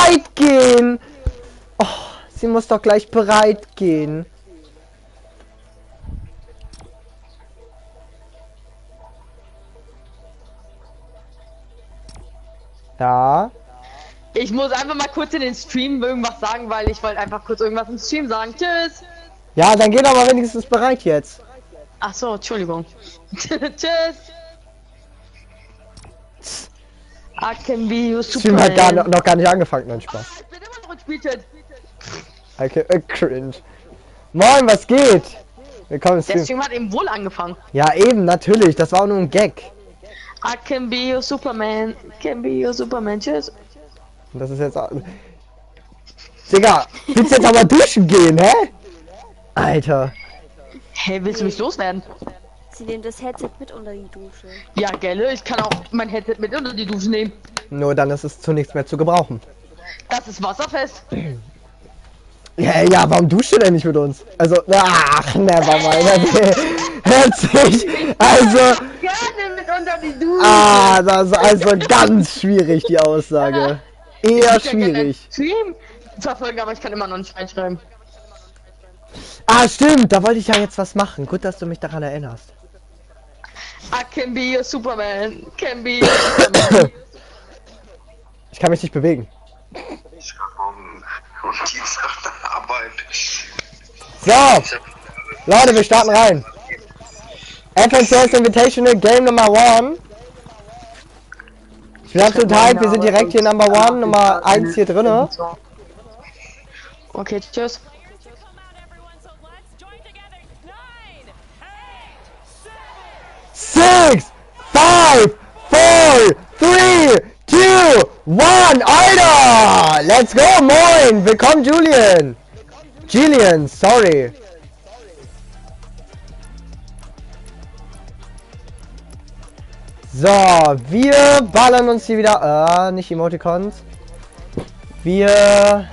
bereit gehen. Oh, sie muss doch gleich bereit gehen. Ja. Ich muss einfach mal kurz in den Stream irgendwas sagen, weil ich wollte einfach kurz irgendwas im Stream sagen. Tschüss. Ja, dann geh doch mal wenigstens bereit jetzt. Ach so, Entschuldigung. Tschüss. I can be your Stream hat noch gar nicht angefangen, nein, Spaß. Ich bin immer noch in Spielchat. Okay, cringe. Moin, was geht? Willkommen im Der Stream. Stream hat eben wohl angefangen. Ja, eben, natürlich. Das war auch nur ein Gag. I can be your Superman. Can be your Superman. Tschüss. Und das ist jetzt... Digga, willst du jetzt aber duschen gehen, hä? Alter. Hey, willst du mich loswerden? Sie nehmen das Headset mit unter die Dusche. Ja, gelle, ich kann auch mein Headset mit unter die Dusche nehmen. Nur dann ist es zu nichts mehr zu gebrauchen. Das ist wasserfest. Ja, warum duscht ihr denn nicht mit uns? Also, ach, nevermind. Hört sich, also... Gerne mit unter die Dusche. Ah, das ist also ganz schwierig, die Aussage. Eher schwierig. Stream verfolgen, aber ich kann immer noch nicht reinschreiben. Ah, stimmt, da wollte ich ja jetzt was machen. Gut, dass du mich daran erinnerst. I can be your Superman. Can be your Superman. Ich kann mich nicht bewegen. Ich und Dienstag nach Arbeit. So, Leute, wir starten rein. FNCS Invitational Game Nummer 1. Ich bin absolut hyped, wir sind direkt hier Number 1, Nummer 1 hier drinne. Okay, tschüss. 6, 5, 4, 3, 2, 1, Alter! Let's go, moin! Willkommen, Julian! Julian, sorry. So, wir ballern uns hier wieder... nicht Emoticons. Wir...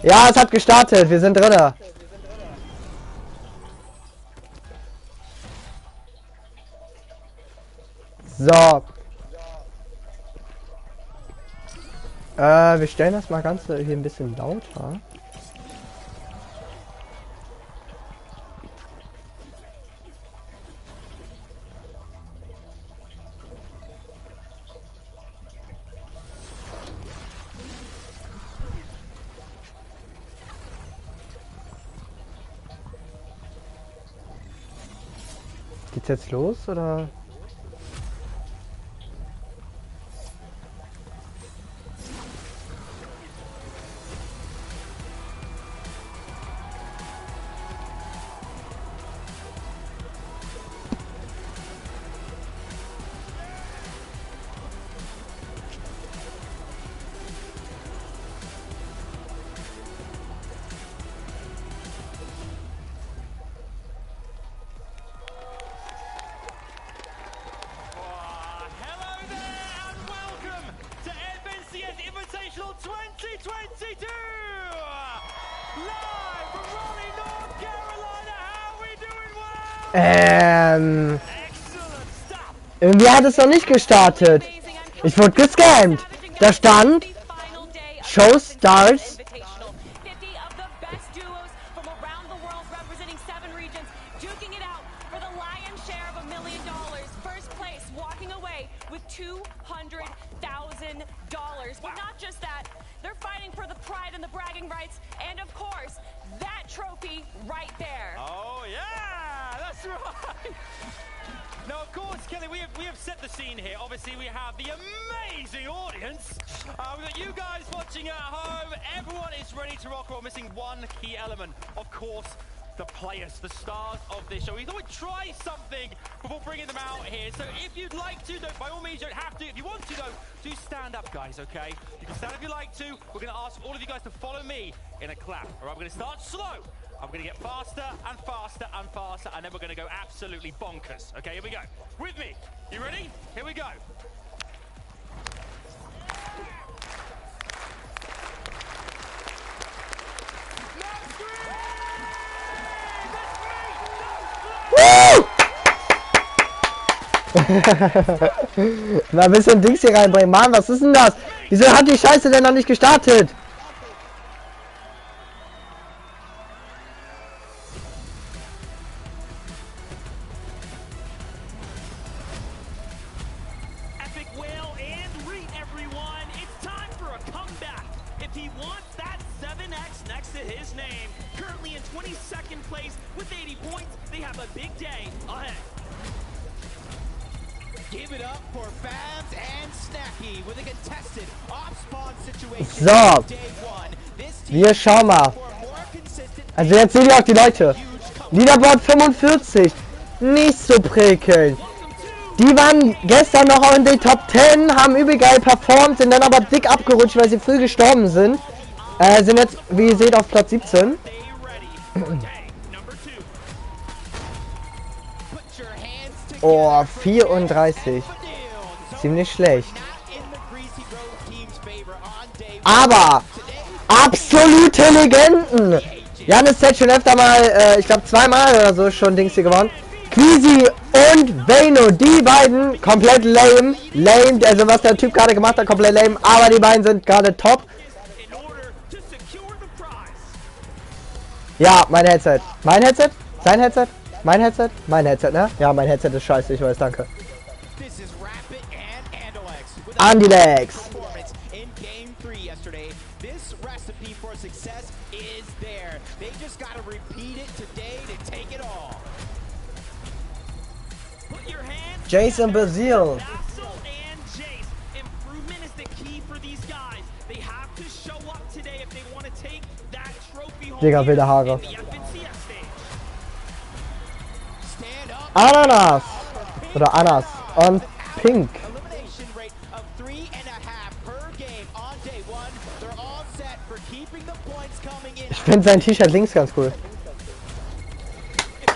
Ja, es hat gestartet, wir sind drinne. So. Wir stellen das mal ganz hier ein bisschen lauter. Geht's jetzt los oder? Invitational 2022! Live from Raleigh, North Carolina! How are we doing well? Irgendwie hat es noch nicht gestartet. Ich wurde gescammt. Da stand Show Stars. But not just that, they're fighting for the pride and the bragging rights, and of course, that trophy right there. Oh yeah, that's right. Now, of course, Kelly, we have set the scene here. Obviously, we have the amazing audience. We've got you guys watching at home. Everyone is ready to rock. We're missing one key element, of course. The players, the stars of this show. We thought we'd try something before bringing them out here. So if you'd like to, though, by all means, you don't have to. If you want to, though, do stand up, guys, okay? You can stand if you like to. We're going to ask all of you guys to follow me in a clap. All right, we're going to start slow. I'm going to get faster and faster and faster, and then we're going to go absolutely bonkers. Okay, here we go. With me. You ready? Here we go. Mal ein bisschen Dings hier reinbringen. Mann, was ist denn das? Wieso hat die Scheiße denn noch nicht gestartet? if he wants that 7x next to his name. Currently in 22nd place with 80 points. They have a big day ahead. Give it up for Fabs and Snacky with a contested off-spawn situation. So, wir schauen mal. Also jetzt sehen wir auch die Leute. Leaderboard 45. Nicht so prickelnd. Die waren gestern noch in den Top 10, haben übel geil performt, sind dann aber dick abgerutscht, weil sie früh gestorben sind. Sind jetzt, wie ihr seht, auf Platz 17. Oh, 34. Ziemlich schlecht. Aber absolute Legenden. Janis hat schon öfter mal, ich glaube zweimal oder so schon Dings hier gewonnen. Queasy und Vayno, die beiden komplett lame. Also was der Typ gerade gemacht hat, komplett lame. Aber die beiden sind gerade top. Ja, mein Headset. Mein Headset? Sein Headset? Mein Headset? Mein Headset, ne? Ja, mein Headset ist scheiße, ich weiß, danke. Andilex. Jason Bazil. Digga, wilde Haare. Ananas. Oder Anas. Und Pink. Ich finde sein T-Shirt links ganz cool.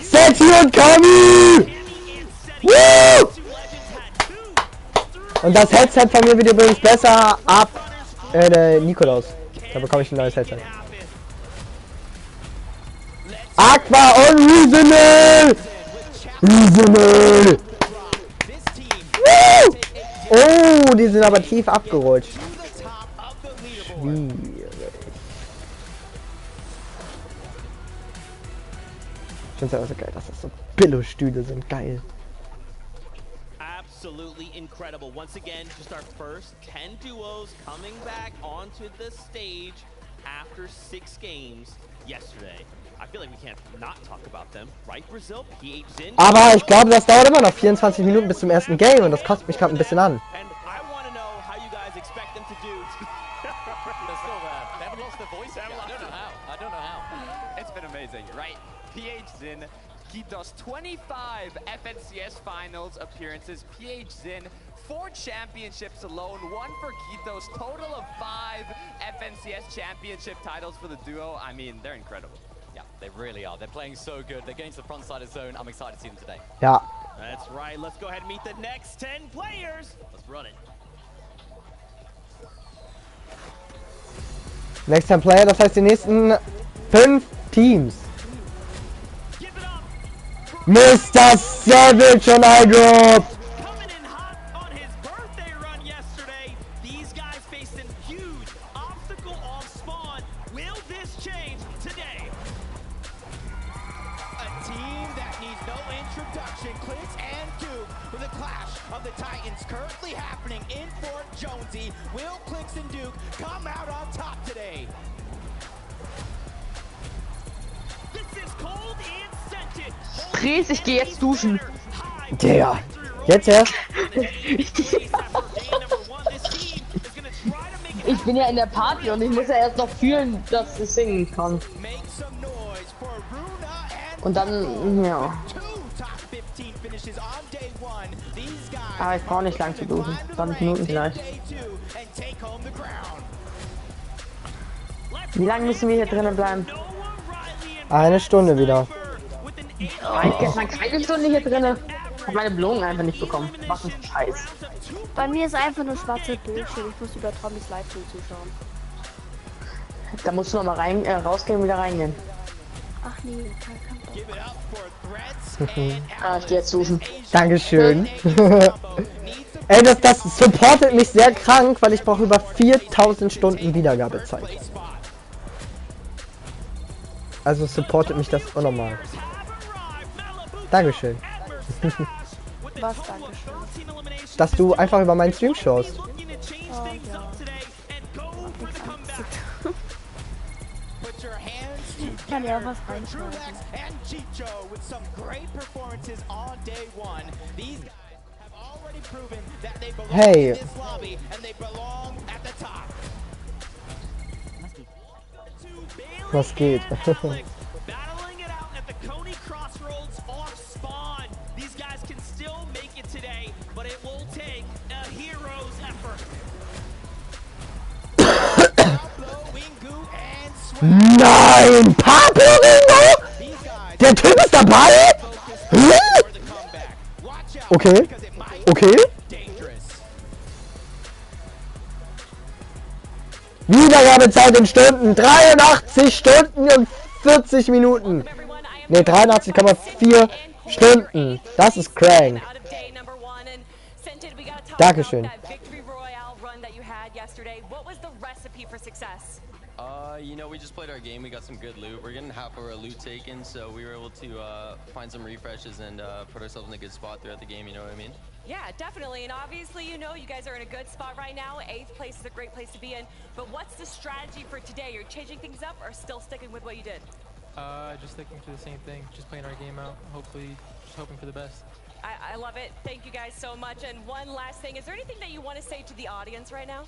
Setzi und Kami! Woo! Und das Headset von mir wird übrigens besser ab Nikolaus. Da bekomme ich ein neues Headset. Aqua und Reasonable! Reasonable! Woo! Oh, die sind aber tief abgerutscht. Schwierig. Ich finde es aber so geil, dass das so Billo-Stühle sind. Geil. Absolutely incredible. Once again, just our first 10 duos coming back onto the stage after 6 games yesterday. I feel like we can't not talk about them, right, Brazil? Aber ich glaube, das dauert immer noch 24 Minuten bis zum ersten Game und das kostet mich gerade ein bisschen an. And I want to know how you guys expect them to do. They're still there. They haven't lost their voice. I don't know how. I don't know how. It's been amazing, right? PH Zin, he does 25 FNCS finals appearances. PH Zin, 4 championships alone, 1 for Kitos, total of 5 FNCS championship titles for the duo. I mean, they're incredible. Yeah, they really are. They're playing so good. They're getting to the front side of the zone. I'm excited to see them today. Ja. That's right. Let's go ahead and meet the next 10 players. Let's run it. Next time Player, das heißt die nächsten 5 Teams. Mr. Savage und iDrop! Coming in hot on his birthday run yesterday. These guys faced a huge obstacle off spawn. Will this change today? A team that needs no introduction. Clicks and Duke with a clash of the Titans currently happening in Fort Jonesy. Will Clicks and Duke come out on top today? This is cold and scented. Fries, ich gehe jetzt duschen. Der. Jetzt erst? Ich bin ja in der Party und ich muss ja erst noch fühlen, dass ich singen kann. Und dann, ja. Aber ich brauche nicht lang zu duschen. 20 Minuten vielleicht. Wie lange müssen wir hier drinnen bleiben? 1 Stunde wieder. Oh, ich gestern keine Stunde hier drinnen. Hab meine Belohnung einfach nicht bekommen. Was ein Scheiß. Bei mir ist einfach nur schwarzer Bildschirm. Ich muss über Tommys Livestream zuschauen. Da musst du noch mal rein, rausgehen und wieder reingehen. Ach nee, kein Ich geh jetzt duschen. Dankeschön. Ey, das supportet mich sehr krank, weil ich brauche über 4000 Stunden Wiedergabezeit. Also supportet mich das auch nochmal. Dankeschön. Was, Dankeschön? Dass du einfach über meinen Stream schaust. Oh, ja. Ich kann ja auch was reinschreiben. and Chicho with some great performances on day one. These guys have already proven that they belong Hey. in this lobby and they belong at the top. Was geht? Battling it out at the Coney Crossroads off spawn. These guys can still make it today, but it will take a hero's effort. Nein! Pablo Ringo? Der Typ ist dabei? Okay. Okay. Wiedergabezeit in Stunden. 83 Stunden und 40 Minuten. Ne, 83,4 Stunden. Das ist crank. Dankeschön. You know, we just played our game. We got some good loot. We're getting half of our loot taken, so we were able to find some refreshes and put ourselves in a good spot throughout the game. You know what I mean? Yeah, definitely. And obviously, you know, you guys are in a good spot right now. 8th place is a great place to be in. But what's the strategy for today? You're changing things up or still sticking with what you did? Just sticking to the same thing. Just playing our game out. Hopefully, just hoping for the best. I love it. Thank you guys so much. And one last thing. Is there anything that you want to say to the audience right now?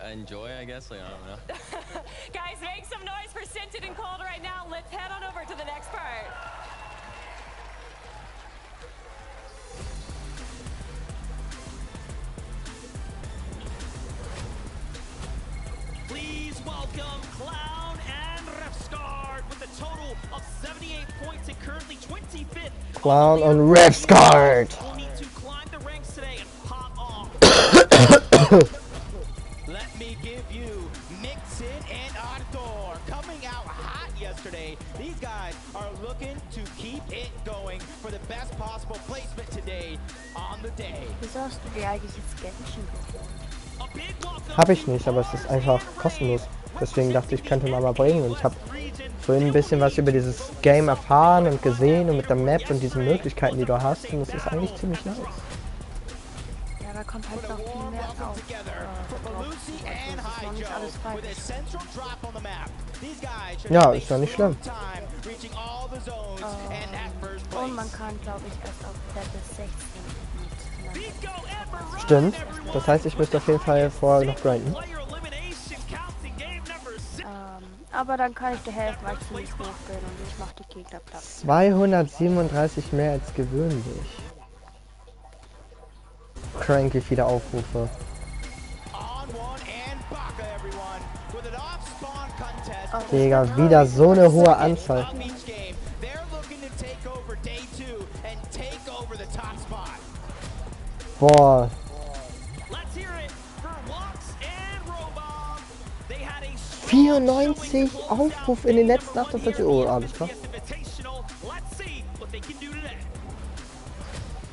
Enjoy, I guess. Like, I don't know. Guys, make some noise for Sinted and Cold right now. Let's head on over to the next part. Please welcome Clown and Refscard with a total of 78 points and currently 25th. Clown und Refscard. We'll need to climb the ranks today and pop off. Let me give you Mixin and Ardor coming out hot yesterday. These guys are looking to keep it going for the best possible placement today on the day. Wieso hast du dir eigentlich jetzt Genshin geholt? Hab ich nicht, aber es ist einfach kostenlos. Deswegen dachte ich, könnte man mal bringen. Und ich habe vorhin ein bisschen was über dieses Game erfahren und gesehen und mit der Map und diesen Möglichkeiten, die du hast. Und es ist eigentlich ziemlich nice. Ja, da kommt halt noch viel mehr auf. Drauf. Das ist noch nicht alles frei. Ja, ist ja nicht schlimm. Und man kann, glaube ich, erst auf Level 16 mit. Stimmt. Das heißt, ich müsste auf jeden Fall vorher noch grinden. Aber dann kann ich dir helfen, weil ich ziemlich hoch bin und ich mache die Gegner platt. 237 mehr als gewöhnlich. Cranky viele Aufrufe. Digga, wieder so eine hohe Anzahl. Boah. 94 Aufrufe in den letzten 48 Uhr. Alles klar.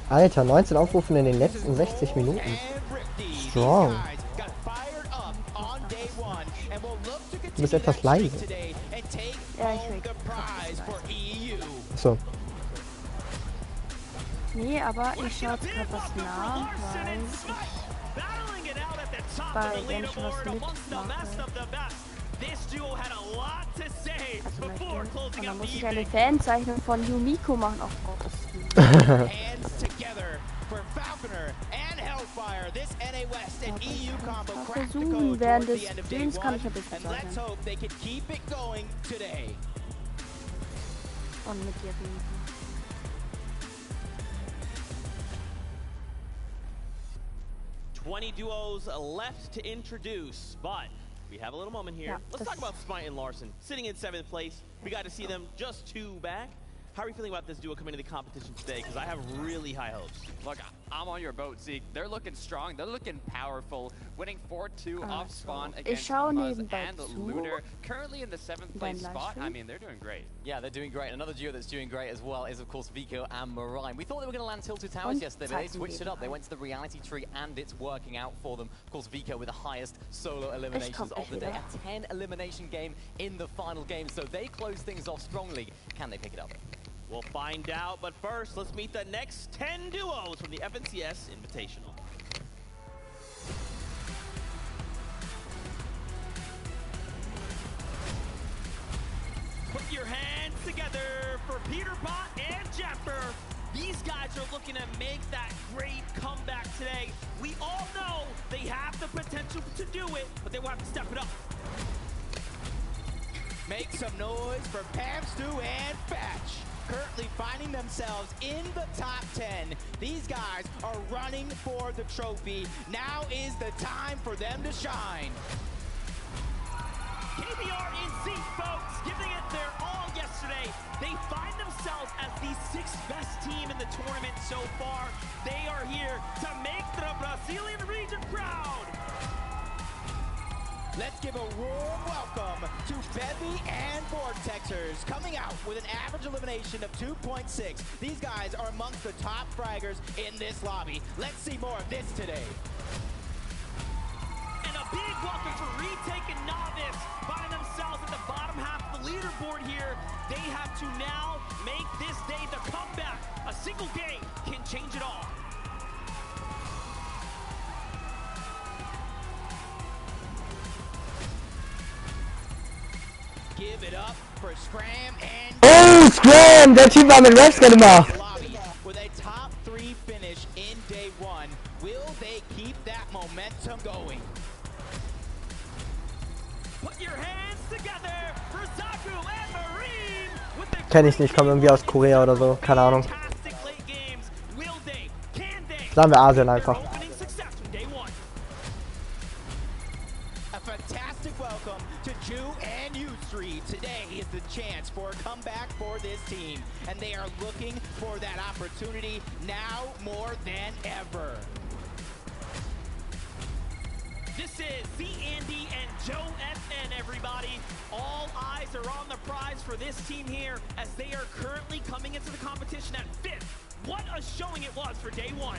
Alter, 19 Aufrufe in den letzten 60 Minuten. Strong. Du bist etwas leise. Ja, ich will. Achso. Nee, aber ich schaue jetzt gerade was nach, weil wenn ich was mitmache, und dann muss ich eine Fanzeichnung von Yumiko machen. Oh Gott, das ist versuchen, während des Streams kann ich ein bisschen zeichnen. Und mit dir reden. Duos left to introduce, but we have a little moment here. Yeah, Let's talk about Smite and Larson. Sitting in 7th place, we got to see them just 2 back. How are you feeling about this duo coming to the competition today? Because I have really high hopes. Look, I'm on your boat, Zeke. They're looking strong. They're looking powerful. Winning 4-2 off spawn against Muzz and Looter. Currently in the 7th place spot. I mean, they're doing great. Yeah, they're doing great. Another duo that's doing great as well is, of course, Vico and Marine. We thought they were going to land Tilted Towers yesterday, but they switched it up. They went to the reality tree, and it's working out for them. Of course, Vico with the highest solo eliminations of the day. A 10 elimination game in the final game, so they close things off strongly. Can they pick it up? We'll find out, but first, let's meet the next 10 duos from the FNCS Invitational. looking to make that great comeback today. We all know they have the potential to do it, but they will have to step it up. Make some noise for Pam, Stu, and Fetch. Currently finding themselves in the top 10. These guys are running for the trophy. Now is the time for them to shine. KBR in seat, folks, giving it their all yesterday. They find themselves as the 6th best team in the tournament so far. They are here to make the Brazilian region proud. Let's give a warm welcome to Bevy and Vortexers, coming out with an average elimination of 2.6. These guys are amongst the top fraggers in this lobby. Let's see more of this today. And a big welcome for Retake and Novice, finding themselves at the bottom half of the leaderboard here. They have to now make this day the comeback. A single game can change it all. Give it up for Scram and... Oh, Scram! Der Typ war mit Refscan immer. With a top 3 finish in day 1, will they keep that momentum going? Put your hands together for Zaku and Marine with the... Kenn ich nicht, kommen irgendwie aus Korea oder so, keine Ahnung. Sagen wir Asien einfach. A fantastic welcome to Ju and U3. Today is the chance for a comeback for this team, and they are looking for that opportunity now more than ever. This is the Andy and Joe FN, everybody. All eyes are on the prize for this team here as they are currently coming into the competition at 5th. What a showing it was for day 1.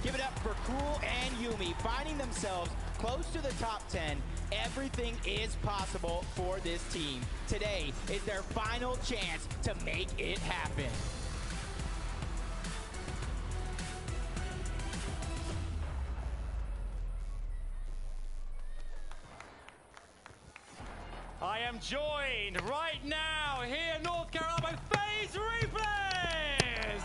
Give it up for Cool and Yumi, finding themselves close to the top 10. Everything is possible for this team. Today is their final chance to make it happen. I am joined right now here in North Carolina by FaZe Replays!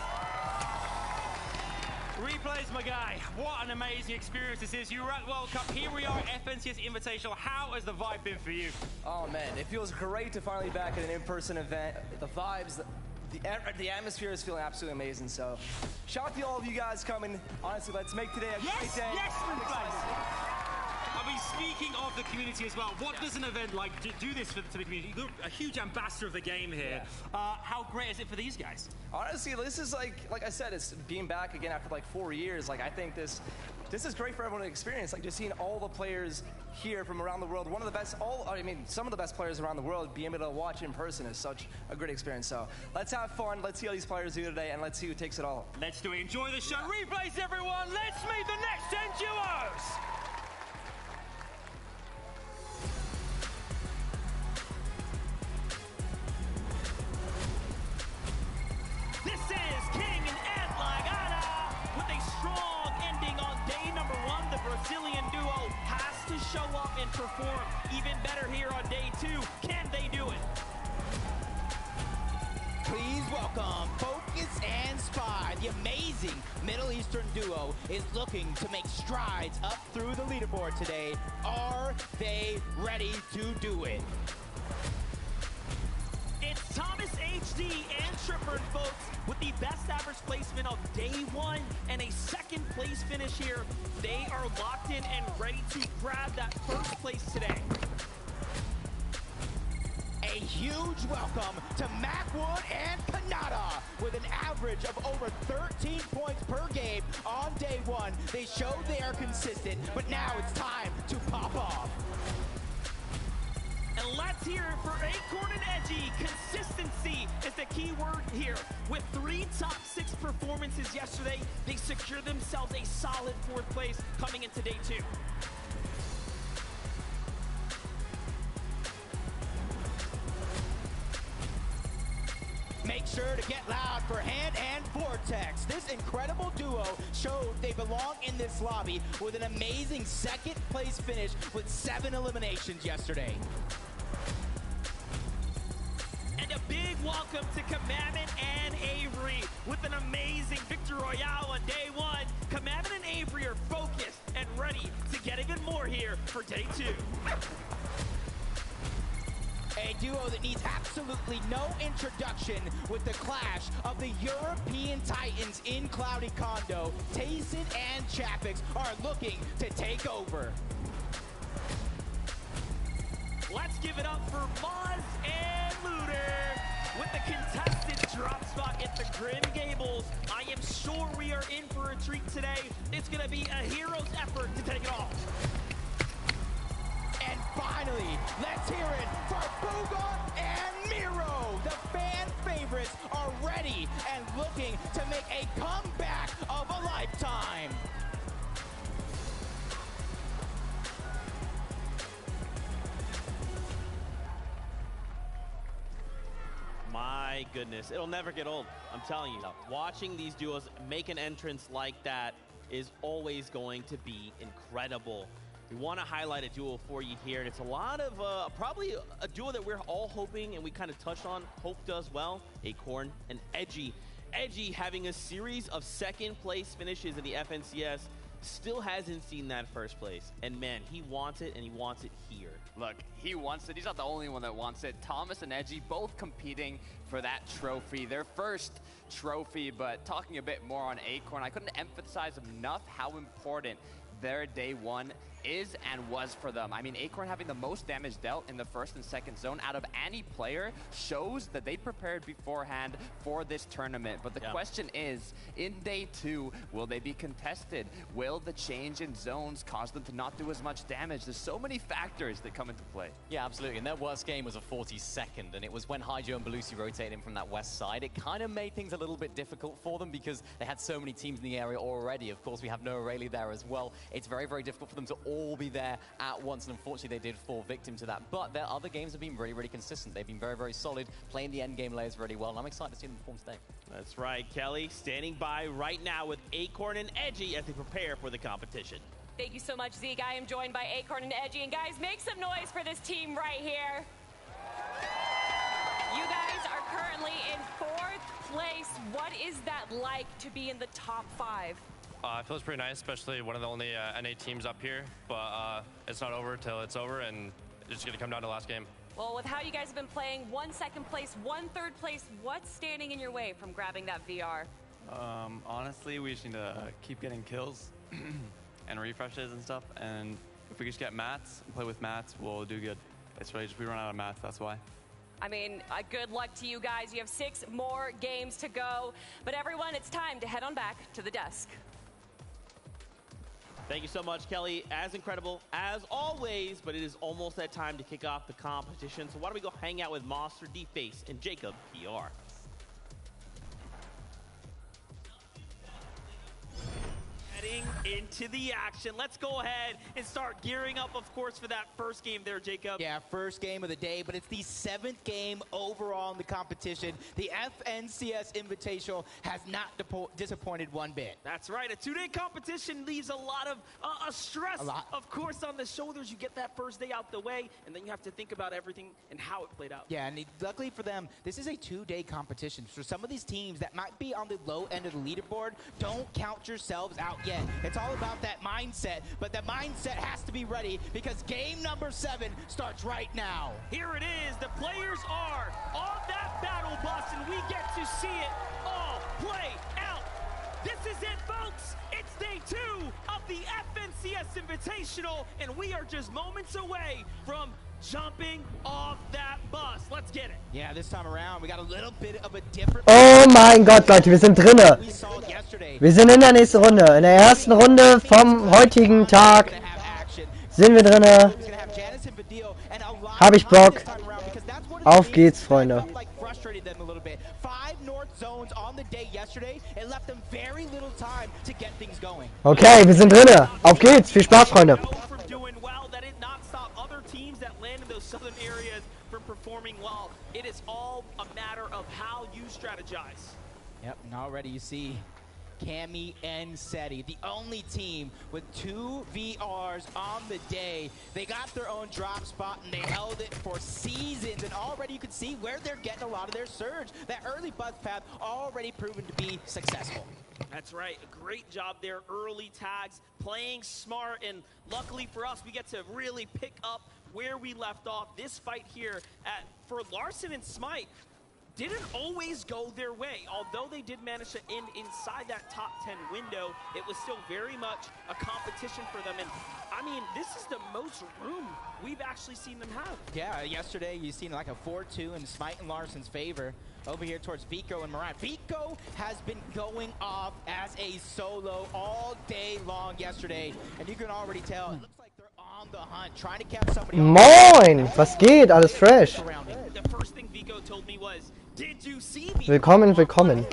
Replays, my guy, what an amazing experience this is. You were at World Cup, here we are at FNCS Invitational. How has the vibe been for you? Oh man, it feels great to finally be back at an in-person event. The vibes, the atmosphere is feeling absolutely amazing. So, shout out to all of you guys coming. Honestly, let's make today a great day. Yes, Replays! I mean, speaking of the community as well, what does an event like do this to the community? You're a huge ambassador of the game here. Yeah. How great is it for these guys? Honestly, this is like I said, it's being back again after like 4 years. Like I think this is great for everyone to experience. Like just seeing all the players here from around the world. One of the best, some of the best players around the world, being able to watch in person is such a great experience. So let's have fun. Let's see how these players do today, and let's see who takes it all. Let's do it. Enjoy the show. Yeah. Replays, everyone. Let's meet the next 10 duos. Brazilian duo has to show up and perform even better here on day 2. Can they do it? Please welcome Focus and Spy. The amazing Middle Eastern duo is looking to make strides up through the leaderboard today. Are they ready to do it? It's Thomas HD and Tripper, folks, with the best average placement of day 1 and a 2nd place finish here. They are locked in and ready to grab that 1st place today. A huge welcome to Macwood and Kanata with an average of over 13 points per game on day 1. They showed they are consistent, but now it's time to pop off. And let's hear it for Acorn and Edgy. Consistency is the key word here. With 3 top 6 performances yesterday, they secured themselves a solid 4th place coming into day 2. Make sure to get loud for Hand and Vortex. This incredible duo showed they belong in this lobby with an amazing 2nd place finish with 7 eliminations yesterday. And a big welcome to Commandment and Avery with an amazing Victor Royale on day one. Commandment and Avery are focused and ready to get even more here for day 2. A duo that needs absolutely no introduction with the clash of the European Titans in Cloudy Condo. Tayson and Chapix are looking to take over. Let's give it up for Moz and Looter with the contested drop spot at the Grim Gables. I am sure we are in for a treat today. It's going to be a hero's effort to take it off. And finally, let's hear it for Booga and Miro. The fan favorites are ready and looking to make a comeback of a lifetime. My goodness, it'll never get old. I'm telling you, watching these duos make an entrance like that is always going to be incredible. We want to highlight a duo for you here, and it's a lot of probably a duo that we're all hoping, and we kind of touched on, Hope does well, Acorn and Edgy. Edgy having a series of second place finishes in the FNCS, still hasn't seen that first place, and man, he wants it, and he wants it here. Look, he wants it. He's not the only one that wants it. Thomas and Edgy both competing for that trophy, their first trophy. But talking a bit more on Acorn, I couldn't emphasize enough how important their day one is and was for them. I mean, Acorn having the most damage dealt in the first and second zone out of any player shows that they prepared beforehand for this tournament. But the question is, in day 2, will they be contested? Will the change in zones cause them to not do as much damage? There's so many factors that come into play. Yeah, absolutely. And their worst game was a 42nd, and it was when Hydro and Belusi rotated in from that west side. It kind of made things a little bit difficult for them because they had so many teams in the area already. Of course, we have Noah Rayleigh there as well. It's very, very difficult for them to all be there at once, and unfortunately they did fall victim to that. But their other games have been really, really consistent. They've been very, very solid, playing the end game layers really well, and I'm excited to see them perform today. That's right, Kelly, standing by right now with Acorn and Edgy as they prepare for the competition. Thank you so much, Zeke. I am joined by Acorn and Edgy, and guys, make some noise for this team right here. You guys are currently in 4th place. What is that like to be in the top 5? It feels pretty nice, especially one of the only NA teams up here, but it's not over till it's over, and it's just going to come down to the last game. Well, with how you guys have been playing, 1 second place, 1 third place, what's standing in your way from grabbing that VR? Honestly, we just need to keep getting kills and refreshes and stuff, and if we just get mats and play with mats, we'll do good. It's really just we run out of mats, that's why. I mean, good luck to you guys. You have 6 more games to go, but everyone, it's time to head on back to the desk. Thank you so much, Kelly. As incredible as always, but it is almost that time to kick off the competition. So why don't we go hang out with Monster, D-Face, and Jacob PR. Heading into the action. Let's go ahead and start gearing up, of course, for that first game there, Jacob. Yeah, first game of the day, but it's the 7th game overall in the competition. The FNCS Invitational has not disappointed one bit. That's right. A 2-day competition leaves a lot of stress, of course, on the shoulders. You get that first day out the way, and then you have to think about everything and how it played out. Yeah, and luckily for them, this is a 2-day competition. For some of these teams that might be on the low end of the leaderboard, don't count yourselves out yet. It's all about that mindset, but the mindset has to be ready because game number 7 starts right now. Here it is. The players are on that battle bus, and we get to see it all play out. This is it, folks. It's day 2 of the FNCS Invitational, and we are just moments away from jumping off that bus. Let's get it. Yeah, this time around, we got a little bit of a different... Oh mein Gott, Leute, wir sind drinne. Wir sind in der nächsten Runde. In der ersten Runde vom heutigen Tag sind wir drinne. Hab ich Bock. Auf geht's, Freunde. Okay, wir sind drinne. Auf geht's. Viel Spaß, Freunde. Southern areas from performing well. It is all a matter of how you strategize. Yep, and already you see Cammy and Seti, the only team with 2 VRs on the day. They got their own drop spot and they held it for seasons, and already you can see where they're getting a lot of their surge. That early buzz path already proven to be successful. That's right. A great job there. Early tags, playing smart, and luckily for us, we get to really pick up where we left off. This fight here for Larson and Smite didn't always go their way. Although they did manage to end inside that top 10 window, it was still very much a competition for them. And I mean, this is the most room we've actually seen them have. Yeah, yesterday you seen like a 4-2 in Smite and Larson's favor. Over here towards Vico and Moran. Vico has been going off as a solo all day long yesterday, and you can already tell it looks like they're on the hunt, trying to catch somebody. Moin! Was geht? Alles fresh. The first thing Vico told me was, "Did you see me?" Willkommen, willkommen.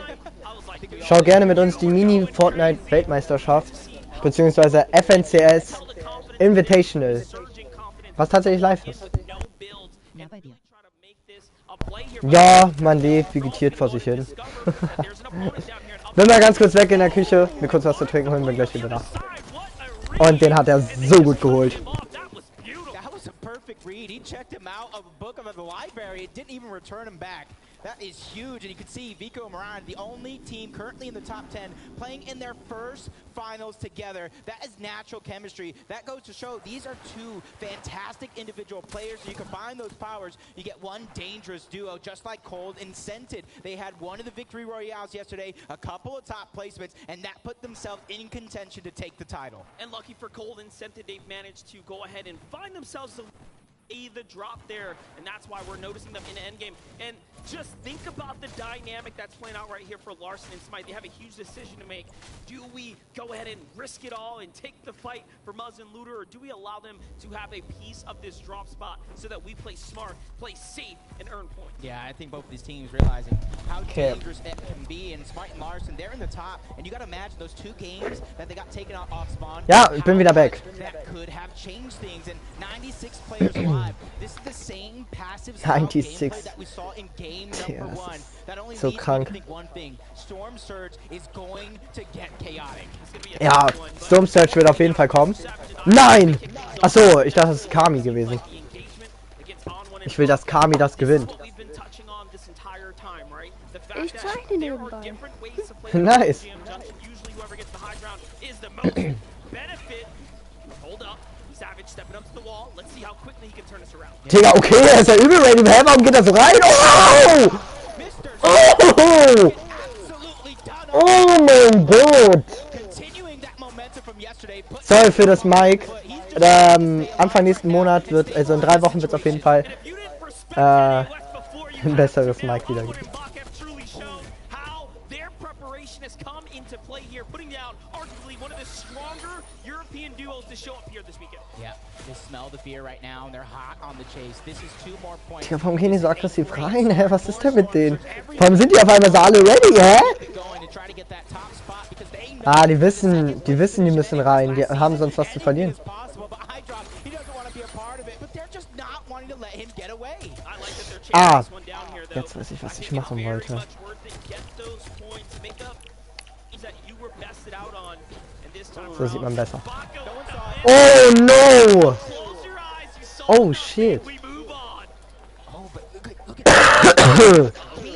Schau gerne mit uns die Mini-Fortnite-Weltmeisterschaft, beziehungsweise FNCS Invitational, was tatsächlich live ist. Ja, man lebt, vegetiert vor sich hin. Bin mal ganz kurz weg in der Küche, mir kurz was zu trinken holen, bin gleich wieder da. Und den hat er so gut geholt. That is huge, and you can see Vico and Moran, the only team currently in the top 10, playing in their first finals together. That is natural chemistry. That goes to show these are 2 fantastic individual players. So you combine those powers, you get one dangerous duo, just like Cold and Scented. They had one of the victory royales yesterday, a couple of top placements, and that put themselves in contention to take the title. And lucky for Cold and Scented, they've managed to go ahead and find themselves the drop there, and that's why we're noticing them in the end game. And just think about the dynamic that's playing out right here for Larson and Smite. They have a huge decision to make. Do we go ahead and risk it all and take the fight for Muzz and Looter, or do we allow them to have a piece of this drop spot so that we play smart, play safe, and earn points? Yeah, I think both of these teams realizing how dangerous it can be, and Smite and Larson, they're in the top, and you got to imagine those 2 games that they got taken off spawn. Ja, ich bin wieder back. That could have changed things, and 96 players alive. This is the same passive 96. that we saw in game number 1. That only so krank. One thing. Storm Surge is going to get chaotic. Ja, Storm Surge wird auf jeden Fall kommen. Nein! Achso, ich dachte, es ist Kami gewesen. Ich will, dass Kami das gewinnt. Ich zeichne nebenbei. Nice. Digga, okay, er ist ja übel ready. Hä, warum geht er so rein? Oh! Oh! Oh mein Gott! Sorry für das Mic. Anfang nächsten Monat wird, also in 3 Wochen wird es auf jeden Fall ein besseres Mic wieder geben. Tja, warum gehen die so aggressiv rein? Hä, was ist denn mit denen? Warum sind die auf einmal so alle ready, hä? Ah, die wissen, die müssen rein. Die haben sonst was zu verlieren. Ah, jetzt weiß ich, was ich machen wollte. So sieht man besser. Oh no! Oh shit!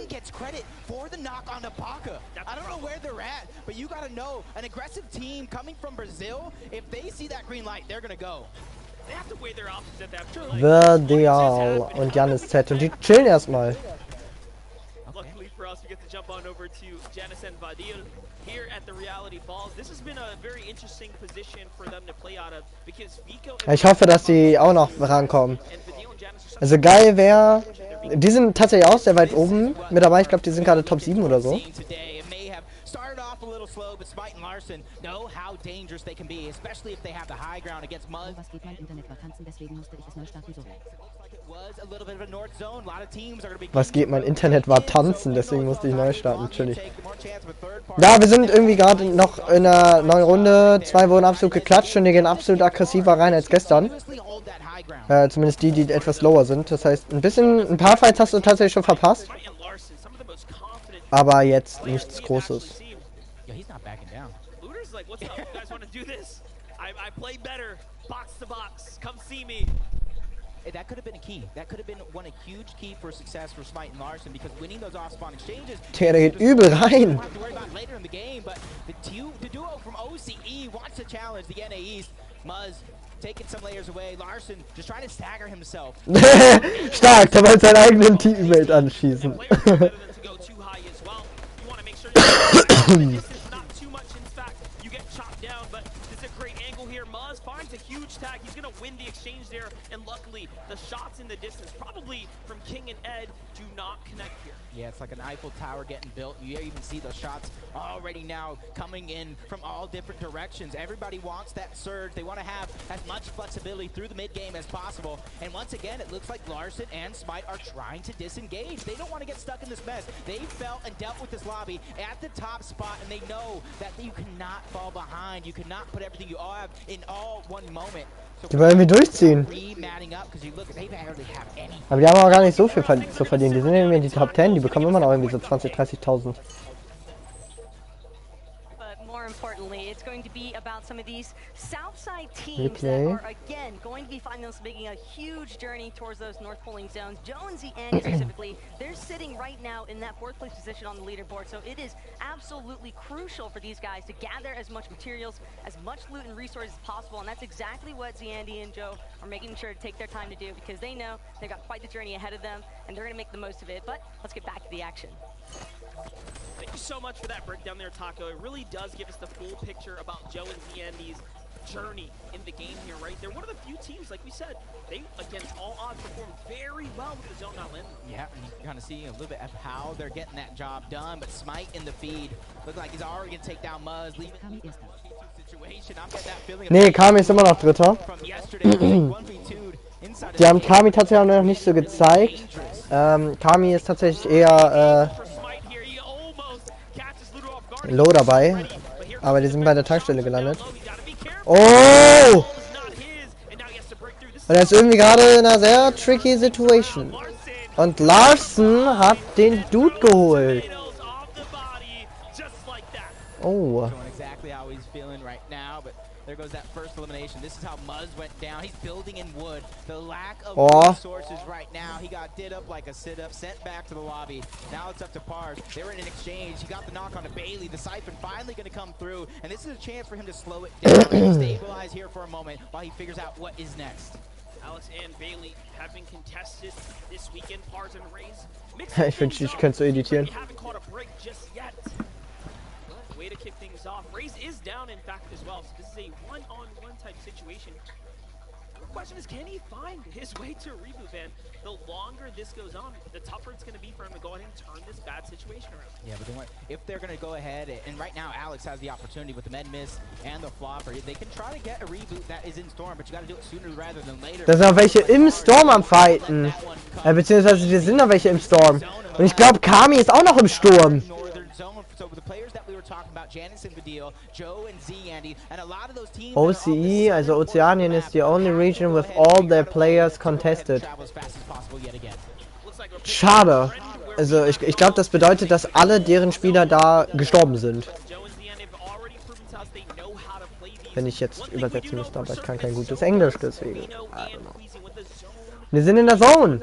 Gets credit for the knock on the Baka. I don't know where they're at, but you gotta know, an aggressive team coming from Brazil, if they see that green light, they're gonna go. They have to weigh their options at that point. Verdial und Janis Z und die chillen erstmal. Luckily for us, we get to jump on over to Janis and Vadil here at the Reality Balls. This has been a very interesting position for them to play out of because Vico. Ich hoffe, dass die auch noch rankommen. Also geil wäre, die sind tatsächlich auch sehr weit oben mit dabei. Ich glaube, die sind gerade Top 7 oder so. Was geht, mein Internet war tanzen, deswegen musste ich neu starten, natürlich. Ja, wir sind irgendwie gerade noch in einer neuen Runde. 2 wurden absolut geklatscht und die gehen absolut aggressiver rein als gestern. Zumindest die, die etwas lower sind. Das heißt, ein paar Fights hast du tatsächlich schon verpasst. Aber jetzt nichts Großes. like, what's up? You guys want to do this? I play better. Box to box. Come see me. That could have been a key. That could have been a huge key for success for Smite and Larson, because winning those off-spawn exchanges. Der geht übel rein. Have to worry about later in the game, but the duo from OCE wants to challenge the NA East. Muzz taking some layers away. Larson just trying to stagger himself. Stark, der wollte seinen eigenen Teammate anschießen. Finds a huge tag. He's gonna win the exchange there, and luckily the shots in the distance, probably from King and Ed, do not connect here. Yeah, it's like an Eiffel Tower getting built. You even see those shots already now coming in from all different directions. Everybody wants that surge. They want to have as much flexibility through the mid game as possible. And once again, it looks like Larson and Smite are trying to disengage. They don't want to get stuck in this mess. They felt and dealt with this lobby at the top spot, and they know that you cannot fall behind. You cannot put everything you all have in all one moment. Die wollen wir durchziehen. Aber die haben auch gar nicht so viel zu verdienen. Die sind irgendwie in die Top 10, die bekommen immer noch irgendwie so 20.000, 30.000. Importantly, it's going to be about some of these Southside teams that are again going to be finding themselves making a huge journey towards those North polling zones. Joe and Andy specifically, they're sitting right now in that 4th place position on the leaderboard, so it is absolutely crucial for these guys to gather as much materials, as much loot and resources as possible, and that's exactly what Andy and Joe are making sure to take their time to do, because they know they've got quite the journey ahead of them, and they're going to make the most of it. But let's get back to the action. Thank you so much for that breakdown there, Taco. It really does give us the full picture about Joe and Zandy's journey in the game here, right? They're one of the few teams, like we said, they, against all odds, performed very well with the zone not landing. Yeah, and you can kind of see a little bit of how they're getting that job done, but Smite in the feed looks like he's already going to take down Muzz, leaving the situation. I'm getting that feeling. Nee, Kami ist immer noch Dritter. Die haben Kami tatsächlich auch noch nicht so gezeigt. Kami ist tatsächlich eher Low dabei, aber die sind bei der Tankstelle gelandet. Oh! Und er ist irgendwie gerade in einer sehr tricky Situation. Und Larson hat den Dude geholt. Oh. There goes that first elimination. This is how Muzz went down. He's building in wood. The lack of resources right now. He got did up like a sit-up, sent back to the lobby. Now it's up to Pars. They were in an exchange. He got the knock on to Bailey. The Siphon finally going to come through. And this is a chance for him to slow it down. Stabilize here for a moment while he figures out what is next. Alex and Bailey have been contested this weekend. Pars and Rays. Ich wünschte, ich könnte so editieren. Way to kick things off. Raze is down, in fact, as well. So this is a one-on-one type situation. The question is, can he find his way to a reboot, man? The longer this goes on, the tougher it's going to be for him to go ahead and turn this bad situation around. Yeah, but if they're going to go ahead, and right now Alex has the opportunity with the med miss and the flopper, they can try to get a reboot that is in Storm, but you got to do it sooner rather than later. Da sind auch welche im Storm am Fighten. Beziehungsweise wir sind noch welche im Storm. Und ich glaube, Kami ist auch noch im Sturm. OCE, also Ozeanien, is the only region with all their players contested. Schade. Also ich glaube, das bedeutet, dass alle deren Spieler da gestorben sind. Wenn ich jetzt übersetzen müsste, aber ich kann kein gutes Englisch, deswegen. Wir sind in der Zone.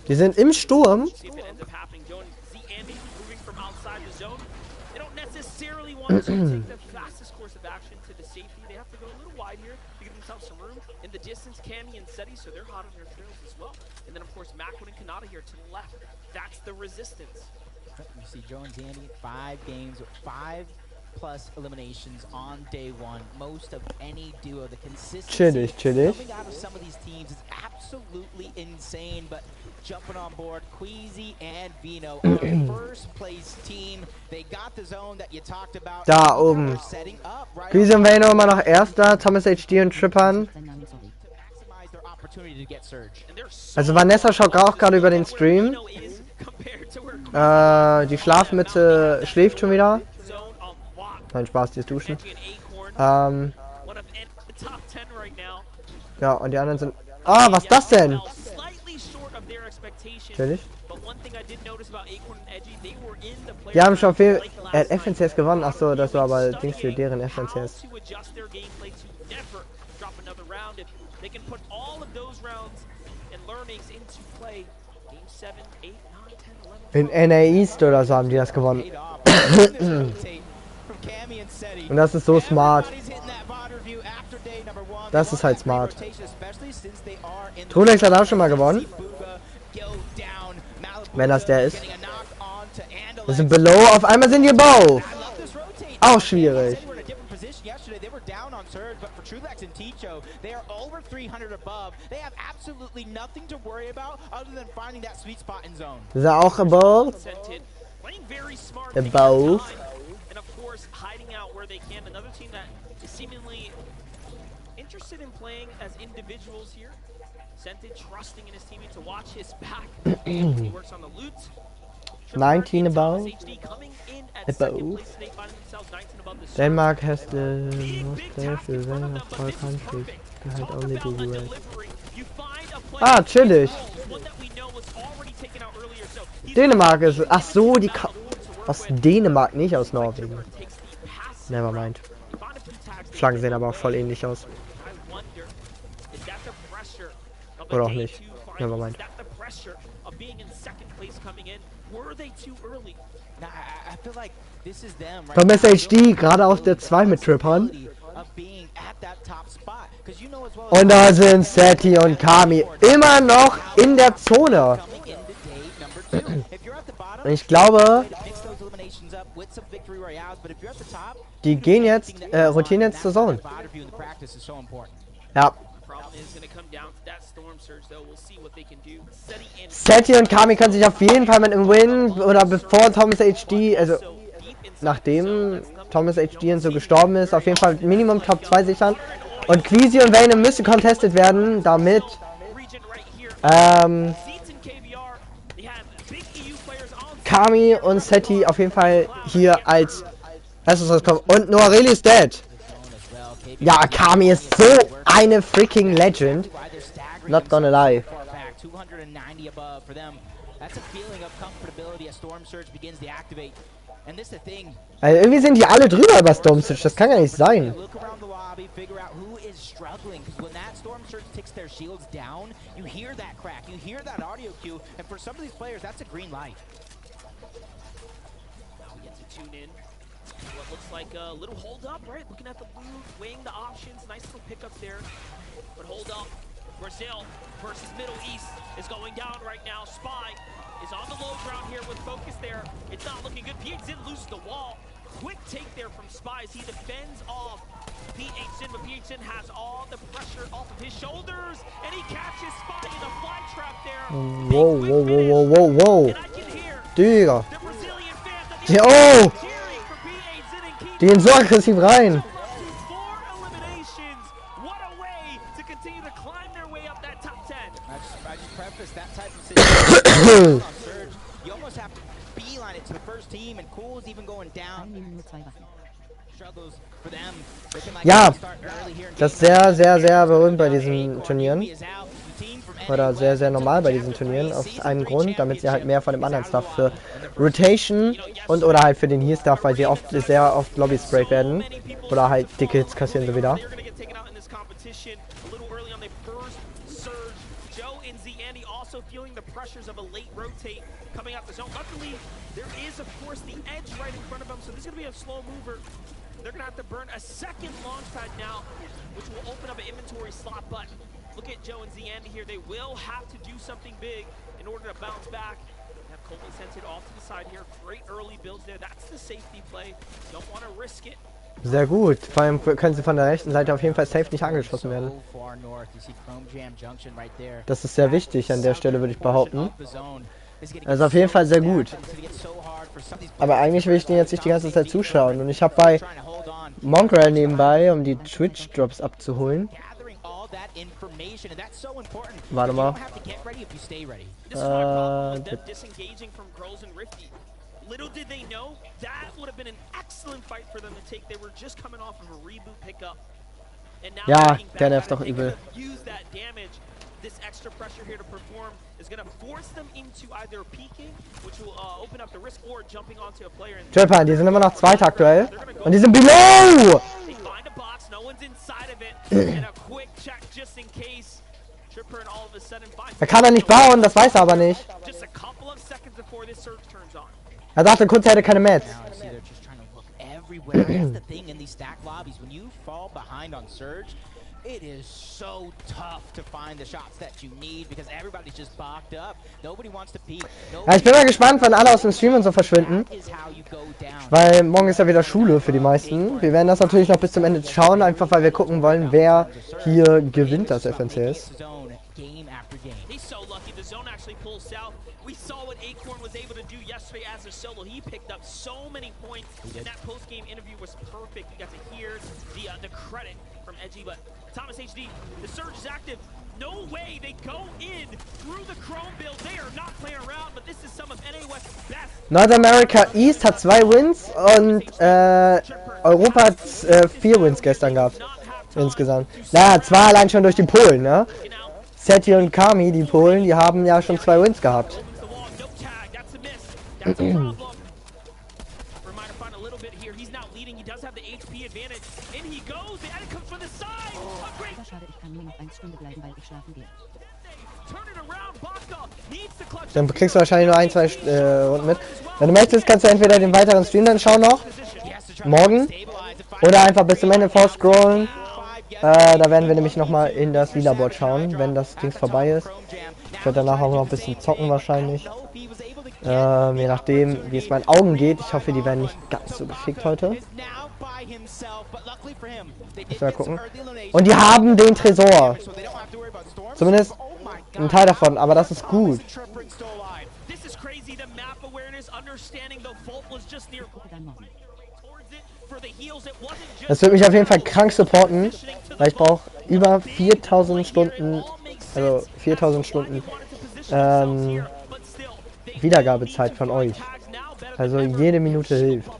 Die sind im Sturm. So they're hot on their trails as well. And then of course Macwood and Kanata here to the left. That's the resistance. You see Joe and Zandy, 5 games, 5+ eliminations on day 1. Most of any duo. The consistency coming out of some of these teams is absolutely insane. But jumping on board, Queasy and Vino, our first place team. They got the zone that you talked about. Da oben. Queasy und Vino immer noch Erster. Thomas HD und Trippern. Also Vanessa schaut auch gerade über den Stream. Die Schlafmütze schläft schon wieder. Nein, Spaß, die ist duschen. Ja, und die anderen sind... Ah, was ist das denn? Natürlich. Die haben schon viel FNCS gewonnen. Achso, das war aber Dings für deren FNCS. In NA East oder so haben die das gewonnen. Und das ist so smart. Das ist halt smart. Trunex hat auch schon mal gewonnen. Wenn das der ist. Das sind Below. Auf einmal sind die Bow. Auch schwierig. Ist er auch above? Above. Interested in playing as individuals here. Sented trusting in his teammate to watch his back. He works on the loot. 19 above. Above. Denmark has the most players to win of all countries. Behind only the US. Ah, chillig. Dänemark ist. Ach so, die aus Dänemark, nicht aus Norwegen. Nevermind. Flaggen sehen aber auch voll ähnlich aus. Oder auch nicht. Nevermind. Thomas HD, gerade auf der 2 mit Trippern. Und da sind Seti und Kami immer noch in der Zone. Und ich glaube, die gehen jetzt, rotieren jetzt zur Zone. Ja. Seti und Kami können sich auf jeden Fall mit einem Win oder bevor Thomas HD, also nachdem Thomas HD und so gestorben ist, auf jeden Fall Minimum Top 2 sichern. Und Queasy und Weiteren müssen contested werden, damit Kami und Seti auf jeden Fall hier als erstes rauskommen. Und Noireli ist dead. Ja, Kami ist so eine freaking Legend. Not gonna lie. Also irgendwie sind die alle drüber über Storm Surge. Das kann ja nicht sein. What looks like a little hold up, right? Looking at the blue, weighing the options, nice little pickup there. But hold up, Brazil versus Middle East is going down right now. Spy is on the low ground here with focus there. It's not looking good. PH loses the wall. Quick take there from Spy as he defends off PH but PH has all the pressure off of his shoulders, and he catches Spy in a fly trap there. Whoa, whoa, whoa, whoa, whoa, whoa. Digga. Oh! Die gehen so aggressiv rein. Ja, das ist sehr, sehr, sehr berühmt bei diesen Turnieren. Oder sehr, sehr normal bei diesen Turnieren. Aus einem Grund, damit sie halt mehr von dem anderen Stuff für Rotation und oder halt für den Heal-Stuff, weil sie oft sehr oft Lobby sprayed werden. Oder halt dicke Hits kassieren sie wieder. They're going to have to burn a second launch pad now, which will open up an inventory slot, but look at Joe and Zandy here. They will have to do something big in order to bounce back. They have Coleman sent it off to the side here. Great early builds there. That's the safety play. Don't want to risk it. Sehr gut. Vor allem können sie von der rechten Seite auf jeden Fall safe nicht angeschossen werden. Das ist sehr wichtig an der Stelle, würde ich behaupten. Also auf jeden Fall sehr gut. Aber eigentlich will ich den jetzt nicht die ganze Zeit zuschauen. Und ich habe bei Mongrel nebenbei, um die Twitch-Drops abzuholen. Warte mal. Little did they know that would have been an excellent fight for them to take. They were just coming off of a reboot pickup. And now ja, der nervt doch übel. use that damage this extra pressure here to perform is going to force them into either peeking, which will open up the risk, or jumping onto a player. Japan, die sind immer noch Zweiter aktuell. Und die sind below! They find a box, no one's inside of it, and a quick check just in case. Tripper and all of a sudden finds Er kann er nicht bauen, das weiß er aber nicht. just a couple of seconds before this surge turns on. Er dachte kurz, er hätte keine Mats. Everywhere. That's the thing in these stack lobbies. When you fall behind on Surge, it is so tough to find the shots that you need because everybody's just bogged up. Nobody wants to peek. Ja, ich bin mal gespannt, wann alle aus dem Stream und so verschwinden. Weil morgen ist ja wieder Schule für die meisten. Wir werden das natürlich noch bis zum Ende schauen, einfach weil wir gucken wollen, wer hier gewinnt das FNCS. He's so lucky the zone actually pulls south. We saw what Acorn was able to do yesterday as a solo. He picked up so many points, and that post-game interview was perfect. You got to hear the credit from Edgy, but Thomas HD, the surge is active. No way they go in through the Chrome build. They are not playing around, but this is some of NA West's best. North America East hat 2 Wins und Europa hat 4 Wins gestern gehabt. Insgesamt. Naja, 2 allein schon durch die Polen, ne? Seti und Kami, die Polen, die haben ja schon 2 Wins gehabt. Dann kriegst du wahrscheinlich nur 1, 2 Runden mit. Wenn du möchtest, kannst du entweder den weiteren Stream dann schauen noch. Morgen. Oder einfach bis zum Ende vorscrollen. Da werden wir nämlich nochmal in das Leaderboard schauen, wenn das Ding vorbei ist. Ich werde danach auch noch ein bisschen zocken wahrscheinlich. Je nachdem, wie es meinen Augen geht. Ich hoffe, die werden nicht ganz so gefickt heute. Müssen wir gucken. Und die haben den Tresor. Zumindest ein Teil davon, aber das ist gut. Das wird mich auf jeden Fall krank supporten, weil ich brauche über 4000 Stunden, also 4000 Stunden Wiedergabezeit von euch. Also jede Minute hilft.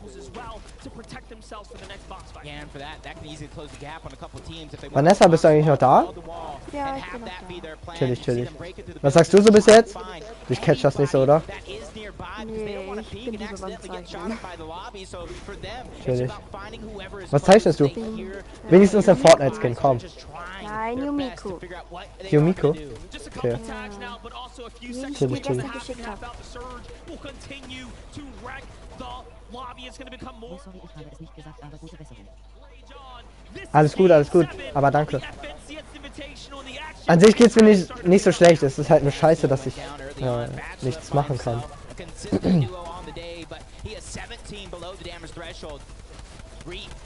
Vanessa, bist du eigentlich noch da? Ja, ich bin noch da. Chillig, chillig. Was sagst du so bis jetzt? Ich catch das nicht so, oder? Nee, ich bin lieber beim Zeichnen. Chillig. Was zeichnest du? Wenigstens ein Fortnite-Skin, komm. Nein, Yumiko. Yumiko? Okay. Die ich Chillig, mir gestern chillig. geschickt habe. Alles gut, aber danke. An sich geht's mir nicht so schlecht, es ist halt nur scheiße, dass ich nichts machen kann.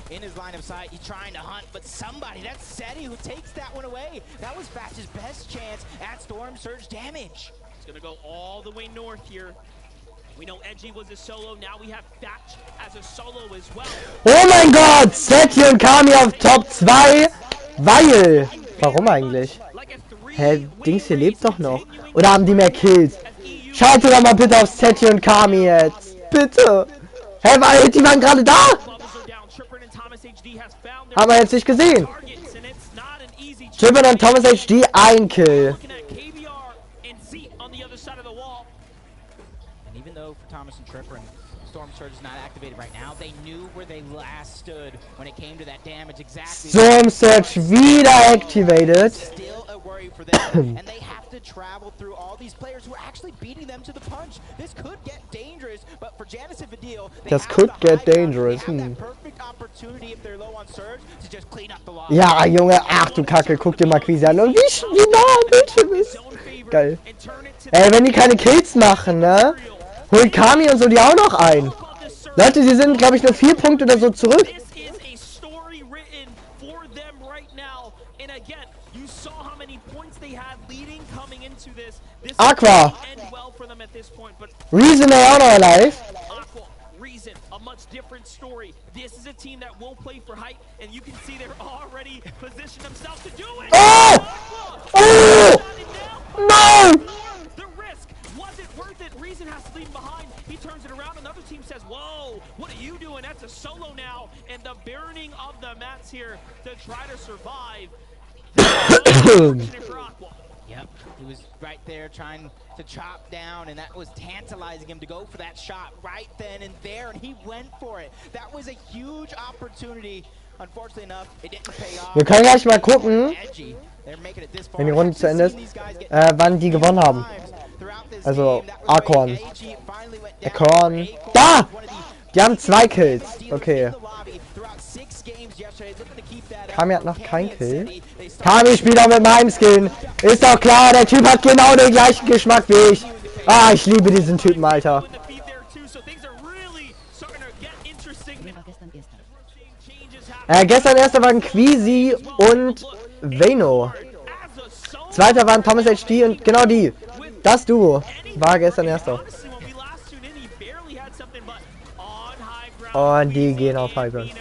In his line of sight, he's trying to hunt, but somebody, that's Seti who takes that one away. That was Batch's best chance at Storm Surge damage. It's gonna go all the way north here. We know Edgy was a solo, now we have Batch as a solo as well. Oh mein Gott! Seti und Kami auf Top 2, weil... Warum eigentlich? Hä, Dings hier lebt doch noch. Oder haben die mehr Kills? Schaut doch mal bitte auf Seti und Kami jetzt. Bitte. Hä, weil die waren gerade da. Haben wir jetzt nicht gesehen. Tripper und Thomas HD, ein Kill. Even though for Thomas and Tripper and Storm Surge is not activated right now, they knew where they last stood when it came to that damage exactly. Storm Surge wieder activated. Still a worry for them, and they have to travel through all these players who are actually beating them to the punch. This could get dangerous, but for Janice and Vidil, Das could get dangerous. perfect opportunity if they're low on Surge to just clean up the lobby. Ja, Junge, ach du Kacke, guck dir mal Quisi an. Und wie nah am Bildschirm ist. Geil. Ey, wenn die keine Kills machen, ne? Holt Kami und so die auch noch ein. Leute, die sind, glaube ich, nur 4 Punkte oder so zurück. Aqua. Reason they are not alive. Reason, a much different story. This is a team that will play for height, and you can see they're already positioned themselves to do it. Oh! Oh! No! The risk, was it worth it? Reason has to leave behind. He turns it around. Another team says, whoa, what are you doing? That's a solo now. And the burning of the mats here to try to survive. Yep, he was right there trying to chop down, and that was tantalizing him to go for that shot right then and there, and he went for it. That was a huge opportunity. Unfortunately enough, it didn't pay off. Wir können gleich mal gucken, wenn die Runde zu Ende ist, wann die gewonnen haben. Also, Akorn. Da! Die haben 2 Kills. Okay. Kami hat noch kein Kill. Kami spielt auch mit meinem Skin. Ist doch klar, der Typ hat genau den gleichen Geschmack wie ich. Ah, ich liebe diesen Typen, Alter. Gestern erster waren Queasy und Veno. Zweiter waren Thomas HD und genau die. Das Duo war gestern erster. Und die gehen auf Highground.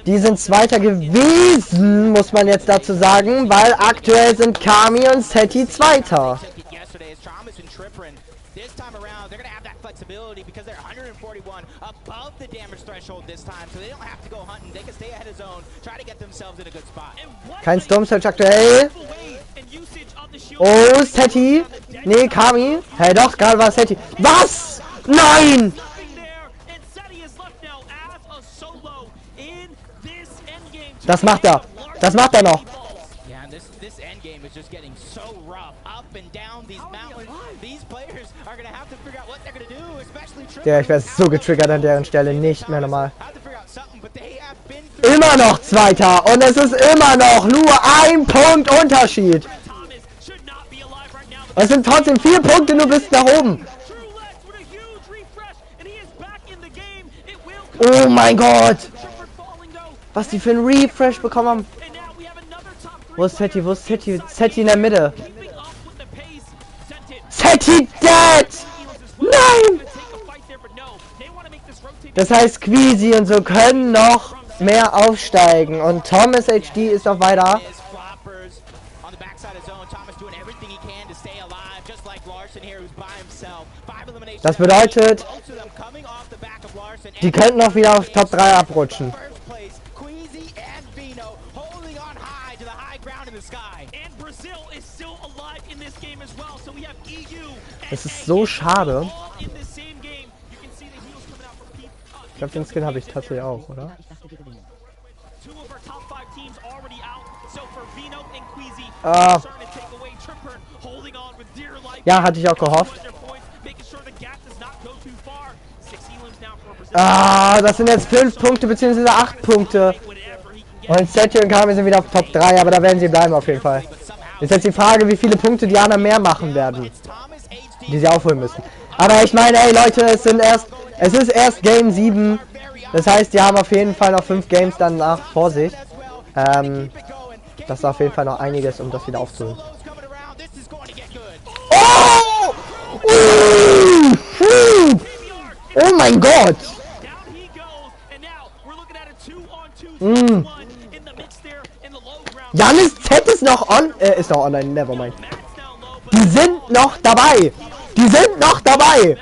Die sind Zweiter gewesen, muss man jetzt dazu sagen, weil aktuell sind Kami und Seti Zweiter. This time around, they're going to have that flexibility because they're 141 above the damage threshold this time, so they don't have to go hunting. They can stay ahead of zone, try to get themselves in a good spot. Kein Stormsurge aktuell. Oh, Seti. Nee, Kami. Hey, doch, gerade war Seti. Was? Nein! Das macht er. Das macht er noch. Yeah, and this endgame is just getting so rough. Up and down these mountains. These players are going to have to figure out what they're going to do, especially Ja, ich werde so getriggert an deren Stelle. Nicht mehr normal. Immer noch Zweiter. Und es ist immer noch nur 1 Punkt Unterschied. Es sind trotzdem 4 Punkte nur bis nach oben. Oh mein Gott. Was die für einen Refresh bekommen haben. Wo ist Seti? Wo ist Seti? Seti in der Mitte. Seti dead! Nein! Das heißt, Queasy und so können noch mehr aufsteigen. Und Thomas HD ist noch weiter. Das bedeutet, die könnten noch wieder auf Top 3 abrutschen. Es ist so schade. Ich glaube, den Skin habe ich tatsächlich auch, oder? Ja, hatte ich auch gehofft. Das sind jetzt 5 Punkte bzw. 8 Punkte. Und Seti und Kami sind wieder auf Top 3, aber da werden sie bleiben auf jeden Fall. Ist jetzt die Frage, wie viele Punkte die anderen mehr machen werden, die sie aufholen müssen. Aber ich meine, ey Leute, es ist erst Game 7. Das heißt, die haben auf jeden Fall noch 5 Games danach vor sich. Das ist auf jeden Fall noch einiges, um das wieder aufzuholen. Oh! Oh mein Gott! Janis Z ist noch ist noch online, nevermind. Die sind noch dabei! Die sind noch dabei!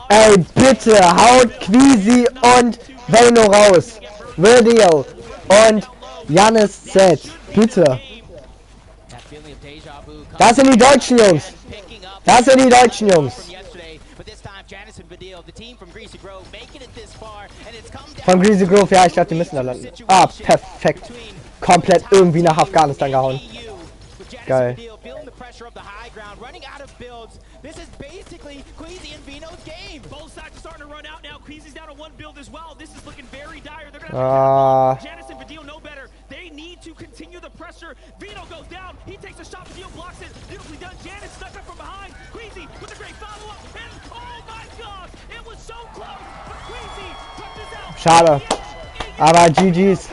Ey, bitte, haut Queasy und Veno raus! Video und Janis Z, bitte! Das sind die deutschen Jungs! Das sind die deutschen Jungs! Von Greasy Grove, ja, ich glaube, die müssen da landen. Ah, perfekt. Komplett irgendwie nach Afghanistan gehauen. Geil. This is basically Queasy and Vino's game. Both sides are starting to run out now. Queasy's down to 1 build as well. This is looking very dire. They're gonna have to Janice and Vidil know better. They need to continue the pressure. Vino goes down. He takes a shot. Vidil blocks it. Beautifully done. Janice stuck up from behind. Queasy with a great follow-up. And oh my god, it was so close. But Queasy touches out. Schade. Aber GG's.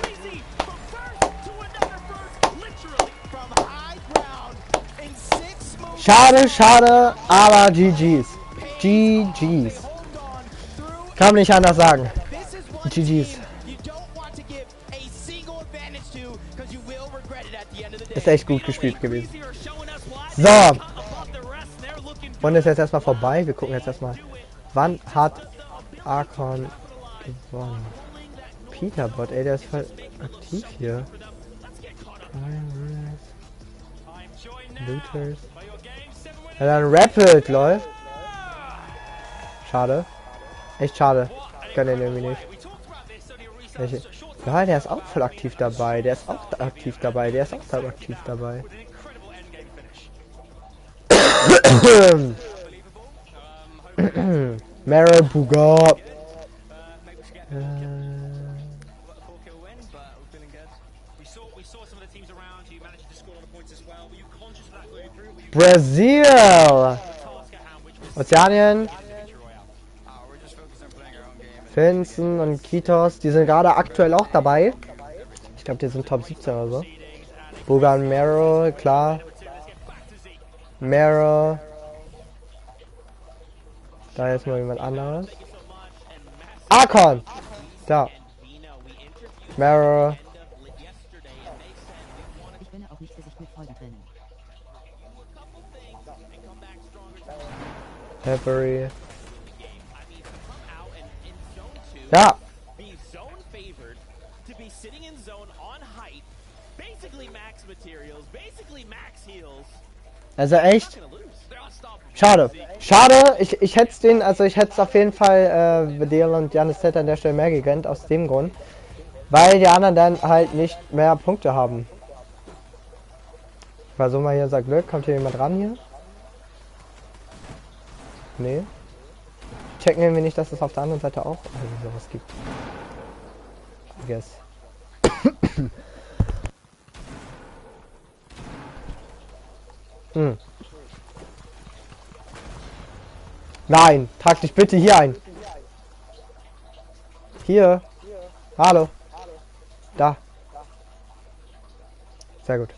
Schade, schade, aber GG's. GG's. Kann man nicht anders sagen. GG's. Ist echt gut gespielt gewesen. So. Und ist jetzt erstmal vorbei. Wir gucken jetzt erstmal. Wann hat Archon gewonnen? Peterbot, ey, der ist voll aktiv hier. Looters. Ja, dann Rapid, lol. Schade. Echt schade. Ich kann den irgendwie nicht. Ja, der ist auch voll aktiv dabei. Der ist auch aktiv dabei. Der ist auch aktiv dabei. Marabuga. Brasil. Ozeanien. Finzen und Kitos, die sind gerade aktuell auch dabei. Ich glaube, die sind Top 17 oder so. Bogan Mero, klar. Mero. Da ist mal jemand anderes. Arkon! Da. Mero. Peppery. Ja. Also echt. Schade. Schade. Ich hätte es den, also ich hätte es auf jeden Fall Bedel und Janis an der Stelle mehr gegönnt, aus dem Grund. Weil die anderen dann halt nicht mehr Punkte haben. Ich versuche mal hier unser Glück. Kommt hier jemand ran hier? Nee. Checken irgendwie nicht, dass es auf der anderen Seite auch sowas gibt. I guess. Nein, trag dich bitte hier ein. Hier. Hallo. Da. Sehr gut.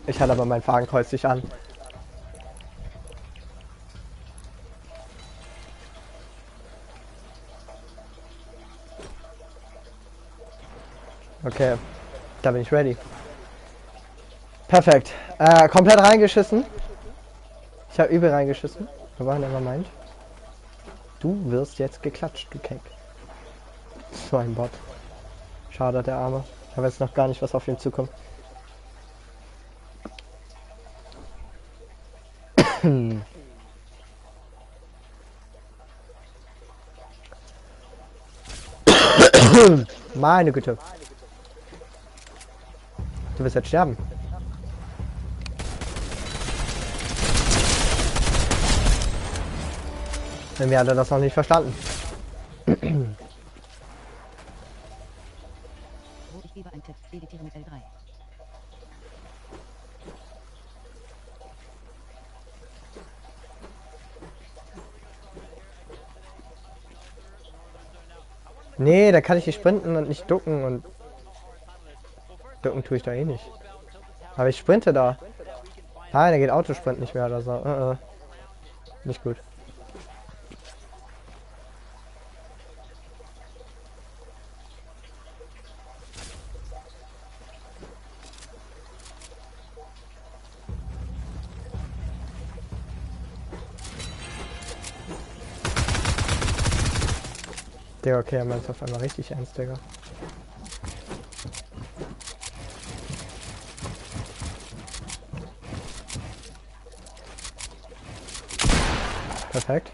Ich hatte aber mein Fadenkreuz nicht an. Okay, da bin ich ready. Perfekt. Komplett reingeschissen. Ich habe übel reingeschissen. Aber never mind. Du wirst jetzt geklatscht, du Cake. So ein Bot. Schade, der Arme. Ich weiß noch gar nicht, was auf ihn zukommt. Meine Güte. Du wirst jetzt sterben. Denn wir hatten das noch nicht verstanden. Ich gebe einen Tipp. Editiere mit L3. Nee, da kann ich nicht sprinten und nicht ducken und ducken tue ich da eh nicht. Aber ich sprinte da. Nein, da geht Autosprint nicht mehr oder so. Nicht gut. Digga, okay, er meint auf einmal richtig ernst, Digga. Perfekt.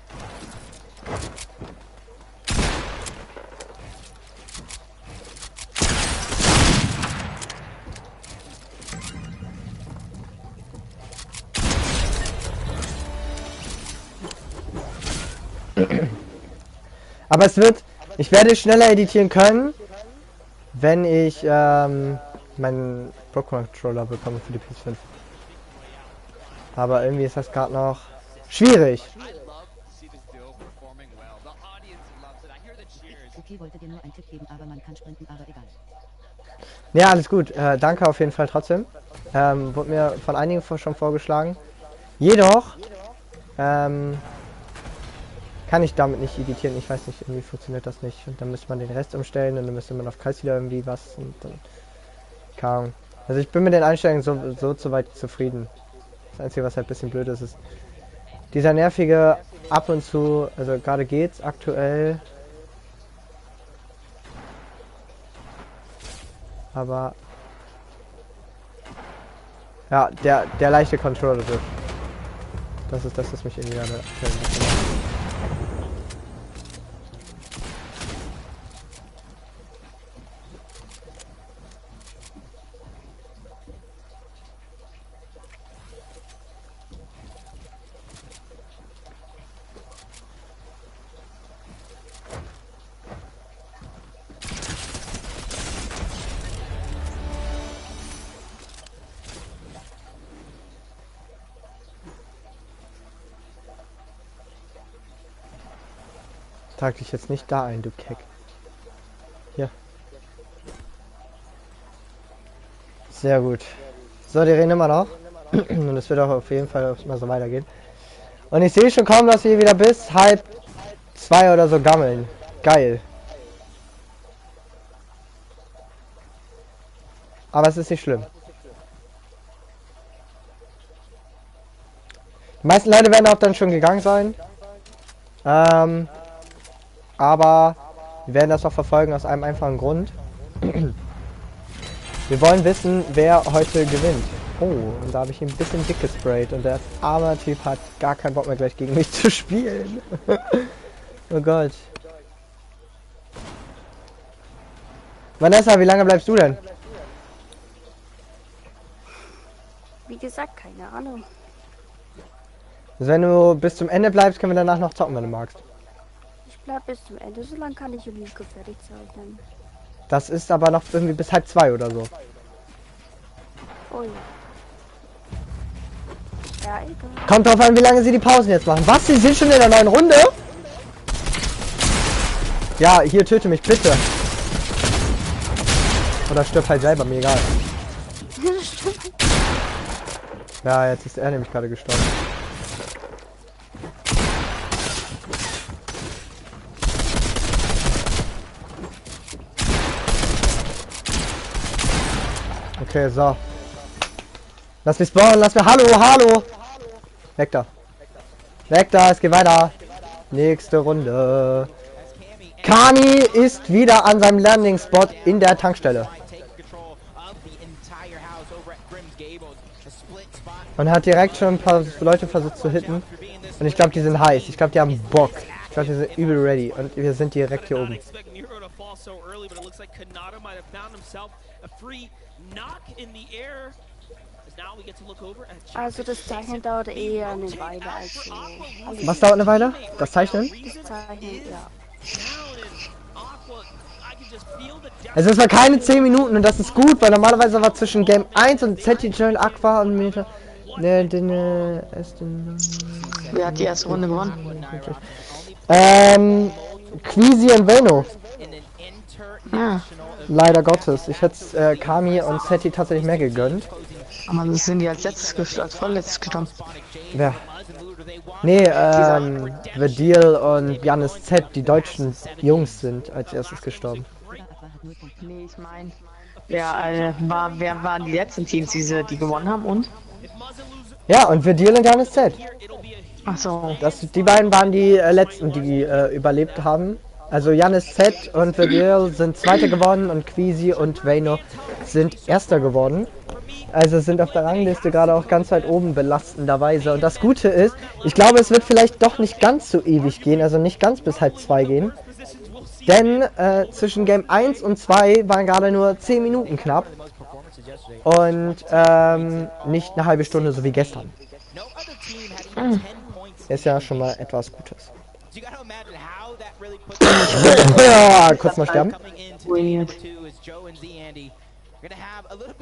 Aber es wird, ich werde schneller editieren können, wenn ich meinen Pro-Controller bekomme für die PS5. Aber irgendwie ist das gerade noch schwierig. Okay, wollte dir nur einen Tipp geben, aber man kann sprinten, aber egal. Ja, alles gut. Danke auf jeden Fall trotzdem. Wurde mir von einigen schon vorgeschlagen. Jedoch kann ich damit nicht editieren. Ich weiß nicht, irgendwie funktioniert das nicht. Und dann müsste man den Rest umstellen und dann müsste man auf Kreis wieder irgendwie was. Und dann, keine Ahnung. Also ich bin mit den Einstellungen so soweit zufrieden. Das Einzige, was halt ein bisschen blöd ist, ist dieser nervige ab und zu, also gerade geht's aktuell. Aber ja, der leichte Controller wird. Das ist das, was mich irgendwie gerade aktuell ein bisschen macht. Trag dich jetzt nicht da ein, du Keck. Hier. Sehr gut. So, die reden immer noch. Und es wird auch auf jeden Fall immer so weitergehen. Und ich sehe schon kaum, dass wir wieder bis 1:30 oder so gammeln. Geil. Aber es ist nicht schlimm. Die meisten Leute werden auch dann schon gegangen sein. Aber wir werden das auch verfolgen aus einem einfachen Grund. Wir wollen wissen, wer heute gewinnt. Oh, und da habe ich ihn ein bisschen dick gesprayt und der arme Typ hat gar keinen Bock mehr gleich gegen mich zu spielen. Oh Gott. Vanessa, wie lange bleibst du denn? Wie gesagt, keine Ahnung. Also wenn du bis zum Ende bleibst, können wir danach noch zocken, wenn du magst. Ich bleib bis zum Ende, so lange kann ich Unique fertig zeichnen. Das ist aber noch irgendwie bis 1:30 oder so. Oh ja. Ja, egal. Kommt drauf an, wie lange sie die Pausen jetzt machen. Was? Sie sind schon in der neuen Runde? Ja, hier töte mich bitte. Oder stirb halt selber, mir egal. Ja, jetzt ist er nämlich gerade gestorben. Okay, so. Lass mich spawnen, lass mich... Hallo, hallo! Weg da. Weg da, es geht weiter. Nächste Runde. Kami ist wieder an seinem Landing-Spot in der Tankstelle. Und hat direkt schon ein paar Leute versucht zu hitten. Und ich glaube, die sind heiß. Ich glaube, die haben Bock. Ich glaube, die sind übel ready. Und wir sind direkt hier oben. Also das Zeichnen dauert eher eine Weile als so. Was dauert eine Weile? Das Zeichnen? Das Zeichnen, ja. Also es war keine 10 Minuten und das ist gut, weil normalerweise war zwischen Game 1 und ZTJ Aqua und Meter. Wer hat die erste Runde gewonnen? Queasy und Veno. Ja. Leider Gottes. Ich hätte Kami und Seti tatsächlich mehr gegönnt. Aber das sind die als letztes als vorletztes gestorben. Wer? Nee, Vedil und Janis Z, die deutschen Jungs sind als erstes gestorben. Nee, ich meine, wer waren die letzten Teams, die gewonnen haben und? Ja, und Vedil und Janis Z. Ach so. Die beiden waren die letzten, die überlebt haben. Also Janis Z und Vedil sind Zweiter geworden und Queasy und Veno sind Erster geworden. Also sind auf der Rangliste gerade auch ganz weit oben belastenderweise. Und das Gute ist, ich glaube, es wird vielleicht doch nicht ganz so ewig gehen, also nicht ganz bis 1:30 gehen. Denn zwischen Game 1 und 2 waren gerade nur 10 Minuten knapp. Und nicht eine halbe Stunde, so wie gestern. Ist ja schon mal etwas Gutes. Ja, kurz mal sterben.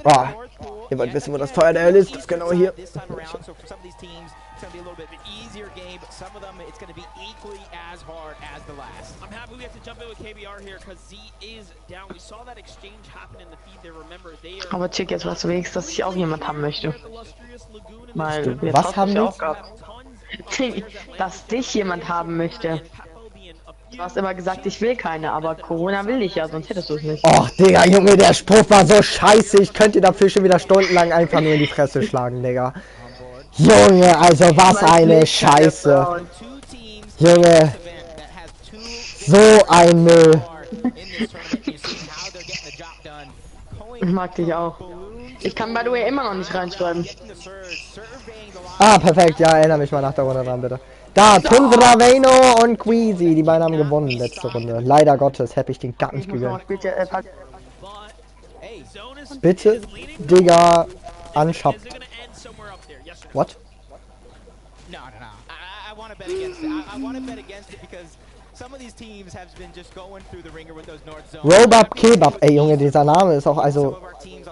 Oh, ihr wollt wissen, wo das Feuer der Hölle ist? Das ist genau hier. It's going to be a little bit of an easier game, but some of them it's going to be equally as hard as the last. I'm happy we have to jump in with KBR here because Z is down. We saw that exchange happen in the feed there. Remember, they are. Aber check jetzt was wenigstens, dass ich auch jemand haben möchte. Weil Du, was haben wir willst? dass dich jemand haben möchte. Du hast immer gesagt, ich will keine, aber Corona will dich ja, sonst hättest du es nicht. Och, Digga, Junge, der Spruch war so scheiße. Ich könnte dafür schon wieder stundenlang einfach nur in die Fresse schlagen, Digga. Junge, also was eine Scheiße. Junge. So ein Müll. Ich mag dich auch. Ich kann by the way immer noch nicht reinschreiben. Ah, perfekt. Ja, erinnere mich mal nach der Runde dran, bitte. Da, Tundra, Veno und Queasy. Die beiden haben gewonnen letzte Runde. Leider Gottes, hätte ich den gar nicht gegönnt. Bitte, Digga, anschaut. What? No. I want to bet against it. I want to bet against it because some of these teams have been just going through the ringer with those North Zone. Robab Kebab. Ey, Junge, dieser Name ist auch, also,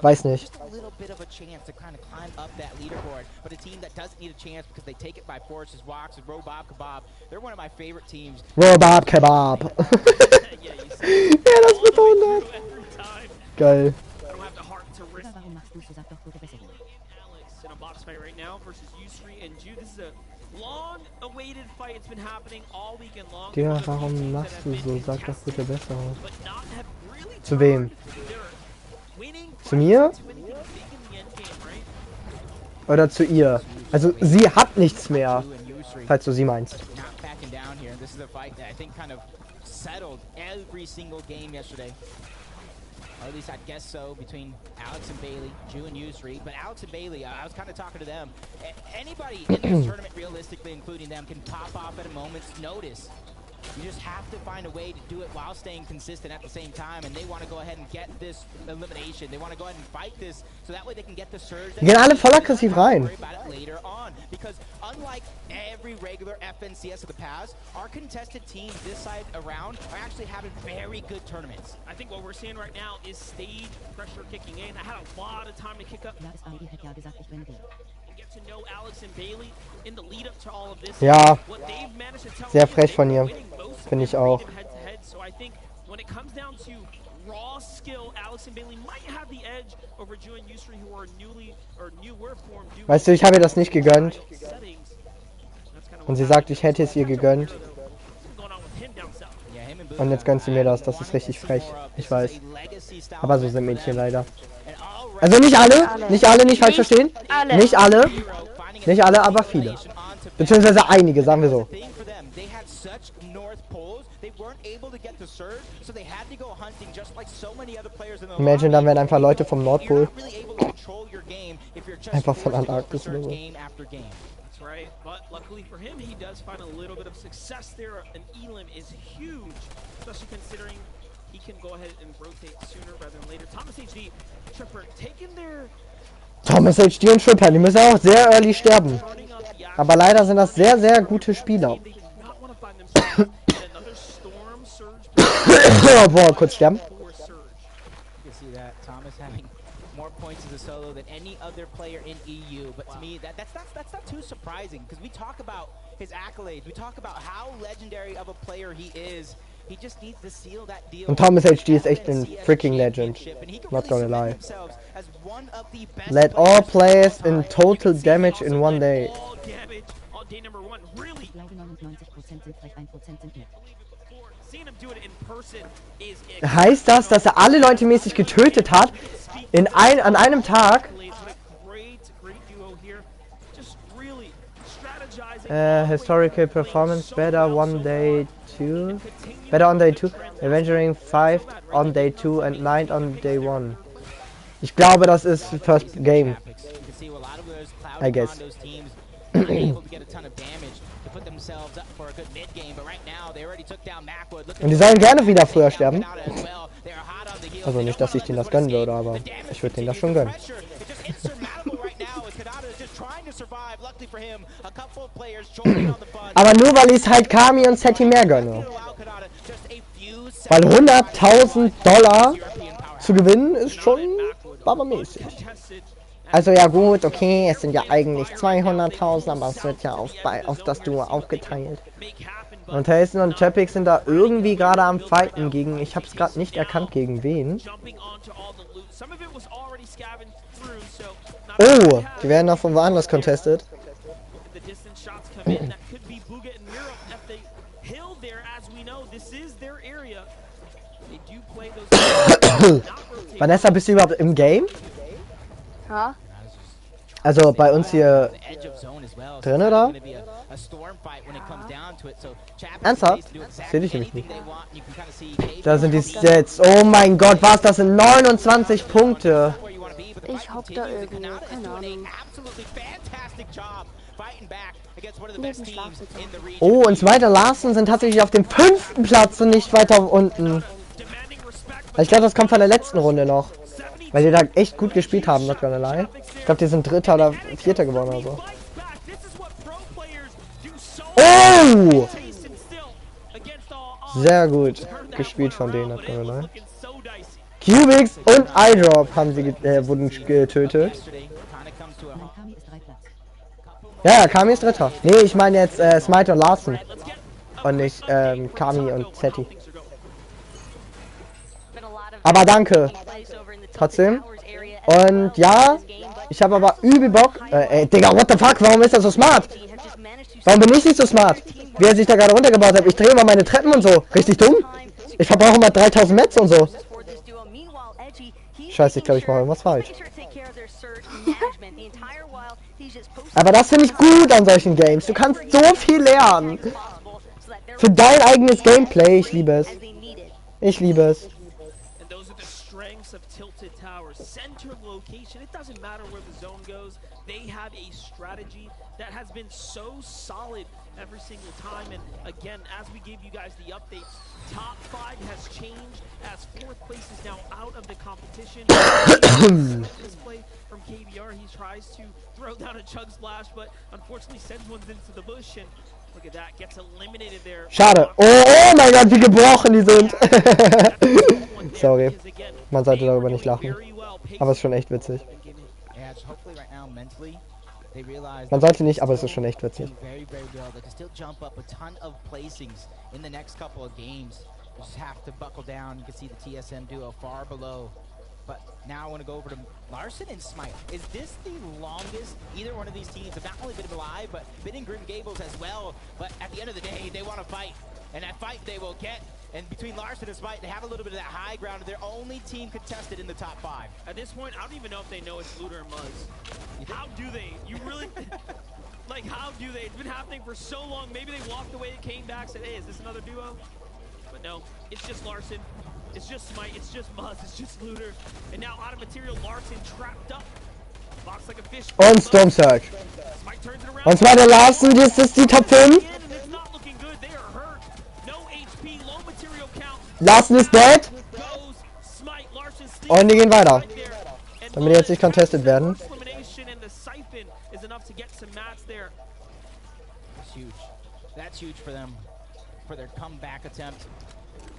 weiß nicht. A little bit of a chance to kind of climb up that leaderboard, but a team that doesn't need a chance because they take it by force is Wax and Robab Kebab. They're one of my favorite teams. Robab Kebab. Ja, das wird 100. Geil. Warum machst du so? Sag doch gute Besserung. In a box fight right now versus U3 and Jude. This is a long-awaited fight. It's been happening all weekend long. Digga, warum machst du so? Sag doch gute Besserung. Zu wem? Zu mir? Oder zu ihr? Also, sie hat nichts mehr. Falls du sie meinst. Or at least I guess so, between Alex and Bailey, Ju and U3. But Alex and Bailey, I was kind of talking to them. Anybody in this tournament, realistically, including them, can pop off at a moment's notice. You just have to find a way to do it while staying consistent at the same time. And they want to go ahead and get this elimination. They want to go ahead and fight this so that way they can get the surge. Die gehen alle voll aggressiv rein. Later on, because unlike every regular FNCS of the past, our contested teams this side around are actually having very good tournaments. I think what we're seeing right now is stage pressure kicking in. I had a lot of time to kick up. To know Alex and Bailey in the lead up to all of this. Ja, What they've managed to tell sehr me frech is von they're ihr. winning most of Finde ich them auch. head-to-head. So I think when it comes down to raw skill, Alex and Bailey might have the edge over Ju and Yusri, who are newer formed. Weißt du, ich habe ihr das nicht gegönnt. Und sie sagt, ich hätte es ihr gegönnt. Und jetzt gönnt sie mir das. Das ist richtig frech. Ich weiß. Aber so sind Mädchen leider. Also nicht alle, nicht falsch verstehen. Nicht alle. Nicht alle, aber viele. Beziehungsweise einige, sagen wir so. Imagine, dann werden einfach Leute vom Nordpol einfach von Antarktis oder so. Right, but luckily for him, he does find a little bit of success there. An Elim is huge, especially considering he can go ahead and rotate sooner rather than later. Thomas HD, Tripper, taking their... Thomas HD und Tripper, die müssen auch sehr early sterben. Aber leider sind das sehr, sehr gute Spieler. Boah, kurz sterben. Points as a solo than any other player in EU, but to me that's not too surprising because we talk about his accolades, we talk about how legendary of a player he is. He just needs to seal that deal. Und Thomas HD ist echt ein freaking legend. Not gonna lie. Led all players in total damage in one day. Heißt das, dass er alle Leute mäßig getötet hat? An einem Tag? Historical performance better on day 2. Better on day 2. Avenging 5 on day 2 and 9 on day 1. Ich glaube, das ist first game. I guess. Und die sollen gerne wieder früher sterben. Also nicht, dass ich denen das gönnen würde, aber ich würde denen das schon gönnen. Aber nur weil ich halt Kami und Seti mehr gönne. Weil $100.000 zu gewinnen ist schon Barbermäßig. Also ja gut, okay, es sind ja eigentlich 200.000, aber es wird ja auf das Duo aufgeteilt. Und Hazen und Chapik sind da irgendwie gerade am Fighten gegen, ich hab's gerade nicht erkannt, gegen wen. Oh, die werden noch von woanders contestet. Vanessa, bist du überhaupt im Game? Ja. Also bei uns hier drin, oder? Ernsthaft? Sehe ich nämlich nicht. Da sind die Stats. Oh mein Gott, was? Das sind 29 Punkte. Ich hock da irgendwo, keine Ahnung. Oh, und Weiteren Larsen sind tatsächlich auf dem 5. Platz und nicht weiter unten. Ich glaube, das kommt von der letzten Runde noch. Weil die da echt gut gespielt haben, not gonna lie. Ich glaube, die sind 3. oder 4. geworden oder so. Oh! Sehr gut gespielt von denen, not gonna lie. Cubics und iDrop haben sie wurden getötet. Ja, Kami ist 3. Nee, ich meine jetzt Smite und Larsen. Und nicht Kami und Zeti. Aber danke. Trotzdem. Und ja, ich habe aber übel Bock. Digga, what the fuck? Warum ist er so smart? Warum bin ich nicht so smart? Wie er sich da gerade runtergebaut hat. Ich drehe immer meine Treppen und so. Richtig dumm. Ich verbrauche immer 3000 Metz und so. Scheiße, ich glaube, ich mache irgendwas falsch. Aber das finde ich gut an solchen Games. Du kannst so viel lernen. Für dein eigenes Gameplay. Ich liebe es. Ich liebe es. Of tilted towers, center location, it doesn't matter where the zone goes, they have a strategy that has been so solid every single time. And again, as we gave you guys the updates, top 5 has changed as 4th place is now out of the competition. This play from KBR, he tries to throw down a chug splash, but unfortunately sends one into the bush, and look at that, gets eliminated there. Schade. Oh mein Gott, wie gebrochen die sind. Sorry. Man sollte darüber nicht lachen. Aber es ist schon echt witzig. Man sollte nicht, aber es ist schon echt witzig. But now I want to go over to Larson and Smite. Is this the longest either one of these teams have not only been alive, but been in Grim Gables as well? But at the end of the day, they want to fight. And that fight they will get. And between Larson and Smite, they have a little bit of that high ground. They're only team contested in the top 5. At this point, I don't even know if they know it's Looter and Muzz. How do they? You really... like, how do they? It's been happening for so long. Maybe they walked away, came back, said, hey, is this another duo? But no, it's just Larson. It's just Smite, it's just Muzz, it's just Looter. And now out of material, Larson trapped up. Box like a fish. Und Storm Surge. Und zwar der Larsen, das ist die Top 5. Larsen ist dead. Und die gehen weiter. Damit die jetzt nicht contested werden. That's huge for them, for their comeback attempt.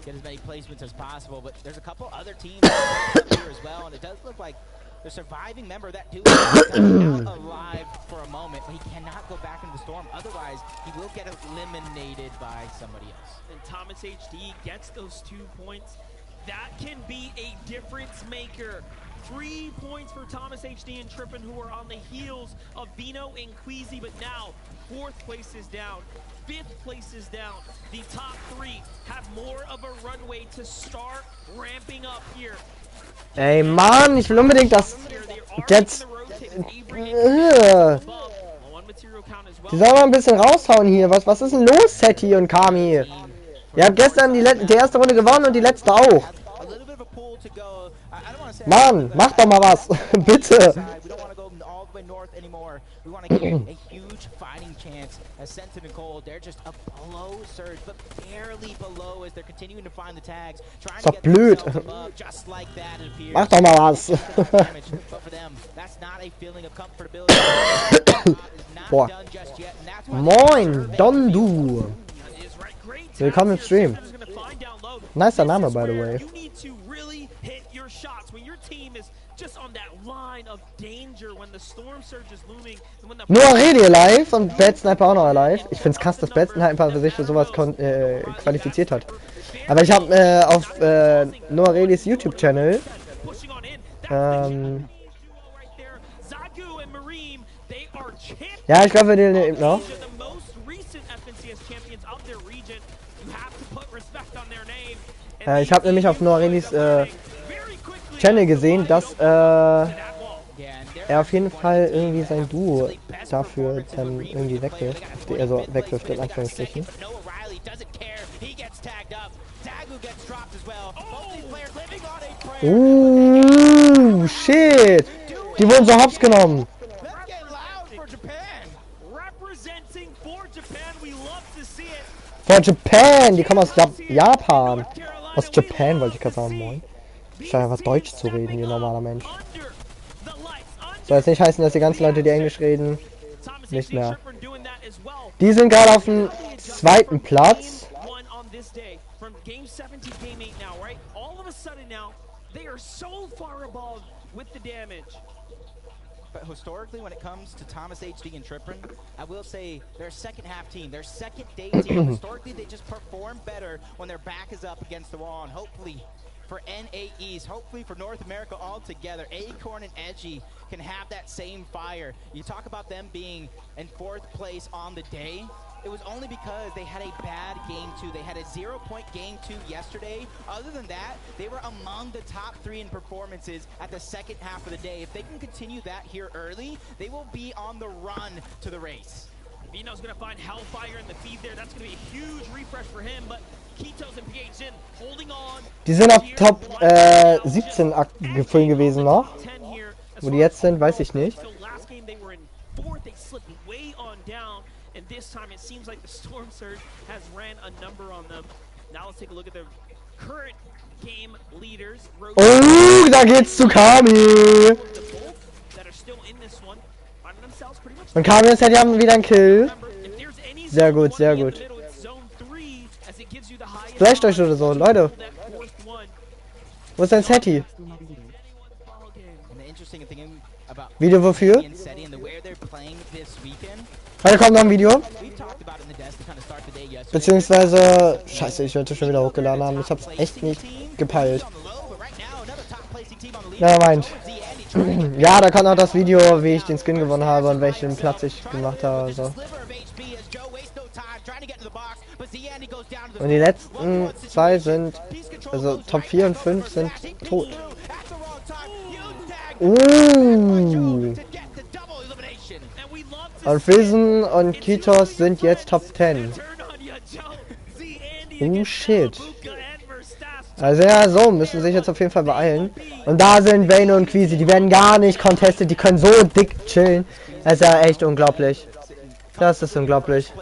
Get as many placements as possible, but there's a couple other teams up here as well, and it does look like the surviving member of that duo is out alive for a moment, but he cannot go back into the storm. Otherwise, he will get eliminated by somebody else. And Thomas HD gets those 2 points. That can be a difference maker. 3 points for Thomas HD and Trippin, who are on the heels of Bino and Queasy, but now 4th place is down. 5th place is down. The top 3 have more of a runway to start ramping up here. Ey, Mann, ich will unbedingt das jetzt. Die sollen mal ein bisschen raushauen hier. Was ist denn los, Seti und Kami? Ihr habt gestern die erste Runde gewonnen und die letzte auch. Mann, macht doch mal was. Bitte. We want to give a huge fighting chance as Sentin and Cole, they're just a below surge, but barely below as they're continuing to find the tags, trying to get themselves above, just like that it appears. Mach doch mal was. But for them, that's not a feeling of comfortability. Boah. Moin, Dondu. Willkommen im Stream. Nicer Name, by the way. Nur Redi live und Bad Sniper auch noch live. Ich find's krass, dass Bad Sniper sich für sowas qualifiziert hat. Aber ich habe auf Noah Redis YouTube-Channel ja, ich glaube, wir den eben noch. Ich habe nämlich auf Noah Redis Channel gesehen, dass er auf jeden Fall irgendwie sein Duo dafür dann irgendwie wegwirft. Also wegwirft in Anführungsstrichen. Shit! Die wurden so hops genommen. For Japan! Die kommen aus Japan. Aus Japan wollte ich gerade sagen, moin. Scheint einfach Deutsch zu reden, wie ein normaler Mensch. Soll jetzt nicht heißen, dass die ganzen Leute, die Englisch reden, nicht mehr. Die sind gerade auf dem zweiten Platz. But historically, when it comes to Thomas HD and Trippin, I will say they're a second half team. They're second day team. Historically, they just perform better when their back is up against the wall. And hopefully for NAEs, hopefully for North America all together, Acorn and Edgy can have that same fire. You talk about them being in 4th place on the day. It was only because they had a bad game 2. They had a 0-point game 2 yesterday. Other than that, they were among the top 3 in performances at the second half of the day. If they can continue that here early, they will be on the run to the race. Vino's going to find Hellfire in the feed there. That's going to be a huge refresh for him, but Kitos and PH in holding on. Die sind auf Top 17 gefüllt gewesen noch. Wo die jetzt sind, weiß ich nicht. And this time it seems like the Storm Surge has ran a number on them. Now let's take a look at the current game leaders. Oh, da geht's zu Kami. Und Kami ist halt, die haben wieder einen Kill. Sehr gut, sehr gut. Flasht euch oder so, Leute. Wo ist dein Setty? Video wofür? Heute kommt noch ein Video. Beziehungsweise, scheiße, ich wollte schon wieder hochgeladen haben. Ich hab's echt nicht gepeilt. Na, meint. Ja, da kommt auch das Video, wie ich den Skin gewonnen habe und welchen Platz ich gemacht habe. Also. Und die letzten 2 sind, also Top 4 und 5 sind tot. Und Friesen und Kitos sind jetzt Top 10. Shit. Also ja, so müssen sich jetzt auf jeden Fall beeilen. Und da sind Vayne und Queasy, die werden gar nicht contested, die können so dick chillen. Das ist ja echt unglaublich. Das ist unglaublich.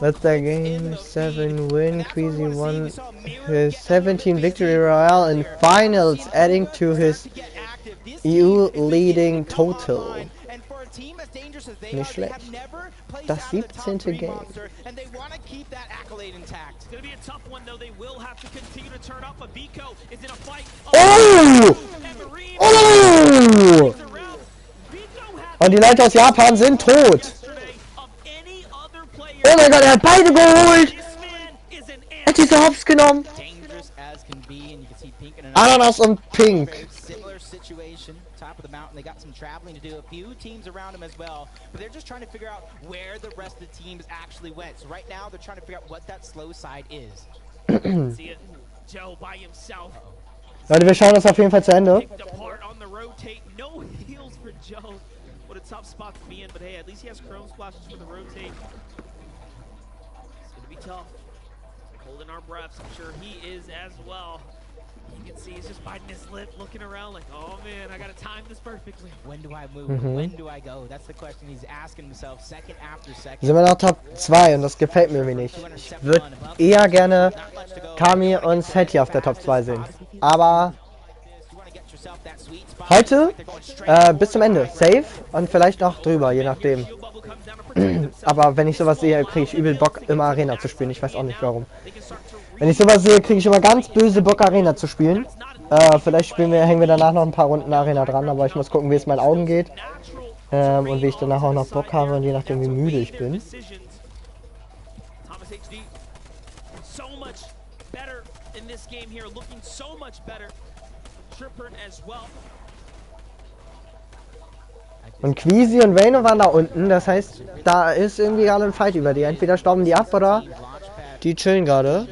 With the game 7 win, Queasy won his 17 victory royale in finals, adding to his EU leading total. Nicht schlecht. Das 17. Game. Oh! Oh! Und die Leute aus Japan sind tot. Oh mein Gott, er hat beide geholt. Er hat diese Hops genommen. Ananas und Pink. Top of the mountain, they got some traveling to do. A few teams around them as well, but they're just trying to figure out where the rest of the teams actually went. So right now, they're trying to figure out what that slow side is. See it, Joe by himself. Leute, wir schauen das auf jeden Fall zu Ende. No heals for Joe. What a tough spot to be in, but hey, at least he has Chrome splashes for the rotate. It's gonna be tough. Holding our breaths, I'm sure he is as well. You can see he's just biting his lip, looking around like, oh man, I gotta time this perfectly. When do I move? When do I go? That's the question he's asking himself, second after second. Sind wir noch Top 2 und das gefällt mir irgendwie nicht. Ich würde eher gerne Kami und Setty auf der Top 2 sehen. Aber heute bis zum Ende. Safe und vielleicht noch drüber, je nachdem. Aber wenn ich sowas sehe, kriege ich übel Bock, immer Arena zu spielen. Ich weiß auch nicht warum. Wenn ich sowas sehe, kriege ich immer ganz böse Bock, Arena zu spielen. Vielleicht hängen wir danach noch ein paar Runden Arena dran, aber ich muss gucken, wie es meinen Augen geht. Und wie ich danach auch noch Bock habe und je nachdem, wie müde ich bin. Und Queasy und Vayno waren da unten, das heißt, da ist irgendwie gerade ein Fight über die. Entweder stauben die ab oder die chillen gerade.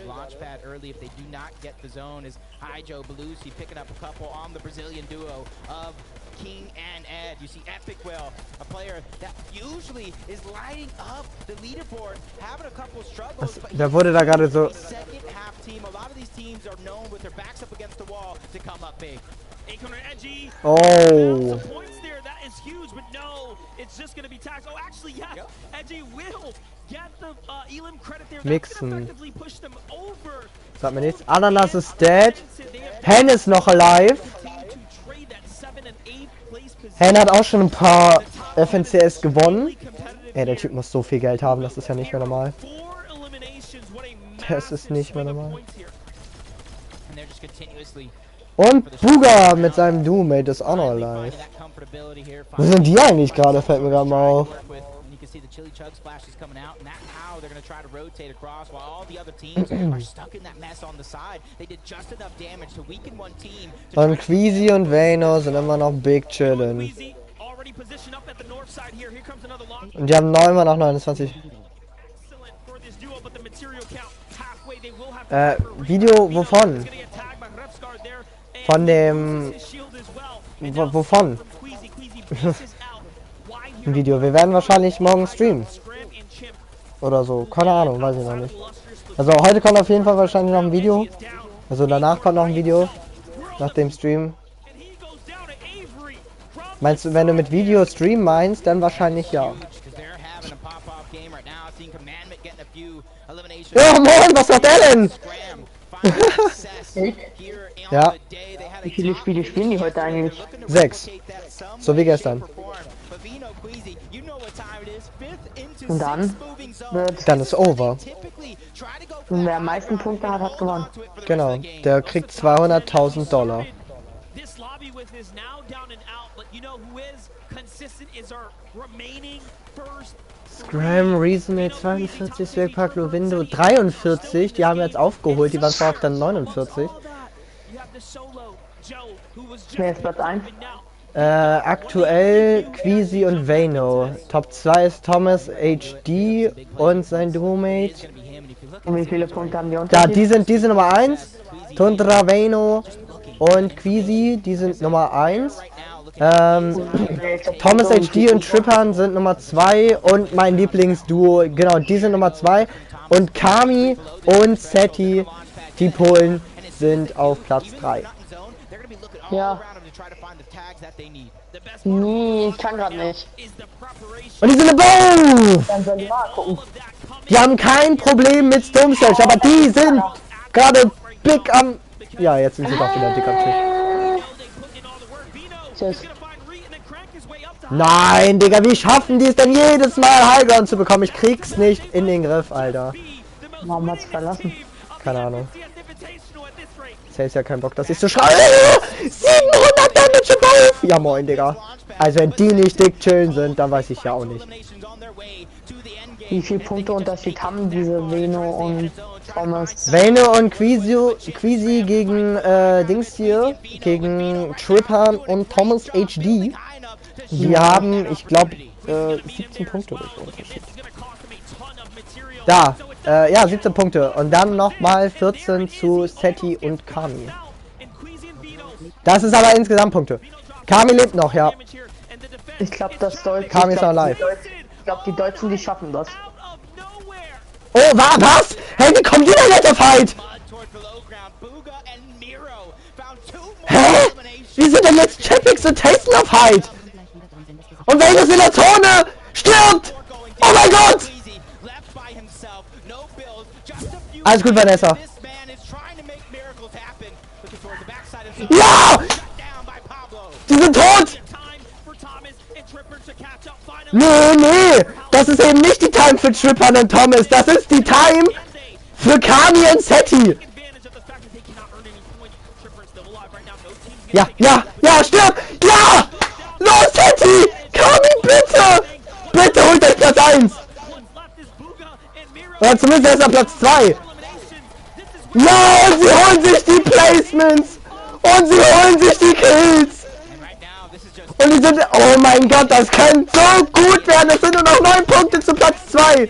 King and Ed. You see Epic Will, a player that usually is lighting up the leaderboard, having a couple struggles. Der wurde da gerade so. Second half team. A lot of these teams are known with their backs up against the wall to come up big. Oh. Points there, that is huge, but no, it's just going to be taxed. Oh, actually, yes, Edgy will get the Elam credit there. Mixen. Sagt mir nichts. Ananas ist dead. Hen ist noch alive. Hen hat auch schon ein paar FNCS gewonnen. Ey, der Typ muss so viel Geld haben, das ist ja nicht mehr normal. Das ist nicht mehr normal. Und Buga mit seinem Doom-Mate ist auch noch alive. Wo sind die eigentlich gerade? Fällt mir gerade mal auf. Und Queasy und Vayno sind immer noch Big Chillin'. Und die haben immer noch 29. Video wovon? Von dem... Wovon? Ein Video. Wir werden wahrscheinlich morgen streamen. Oder so. Keine Ahnung, weiß ich noch nicht. Also heute kommt auf jeden Fall wahrscheinlich noch ein Video. Also danach kommt noch ein Video. Nach dem Stream. Meinst du, wenn du mit Video Stream meinst, dann wahrscheinlich ja. Ja, moin, was macht der denn? Ja. Wie viele Spiele spielen die heute eigentlich? 6. So wie gestern. Und dann? Dann ist over. Und wer am meisten Punkte hat, hat gewonnen. Genau. Der kriegt $200.000. Scram, Reason 42, Swagpark, Lovindo 43. Die haben jetzt aufgeholt, die waren vorher dann 49. Wer ist Platz 1? Aktuell Queasy und Vayno. Top 2 ist Thomas HD und sein Duo-Mate. Und wie viele Punkte haben die Ja, Unterschied? die sind Nummer 1. Tundra, Vayno und Queasy, die sind Nummer 1. Thomas HD und Trippern sind Nummer 2 und mein Lieblingsduo, genau, die sind Nummer 2. Und Kami und Seti, die Polen, sind auf Platz 3. Ja. Nee, ich kann gerade nicht. Und die sind above! Dann soll ich mal gucken. Die haben kein Problem mit Stormsurge, aber die sind gerade big am... Ja, jetzt sind sie doch wieder dick am Tisch. Tschüss. Nein, Digga, wie schaffen die es denn jedes Mal Highground zu bekommen? Ich krieg's nicht in den Griff, Alter. Warum hat's verlassen? Keine Ahnung. Ist ja kein Bock, dass ich so schreie. 700 Damage above! Ja moin, Digga. Also wenn die nicht dick chillen sind, dann weiß ich ja auch nicht. Wie viele Punkte Unterschied haben diese Vayno und Thomas? Vayno und Queasy gegen Dings hier, gegen Trippern und Thomas HD. Die haben, ich glaube, 17 Punkte oder so Unterschied. Da, ja, 17 Punkte. Und dann nochmal 14 zu Seti und Kami. Das ist aber insgesamt Punkte. Kami lebt noch, ja. Ich glaube, das Deutsche. Kami ist noch live. Ich glaube, die Deutschen, die schaffen das. Oh, was? Hey, wie kommt jeder jetzt auf Fight? Hä? Wie sind denn jetzt Chapix und Tasten auf Fight? Und welches in der Zone stirbt? Oh mein Gott! Alles gut, Vanessa. Ja! Die sind tot! Nee! Das ist eben nicht die Time für Trippern und Thomas. Das ist die Time für Kami und Seti. Ja, ja, ja, stirb! Ja! Los, Teddy! Kami, bitte! Bitte holt euch Platz 1! Oder zumindest erst Platz 2! Ja, und sie holen sich die Placements! Und sie holen sich die Kills! Und die sind... Oh mein Gott, das kann so gut werden! Es sind nur noch 9 Punkte zu Platz 2!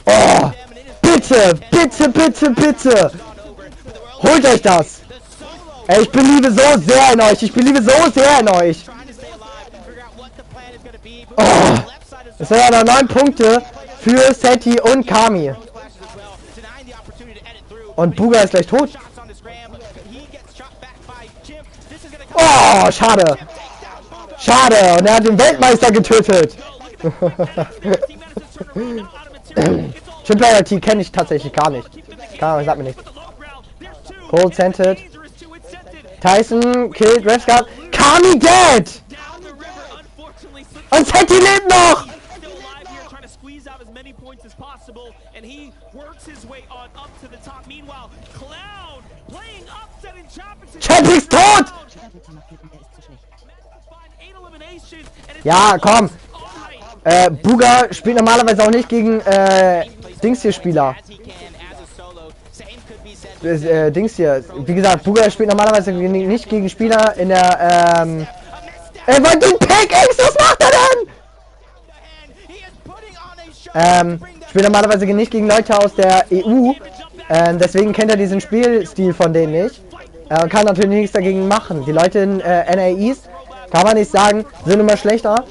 Oh! Bitte, bitte, bitte, bitte! Holt euch das! Ey, ich beliebe so sehr in euch! Ich beliebe so sehr in euch! Oh! Es sind ja noch 9 Punkte für Seti und Kami. Und Buga ist gleich tot. Oh, schade! Schade! Und er hat den Weltmeister getötet! Chimp-Player-T kenne ich tatsächlich gar nicht. Keine Ahnung, sag mir nicht. Cold Scented. Tyson killed Refscard. Kami dead! Und Seti lebt noch! Champ ist tot! Ja, komm! Buga spielt normalerweise auch nicht gegen Dings hier Spieler. Dings hier. Wie gesagt, Buga spielt normalerweise nicht gegen Spieler in der wollt den Pickaxe, was macht er denn? Spielt normalerweise nicht gegen Leute aus der EU. Deswegen kennt er diesen Spielstil von denen nicht. Kann natürlich nichts dagegen machen. Die Leute in NAEs, kann man nicht sagen, sind immer schlechter.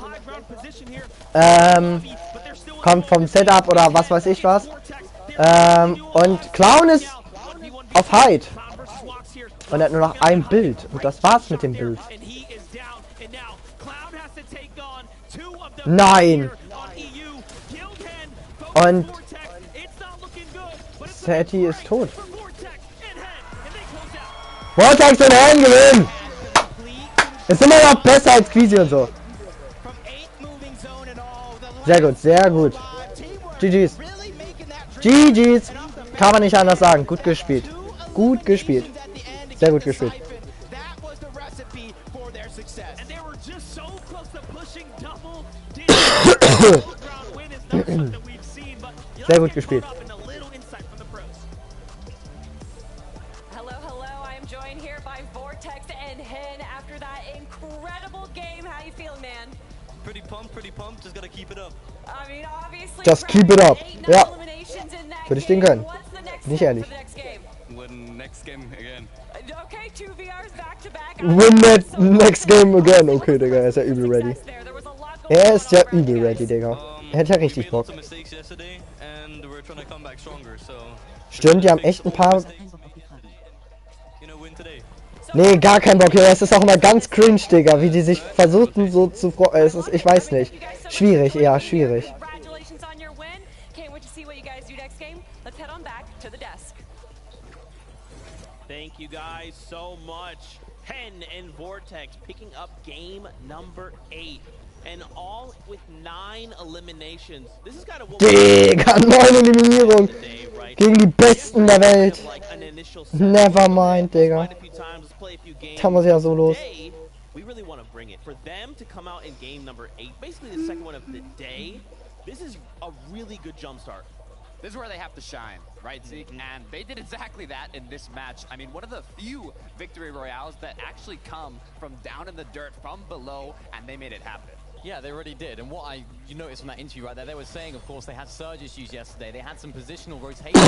Kommt vom Setup oder was weiß ich was. Und Clown ist auf Hide. Und er hat nur noch ein Bild. Und das war's mit dem Bild. Nein! Und Seti ist tot. Vortex und Helm gewinnen! Ist immer noch besser als Quisi und so. Sehr gut, sehr gut. GG's. GG's. Kann man nicht anders sagen. Gut gespielt. Gut gespielt. Sehr gut gespielt. Sehr gut gespielt. Just keep it up. Ja. Würde ich den können. Nicht ehrlich. Win that next game again. Okay, Digga, er ist ja übel ready. Er ist ja übel ready, Digga. Er hat ja richtig Bock. Stimmt, die haben echt ein paar... Nee, gar kein Bock. Ja, es ist auch immer ganz cringe, Digga, wie die sich versuchten so zu... Es ist, ich weiß nicht. Schwierig, ja, schwierig. Thank you guys so much. Hen and Vortex picking up game number 8. And all with 9 eliminations. This is kind of Digga, 9 Eliminierung gegen die Besten der Welt. Never mind, Digga. Da muss ja so los. We really want to bring it. For them to come out in game number 8, basically the second one of the day, this is a really good jump start. This is where they have to shine, right, Zeke? And they did exactly that in this match. I mean, one of the few victory royales that actually come from down in the dirt, from below, and they made it happen. Yeah, they already did. And what you noticed from that interview right there, they were saying, of course, they had surge issues yesterday. They had some positional rotation.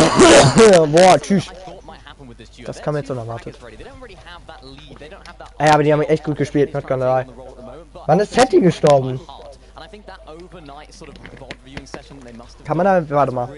Boah, tschüss. Das kam jetzt unerwartet. Ey, aber die haben echt gut gespielt, not gonna lie. Wann ist Seti gestorben? Kann man da, warte mal.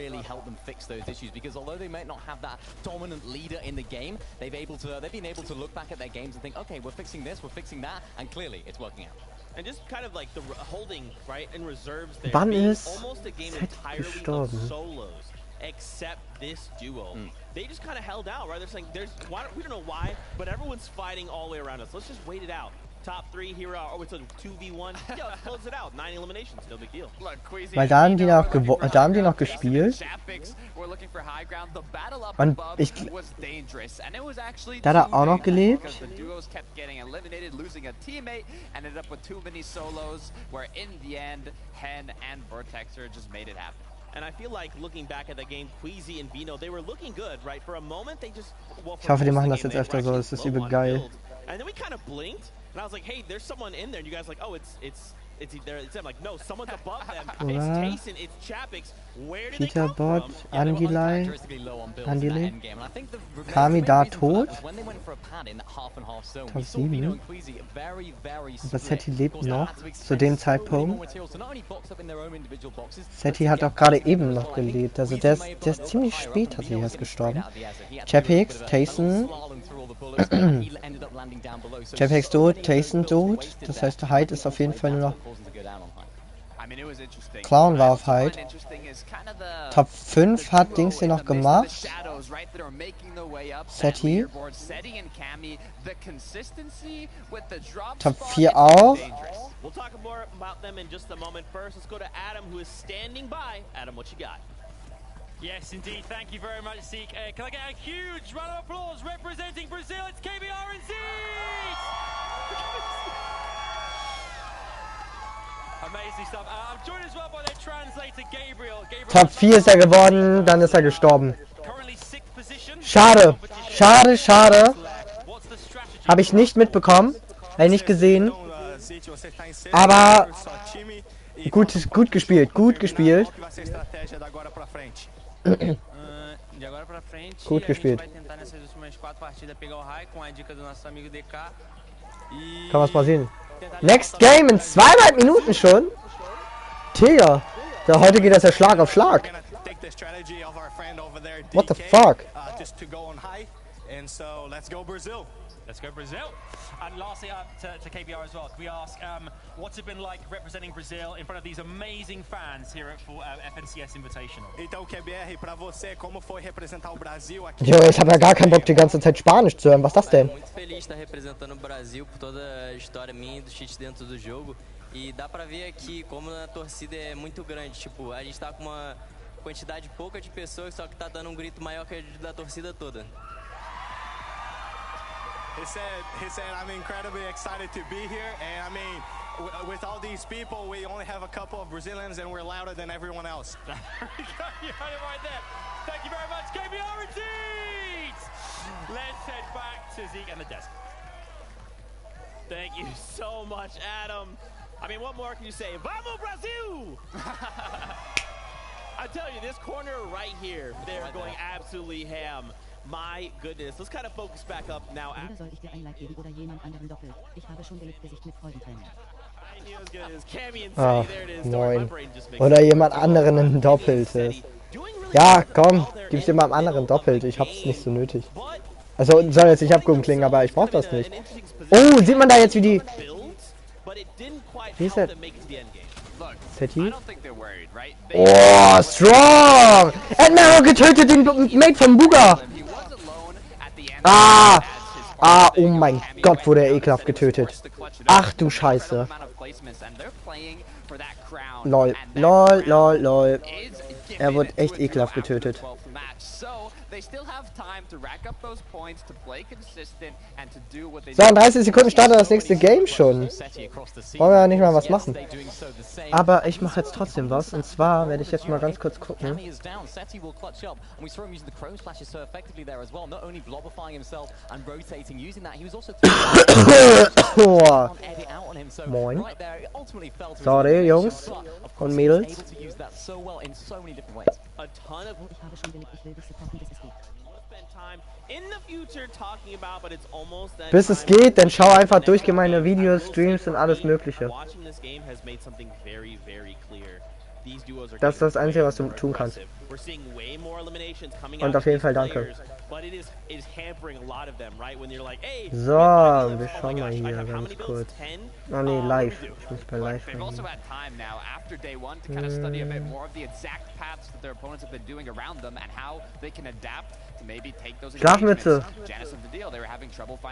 Because although they might not have that dominant leader in the game, they've been able to look back at their games and think, okay, we're fixing this, we're fixing that, and clearly it's working out. And just kind of like the holding right in reserves there. Wann ist almost a game Seti entirely gestorben? of solos, except this duo. They just kind of held out, right? They're saying, we don't know why, but everyone's fighting all the way around us. Let's just wait it out. Top 3 here are, oh, it's a 2v1. Yeah, let's close it out. 9 eliminations, no big deal. Weil da haben die noch gespielt. Und da hat er auch noch gelebt. And I feel like looking back at the game, Queasy and Vino, they were looking good, right? For a moment, they just, well, Ich hoffe, die machen das jetzt öfter so. Das ist übel geil. And then we kind of blinked, and I was like, hey, there's someone in there. And you guys like, oh, it's them. Like, no, someone's above them. It's Tayson, it's Chapix. Where did they come from? Angilai. Angilai. Kami da tot. Top 7. Aber Seti lebt noch. Zu dem Zeitpunkt. Seti hat auch gerade eben noch gelebt. Also der ist ziemlich spät, hat er erst gestorben. Chapix, Tayson. Chapix tot, Tayson tot. Das heißt, der Hyde ist auf jeden Fall nur noch. Clown war auf Hyde. Top 5 hat Dings hier noch gemacht. Seti. Top 4 auch. We'll talk more about them in just a moment. First, let's go to Adam, who is standing by. Adam, what you got? Yes, indeed. Thank you very much, Zeke. Can I get a huge round of applause representing Brazil? It's KBR and Zeke! Amazing stuff. I'm joined as well by their translator, Gabriel. Top 4 ist er geworden, dann ist er gestorben. Schade. Schade, schade. Habe ich nicht mitbekommen. Habe ich nicht gesehen. Aber gut gespielt, gut gespielt. Gut gespielt. Kann man es mal sehen. Next Game in 2,5 Minuten schon. Digga. Heute geht das ja Schlag auf Schlag. What the fuck? Let's go Brazil. And lastly, to KBR as well, can we ask what's it been like representing Brazil in front of these amazing fans here at FNCS Invitational? Então, KBR, para você, como foi representar o Brasil aqui? Jo, ich habe ja gar keinen Bock, die ganze Zeit Spanisch zu hören. Was ist das denn? Muito feliz de estar representando o Brasil por toda a história minha e do cheat dentro do jogo. E dá pra ver aqui como a torcida é muito grande. Tipo, a gente tá com uma quantidade pouca de pessoas, só que tá dando grito maior que a da torcida toda. He said, I'm incredibly excited to be here, and I mean, with all these people, we only have a couple of Brazilians, and we're louder than everyone else. You had it right there. Thank you very much, KBR indeed. Let's head back to Zeke and the desk. Thank you so much, Adam. I mean, what more can you say? Vamos, Brazil! I tell you, this corner right here, they're going absolutely ham. My goodness, let's kind of focus back up now. Oder soll ich dir ein Like geben oder jemand anderen doppelt? Ich habe schon gelegt Gesicht mit Freudentränen. Moin. Oder jemand anderen ein Doppeltes. Ja, komm, gib's jemand anderen doppelt. Ich hab's nicht so nötig. Also soll jetzt nicht abgehoben klingen, aber ich brauch das nicht. Oh, sieht man da jetzt wie die... Wie ist das? Seti? Oh, strong! Er hat Mero getötet, den Mate vom Buga! Ah! Ah, oh mein Gott, wurde er ekelhaft getötet. Ach du Scheiße. Lol, lol, lol, lol. Er wurde echt ekelhaft getötet. 30 Sekunden startet das nächste Game schon. Wollen wir ja nicht mal was machen. Aber ich mache jetzt trotzdem was. Und zwar werde ich jetzt mal ganz kurz gucken. Oh. Moin. Sorry, Jungs und Mädels. Bis es geht, dann schau einfach durch meine Videos, Streams und alles mögliche. Das ist das Einzige, was du tun kannst. Und auf jeden Fall danke. So, wir schauen mal hier ganz kurz. Oh ne, live. Ich muss bei live rein. Schlafmütze.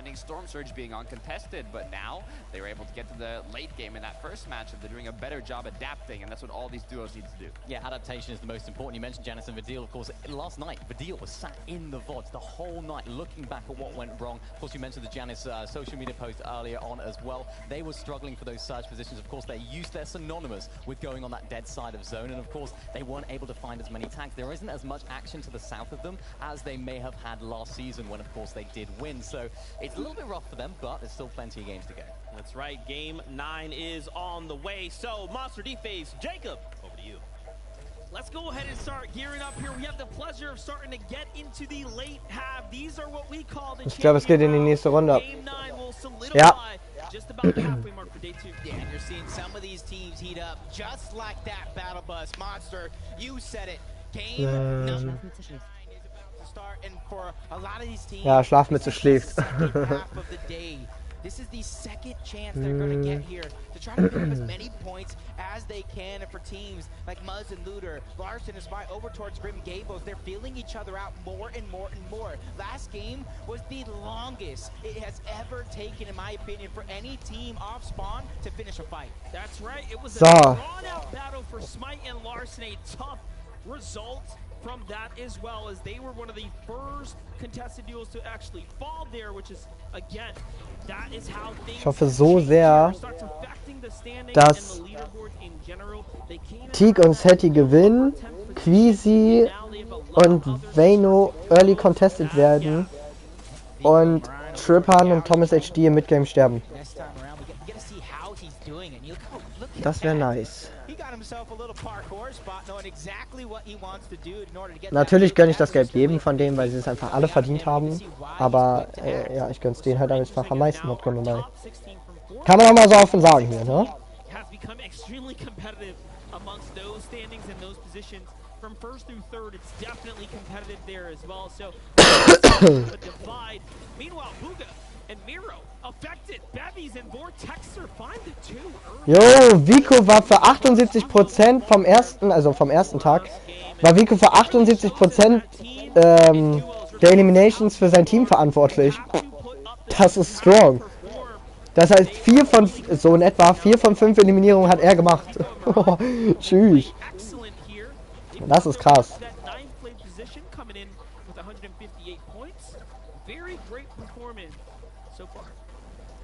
surrounding Storm Surge being uncontested, but now they were able to get to the late game in that first matchup. They're doing a better job adapting, and that's what all these duos need to do. Yeah, adaptation is the most important. You mentioned Janice and Vidil, of course. Last night, Vidil was sat in the VODs the whole night looking back at what went wrong. Of course, you mentioned the Janice social media post earlier on as well. They were struggling for those surge positions. Of course, they're used, they're synonymous with going on that dead side of zone, and of course, they weren't able to find as many tags. There isn't as much action to the south of them as they may have had last season when, of course, they did win. So it's a little bit rough for them, but there's still plenty of games to go. That's right. Game 9 is on the way. So, Monster D-Phase, Jacob, over to you. Let's go ahead and start gearing up here. We have the pleasure of starting to get into the late half. These are what we call the Ich glaube, es geht in die nächste Runde. Game 9 will solidify Ja. just about the halfway mark for day 2. Yeah, and you're seeing some of these teams heat up just like that battle bus. Monster, you said it. Game 9 is about to start, and for a lot of these teams, Ja, Schlafmütze schläft. half of the day. This is the second chance they're going to get here to try to pick up as many points as they can. And for teams like Muzz and Looter, Larson and Spy over towards Grim Gables, they're feeling each other out more and more and more. Last game was the longest it has ever taken, in my opinion, for any team off spawn to finish a fight. That's right. It was a So. drawn-out battle for Smite and Larson. A tough result from that as well, as they were one of the first contested duels to actually fall there, which is, again, that is how things Ich hoffe so sehr, dass Teak und Seti gewinnen, Queasy und Vayno early contested werden und Trippan und Thomas HD im Midgame sterben. Das wäre nice. Natürlich gönne ich das Geld jedem von denen, weil sie es einfach alle verdient haben. Aber ja, ich gönn's denen halt einfach am meisten noch normal. Kann man auch mal so offen sagen hier, ne? From first through third, it's definitely competitive there as well. So, a divide. Meanwhile, Booga and Miro affected. Bevies and Vortexer find the two. Jo, Vico war für 78% vom ersten Tag, war Vico für 78% der Eliminations für sein Team verantwortlich. Das ist strong. Das heißt, 4 von 5 Eliminierungen hat er gemacht. Tschüss. Das ist krass.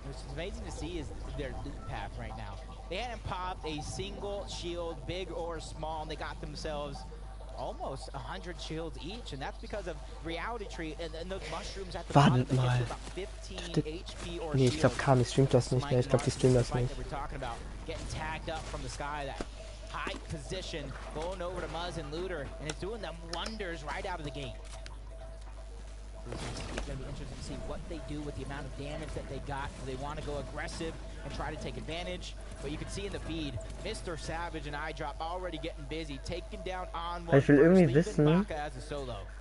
What's amazing to see is their loot path right now. They hadn't popped a single shield, big or small, and they got themselves almost 100 shields each, and that's because of Reality Tree and those mushrooms at the bottom. Wartet mal. 15 HP or Nee, ich glaube, Kami streamt das nicht mehr. Ich glaube, die streamen das nicht. Getting tagged up from the sky, that high position, going over to Muzz and Looter, and it's doing them wonders right out of the gate. It's going to be interesting to see what they do with the amount of damage that they got. Do they want to go aggressive and try to take advantage? But you can see in the feed, Mr. Savage and iDrop already getting busy, taking down on one. Ich will irgendwie wissen,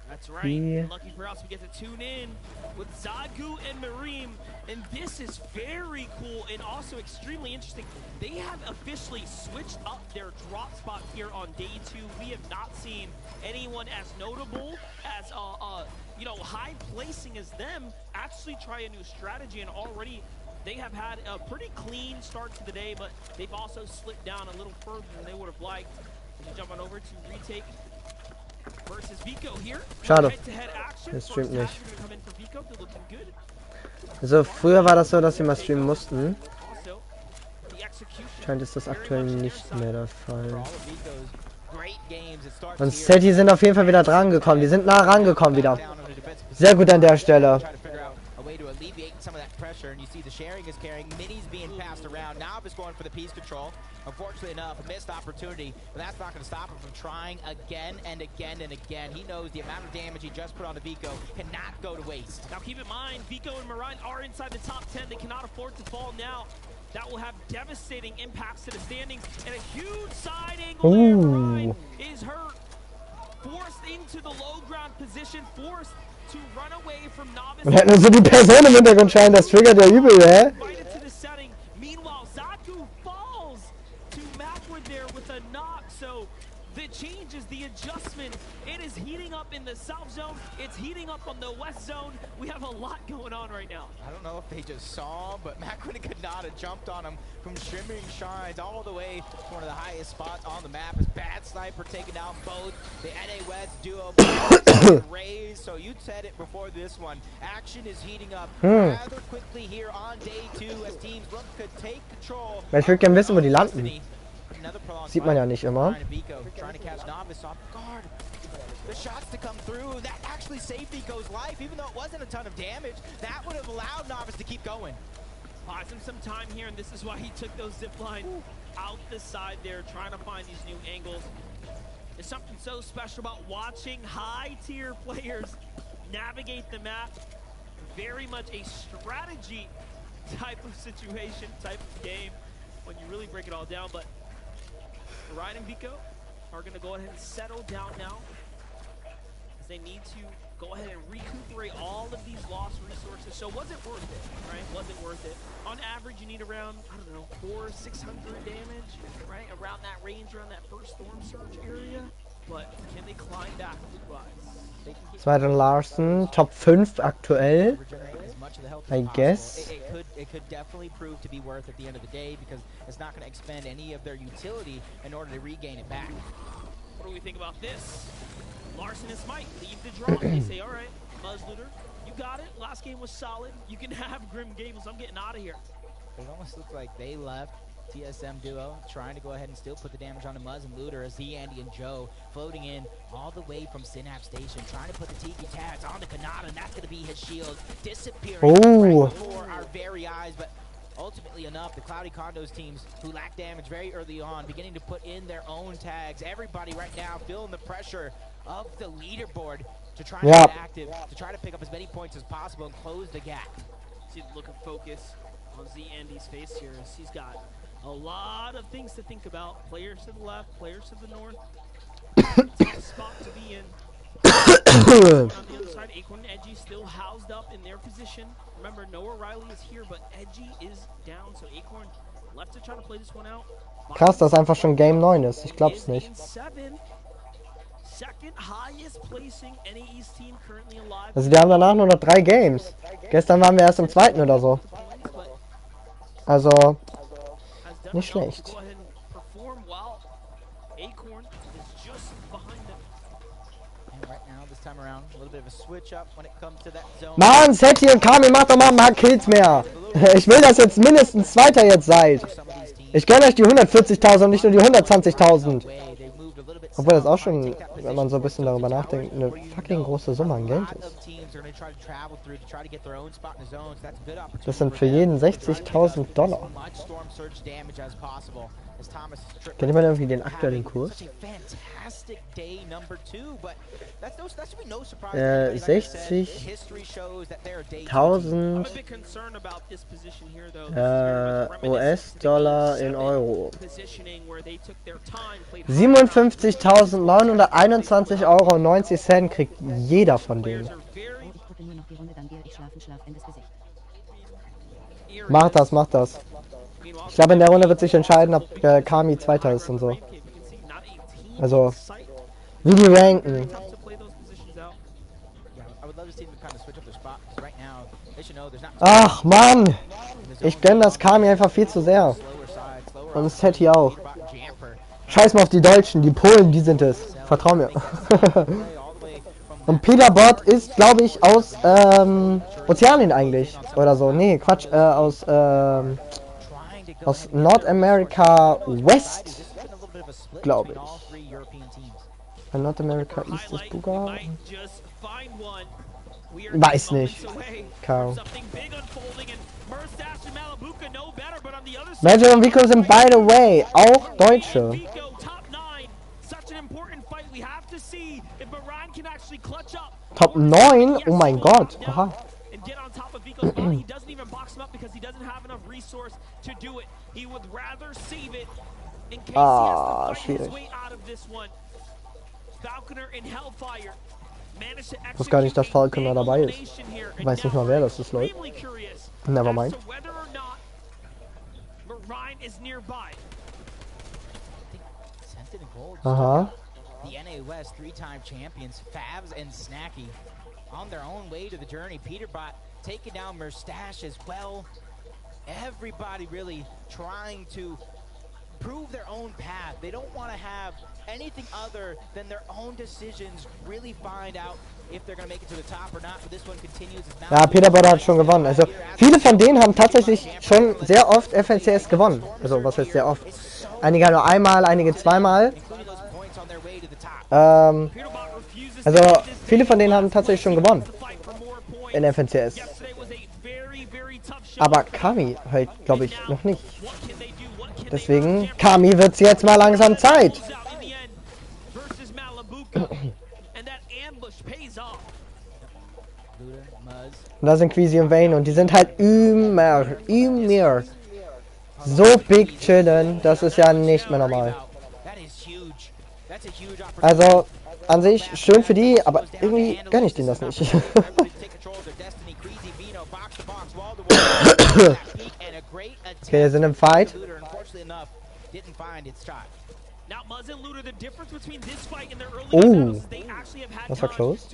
That's right. wie... Lucky for us, we get to tune in with Zagu and Mareem, and this is very cool and also extremely interesting. They have officially switched up their drop spot here on day 2. We have not seen anyone as notable as high placing as them actually try a new strategy, and already they have had a pretty clean start to the day, but they've also slipped down a little further than they would have liked. We jump on over to retake versus Vico here. Schade. Das streamt nicht. Also früher war das so, dass sie mal streamen mussten. Scheint ist das aktuell nicht mehr der Fall. Und Seti sind auf jeden Fall wieder dran gekommen. Die sind nah rangekommen wieder. Sehr gut an der Stelle. Some of that pressure, and you see the sharing is carrying. Minis being passed around. Nav is going for the piece control. Unfortunately enough, a missed opportunity, but that's not going to stop him from trying again and again and again. He knows the amount of damage he just put on the Vico cannot go to waste. Now keep in mind, Vico and Marine are inside the top 10. They cannot afford to fall now. That will have devastating impacts to the standings, and a huge side angle there. Marine is hurt. Forced into the low ground position, forced to run away from Novice. Man hat nur so die Person im Hintergrund scheinen, das triggert ja übel, hä? Meanwhile, Zaku falls to backward there with a knock, so the changes, the adjustment, it is heating up in the south zone. It's heating up on the west zone. We have a lot going on right now. I don't know if they just saw him, but Macquin and Kanata jumped on him from Shimmering Shines all the way to one of the highest spots on the map. As Bad Sniper taking down both the NA West duo. Raised. So you said it before this one. Action is heating up rather quickly here on day 2 as teams look to take control. Ich würde gerne wissen, wo die landen. Sieht man ja nicht immer. Trying to catch Novice off guard. The shots to come through, that actually saved Vico's life, even though it wasn't a ton of damage. That would have allowed Novice to keep going. Buys him some time here, and this is why he took those zip line out the side there, trying to find these new angles. There's something so special about watching high-tier players navigate the map. Very much a strategy type of situation, type of game, when you really break it all down. But Ryan and Vico are going to go ahead and settle down now, as they need to go ahead and recuperate all of these lost resources. So was it worth it, right? Was it worth it? On average, you need around, I don't know, 400-600 damage, right? Around that range, around that first storm surge area. But can they climb back loot-wise? Weiteren Larsen, Top 5 aktuell. I guess. It could definitely prove to be worth at the end of the day, because it's not going to expend any of their utility in order to regain it back. What do we think about this? Larson and Smite leave the draw. They say, all right, Muzzlooter, you got it. Last game was solid. You can have Grim Gables. I'm getting out of here. It almost looks like they left TSM duo trying to go ahead and still put the damage on the Muzz and Looter, as he, Andy, and Joe floating in all the way from Synapse Station, trying to put the Tiki tags on the Kanata, and that's going to be his shield disappearing right before our very eyes. But ultimately enough, the Cloudy Condos teams, who lack damage very early on, beginning to put in their own tags. Everybody right now feeling the pressure of the leaderboard to try to get active, to try to pick up as many points as possible and close the gap. See the look of focus on Z Andy's face here, as he's got a lot of things to think about. Players to the left, players to the north. Tough spot to be in. On the other side, Acorn and Edgy still housed up in their position. Remember, Noah Riley is here, but Edgy is down, so Acorn left to try to play this one out. Krass, dass einfach schon Game 9 ist. Ich glaub's nicht. Also die haben danach nur noch 3 Games. Gestern waren wir erst im 2. oder so. Also nicht schlecht. Mann, Seti und Kami, macht doch mal ein paar Kills mehr. Ich will, dass jetzt mindestens Zweiter jetzt seid. Ich gönne euch die 140.000 und nicht nur die 120.000. Obwohl das auch schon, wenn man so ein bisschen darüber nachdenkt, eine fucking große Summe an Geld ist. Das sind für jeden $60.000. Kennt man irgendwie den aktuellen Kurs? 60.000 US-Dollar in Euro. 57.921,90 Euro kriegt jeder von denen. Macht das, macht das. Ich glaube, in der Runde wird sich entscheiden, ob Kami Zweiter ist und so. Also, wie die ranken. Ach, Mann! Ich gönne das Kami einfach viel zu sehr. Und das Seti auch. Scheiß mal auf die Deutschen, die Polen, die sind es. Vertrau mir. Und Pilabot ist, glaube ich, aus Ozeanien eigentlich. Oder so. Nee, Quatsch. Aus Nordamerika West, glaube ich. Nordamerika East ist Buga. Weiß nicht. Kaum. Magic und Vico sind, by the way, auch Deutsche. Top 9? Oh mein Gott. Aha. Ah, schwierig. Ich wusste gar nicht, dass Falconer dabei ist. Ich weiß nicht mal, wer das ist, Leute. Nevermind. Aha. the NA West 3-time champions, Favs and Snacky, on their own way to the journey. Peterbot taking down Mustache as well. Everybody really trying to prove their own path. They don't want to have anything other than their own decisions. Really find out if they're going to make it to the top or not. But this one continues. Ja, Peterbot hat schon gewonnen. Also viele von denen haben tatsächlich schon sehr oft FNCS gewonnen. Also was heißt sehr oft? Einige nur einmal, einige zweimal. Also viele von denen haben tatsächlich schon gewonnen in FNCS. Aber Kami halt, glaube ich, noch nicht. Deswegen, Kami wird's jetzt mal langsam Zeit. Und da sind Queasy und Vayne und die sind halt immer so big chillen, das ist ja nicht mehr normal. Also, an sich schön für die, aber irgendwie gönn ich denen das nicht. Okay, wir sind im Fight. Oh, das war close.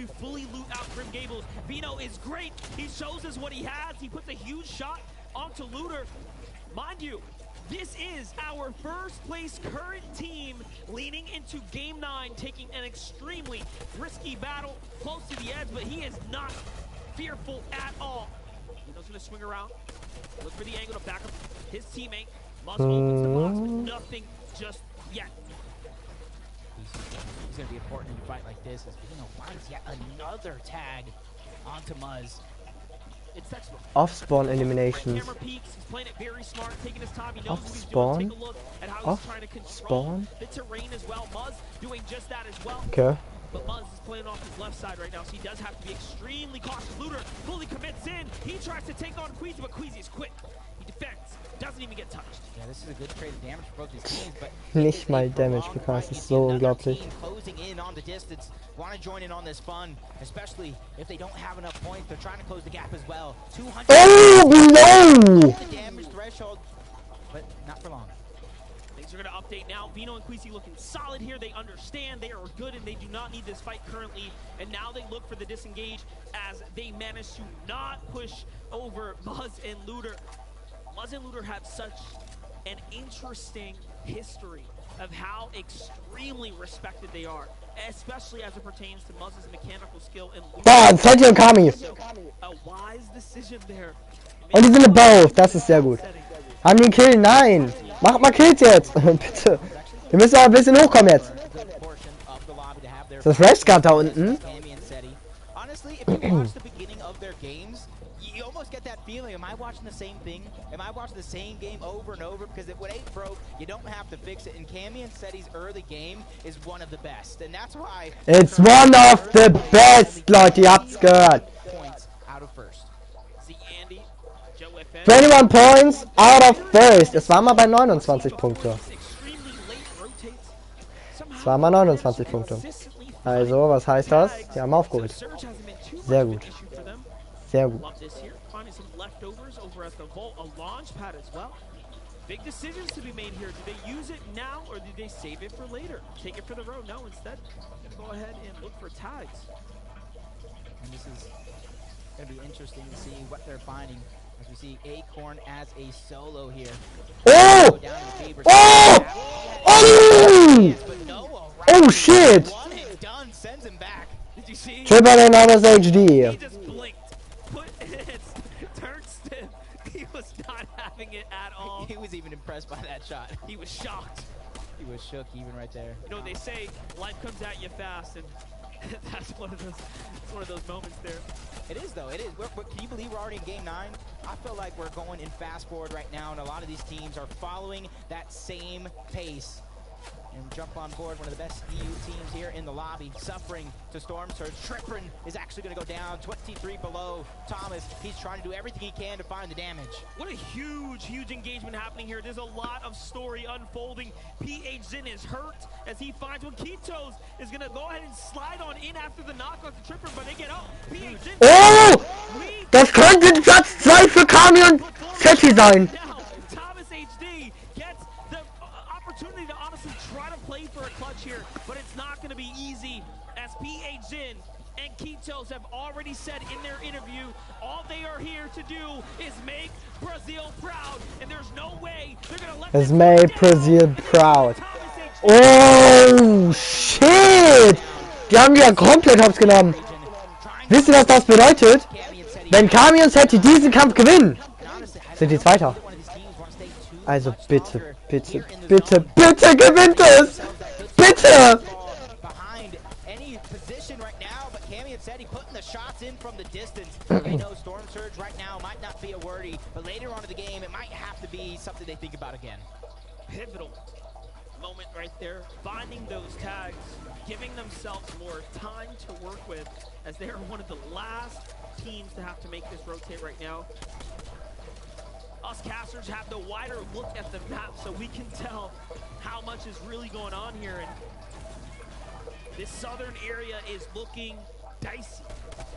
This is our first place current team leaning into game 9, taking an extremely risky battle close to the edge, but he is not fearful at all. Vino's gonna swing around, look for the angle to back up his teammate. Muzz opens the box, but nothing just yet. He's gonna be important in a fight like this as Vino finds yet another tag onto Muzz. Off-spawn eliminations. Off-spawn? Off-spawn? Okay. But Muzz is playing off his left side right now, so he does have to be extremely cautious. Looter fully commits in. He tries to take on Queasy, but Queasy is quick. He defends, doesn't even get touched. Yeah, this is a good trade of damage for both these teams, but nicht mal Damage bekommen, das ist so unglaublich. Closing in on the distance, want to join in on this fun, especially if they don't have enough points. They're trying to close the gap as well. 200 no! The damage threshold, but not for long. Things are going to update now. Vino and Queasy looking solid here. They understand they are good and they do not need this fight currently. And now they look for the disengage as they manage to not push over Muzz and Looter. Muzz and Looter have such an interesting history of how extremely respected they are, especially as it pertains to Muzz's mechanical skill and Looter. Kami. A wise decision there. Und die sind im Bauch, das ist sehr gut. Haben die Kill? Nein! Macht mal Kills jetzt! Bitte! Wir müssen aber ein bisschen hochkommen jetzt. Ist das Restguard da unten? Honestly, if you watch the beginning of their games, you almost get that feeling, am I watching the same thing? Am I watching the same game over and over? Because if it ain't broke, you don't have to fix it. And Cammy and Seti's early game is one of the best. And that's why... It's one of the best, Leute, ihr habt's gehört. Points out of first. 21 points out of first. Es war mal bei 29 Punkte. Es war mal 29 Punkte. Also, was heißt das? Die haben aufgeholt. Sehr gut. Sehr gut. Big decisions to be made here. Do they use it now or do they save it for later? Take it for the road? No, instead, go ahead and look for tags. And this is going to be interesting to see what they're finding. As we see Acorn as a solo here. Oh! Oh! Oh! Oh shit! Triple another HD. He just blinked. Turned stiff. He was not having it at all. He was even impressed by that shot. He was shocked. He was shook even right there. You know, they say life comes at you fast, and that's one of those moments there. It is, though. It is. Can you believe we're already in Game 9? I feel like we're going in fast forward right now, and a lot of these teams are following that same pace. And jump on board, one of the best EU teams here in the lobby, suffering to Storm Surge. Trippin is actually going to go down, 23 below. Thomas, he's trying to do everything he can to find the damage. What a huge engagement happening here. There's a lot of story unfolding. PH Zin is hurt as he finds one. Kitos is going to go ahead and slide on in after the knock off the Tripper, but they get up. PH Zin. Oh! Das könnte Platz 2 für Kami und Seti sein. Thomas HD gets the opportunity to honestly try to play for a clutch here, but it's not going to be Santos have already said in their interview, all they are here to do is make Brazil proud, and there's no way they're gonna let Has made Brazil proud. Oh, shit! Die haben die ja komplett hops genommen. Wisst ihr, was das bedeutet? Wenn Kami und Seti diesen Kampf gewinnen, sind die Zweiter. Also bitte, bitte, bitte, bitte gewinnt es! Bitte! Putting the shots in from the distance. They know Storm Surge right now might not be a wordy, but later on in the game, it might have to be something they think about again. Pivotal moment right there, finding those tags, giving themselves more time to work with, as they are one of the last teams to have to make this rotate right now. Us casters have the wider look at the map, so we can tell how much is really going on here, and this southern area is looking dicey.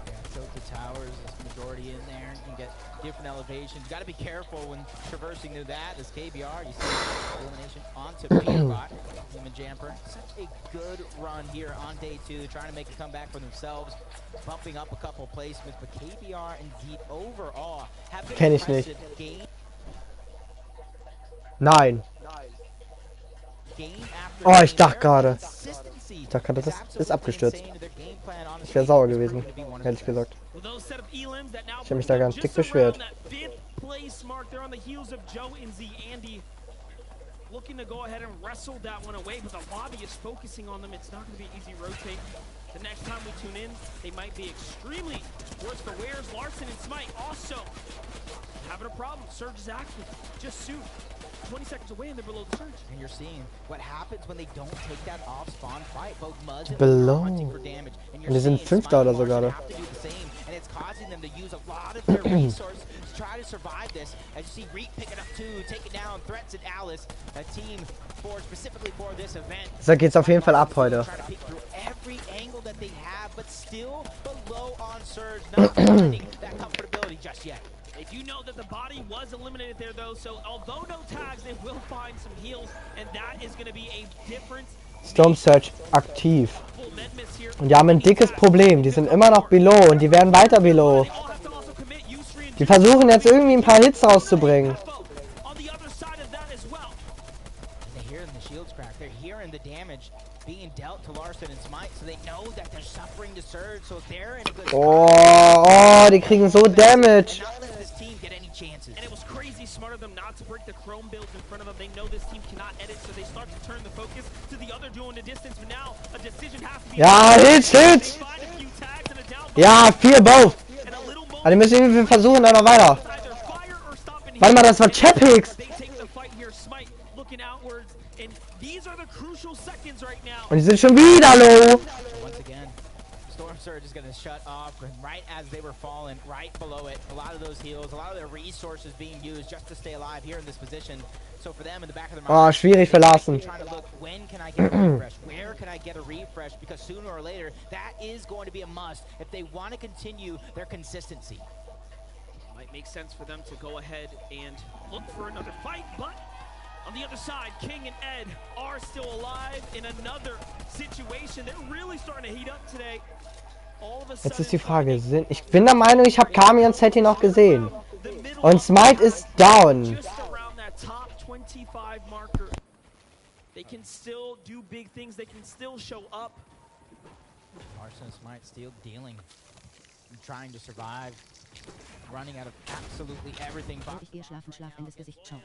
Yeah, Tilted Towers is majority in there. You can get different elevations. Got to be careful when traversing through that. As KBR, you see elimination onto Peabot. Human Jamper. Such a good run here on day 2, trying to make a comeback for themselves, bumping up a couple placements. But KBR indeed overall have been Kenn ich nicht. Nein. Oh, ich dachte gerade. Ich dachte gerade, das ist abgestürzt. Ich wäre sauer gewesen, ehrlich gesagt. Ich habe mich da ganz dick beschwert. Looking to go ahead and wrestle that one away, but the lobby is focusing on them. It's not going to be an easy rotate. The next time we tune in, they might be extremely worse for wears. Larson and Smite also having a problem. Surge is active. Just soon. 20 seconds away and they're below the surge. And you're seeing what happens when they don't take that off spawn fight. Both Muzz and Belohnungen. for damage. And Und die sind 5. oder so gerade. And it's causing them to use a lot of their resources to try to survive this. As you see Reek picking up 2, taking down threats at Alice, a team for specifically for this event. So geht's auf jeden Fall ab heute. Every angle that they have, but still below on surge, not finding that comfortability just yet. They do know that the body was eliminated there though, so although no tags, they will find some heals, and that is going to be a difference. Storm Surge aktiv. Und die haben ein dickes Problem. Die sind immer noch below und die werden weiter below. Die versuchen jetzt irgendwie ein paar Hits rauszubringen. Oh, die kriegen so Damage. And it was crazy smart of them not to break the chrome builds in front of them. They know this team cannot edit, so they start to turn the focus to the other duo in the distance. But now a decision has to be Ja, Hits, Hits! Ja, 4 both. Aber die müssen irgendwie versuchen, dann noch weiter. Warte mal, das war Chapix. Und die sind schon wieder low. Surge is going to shut off, and right as they were falling, right below it, a lot of those heals, a lot of their resources being used just to stay alive here in this position. So for them in the back of their mind, schwierig für Larsen. Trying to look, when can I get a refresh? Where can I get a refresh? Because sooner or later, that is going to be a must if they want to continue their consistency. Might make sense for them to go ahead and look for another fight, but on the other side, King and Ed are still alive in another situation. They're really starting to heat up today. Jetzt ist die Frage, ich bin der Meinung, ich habe Kami und Seti noch gesehen. Und Smite ist down. They can still do big things, they can still show up. Larson and Smite still dealing, trying to survive, running out of absolutely everything. Ich gehe schlafen, Schlaf in das Gesicht, ciao.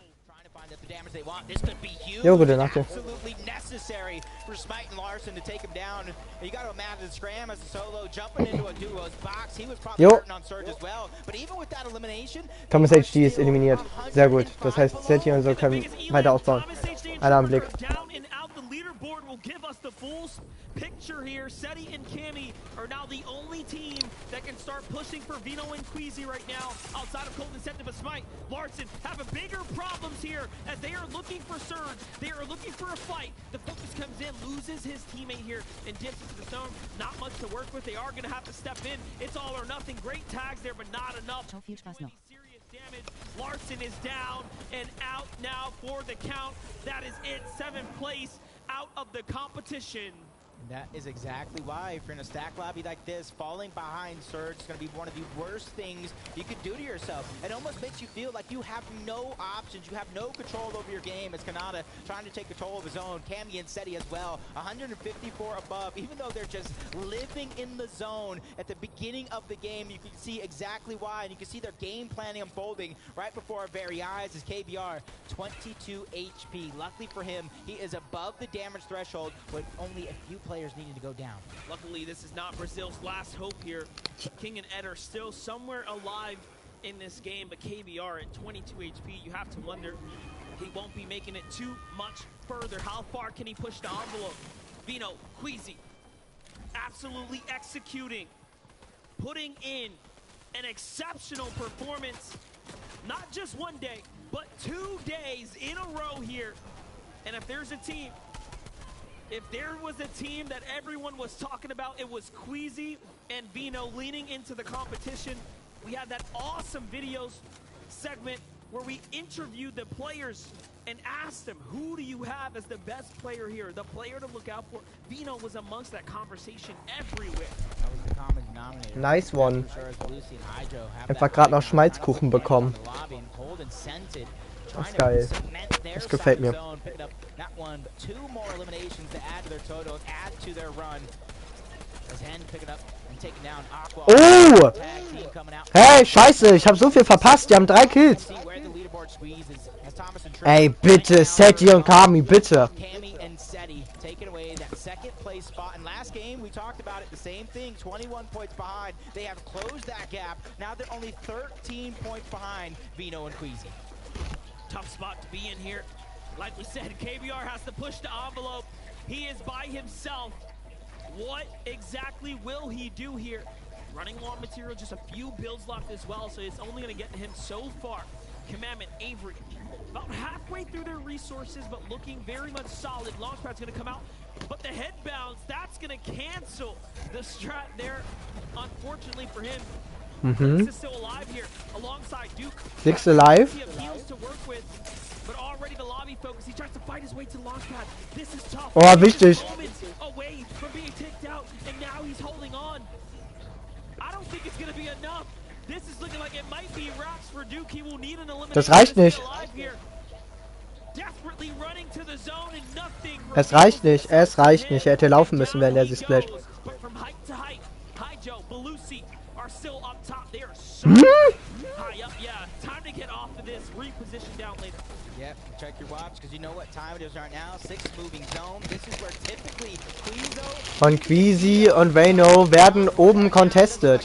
Find out the damage they want. This could be huge. Jo, gute Nacht. Absolutely necessary for Smite and Larson to take him down. You got to imagine Scram as a solo jumping into a duo's box. He was probably hurting on Surge as well. But even with that elimination, Thomas HD ist eliminiert. Sehr gut. Das heißt, Seti und so können weiter ausbauen. Einer am Blick. Give us the full picture here. Seti and Cammy are now the only team that can start pushing for Vino and Queasy right now outside of Cold Incentive. But Smite, Larson have a bigger problems here as they are looking for Surge. They are looking for a fight. The focus comes in, loses his teammate here and dips into the zone. Not much to work with. They are going to have to step in. It's all or nothing. Great tags there, but not enough. Viel Spaß noch. Damage. Larson is down and out now for the count. That is it. 7th place out of the competition. That is exactly why, if you're in a stack lobby like this, falling behind Surge is going to be one of the worst things you could do to yourself. It almost makes you feel like you have no options, you have no control over your game. As Kanata trying to take control of his own, Cammy and Seti as well, 154 above, even though they're just living in the zone at the beginning of the game. You can see exactly why, and you can see their game planning unfolding right before our very eyes. As KBR, 22 HP. Luckily for him, he is above the damage threshold, with only a few players needing to go down. Luckily, this is not Brazil's last hope here. King and Ed are still somewhere alive in this game, but KBR at 22 HP, you have to wonder, he won't be making it too much further. How far can he push the envelope? Vino, Queasy, absolutely executing, putting in an exceptional performance, not just one day, but 2 days in a row here. And if there's a team, if there was a team that everyone was talking about, it was Queasy and Vino leaning into the competition. We had that awesome videos segment where we interviewed the players and asked them, who do you have as the best player here, the player to look out for? Vino was amongst that conversation everywhere. That was the common denominator. Nice one. Einfach gerade noch Schmalzkuchen bekommen. Das ist geil. Das gefällt mir. Oh! Hey, scheiße, ich habe so viel verpasst. Die haben 3 Kills. Ey, bitte, Seti und Kami, bitte. Second place spot, and last game we talked about it, the same thing, 21 points behind. They have closed that gap. Now they're only 13 points behind Vino and Queasy. Tough spot to be in here. Like we said, KBR has to push the envelope. He is by himself. What exactly will he do here? Running low on material, just a few builds left as well, so it's only going to get him so far. Commandment, Avery, about halfway through their resources, but looking very much solid. Launchpad's going to come out, but the head bounce, that's going to cancel the strat there, unfortunately for him. This is still alive here, alongside Duke. Six alive. He appeals to work with, but already the lobby focus. He tries to fight his way to Launchpad. This is tough. Oh, wichtig. Moments away from being kicked out, and now he's holding on. I don't think it's going to be enough. This is looking like it might be wraps for Duke. He will need an elimination. Das reicht nicht. Desperately running to the zone and nothing. Es reicht nicht. Es reicht nicht. Er hätte laufen müssen, wenn er sich splasht. But from height to height, Hijo, Belusi are still up top. They are so high up. Yeah, time to get off of this. Reposition down later. Yep, check your watch, because you know what time it is right now. 6 moving zone. This is where typically Queezo und Queasy und Vino werden oben contested.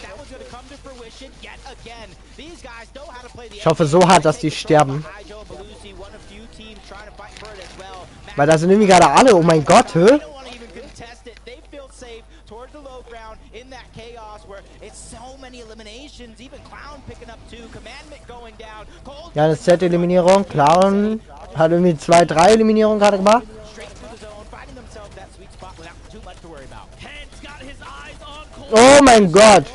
Ich hoffe so hart, dass die sterben. Weil da sind irgendwie gerade alle. Oh mein Gott, hä? Ja, eine Z-Eliminierung. Clown hat irgendwie 2, 3 Eliminierungen gerade gemacht. Oh mein Gott.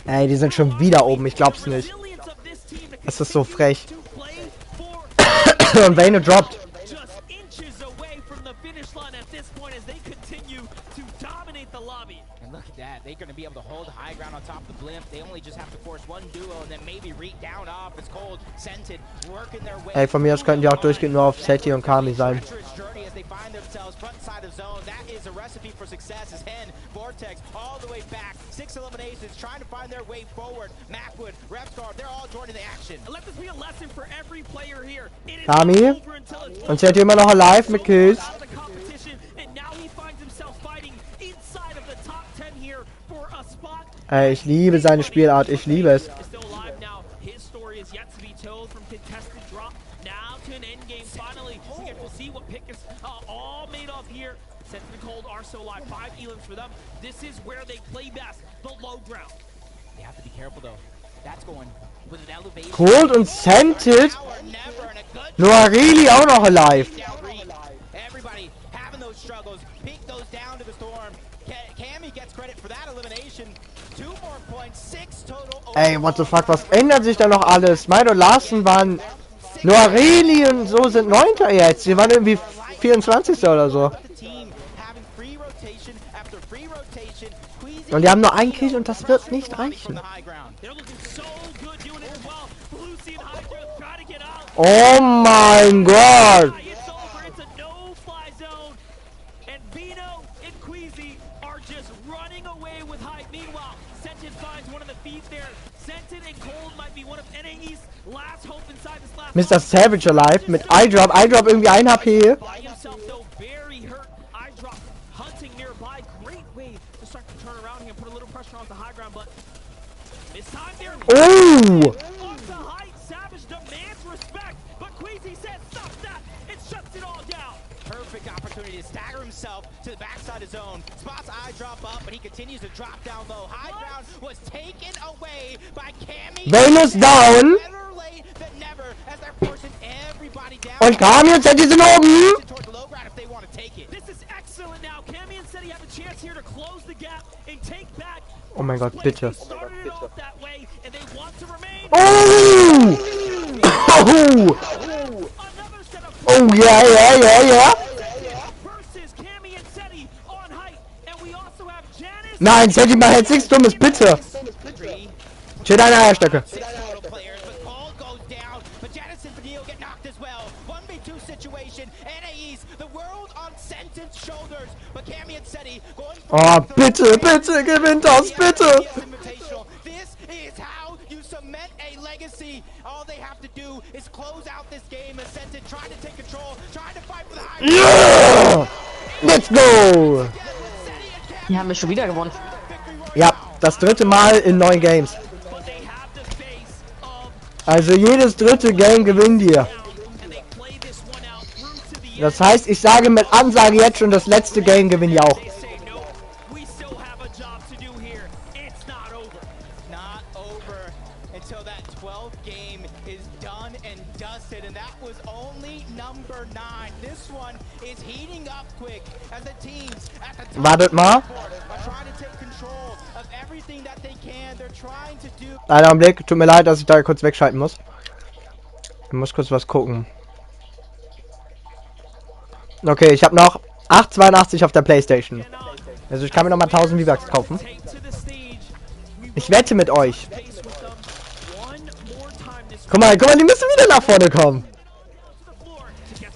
Ey, die sind schon wieder oben. Ich glaub's nicht. Das ist so frech. Und Vayne droppt. And look at that, they're going to be able to hold high ground on top of the blimp. They only just have to force one duo and then maybe read down off. It's cold, scented, working their way. Ey, von mir aus könnten die auch durchgehend nur auf Seti und Kami sein. That is a recipe for success as Hen, Vortex, all the way back. 6 eliminations, trying to find their way forward. Macwood, Repstar, they're all joining the action. Let this be a lesson for every player here. Kami und Seti immer noch alive mit Kills. Ey, ich liebe seine Spielart, ich liebe es. Cold und Scented. Noirili auch noch alive. Everybody having those struggles. Pink goes down to the storm. Cammy gets credit for that elimination. Ey, what the fuck, was ändert sich da noch alles? Milo und Larsen waren... Nur Areli und so sind 9. jetzt. Die waren irgendwie 24. oder so. Und die haben nur ein Kill und das wird nicht reichen. Oh mein Gott! Mr. Savage alive mit iDrop. iDrop irgendwie 1 HP. Oh! Perfect opportunity to stagger himself to the backside of zone. Spots eye drop up, but he continues to drop down low. High ground was taken away by Cammy. Venus down. Und Kami und Zeddy sind oben. Oh mein Gott, bitte. Oh! Oh! Oh ja, ja, ja, ja. Nein, Zeddy, mach jetzt nichts Dummes, bitte. Chill deine Eierstöcke. Oh, bitte, bitte, gewinnt das, bitte! Yeah! Let's go! Die haben wir schon wieder gewonnen. Ja, das 3. Mal in 9 Games. Also jedes 3. Game gewinnen wir. Das heißt, ich sage mit Ansage jetzt schon, das letzte Game gewinnen wir auch. Wartet mal. Einen Augenblick, tut mir leid, dass ich da kurz wegschalten muss. Ich muss kurz was gucken. Okay, ich habe noch 8,82 auf der Playstation. Also ich kann mir noch mal 1000 V-Bucks kaufen. Ich wette mit euch. Guck mal, die müssen wieder nach vorne kommen.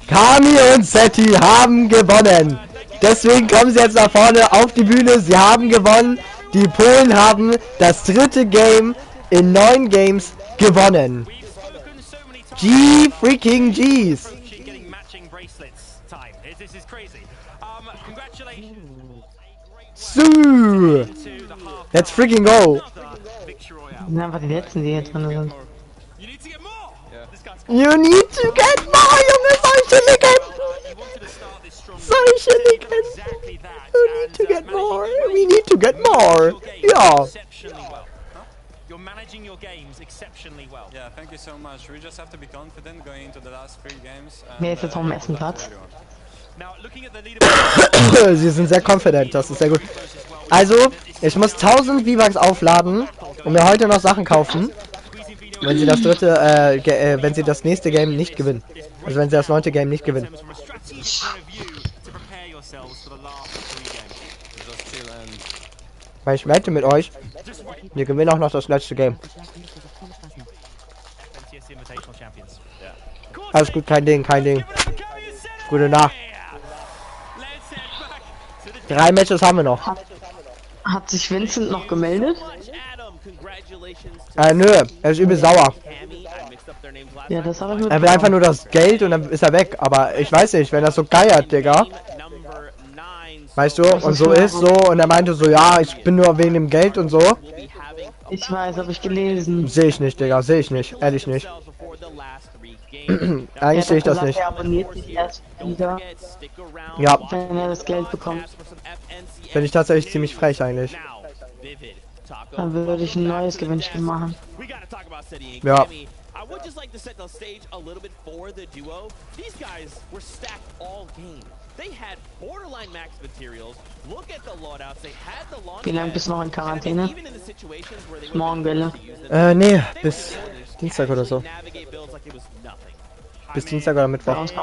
Kami und Seti haben gewonnen. Deswegen kommen sie jetzt nach vorne auf die Bühne. Sie haben gewonnen. Die Polen haben das 3. Game in 9 Games gewonnen. G freaking G's. So. Let's freaking go. Das sind einfach die letzten, die hier drin sind. You need to get more, Junge, solche Legenden! Solche Legenden! You need to get more! We need to get more! Ja! You're managing your games exceptionally well. Yeah, thank you so much. We just have to be confident going into the last 3 games. Wer ist jetzt auf dem ersten Platz? Sie sind sehr confident, das ist sehr gut. Also, ich muss 1000 V-Bucks aufladen und mir heute noch Sachen kaufen. Wenn sie das wenn sie das nächste Game nicht gewinnen. Also wenn sie das 9. Game nicht gewinnen. Weil ich wette mit euch, wir gewinnen auch noch das letzte Game. Alles gut, kein Ding, kein Ding. Gute Nacht. 3 Matches haben wir noch. Hat sich Vincent noch gemeldet? Nö, er ist übel sauer. Ja, das habe ich mit. Er will einfach nur das Geld und dann ist er weg. Aber ich weiß nicht, wenn das so geiert, Digga. Weißt du, und so ist so. Und er meinte so, ja, ich bin nur wegen dem Geld und so. Ich weiß, habe ich gelesen. Sehe ich nicht, Digga, sehe ich nicht. Ehrlich nicht. Eigentlich sehe ich das nicht. Er abonniert sich erst wieder. Ja. Wenn er das Geld bekommt. Finde ich tatsächlich ziemlich frech eigentlich. Dann würde ich ein neues Gewinnspiel machen. Ja. would just like to set the stage a little bit for the duo. These guys were stacked all game. They had borderline max materials. Look at the loadouts. They had the launch. Wie lange bist du noch in Quarantäne? Even in the situations where they Morgen, Welle. Nee, bis Dienstag oder so. navigate builds like it was nothing. Bis Dienstag oder Mittwoch. Bei uns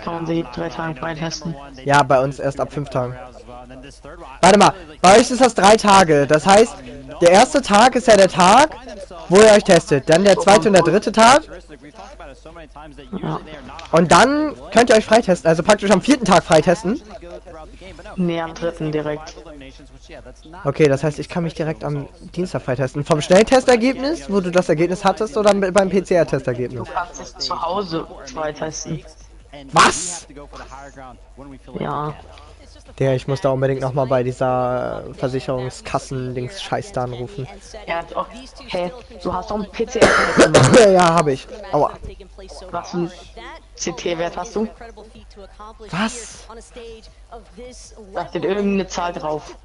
kann man sie 3 Tage freitesten. Ja, bei uns erst ab 5 Tagen. Warte mal, bei euch ist das 3 Tage. Das heißt, der erste Tag ist ja der Tag, wo ihr euch testet. Dann der zweite und der dritte Tag. Und dann könnt ihr euch freitesten. Also praktisch am 4. Tag freitesten. Nee, am 3. direkt. Okay, das heißt, ich kann mich direkt am Dienstag freitesten. Vom Schnelltestergebnis, wo du das Ergebnis hattest, oder beim PCR-Testergebnis? Du kannst es zu Hause freitesten. Was? Ja. Der, ich muss da unbedingt nochmal bei dieser Versicherungskassen-Dings-Scheiß da anrufen. Ja, doch. Hey, du hast doch einen PCR-Test gemacht. Ja, habe ich. Aua. Was für ein CT-Wert hast du? Was? Da steht irgendeine Zahl drauf.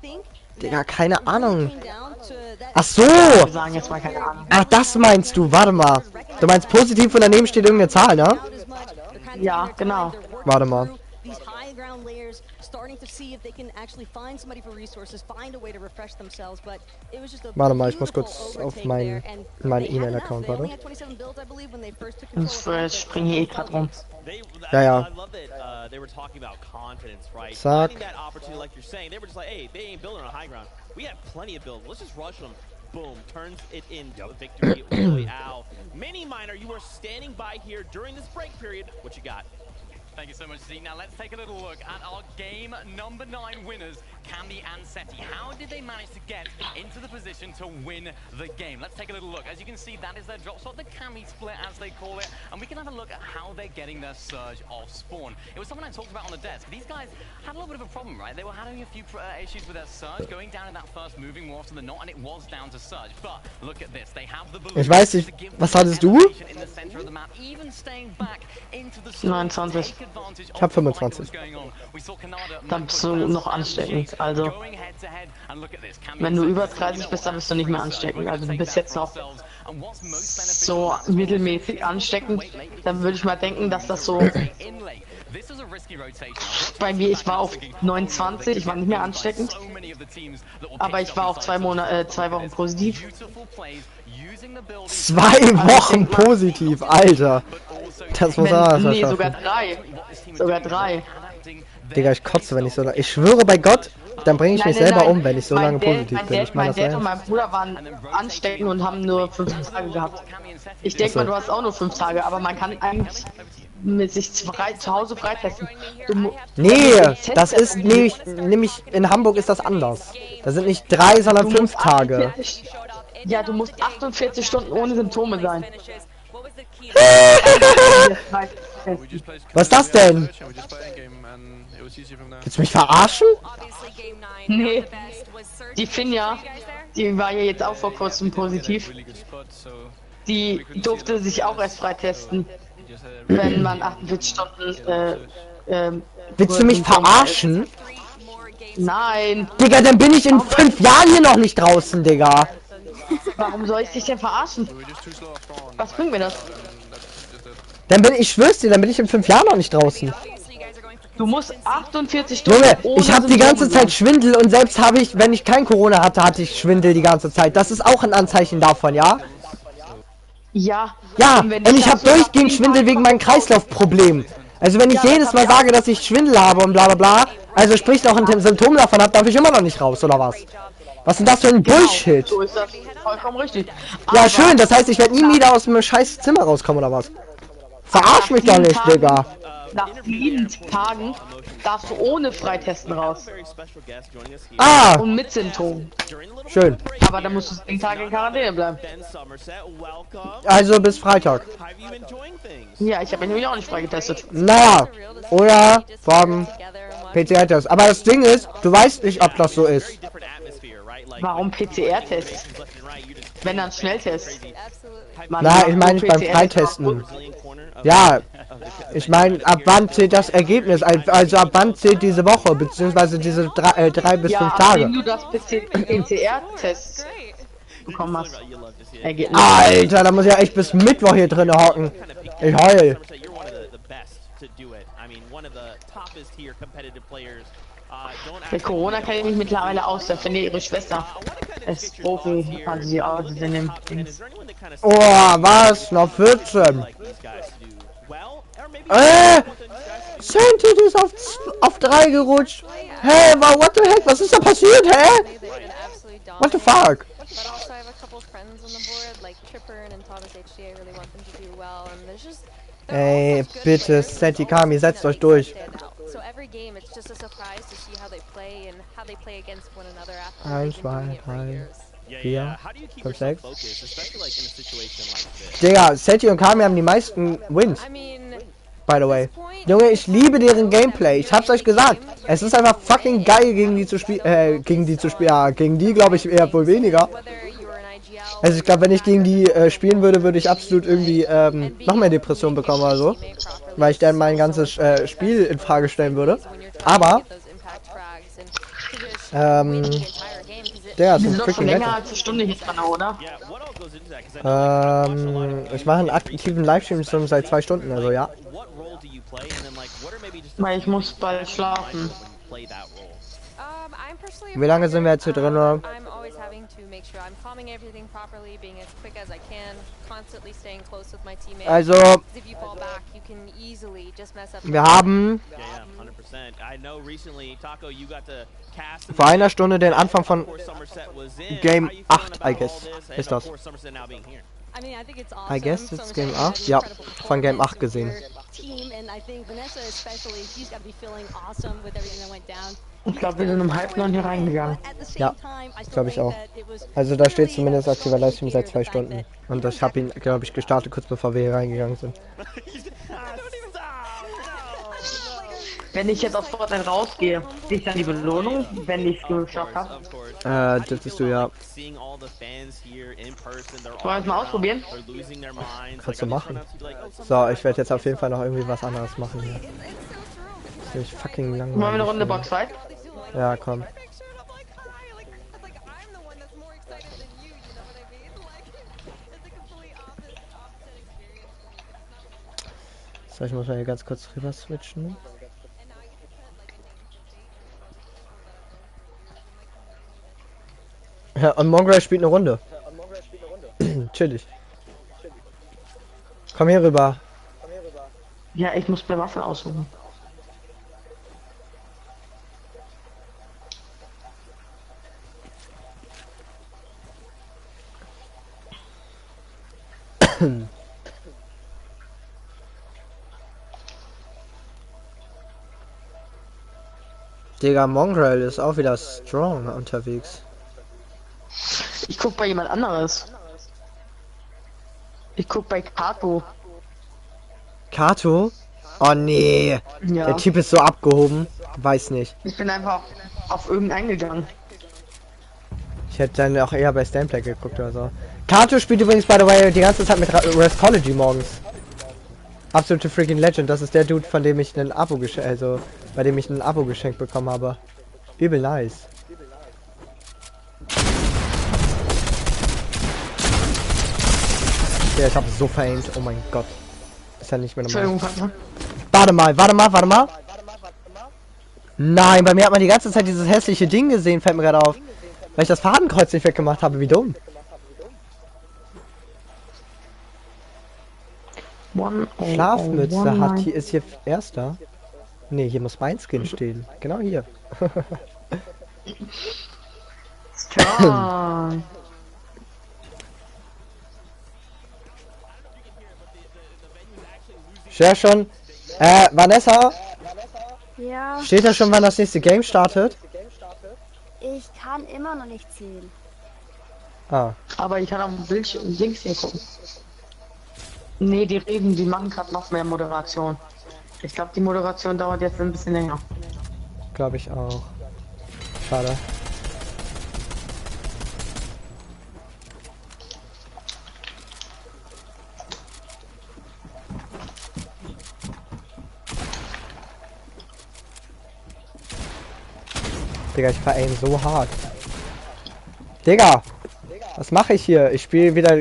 Digga, keine Ahnung. Ach so! Wir sagen jetzt mal keine Ahnung. Ach, das meinst du. Warte mal. Du meinst positiv und daneben steht irgendeine Zahl, ne? Ja, genau. Warte mal. Warte mal, ich muss kurz auf meinen E-Mail-Account, warte. Ich springe hier eh gerade rum. Ja, ja. Zack. Boom, turns it into a victory. Wow. Mini Miner, you were standing by here during this break period. What you got? Thank you so much, Zeke. Now let's take a little look at our game number 9 winners, Cami and Seti. How did they manage to get into the position to win the game? Let's take a little look. As you can see, that is their drop shot, the Cami split as they call it. And we can have a look at how they're getting their surge off spawn. It was something I talked about on the desk. These guys had a little bit of a problem, right? They were having a few issues with their surge, going down in that first moving more often than not, and it was down to surge. But look at this. They have the Ich weiß nicht, was hattest du? 29. Ich hab 25. Dann bist du noch ansteckend. Also, wenn du über 30 bist, dann bist du nicht mehr ansteckend. Also du bist jetzt noch so mittelmäßig ansteckend. Dann würde ich mal denken, dass das so... Bei mir, ich war auf 29, ich war nicht mehr ansteckend. Aber ich war auch 2 Wochen positiv. 2 Wochen positiv, Alter. Das muss auch nee, sogar 3. Sogar 3. Digga, ich kotze, wenn ich so lange... Ich schwöre bei Gott, dann bringe ich mich selber um, wenn ich so lange positiv bin. Ich meine, mein Dad und mein Bruder waren ansteckend und haben nur 5 Tage gehabt. Ich denke mal, du hast auch nur 5 Tage, aber man kann eigentlich mit sich zu Hause freitesten. Nee, das ist nämlich in Hamburg ist das anders. Da sind nicht 3, sondern 5 Tage. Ja, du musst 48 Stunden ohne Symptome sein. Was ist das denn? Willst du mich verarschen? Nee, die Finja, die war ja jetzt auch vor kurzem positiv. Die durfte sich auch erst freitesten, wenn man 48 Stunden... Willst du mich verarschen? Nein. Digga, dann bin ich in 5 Jahren hier noch nicht draußen, Digga. Warum soll ich dich denn verarschen? Was bringt mir das? Dann bin ich schwör's dir, dann bin ich in 5 Jahren noch nicht draußen. Du musst 48 Stunden. Junge, ich habe die ganze Zeit Schwindel und selbst habe ich, wenn ich kein Corona hatte, hatte ich Schwindel die ganze Zeit. Das ist auch ein Anzeichen davon, ja? Ja. Ja, und ich habe durchgehend Schwindel wegen meinem Kreislaufproblem. Also wenn ich jedes Mal sage, dass ich Schwindel habe und bla bla bla, also sprich auch ein Symptom davon habe, darf ich immer noch nicht raus, oder was? Was ist denn das für ein Bullshit? So ist das vollkommen richtig. Ja, schön, das heißt, ich werde nie wieder aus dem scheiß Zimmer rauskommen, oder was? Verarsch mich doch nicht, Digga. Nach 7 Tagen darfst du ohne Freitesten raus. Ah! Und mit Symptomen. Schön. Aber dann musst du 10 Tage in Quarantäne bleiben. Also bis Freitag. Ja, ich habe mich nämlich auch nicht freigetestet. Naja, oder vom PCR-Test. Aber das Ding ist, du weißt nicht, ob das so ist. Warum PCR-Test? Wenn dann Schnelltest. Na, ich meine nicht beim Freitesten. Ja, ich meine, ab wann zählt das Ergebnis? Also ab wann zählt diese Woche, beziehungsweise diese 3 bis 5 Tage? Wenn du das PCR-Test bekommen hast. Alter, da muss ich ja echt bis Mittwoch hier drin hocken. Ich heul. Mit Corona kenne ich mich mittlerweile aus, da finde ich ihre Schwester. Ist Profi, also sie auch in dem Dings. Oh, was? Noch 14. Santi ist auf 3 gerutscht. Hä, what the heck? Was ist da passiert, hä? What the fuck? Ey, bitte, Santi Kami, setzt euch durch. 1, 2, 3, 4, 5, 6. Digga, Santi und Kami haben die meisten Wins. By the way. Junge, ich liebe deren Gameplay. Ich hab's euch gesagt. Es ist einfach fucking geil, gegen die zu spielen. Ja, gegen die glaube ich eher wohl weniger. Also ich glaube, wenn ich gegen die spielen würde, würde ich absolut irgendwie noch mehr Depression bekommen oder so. Weil ich dann mein ganzes Spiel in Frage stellen würde. Aber der ist ein freaking länger als eine Stunde hier dran, oder? Ich mache einen aktiven Livestream schon seit 2 Stunden, also ja. Weil ich muss bald schlafen. Wie lange sind wir jetzt hier drin? Also, wir haben vor einer Stunde den Anfang von Game 8, I guess, ist das. I guess it's Game 8? Ja, von Game 8 gesehen. Ich glaube, wir sind um 8:30 hier reingegangen. Ja, glaube ich auch. Also da steht zumindest aktiver Livestream seit 2 Stunden. Und ich habe ihn, glaube ich, gestartet, kurz bevor wir hier reingegangen sind. Wenn ich jetzt aus Fortnite rausgehe, krieg ich dann die Belohnung, wenn ich es geschafft habe? Dürftest du ja. Wollen wir es mal ausprobieren? Kannst du machen. So, ich werde jetzt auf jeden Fall noch irgendwie was anderes machen hier. Das ist fucking langweilig. Wollen wir eine Runde Boxfight? Ja, komm. So, ich muss mal hier ganz kurz rüber switchen. Ja, und Mongrel spielt eine Runde. Chillig. Komm hier rüber. Ja, ich muss mir Waffen aussuchen. Digga, Mongrel ist auch wieder strong unterwegs. Ich guck bei jemand anderes. Ich guck bei Kato. Kato? Oh nee. Ja. Der Typ ist so abgehoben. Weiß nicht. Ich bin einfach auf irgendeinen gegangen. Ich hätte dann auch eher bei Stamplay geguckt oder so. Kato spielt übrigens, by the way, die ganze Zeit mit Restology morgens. Absolute freaking Legend. Das ist der Dude, von dem ich ein Abo bei dem ich ein Abo geschenkt bekommen habe. Übel nice. Ja, ich habe so veraimt. Oh mein Gott. Ist ja nicht mehr normal. Warte mal. Nein, bei mir hat man die ganze Zeit dieses hässliche Ding gesehen, fällt mir gerade auf. Weil ich das Fadenkreuz nicht weggemacht habe, wie dumm. Schlafmütze hat hier, ist hier erster. Ne, hier muss mein Skin stehen. Genau hier. Strong. Ja schon. Vanessa? Ja. Steht da schon, wann das nächste Game startet? Ich kann immer noch nicht zählen. Ah. Aber ich kann auf dem Bildschirm links hier gucken. Nee, die machen gerade noch mehr Moderation. Ich glaube, die Moderation dauert jetzt ein bisschen länger. Glaube ich auch. Schade. Digga, ich veraim so hart. Digga! Was mache ich hier? Ich spiele wieder...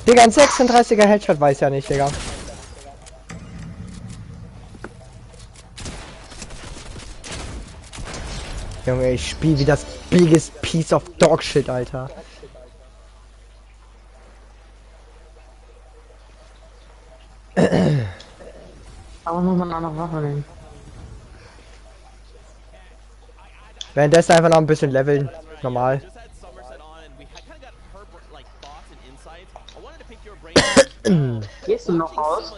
Digga, ein 36er Headshot weiß ja nicht, Digga. Junge, ich spiele wie das biggest piece of dog shit, Alter. Aber muss man auch noch Waffe nehmen. Währenddessen einfach noch ein bisschen leveln. Normal. Gehst du noch raus?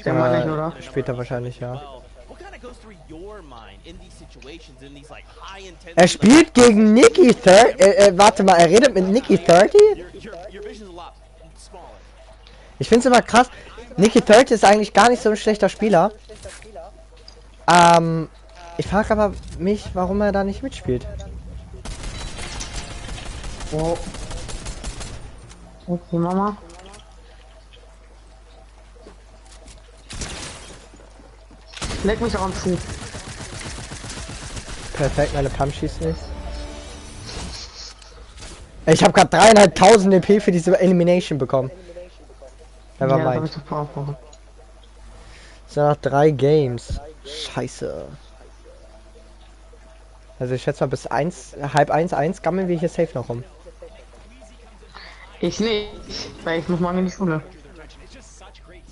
Ja, später wahrscheinlich, ja. Er spielt gegen Nicky 30. Warte mal, er redet mit Nicky 30? Ich finde es immer krass. Nicky 30 ist eigentlich gar nicht so ein schlechter Spieler. Ich frage aber mich, warum er da nicht mitspielt. Oh. Okay, Mama. Leck mich auch am Fuß. Perfekt, meine Pump schießt nicht. Ich habe gerade 3.500 EP für diese Elimination bekommen. Never mind. So, noch 3 Games. Scheiße. Also ich schätze mal bis 1, halb 1 gammeln wir hier safe noch rum. Ich nicht, weil ich muss morgen in die Schule.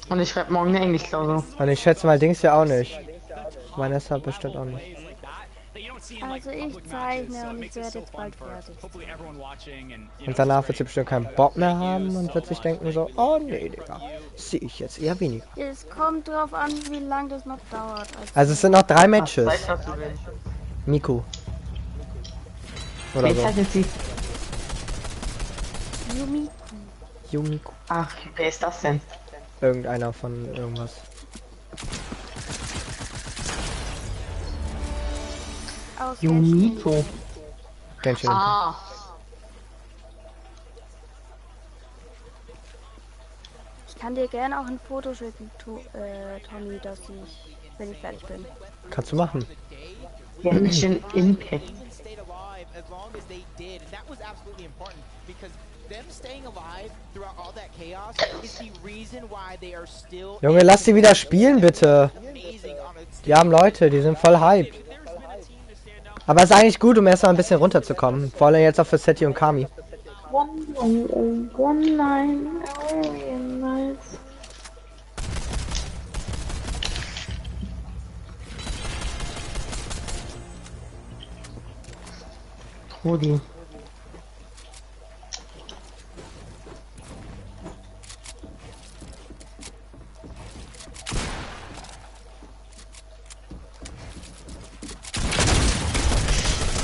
Und ich schreibe morgen eine Englischklausur. Und ich schätze mal Dings ja auch nicht. Vanessa bestimmt auch nicht. Also ich zeichne und ich werde jetzt bald fertig. Und danach wird sie bestimmt keinen Bock mehr haben und wird sich denken so, oh nee, Digga, sehe ich jetzt eher weniger. Es kommt drauf an, wie lange das noch dauert. Also es sind noch 3 Matches. Miku. Oder so. Yumiku. Yumiku. Ach, wer ist das denn? Irgendeiner von irgendwas. Yumiko. Genshin. Ah. Ich kann dir gerne auch ein Foto schicken, Tommy, dass ich, wenn ich fertig bin. Kannst du machen. Genshin Impact. Junge, lass sie wieder spielen, bitte. Die haben Leute, die sind voll hyped. Aber es ist eigentlich gut, um erst mal ein bisschen runterzukommen. Vor allem jetzt auch für Seti und Kami. Rudi.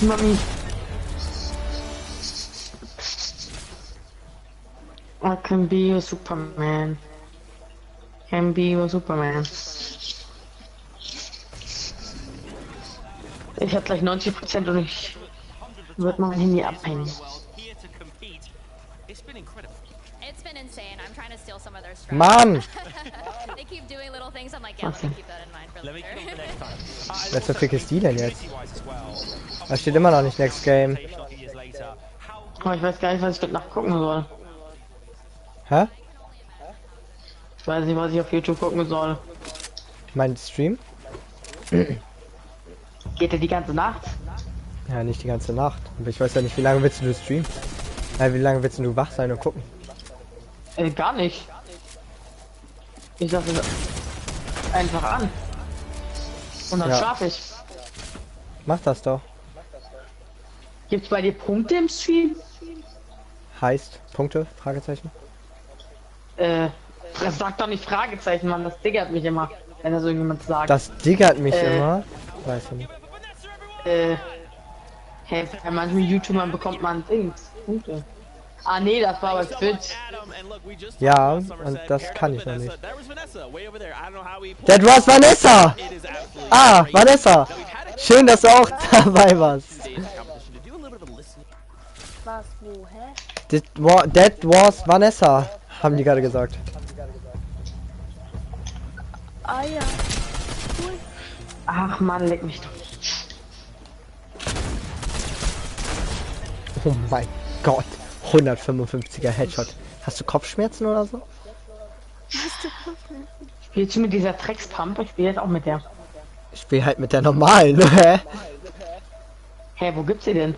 Mami. I can be a Superman. Can be a Superman. Ich hab gleich 90% und ich wird mein Handy abhängen. Mann! They keep doing little things. I'm like, yeah, let me keep that in mind for later. Was zur Fick ist die denn jetzt? Da steht immer noch nicht Next Game. Aber ich weiß gar nicht, was ich dort nachgucken soll. Hä? Ich weiß nicht, was ich auf YouTube gucken soll. Mein Stream? Geht er die ganze Nacht? Ja, nicht die ganze Nacht. Aber ich weiß ja nicht, wie lange willst du streamen? Wie lange willst du wach sein und gucken? Gar nicht. Ich lasse es einfach an. Und dann schlafe ich. Mach das doch. Gibt's bei dir Punkte im Stream? Heißt, Punkte? Fragezeichen? Das sagt doch nicht Fragezeichen, Mann. Das diggert mich immer, wenn das irgendjemand sagt. Das diggert mich immer? Weiß ich nicht. Hey, bei manchen YouTubern bekommt man Dings. Punkte. Ah nee, das war bei Twitch. Ja, und das kann ich noch nicht. That was Vanessa! Ah, Vanessa! Schön, dass du auch dabei warst. Was, wo, hä? That was Vanessa, haben die gerade gesagt. Ah ja. Cool. Ach man, leck mich doch. Oh mein Gott. 155er Headshot. Hast du Kopfschmerzen oder so? Spielst du mit dieser Dreckspump? Ich spiele jetzt auch mit der. Ich spiele halt mit der normalen, hä? Hä, wo gibt's sie denn?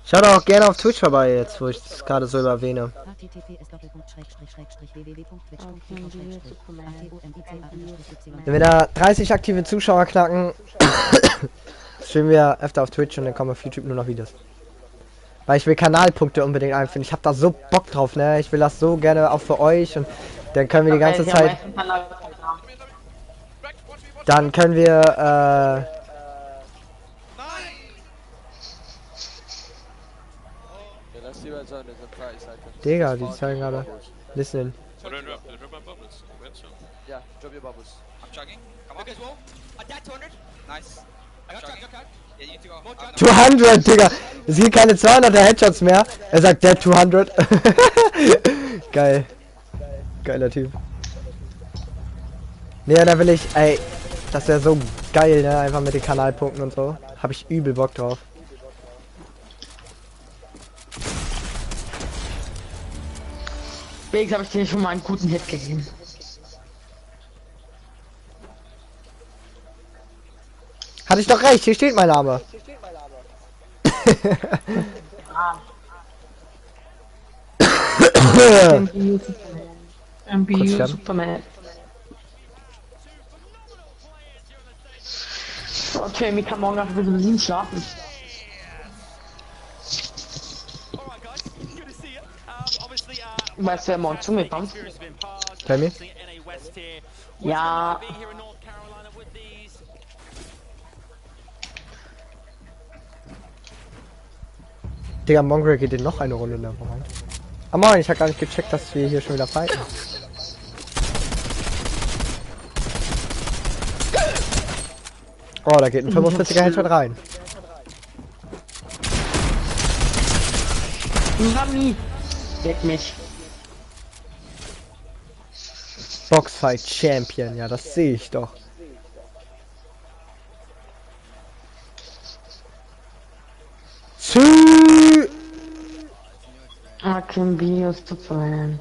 Schaut auch gerne auf Twitch vorbei jetzt, wo ich es gerade so erwähne. Wenn wir da 30 aktive Zuschauer knacken, streamen wir öfter auf Twitch und dann kommen auf YouTube nur noch Videos. Weil ich will Kanalpunkte unbedingt einfinden. Ich habe da so Bock drauf, ne? Ich will das so gerne auch für euch und dann können wir die ganze Zeit... Dann können wir, Digga, die zeigen gerade. Listen. Yeah, drop your bubbles. I'm chugging. Come on. Look as well. I died 200. Nice. I got chugging. Okay. Yeah, you need to go. 200, Digga. Es gibt keine 200er Headshots mehr. Er sagt dead 200. Geil. Geiler Typ. Ne, da will ich, ey, das wäre so geil, ne? Einfach mit den Kanalpunkten und so. Habe ich übel Bock drauf. Wenigstens habe ich dir schon mal einen guten Hit gegeben. Hatte ich doch recht, hier steht mein Name. MBU Superman. Okay, mir kann morgen nach bis um 7 schlafen. Weißt du, wer morgen zu mir kommt? Tell me. Ja. Digga, Mongrel geht in noch eine Runde in der Woche. Ah moin, ich hab gar nicht gecheckt, dass wir hier schon wieder fighten. Oh, da geht ein 45er Headshot rein. Mami! Weg mich. Boxfight Champion, ja, das sehe ich doch. I can be a Superman.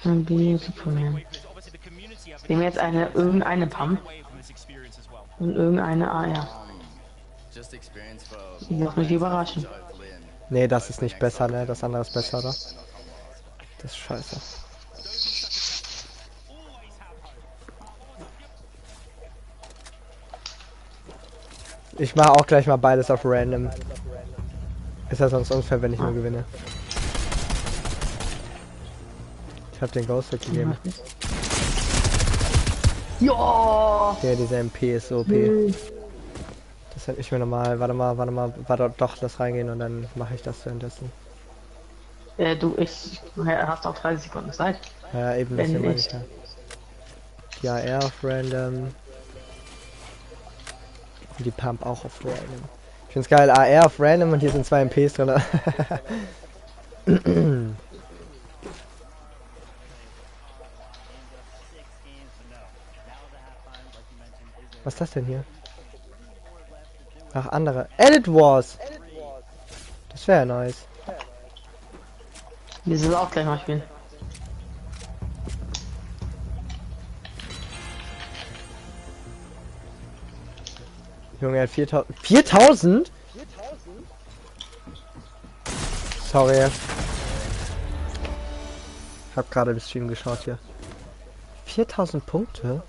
Can be a Superman. Nehmen wir jetzt irgendeine Pump. Und irgendeine AR. Ich lass mich überraschen. Nee, das ist nicht besser, ne? Das andere ist besser, oder? Das ist scheiße. Ich mache auch gleich mal beides auf random. Ist ja sonst unfair, wenn ich nur gewinne. Ich habe den Ghost weggegeben. Ja! Ja, diese MP ist so OP. Das hätte ich mir nochmal. Warte mal, doch, lass reingehen und dann mache ich das währenddessen. Du hast auch 30 Sekunden Zeit. Ja, eben Wenn nicht. Die AR auf random. Und die Pump auch auf random. Ich find's geil, AR auf random und hier sind 2 MPs drin. Was ist das denn hier? Ach, andere. Edit Wars! Das wäre nice. Wir sollen auch gleich mal spielen. Junge, er hat 4000. 4000? Sorry. Ich hab gerade im Stream geschaut hier. 4000 Punkte?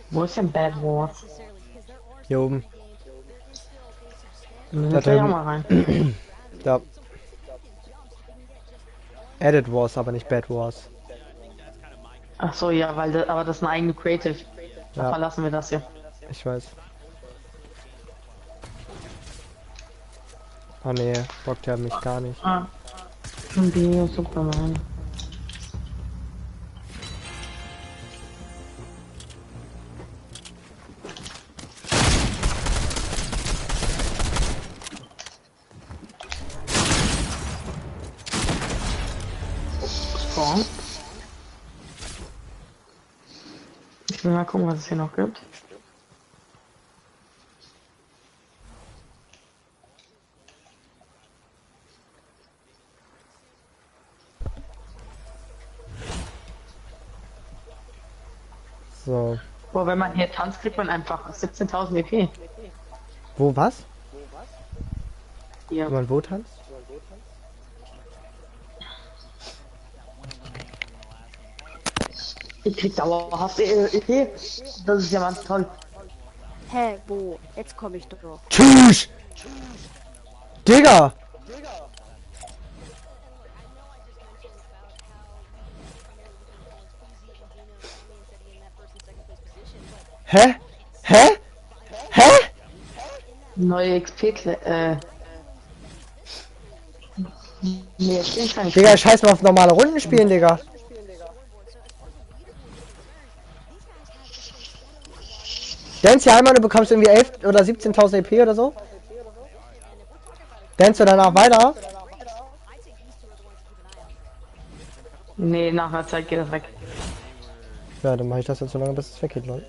Wo ist denn Bad War? Hier oben. Da drüben. Mal rein. Da. Edit Wars, aber nicht Bad Wars. Ach so, ja, weil aber das ist eine eigene Creative. Da Ja. verlassen wir das hier. Ich weiß. Oh nee, bockt ja mich gar nicht. Ah. Die Superman. Mal gucken, was es hier noch gibt. So. Boah, wenn man hier tanzt, kriegt man einfach 17.000 EP. Wo was? Ja. Wenn man wo tanzt? Ich krieg dauerhaft EP. Das ist ja ganz toll. Hä, wo? Jetzt komme ich doch. Tschüss! Digga! Hä? Hä? Hä? Neue XP, nee, spielen kann ich Digga, scheiß mal auf normale Runden spielen, Digga. Dance hier einmal, du bekommst irgendwie 11 oder 17.000 EP oder so. Dance du danach weiter? Nee, nach einer Zeit geht das weg. Ja, dann mache ich das jetzt so lange, bis es weggeht, Leute.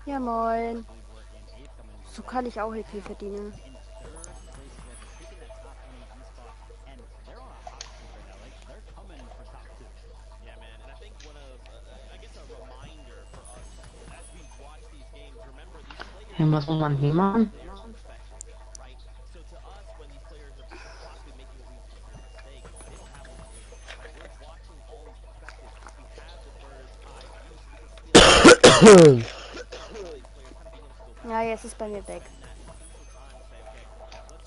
Ja, moin. So kann ich auch EP verdienen. Ja, was muss man hier machen? Ja, jetzt ist bei mir weg.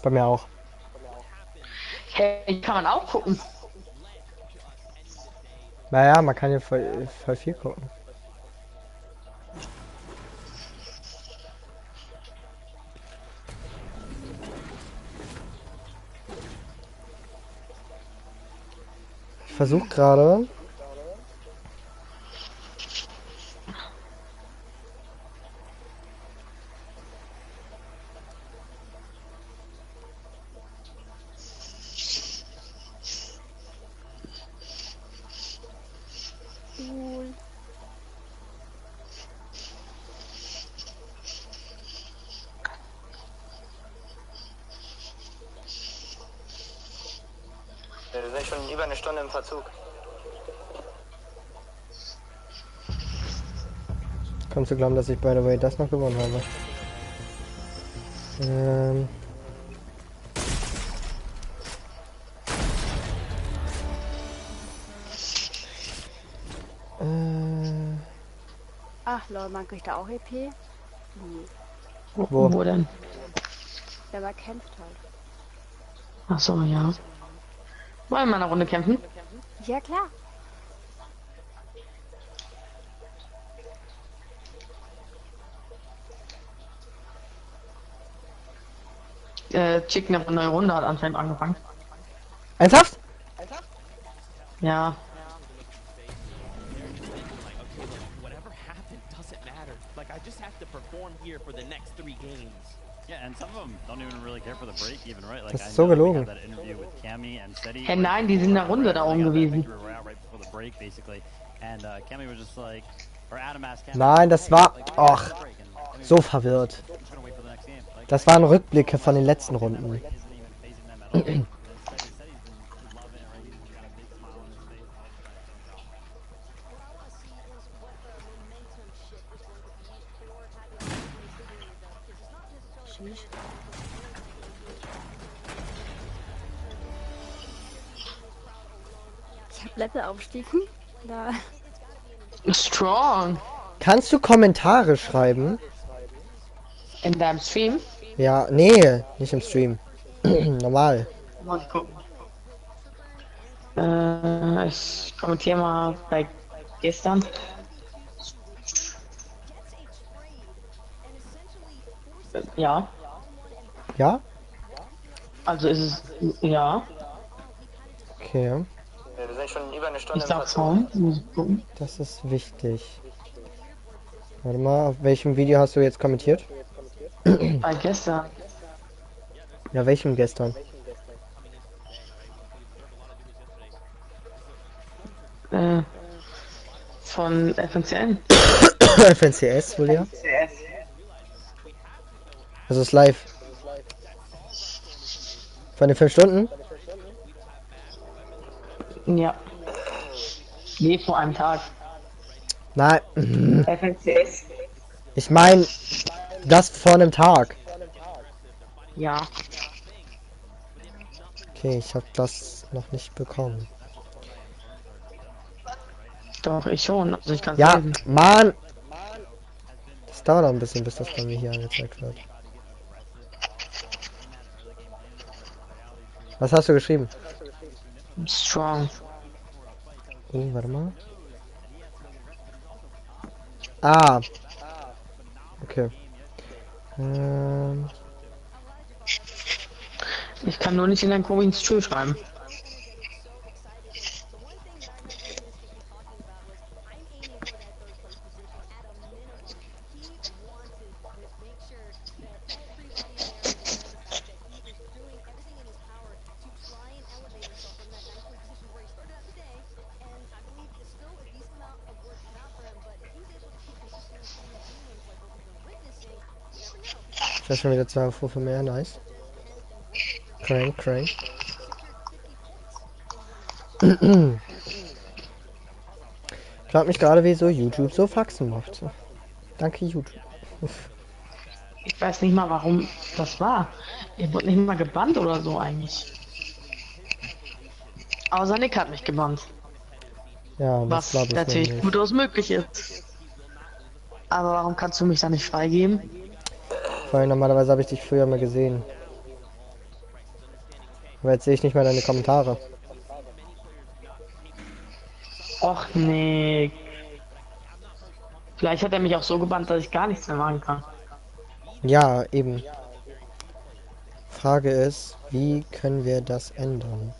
Bei mir auch. Hey, kann man auch gucken. Naja, man kann ja voll viel gucken. Ich versuche gerade. Wir sind schon über eine Stunde im Verzug. Kannst du glauben, dass ich by the way das noch gewonnen habe? Ach lol, man kriegt da auch EP? Nee. Wo denn? Wenn man kämpft halt. Ach so, ja. Wollen wir mal eine Runde kämpfen? Ja, klar. Chick, eine neue Runde hat anscheinend angefangen. Ernsthaft? Ja. Like I just have to perform here for the next 3 games. Yeah, and some of them don't even really care for the break even, right? Like Das I ist so know we gelogen. had that interview with Cammy and Seti. Hey, nein, die sind in der Runde da oben gewesen. Right before the break basically. And Cammy was just like, or Adam asked Cammy. Nein, das war... Ach, so verwirrt. Das waren Rückblicke von den letzten Runden. Ich hab Levelaufstieg. Da. Strong. Kannst du Kommentare schreiben? In deinem Stream? Ja, nee, nicht im Stream. Normal. Mal gucken. Ich kommentiere mal bei gestern. Ja. Ja? Also ist es... Ja. Okay. Wir sind schon über eine Stunde Ich sag's mal. Muss ich gucken. Das ist wichtig. Warte mal, auf welchem Video hast du jetzt kommentiert? Bei gestern. Ja, welchem gestern? Von FNCN. FNCS wohl ja? Also ist live. Von den 5 Stunden? Ja. Nee, vor einem Tag. Nein. FNCS. Ich meine, das vor einem Tag. Ja. Okay, ich habe das noch nicht bekommen. Doch, ich schon. Also ich kann Ja, lesen. Mann! Das dauert auch ein bisschen, bis das bei mir hier angezeigt wird. Was hast du geschrieben? Strong. Oh, warte mal. Ah. Okay. Ich kann nur nicht in dein Coin Stream schreiben. Ich habe schon wieder 2 Aufrufe mehr, nice. Crank. Ich frag mich gerade, wieso YouTube so Faxen macht. Danke, YouTube. Ich weiß nicht mal, warum das war. Ihr wurde nicht mal gebannt oder so eigentlich. Außer Nick hat mich gebannt. Ja, was das natürlich durchaus möglich ist. Aber warum kannst du mich da nicht freigeben? Weil normalerweise habe ich dich früher mal gesehen. Aber jetzt sehe ich nicht mehr deine Kommentare. Och nee. Vielleicht hat er mich auch so gebannt, dass ich gar nichts mehr machen kann. Ja, eben. Frage ist, wie können wir das ändern?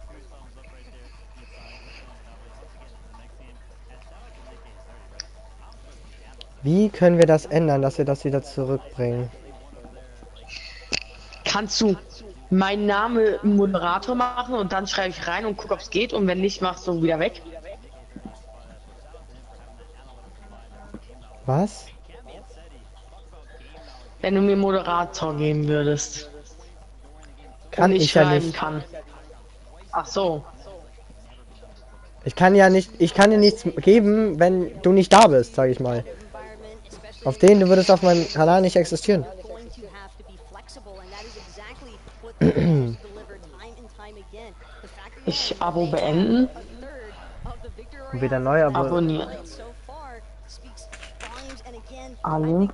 Wie können wir das ändern, dass wir das wieder zurückbringen? Kannst du meinen Namen Moderator machen und dann schreibe ich rein und guck, ob es geht, und wenn nicht, machst du wieder weg? Was? Wenn du mir Moderator geben würdest. Kann ich ja nicht. Kann. Ach so. Ich kann dir nichts geben, wenn du nicht da bist, sage ich mal. Auf den, du würdest auf meinem Kanal nicht existieren. Ich Abo beenden. Und wieder neu abonnieren. Alle.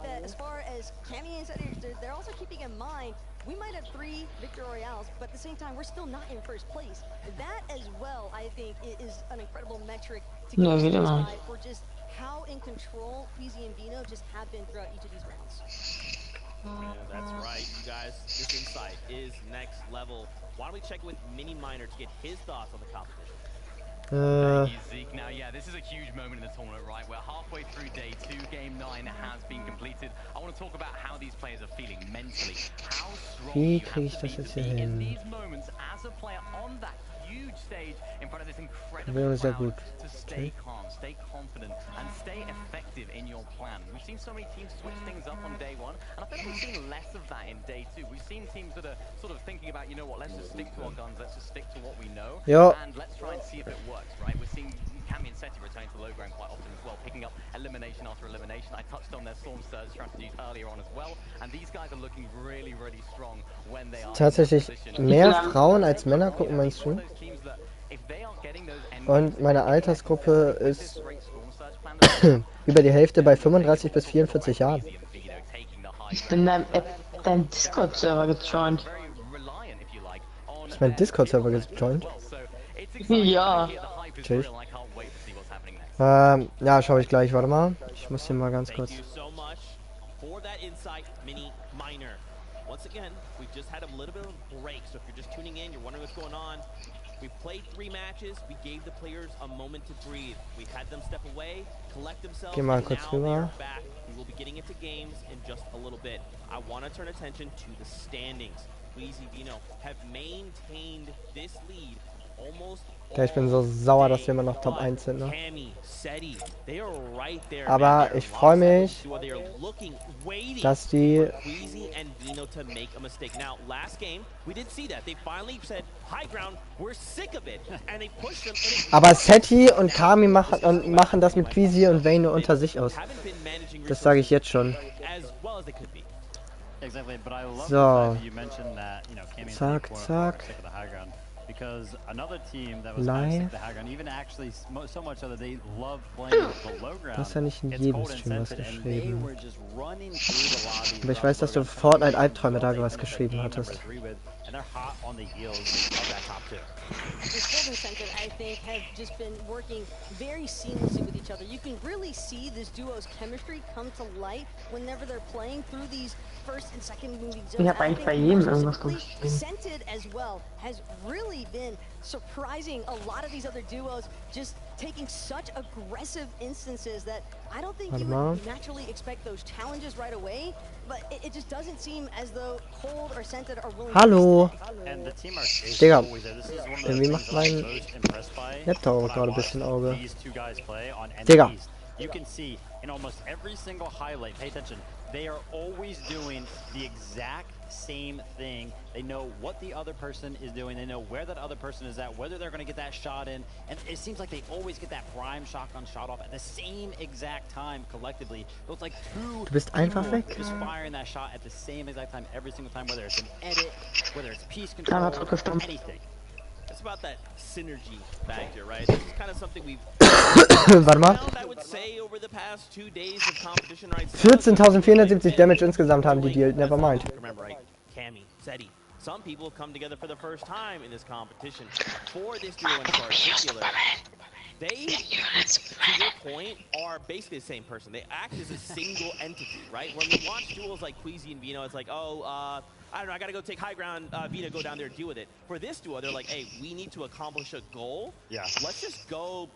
We might have 3 victory royales, but at the same time, we're still not in first place. That as well, I think, is an incredible metric to get for just how in control Peasy and Vino just have been throughout each of these rounds. Yeah, that's right, you guys. This insight is next level. Why don't we check with Mini Miner to get his thoughts on the competition? Thank you, Zeke. Now, yeah, this is a huge moment in the tournament, right? We're halfway through day 2. Game 9 has been completed. I want to talk about how these players are feeling mentally. How strong you have to be in these moments as a player on that huge stage in front of this incredible crowd to stay calm, stay confident, and stay effective in your plan. We've seen so many teams switch things up on day 1, and I think we've seen less of that in day 2. We've seen teams that are sort of thinking about, you know what, let's just stick to our guns, let's just stick to what we know, and let's try and see if it works, right? We're seeing Cami and Seti returning to low ground quite often as well, picking up elimination after elimination. I touched on their Storm Surge strategies earlier on as well, and these guys are looking really, really strong when they are tatsächlich mehr Frauen als Männer gucken meinen Stream. Und meine Altersgruppe ist über die Hälfte bei 35 bis 44 Jahren. Ich bin dein Discord-Server gejoint. Ist mein Discord-Server gejoint? Ja. Natürlich. Ja, schaue ich gleich. Warte mal. Ich muss hier mal ganz kurz. once again, we've just had a little bit of a break. So if you're just tuning in, you're wondering what's going on. We played 3 matches. We gave the players a moment to breathe. We had them step away, collect themselves, Geh mal and kurz now they rüber. are back. We will be getting into games in just a little bit. I want to turn attention to the standings. Queasy Vino have maintained this lead almost Ja, ich bin so sauer, dass wir immer noch Top 1 sind, ne? Aber ich freue mich, dass die... Aber Seti und Kami machen das mit Queasy und Vayne unter sich aus. Das sage ich jetzt schon. So. Zack, zack. Because another team that was nice the high ground, even actually so much so that they love playing the low ground. Das ist ja nicht in jedem Stream was geschrieben. Aber ich weiß, dass du Fortnite Albträume da was geschrieben hattest. And Cold and Centered, I think, have just been working very seamlessly with each other. You can really see this duo's chemistry come to light whenever they're playing through these first and second moving zones. Ich habe eigentlich bei jedem irgendwas geschrieben. Centered as well has really been surprising a lot of these other duos, just taking such aggressive instances that I don't think you would naturally expect those challenges right away, but it just doesn't seem as though Cold or Centered are willing Hallo! to Digga, irgendwie macht mein Laptop gerade ein bisschen Auge. Digga! You can see in almost every single highlight, pay attention, they are always doing the exact same thing. They know what the other person is doing. They know where that other person is at, whether they're going to get that shot in. And it seems like they always get that prime shotgun shot off at the same exact time collectively. So it's like Du bist einfach weg. Just firing that shot at the same exact time every single time, whether it's an edit, whether it's piece control, anything. It's about that synergy factor, right? This is kind of something we've Warte mal. 14.470 Damage insgesamt haben die Deal. Never mind. Remember, right? Cammy, Seti. Some people have come together for the first time in this competition. For this duo in particular, they, to your point, are basically the same person. They act as a single entity, right? When we watch duels like Queasy and Vino, it's like, oh, I don't know, I gotta go take high ground, Vino, go down there and deal with it. For this duo, they're like, hey, we need to accomplish a goal. Yeah. Let's just go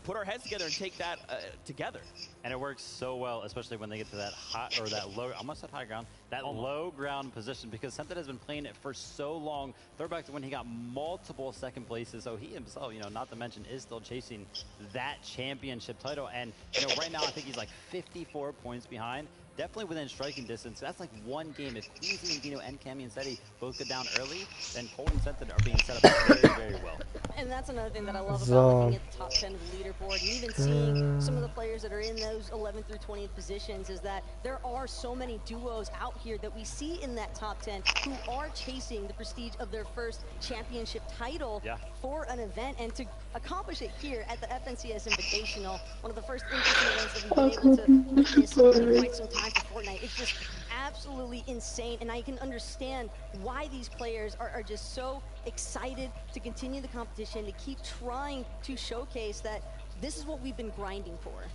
put our heads together and take that together. And it works so well, especially when they get to that high, or that low, I almost said high ground, that low ground position, because Senton has been playing it for so long. Throwback to when he got multiple second places, so he himself, you know, not to mention, is still chasing that championship title. And, you know, right now I think he's like 54 points behind. Definitely within striking distance. That's like one game. If Queasy and Vino and Cammy and Seti both go down early, then Cold and Senton are being set up very, very well. And that's another thing that I love about looking at the top 10 of the leaderboard, and even seeing some of the players that are in those 11th through 20th positions, is that there are so many duos out here that we see in that top 10 who are chasing the prestige of their first championship title for an event, and to accomplish it here at the FNCS Invitational, one of the first in-person events that we've been able to witness in quite some time for Fortnite. It's just absolutely insane, and I can understand why these players are just so excited to continue the competition, to keep trying to showcase that this is what we've been grinding for.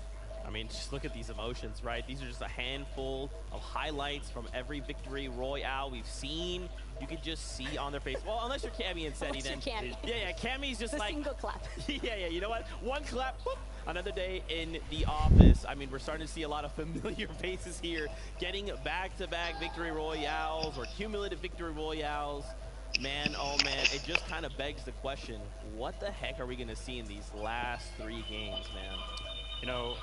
I mean, just look at these emotions, right? These are just a handful of highlights from every victory royale we've seen. You can just see on their face. Well, unless you're Cammy and Seti, then yeah, Cammy's just like single clap. yeah, you know what? One clap, whoop. Another day in the office. I mean, we're starting to see a lot of familiar faces here, getting back-to-back victory royales or cumulative victory royales. Man, oh man, it just kind of begs the question: what the heck are we going to see in these last 3 games, man? You know,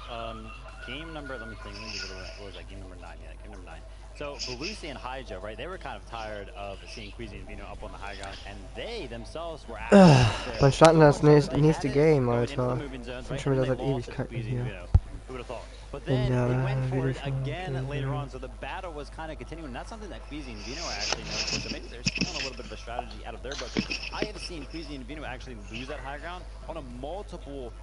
game number, let me think, what was that, game number 9? Yeah, game number 9. So, Belusi and Hyjo, right, they were kind of tired of seeing Queasy and Vino up on the high ground, and they themselves were actually Wann starten das nächste Game, Alter? Ich bin schon wieder seit Ewigkeiten hier. Who would have thought? But then they went for it again later on, so the battle was kind of continuing. That's something that Queasy and Vino actually know, so maybe they're stealing a little bit of a strategy out of their book. I have seen Queasy and Vino actually lose that high ground on a multiple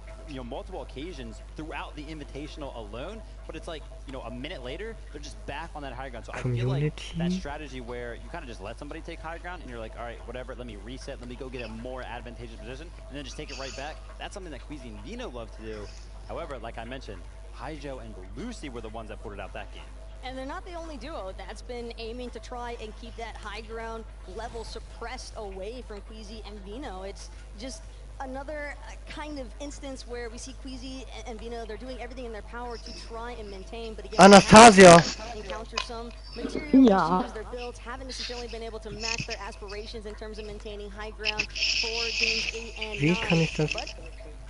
occasions throughout the Invitational alone, but it's like, you know, a minute later, they're just back on that high ground. So I feel like that strategy where you kind of just let somebody take high ground and you're like, all right, whatever, let me reset, let me go get a more advantageous position, and then just take it right back. That's something that Queasy and Vino love to do. However, like I mentioned, Hyjo and Belusi were the ones that pulled it out that game. And they're not the only duo that's been aiming to try and keep that high ground level suppressed away from Queasy and Vino. It's just another kind of instance where we see Queasy and Vino, they're doing everything in their power to try and maintain, but again, Anastasia. encounter some material issues. Their builds haven't necessarily been able to match their aspirations in terms of maintaining high ground for games 8 and 9. Wie kann ich das? But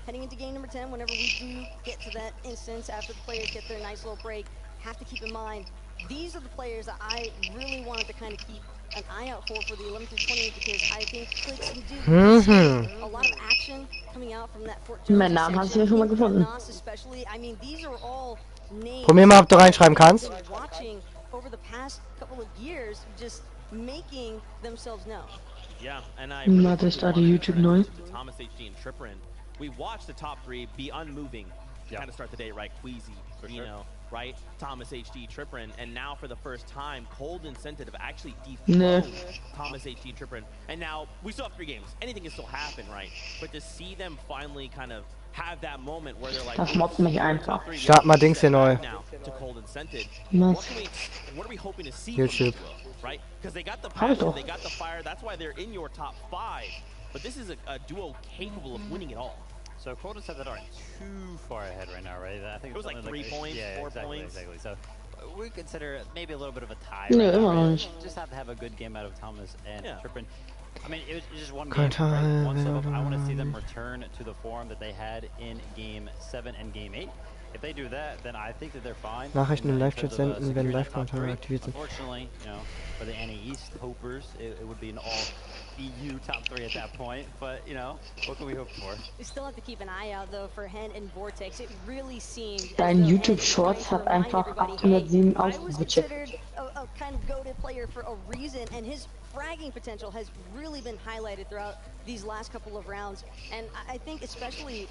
heading into game number 10, whenever we do get to that instance after the players get their nice little break, have to keep in mind, these are the players that I really wanted to kind of keep an eye out for the 11 through 20, because I think Clicks and Duke a lot of action coming out from that Fort Jones Mein Name hast du ja schon mal gefunden. especially. I mean, these are all names Probier mal, ob du reinschreiben kannst. that I've been watching over the past couple of years, just making themselves known. Yeah, and I Warte, ich starte YouTube neu. Thomas HD and Tripperin. We watched the top three be unmoving to kind of start the day, right? Queasy, Vino, right? Thomas HD, Tripperin, and now for the first time, Cold and Scented have actually dethroned Thomas HD and Tripperin. And now we still have 3 games. Anything can still happen, right? But to see them finally kind of have that moment where they're like, Das mobbt mich einfach. Start mal Dings hier neu. to Cold and Scented. Was? What are we hoping to see YouTube. from this duo, right? Because they got the passion, they got the fire. That's why they're in your top 5. But this is a duo capable of winning it all. So Cold and Scented aren't too far ahead right now, right? I think it was like 3 points, yeah, 4 exactly, points. Exactly. So we consider maybe a little bit of a tie. No, right now, immer noch right? nicht. Just have to have a good game out of Thomas and Tripperin. I mean, it was just one Kein game. Right? Teil, One step up. I want to see them return to the form that they had in Game 7 and Game 8. If they do that, then I think that they're fine. Nachrichten im in Live-Chat terms of, senden, wenn securing that top Live-Kommentare three. aktiviert sind. Unfortunately, you know, for the NA East hopers, it would be an all EU top 3 at that point. But you know, what can we hope for? We still have to keep an eye out though for Hen and Vortex. It really seems Dein YouTube Shorts hat einfach 807 aufgecheckt. a kind of goated player for a reason, and his fragging potential has really been highlighted throughout these last couple of rounds. And I think especially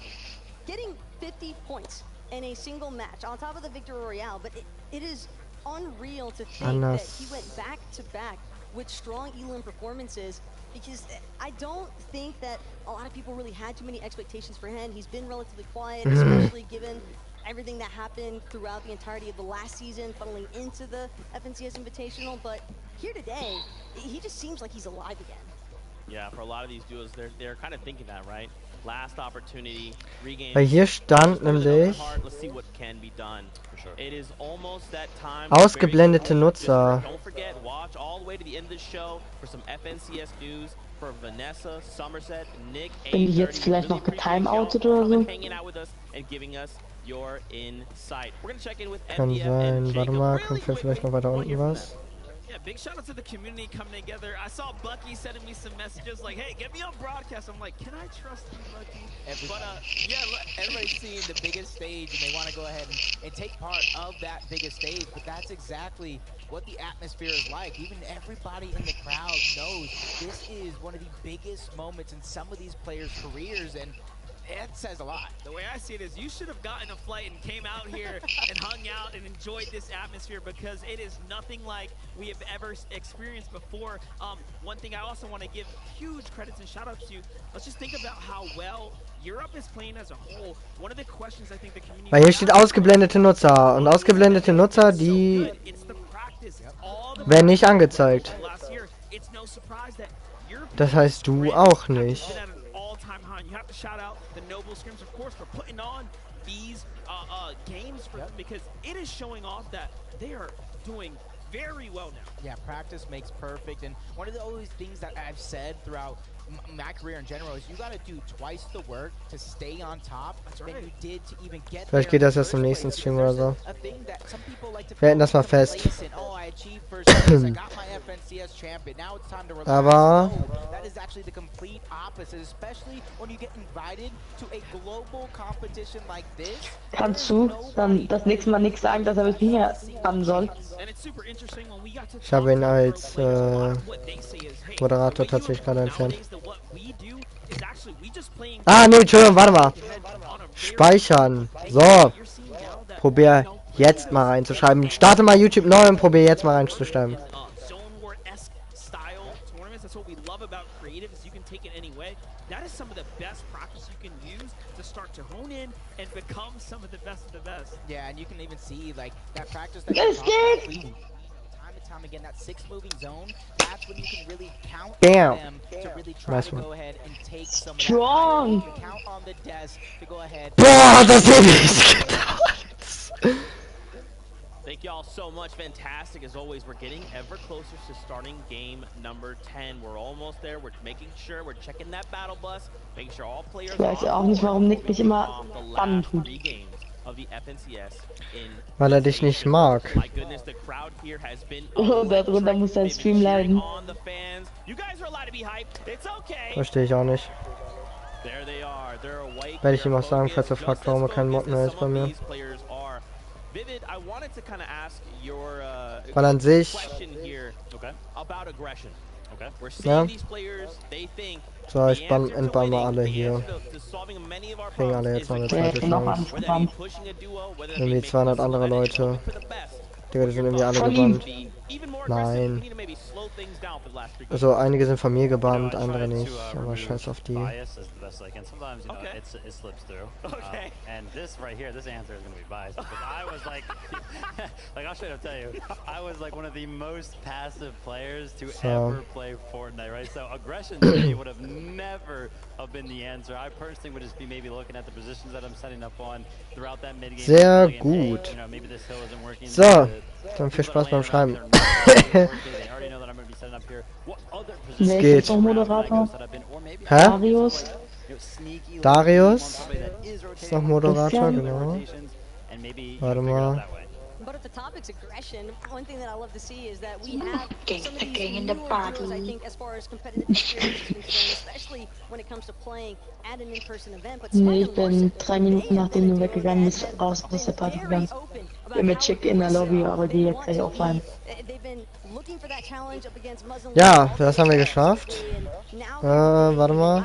getting 50 points in a single match on top of the Victory Royale, but it is unreal to think that he went back to back with strong Elam performances, because I don't think that a lot of people really had too many expectations for him. He's been relatively quiet, especially given everything that happened throughout the entirety of the last season, funneling into the FNCS Invitational. But here today, he just seems like he's alive again. Yeah, for a lot of these duos, they're kind of thinking that, right? Last opportunity, regain. Weil hier stand nämlich Let's see what can be done. It is almost that time. ausgeblendete Nutzer. Don't forget, watch all the way to the end of the show for some FNCS news for Vanessa, Somerset, Nick. Bin ich jetzt vielleicht noch getimeoutet oder so? Hanging out with us and giving us your insight. We're gonna check in with Kann MDF sein. and Warte Jacob. mal, kommt vielleicht noch weiter unten was? Yeah, big shout out to the community coming together. I saw Bucky sending me some messages like, hey, get me on broadcast. I'm like, can I trust you, Bucky? But yeah, everybody's seeing the biggest stage and they want to go ahead and take part of that biggest stage, but that's exactly what the atmosphere is like. Even everybody in the crowd knows this is one of the biggest moments in some of these players' careers, and it says a lot. The way I see it is you should have gotten a flight and came out here and hung out and enjoyed this atmosphere, because it is nothing like we have ever experienced before. One thing I also want to give huge credits and shout outs to, let's just think about how well Europe is playing as a whole. One of the questions I think the community... Weil hier steht ausgeblendete Nutzer und ausgeblendete Nutzer, die werden nicht angezeigt. Das heißt du auch nicht. You have to shout out the Noble Scrims, of course, for putting on these games for them, because it is showing off that they are doing very well now. Yeah, practice makes perfect, and one of the always things that I've said throughout my career in general is you got to do twice the work to stay on top than you did to even get Vielleicht geht das erst im nächsten Stream oder so. Wir halten das mal fest. Aber that is actually the complete opposite, especially when you get invited to a global competition like this. Kannst du dann das nächste Mal nichts sagen, dass er mit mir ran soll? ich habe ihn als Moderator tatsächlich gerade entfernt. Ah, nee, Entschuldigung, warte mal. Speichern. So. Probier jetzt mal reinzuschreiben. Starte mal YouTube neu und probier jetzt mal reinzuschreiben. That's what we love about creative, is you can take it any way. That is some of the best practice you can use to start to hone in and become some of the best of the best. Yeah, and you can even see like that practice that Yes, time and time again, that 6 moving zone, that's when you can really count Damn. on them to really try Nice to one. go ahead and take some of Strong. that. You can count on the desk to go ahead. Boah, das hätte ich gedacht. Thank y'all so much. Fantastic as always. We're getting ever closer to starting game number 10. We're almost there. We're making sure we're checking that battle bus, making sure all players Ich weiß auch nicht, warum Nick mich immer bannen tut. Weil er dich nicht mag. Oh, darunter muss dein Stream leiden. Verstehe ich auch nicht. Werde ich ihm auch sagen, falls er fragt, warum er kein Mod mehr ist bei mir. Weil an sich... Ja. So, ich entbann mal alle hier. Kriegen alle jetzt noch eine zweite Chance. Irgendwie 200 andere Leute. Digga, die sind irgendwie alle gebannt. Nein. Also einige sind von mir gebannt, andere nicht. Aber scheiß auf die. And this right here, this answer is going to be biased because I was like, like I'll straight up tell you, I was like one of the most passive players to ever play Fortnite, right? So aggression to me would have never have been the answer. I personally would just be maybe looking at the positions that I'm setting up on throughout that mid game. Sehr gut. You know, maybe this hill isn't working. So, dann viel Spaß beim Schreiben. Es geht. Hä? Darius? Ist noch Moderator, genau. Warte mal. But if the topic's aggression, one thing that I love to see is that we have some of these newer viewers, I think, as far as competitive experience is concerned, especially when it comes to playing at an in-person event. But Nee, ich bin 3 Minuten nachdem du weggegangen bist, raus aus der Party gegangen. Bin mit Chick in der Lobby, aber die jetzt gleich auffallen. Ja, das haben wir geschafft. Warte mal.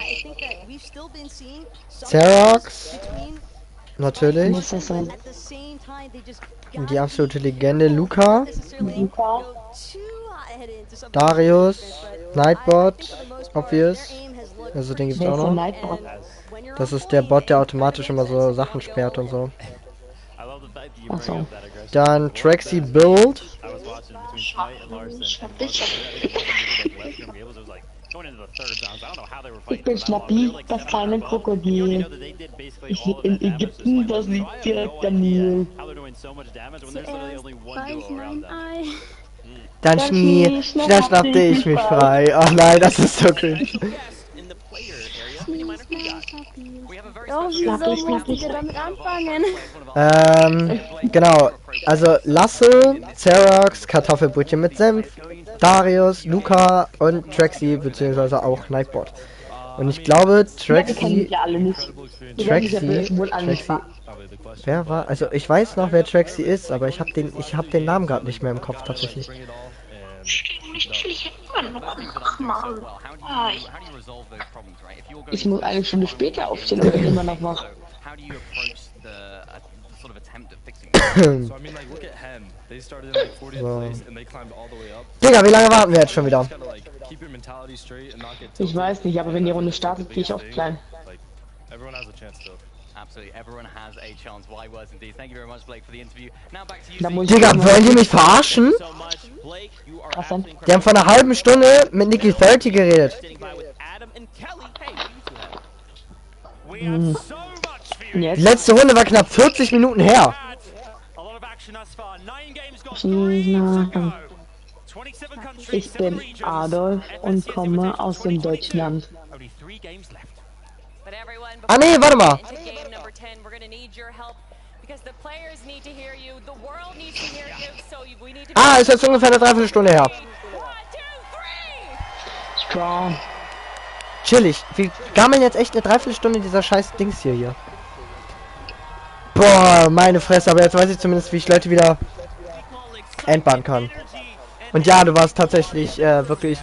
Xerox. Natürlich. Und die absolute Legende Luca. Darius. Nightbot. Obvious. Also den gibt's auch noch. Das ist der Bot, der automatisch immer so Sachen sperrt und so. Achso. Dann Traxy Build. Ich bin Schnappi, das kleine Krokodil. In Ägypten, das liegt direkt am Nil. Dann schnappte ich mich frei. Ach nein, das ist so cringe. Oh, wieso musst du damit anfangen? Genau. Also Lasse, Xerox, Kartoffelbrötchen mit Senf, Darius, Luca und Traxy, beziehungsweise auch Nightbot. Und ich glaube, Traxy... Wer war? Also ich weiß noch, wer Traxy ist, aber ich hab den Namen gerade nicht mehr im Kopf tatsächlich. Ich muss eine Stunde später aufstehen, aber bin immer noch wach. So. Digga, wie lange warten wir jetzt schon wieder? Ich weiß nicht, aber wenn die Runde startet, gehe ich auf klein. Digga, wollen die mich verarschen? Was denn? Die haben vor einer halben Stunde mit Nikki 30 geredet. Die letzte Runde war knapp 40 Minuten her. Ich bin Adolf und komme aus dem Deutschland. Ah nee, warte mal. Ah, ist jetzt ungefähr eine Dreiviertelstunde her. Strong. Chillig. Wir gammeln jetzt echt eine Dreiviertelstunde dieser scheiß Dings hier. Boah, meine Fresse, aber jetzt weiß ich zumindest, wie ich Leute wieder entbannen kann. Und ja, du warst tatsächlich wirklich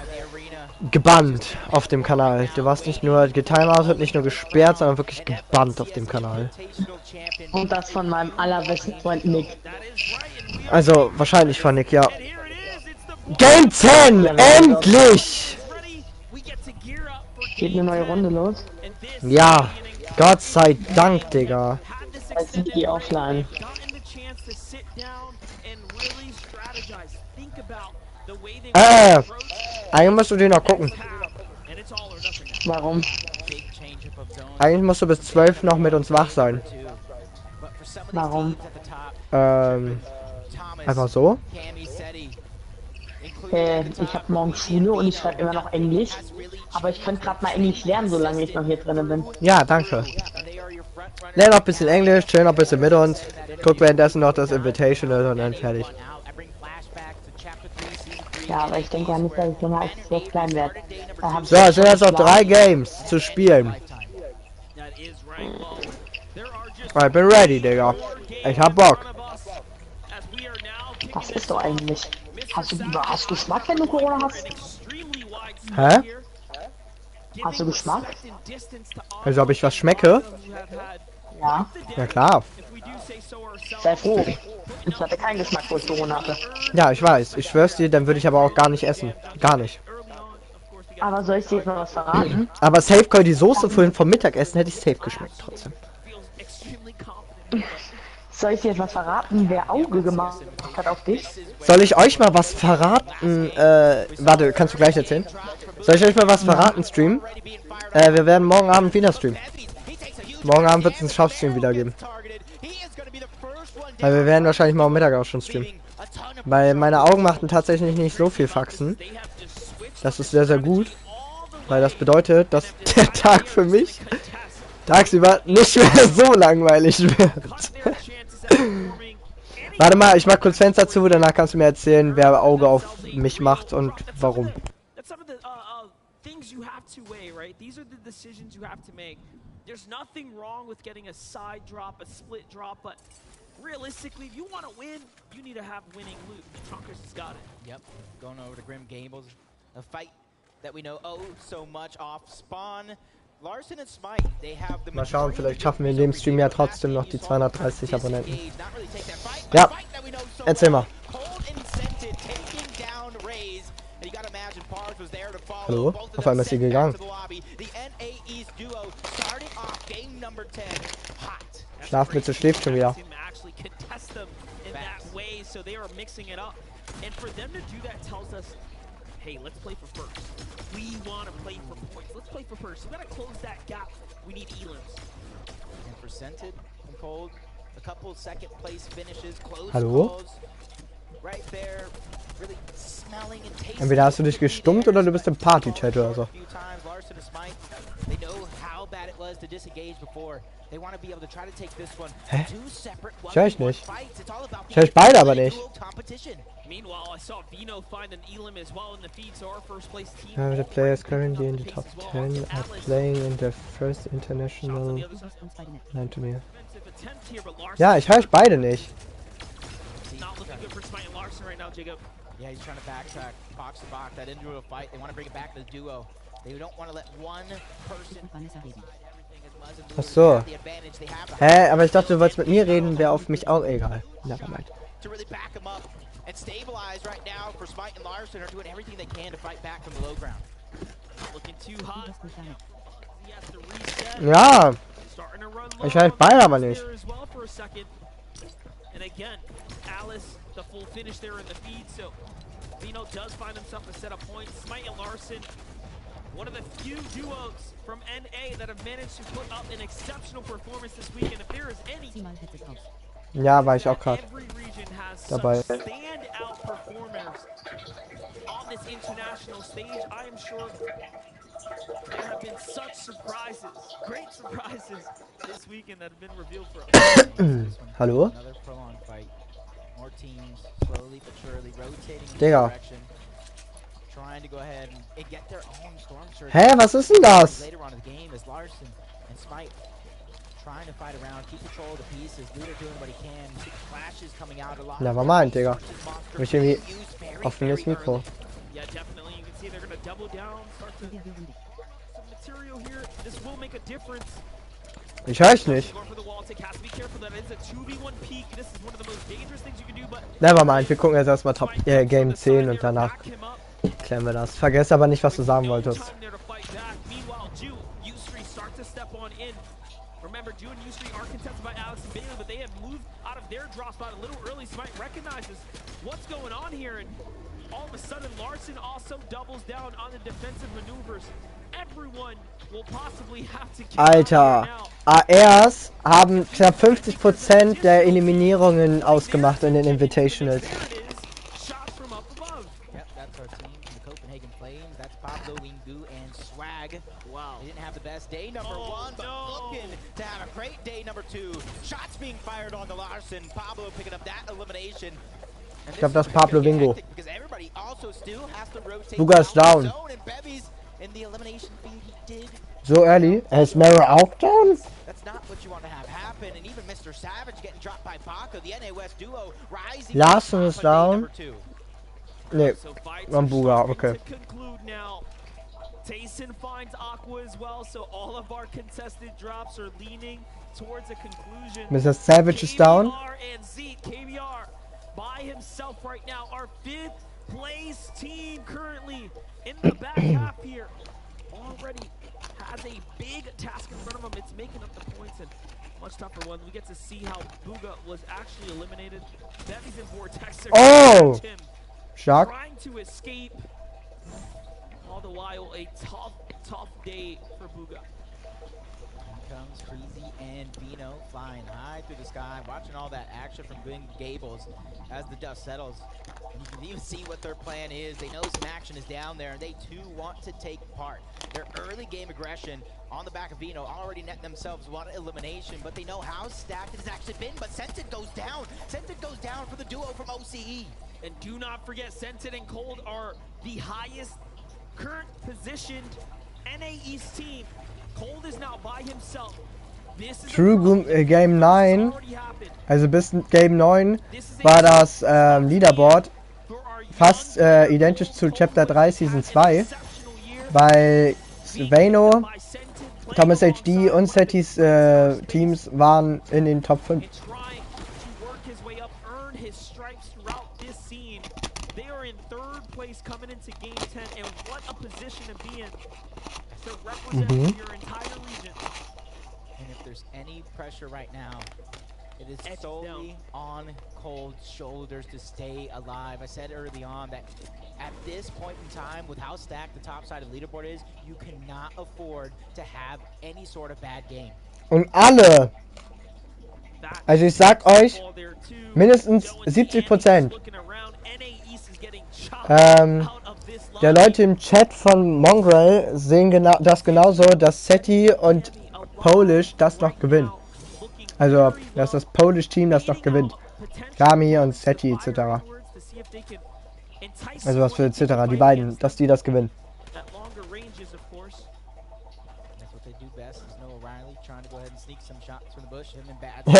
gebannt auf dem Kanal. Du warst nicht nur getimeoutet, nicht nur gesperrt, sondern wirklich gebannt auf dem Kanal. Und das von meinem allerbesten Freund Nick. Also, wahrscheinlich von Nick, ja. Game 10! Endlich! Geht eine neue Runde los? Ja, Gott sei Dank, Digga. Jetzt sind die offline. Eigentlich musst du den noch gucken. Warum? Eigentlich musst du bis 12 noch mit uns wach sein. Warum? Einfach so. Ich habe morgen Schule und ich schreibe immer noch Englisch. Aber ich könnte gerade mal Englisch lernen, solange ich noch hier drin bin. Ja, danke. Lern noch ein bisschen Englisch, chill noch ein bisschen mit uns. Guck währenddessen noch das Invitational und dann fertig. Ja, aber ich denke ja nicht, dass ich länger als 12 klein werde. So, es sind jetzt noch 3 Games zu spielen. Ich bin ready, Digga. Ich hab Bock. Was ist doch eigentlich? Hast du Geschmack, wenn du Corona hast? Hä? Hast du Geschmack? Also, ob ich was schmecke? Ja. Ja, klar. Sei froh. Ich hatte keinen Geschmack, wo ich Corona hatte. Ja, ich weiß. Ich schwör's dir, dann würde ich aber auch gar nicht essen. Gar nicht. Aber soll ich dir jetzt mal was verraten? Aber safe Call, die Soße vorhin vom Mittagessen hätte ich safe geschmeckt trotzdem. Soll ich dir jetzt was verraten, wer Auge gemacht hat auf dich? Soll ich euch mal was verraten? Warte, kannst du gleich erzählen? Soll ich euch mal was verraten, Stream? Wir werden morgen Abend wieder streamen. Morgen Abend wird es einen Schaffstream wieder geben. Weil wir werden wahrscheinlich morgen Mittag auch schon streamen. Weil meine Augen machten tatsächlich nicht so viel Faxen. Das ist sehr, sehr gut. Weil das bedeutet, dass der Tag für mich tagsüber nicht mehr so langweilig wird. Warte mal, ich mach kurz Fenster zu, danach kannst du mir erzählen, wer Auge auf mich macht und warum. There's nothing wrong with getting a side drop, a split drop, but realistically, if you want to win, you need to have winning loot. Trunkers has got it. Yep, going over to Grim Gables, a fight that we know oh so much off spawn. Larson and Smite, they have the mal schauen, vielleicht schaffen wir in dem Stream ja trotzdem noch die 230 Abonnenten. Ja, erzähl mal. Hallo? Auf einmal ist sie gegangen. Schlafmütze schläft schon wieder. Hey, let's play for first. We want to play for points. Let's play for first. We gotta close that gap. We need elims. And for Scented and Cold, a couple second place finishes, close Hallo? right there, really smelling and tasting. Entweder hast du dich gestummt oder du bist im Party-Chat oder so. Hä? Ich höre ich nicht. Ich höre ich beide aber nicht. The players currently in the top 10 are playing in their first international. Nein, to me. Ja, ich höre ich beide nicht. Yeah, he's trying to backtrack, box to box, that individual fight. They want to bring it back to the duo. They don't want to let one person. Ach so. Hä, aber ich dachte, du wolltest mit mir reden, wäre auf mich auch egal. Ja, meint. To really back him up and stabilize right now for Smite and Larson are doing everything they can to fight back from the low ground. Looking too hot. Ja. Ich höre beide aber nicht. And again, Alice, the full finish there in the feed, so Vino does find himself a set of points. Smite and Larson, one of the few duos from NA that have managed to put up an exceptional performance this week, and if there is any Ja, war ich auch gerade dabei. standout performers on this international stage, I am sure there have been such surprises, great surprises this weekend that have been revealed for us. Hallo? Another prolonged fight. More teams slowly but surely rotating in Digga. direction. Trying to go ahead and get their own storm surge. Hä, was ist denn das? Later on in the game is Larson and Smite trying to fight around, keep control of the pieces. Luda doing what he can. You see the flashes coming out a lot. Never mind, Digga. Hab ich irgendwie offenes Mikro. Yeah, definitely. You can see they're going to double down, start to some material here. This will make a difference. Ich höre ich nicht. Never mind, wir gucken jetzt erstmal Top Game 10 und danach klären wir das. Vergesst aber nicht, was du sagen wolltest. to step on in. Remember, Ju and U3 are contested by Alex and Bailey, but they have moved out of their drop spot a little early. Smite recognizes what's going on here, and all of a sudden, Larson also doubles down on the defensive maneuvers. Everyone will possibly have to get Alter, ARs haben knapp 50% der Eliminierungen ausgemacht in den Invitationals. Yep, that's our team from the Copenhagen Flames. That's Pablo, Wingu, and Swag. Wow. They didn't have the best day number one, but looking to have a great day number two. Shots being fired on the Larson. Pablo picking up that elimination. Ich glaube, das ist Pablo Wingo. Buga ist down. So early? Ist Mero auch down? Larson ist down. Nee, am Buga, okay. Tayson finds Aqua as well, so all of our contested drops are leaning towards a conclusion. Mr. Savage is down. And Zeke, KBR by himself right now, our 5th place team currently in the back half here. Already has a big task in front of him. It's making up the points and much tougher one. We get to see how Buga was actually eliminated. Bevy's in Vortex. Oh! Shock. Trying to escape. All the while, a tough day for Buga. Comes Freezy and Vino flying high through the sky, watching all that action from Green Gables as the dust settles. And you can even see what their plan is. They know some action is down there, and they too want to take part. Their early game aggression on the back of Vino already net themselves one elimination, but they know how stacked it has actually been. But Scented goes down. Scented goes down for the duo from OCE. And do not forget, Scented and Cold are the highest current positioned NA East team. Cold is now by himself. True Game 9, also bis Game 9 war das Leaderboard fast identisch zu Chapter 3 Season 2, weil Vano, Thomas HD und Setis Teams waren in den Top 5. Coming into Game 10, and what a position to be in to represent your entire region. And if there's any pressure right now, it is solely on Cold's shoulders to stay alive. I said early on that at this point in time, with how stacked the top side of the leaderboard is, you cannot afford to have any sort of bad game. Und alle, also ich sag euch, mindestens 70% der Leute im Chat von Mongrel sehen das genauso, dass Seti und Polish das noch gewinnen. Also, dass das Polish Team das noch gewinnt. Kami und Seti etc. Also was für etc. Die beiden, dass die das gewinnen.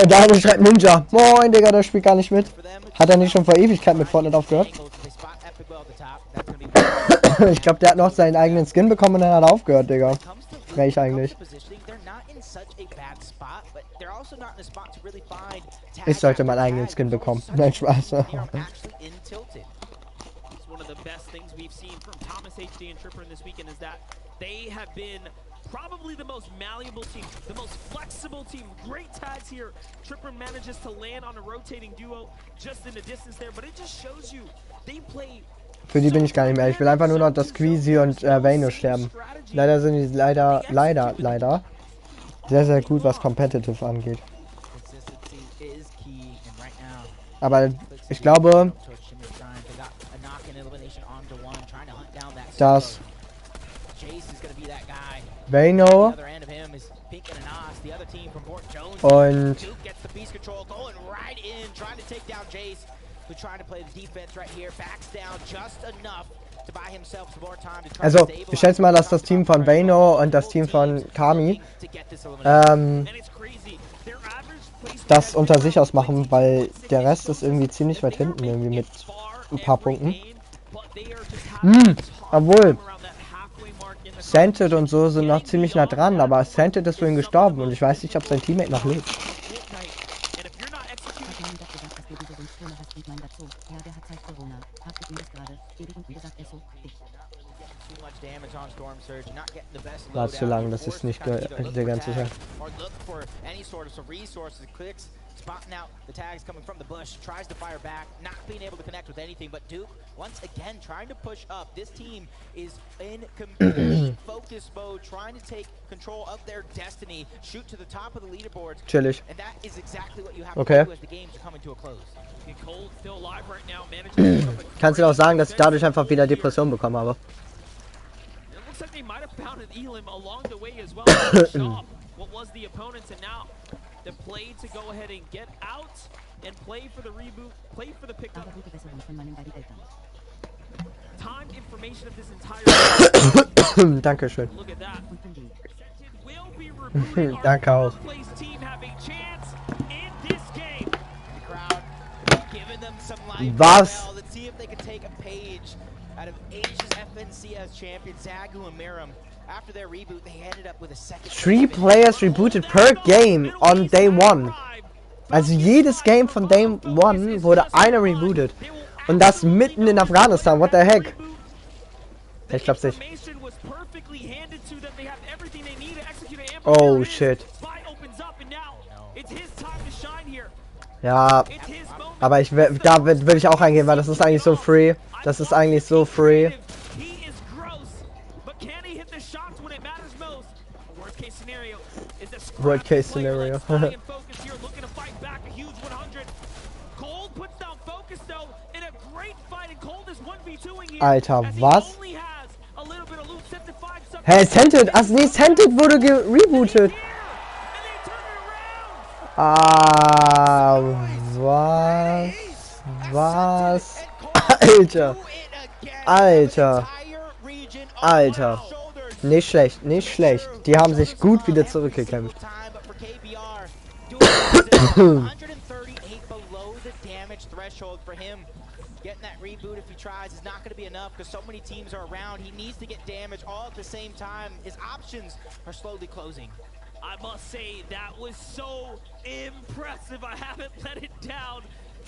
Daniel schreibt Ninja. Moin, Digga, der spielt gar nicht mit. Hat er nicht schon vor Ewigkeit mit Fortnite aufgehört? Ich glaube, der hat noch seinen eigenen Skin bekommen und dann hat er aufgehört, Digga. Welch eigentlich? Ich sollte meinen eigenen Skin bekommen. Nein, Spaß. Probably the most malleable team, the most flexible team. Great tags here. Tripper manages to land on a rotating duo just in the distance there, but it just shows you they play. Für die bin ich gar nicht mehr. Ich will einfach nur noch, dass Squeezy und Vano sterben. Leider sind die leider sehr, sehr gut, was Competitive angeht. Aber ich glaube, dass Vano und also ich schätze mal, dass das Team von Vano und das Team von Kami das unter sich ausmachen, weil der Rest ist irgendwie ziemlich weit hinten irgendwie mit ein paar Punkten. Obwohl Scented und so sind noch ziemlich nah dran, aber Scented ist vorhin gestorben und ich weiß nicht, ob sein Teammate noch lebt. War zu lang, das ist nicht der ganze Tag. Spotting out the tags coming from the bush, tries to fire back, not being able to connect with anything, but Duke, once again, trying to push up. This team is in complete focus mode, trying to take control of their destiny, shoot to the top of the leaderboards. Chillig. And that is exactly what you have to do as the games are coming to a close. Kannst du auch sagen, dass ich dadurch einfach wieder Depression bekommen habe? Looks like they might have found an Elim along the way as well. What was the opponents, and now the play to go ahead and get out and play for the reboot, play for the pickup. Timed information of this entire Dankeschön. Look at that. Danke auch. Team have a chance in this game. The crowd giving them some life. Was? Let's see if they can take a page out of Asia's FNCS champion Zagu and Miram. After their reboot, they ended up with a second. 3 players rebooted per game on day 1. Also jedes Game von Day 1 wurde einer rebootet. Und das mitten in Afghanistan. What the heck? Ich glaub's nicht. Oh shit. Ja, aber da will ich auch eingehen, weil das ist eigentlich so free. Das ist eigentlich so free. Worst case scenario. Alter, was? Hey, Scented! Ach nee, Scented wurde gerebootet! Ah, was? Was? Alter! Alter! Alter! Nicht schlecht, nicht schlecht. Die haben sich gut wieder zurückgekämpft. Getting that reboot if he tries is not going to be enough because so many teams are around. He needs to get damage all at the same time. His options are slowly closing. I must say that was so impressive. I haven't let it down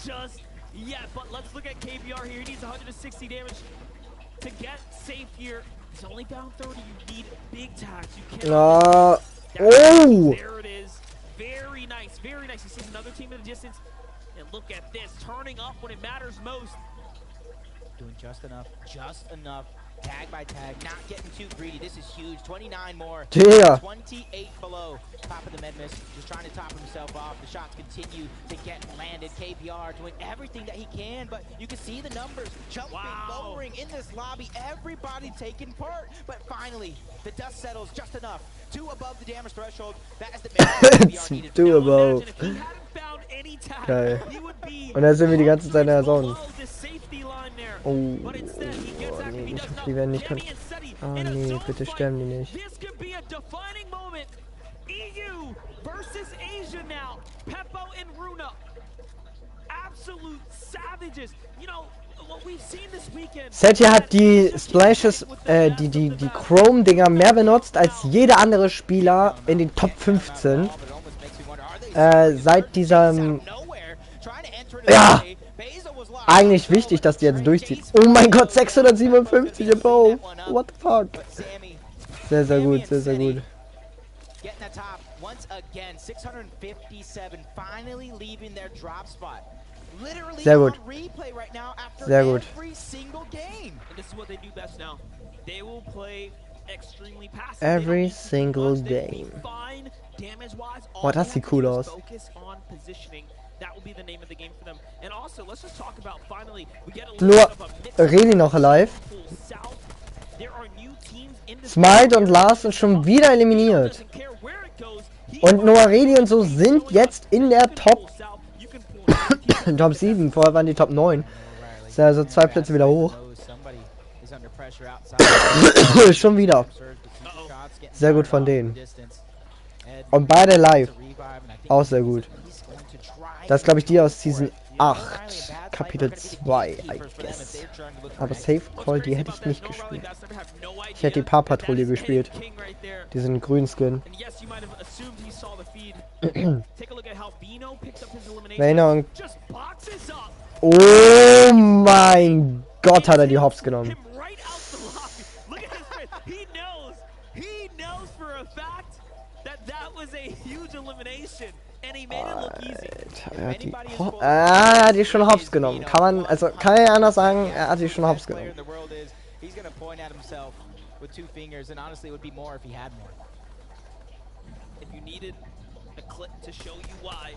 just yet. But let's look at KBR here. He needs 160 damage to get safe here. He's only down 30. You need big tags. You can't. Oh! There it is. Very nice. Very nice. He sees another team in the distance. And look at this, turning up when it matters most. Doing just enough, tag by tag, not getting too greedy. This is huge. 29 more. Yeah. 28 below. Top of the med miss, just trying to top himself off. The shots continue to get landed. KBR doing everything that he can, but you can see the numbers jumping, lowering in this lobby. Everybody taking part, but finally the dust settles just enough. 2 above the damage threshold. That is the main KBR needed. 2 above. Geil. Und da sind wir die ganze Zeit in der Zone. Oh, nee, die werden nicht können. Oh nee, bitte sterben die nicht. Setja hat die Splashes, die Chrome-Dinger mehr benutzt als jeder andere Spieler in den Top 15. Seit diesem... Ja! Eigentlich wichtig, dass die jetzt durchzieht. Oh mein Gott, 657 above. What the fuck? Sehr, sehr gut, sehr, sehr gut. Sehr gut. Sehr gut. Every single game. Boah, das sieht cool aus. Nur Reli noch alive. Smite und Lars sind schon wieder eliminiert. Und Noah Reli und so sind jetzt in der Top 7. Vorher waren die Top 9. Ist ja also 2 Plätze wieder hoch. Schon wieder. Sehr gut von denen. Und beide live. Auch sehr gut. Das ist, glaube ich, die aus Season 8, Kapitel 2, I guess. Aber Safe Call, die hätte ich nicht gespielt. Ich hätte die Paar-Patrouille gespielt. Diesen grünen Skin. Erinnerung. Oh mein Gott, hat er die Hops genommen. He knows for a fact that was a huge elimination. And he made it look easy. Er hat die schon hops genommen. Kann man, also kann er anders sagen, er hat die schon hops genommen. He's gonna point at himself with 2 fingers, and honestly, it would be more if he had more. If you needed a clip to show you why,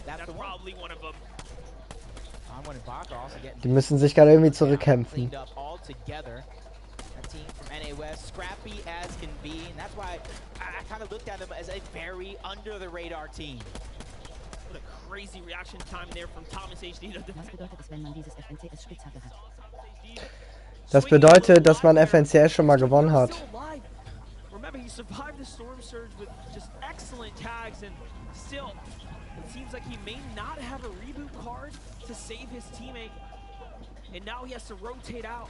that's probably one of them. Die müssen sich gerade irgendwie zurückkämpfen. Team from NA West, scrappy as can be, and that's why I kind of looked at them as a very under the radar team. What a crazy reaction time there from Thomas HD. Was bedeutet es, wenn man dieses FNCS Spitzhacke hat? Das bedeutet, dass man FNCS schon mal gewonnen hat. Remember, he survived the storm surge with just excellent tags, and still, it seems like he may not have a reboot card to save his teammate, and now he has to rotate out.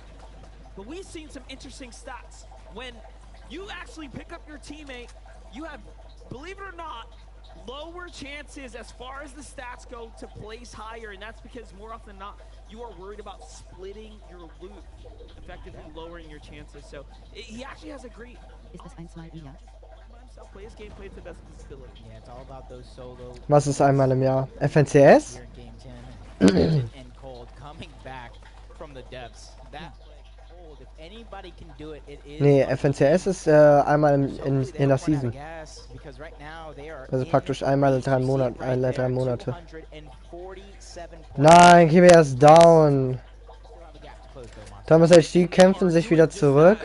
But we've seen some interesting stats. When you actually pick up your teammate, you have, believe it or not, lower chances as far as the stats go to place higher, and that's because more often than not, you are worried about splitting your loot, effectively lowering your chances. So he actually has a great. Ist es einmal im Jahr? Play his game, play to the best of his ability. Yeah, it's all about those solo. Was ist einmal im Jahr? FNCS? And cold coming back from the depths. That cold, if anybody can do it, it is. Nee, FNCS ist einmal in der Season. Also praktisch einmal in 3 Monaten, alle 3 Monate. Nein, Kiwi ist down. Thomas HD kämpfen sich wieder zurück.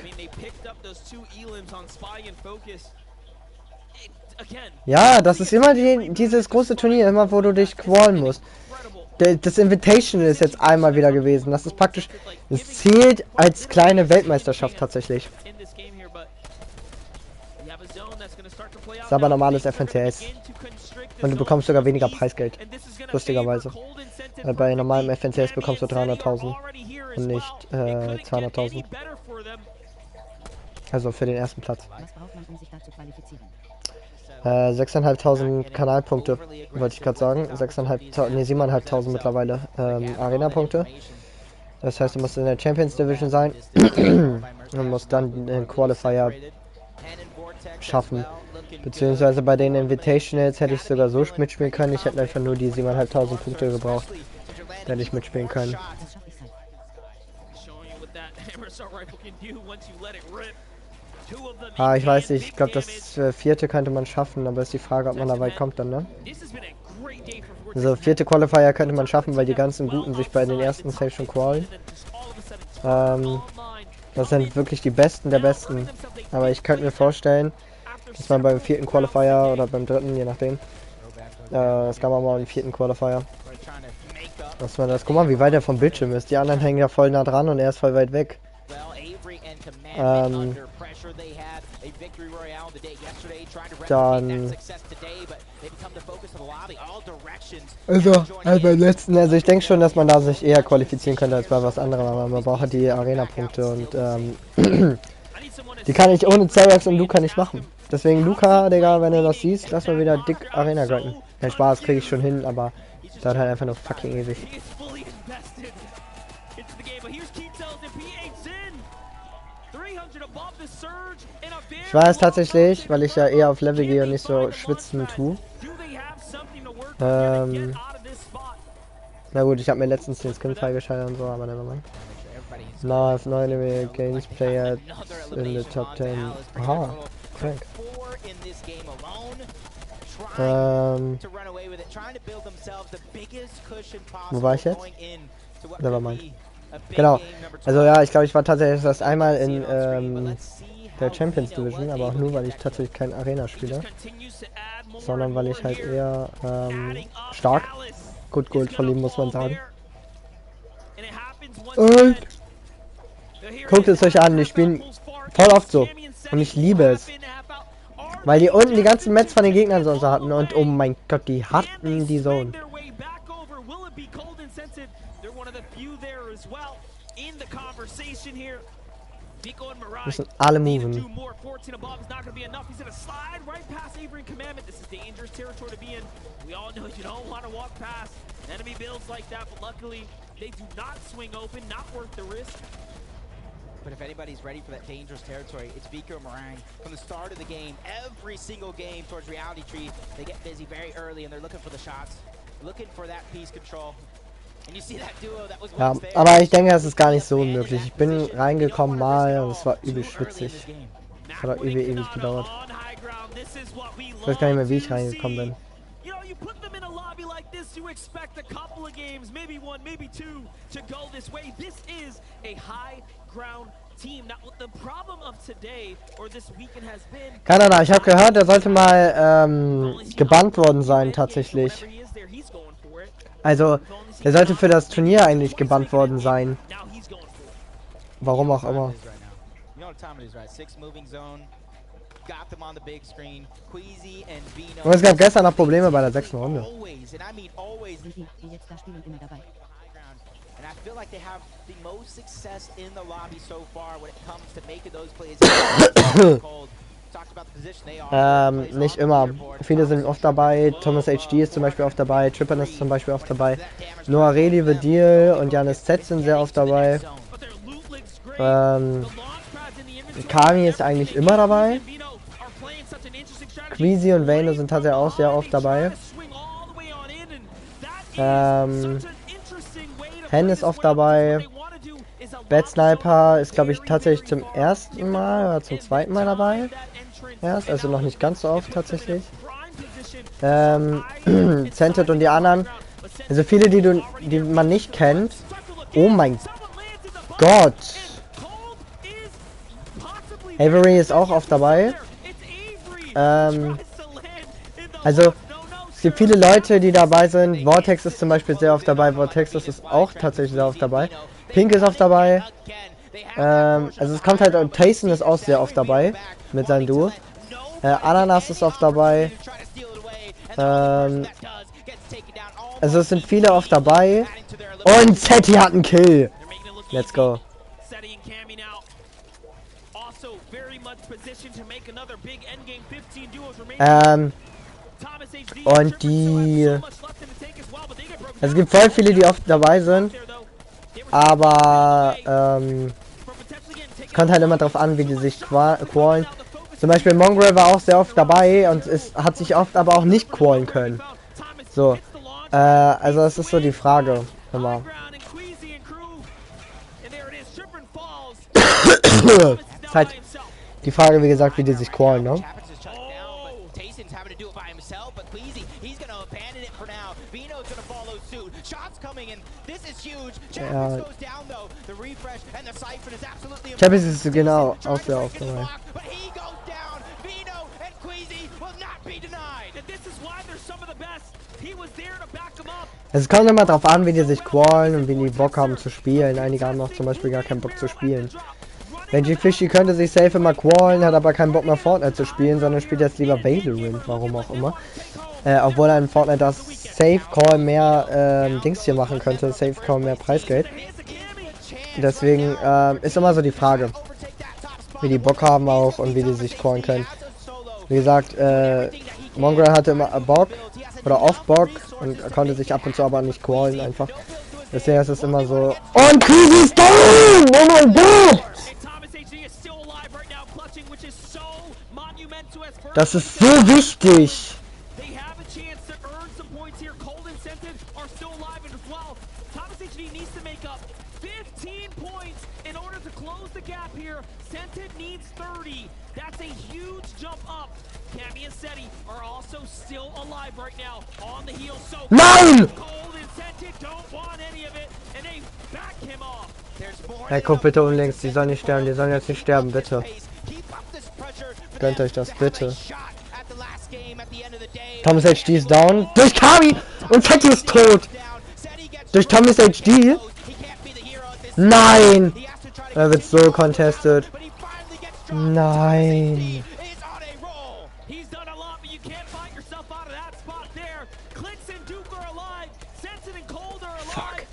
Ja, das ist immer dieses große Turnier, immer wo du dich qualen musst. Das Invitational ist jetzt einmal wieder gewesen. Das ist praktisch, es zählt als kleine Weltmeisterschaft tatsächlich. Ist aber normales FNCS. Und du bekommst sogar weniger Preisgeld. Lustigerweise. Bei normalem FNCS bekommst du 300.000 und nicht 200.000. Also für den ersten Platz. 6.500 Kanalpunkte, wollte ich gerade sagen. 7.500 mittlerweile Arena-Punkte. Das heißt, du musst in der Champions Division sein und musst dann den Qualifier schaffen. Beziehungsweise bei den Invitationals hätte ich sogar so mitspielen können. Ich hätte einfach nur die 7.500 Punkte gebraucht. Da hätte ich mitspielen können. Ah, ich weiß nicht, ich glaube das 4. könnte man schaffen, aber ist die Frage, ob man da weit kommt dann, ne? Also 4. Qualifier könnte man schaffen, weil die ganzen Guten sich bei den ersten Safe schon qualen. Das sind wirklich die Besten der Besten. Aber ich könnte mir vorstellen, dass man beim 4. Qualifier oder beim 3., je nachdem, es gab mal einen 4. Qualifier. Dass man das, guck mal, wie weit er vom Bildschirm ist. Die anderen hängen ja voll nah dran und er ist voll weit weg. Dann also beim letzten, also ich denke schon, dass man da sich eher qualifizieren könnte als bei was anderem, aber man braucht halt die Arena-Punkte und die kann ich ohne Xerax und Luca nicht machen. Deswegen Luca, Digga, wenn du das siehst, lass mal wieder dick Arena grinden. Den Spaß kriege ich schon hin, aber dauert halt einfach nur fucking ewig. Ich weiß tatsächlich, weil ich ja eher auf Level gehe und nicht so schwitzen tue. Na gut, ich habe mir letztens den Skin freigeschaltet und so, aber nevermind. Now I have 9 games players in the top 10. Aha, crank. Wo war ich jetzt? Nevermind. Genau. Also ja, ich glaube, ich war tatsächlich erst einmal in der Champions Division, aber auch nur, weil ich tatsächlich kein Arena spiele, sondern weil ich halt eher stark gut Gold verlieren, muss man sagen. Und guckt es euch an, die spielen voll oft so und ich liebe es, weil die unten die ganzen Mets von den Gegnern so hatten und oh mein Gott, die hatten die Zone. Müssen alle moven. But if anybody's ready for that dangerous territory, it's Vico and Meringue. From the start of the game, every single game towards Reality Tree, they get busy very early and they're looking for the shots, looking for that piece control. And you see that duo that was Ja, once there. aber ich denke, das ist gar nicht so unmöglich. Ich bin reingekommen mal und es war übel schwitzig. Es hat auch ewig gedauert. Ich weiß gar nicht mehr, wie ich reingekommen bin. You know, you put them in a lobby like this, you expect a couple of games, maybe one, maybe two, to go this way. This is a high ground team. Now, the problem of today, or this weekend has been... Kanada, ich habe gehört, er sollte mal gebannt worden sein, tatsächlich. Also, er sollte für das Turnier eigentlich gebannt worden sein. Warum auch immer. Und es gab gestern noch Probleme bei der 6. Runde. And I feel like they have the most success in the lobby so far when it comes to making those plays. Nicht immer. Viele sind oft dabei. Thomas HD ist zum Beispiel oft dabei. Trippin ist zum Beispiel oft dabei. Noah Redi, Vedil und Janis Z sind sehr oft dabei. Kami ist eigentlich immer dabei. Queasy und Vayne sind tatsächlich auch sehr oft dabei. Hen ist oft dabei. Bad Sniper ist, glaube ich, tatsächlich zum ersten Mal oder zum zweiten Mal dabei. Erst, also noch nicht ganz so oft tatsächlich. Cented und die anderen. Also viele, die man nicht kennt. Oh mein Gott. Avery ist auch oft dabei. Also es gibt viele Leute, die dabei sind. Vortex ist zum Beispiel sehr oft dabei. Vortex ist auch tatsächlich sehr oft dabei. Pink ist oft dabei. Also es kommt halt, und Tayson ist auch sehr oft dabei mit seinem Duo. Ananas ist oft dabei. Also es sind viele oft dabei. Und Zeti hat einen Kill. Let's go. Und die... Es gibt voll viele, die oft dabei sind. Aber es kommt halt immer drauf an, wie die sich qualen. Zum Beispiel Mongrel war auch sehr oft dabei und es hat sich oft aber auch nicht qualen können. So. Also das ist so die Frage. Immer. Ist halt die Frage, wie gesagt, wie die sich qualen, ne? Ja. Champions ist genau auch sehr oft dabei. Es kommt immer drauf an, wie die sich qualen und wie die Bock haben zu spielen. Einige haben auch zum Beispiel gar keinen Bock zu spielen. Benji Fishy könnte sich safe immer qualen, hat aber keinen Bock mehr Fortnite zu spielen, sondern spielt jetzt lieber Weiteren, warum auch immer. Obwohl er in Fortnite das Safe Call mehr Dings hier machen könnte, Safe Call mehr Preisgeld. Deswegen ist immer so die Frage, wie die Bock haben auch und wie die sich callen können. Wie gesagt, Mongrel hatte immer Bock oder oft Bock und konnte sich ab und zu aber nicht callen einfach. Deswegen ist es immer so. Und Crazy ist down! Oh mein Gott! Das ist so wichtig! Nein! Hey, guck bitte unlängst, die sollen nicht sterben, die sollen jetzt nicht sterben, bitte. Gönnt euch das, bitte. Thomas HD ist down. Durch Kami! Und Fetti ist tot! Durch Thomas HD? Nein! Er wird so contested. Nein! Fuck.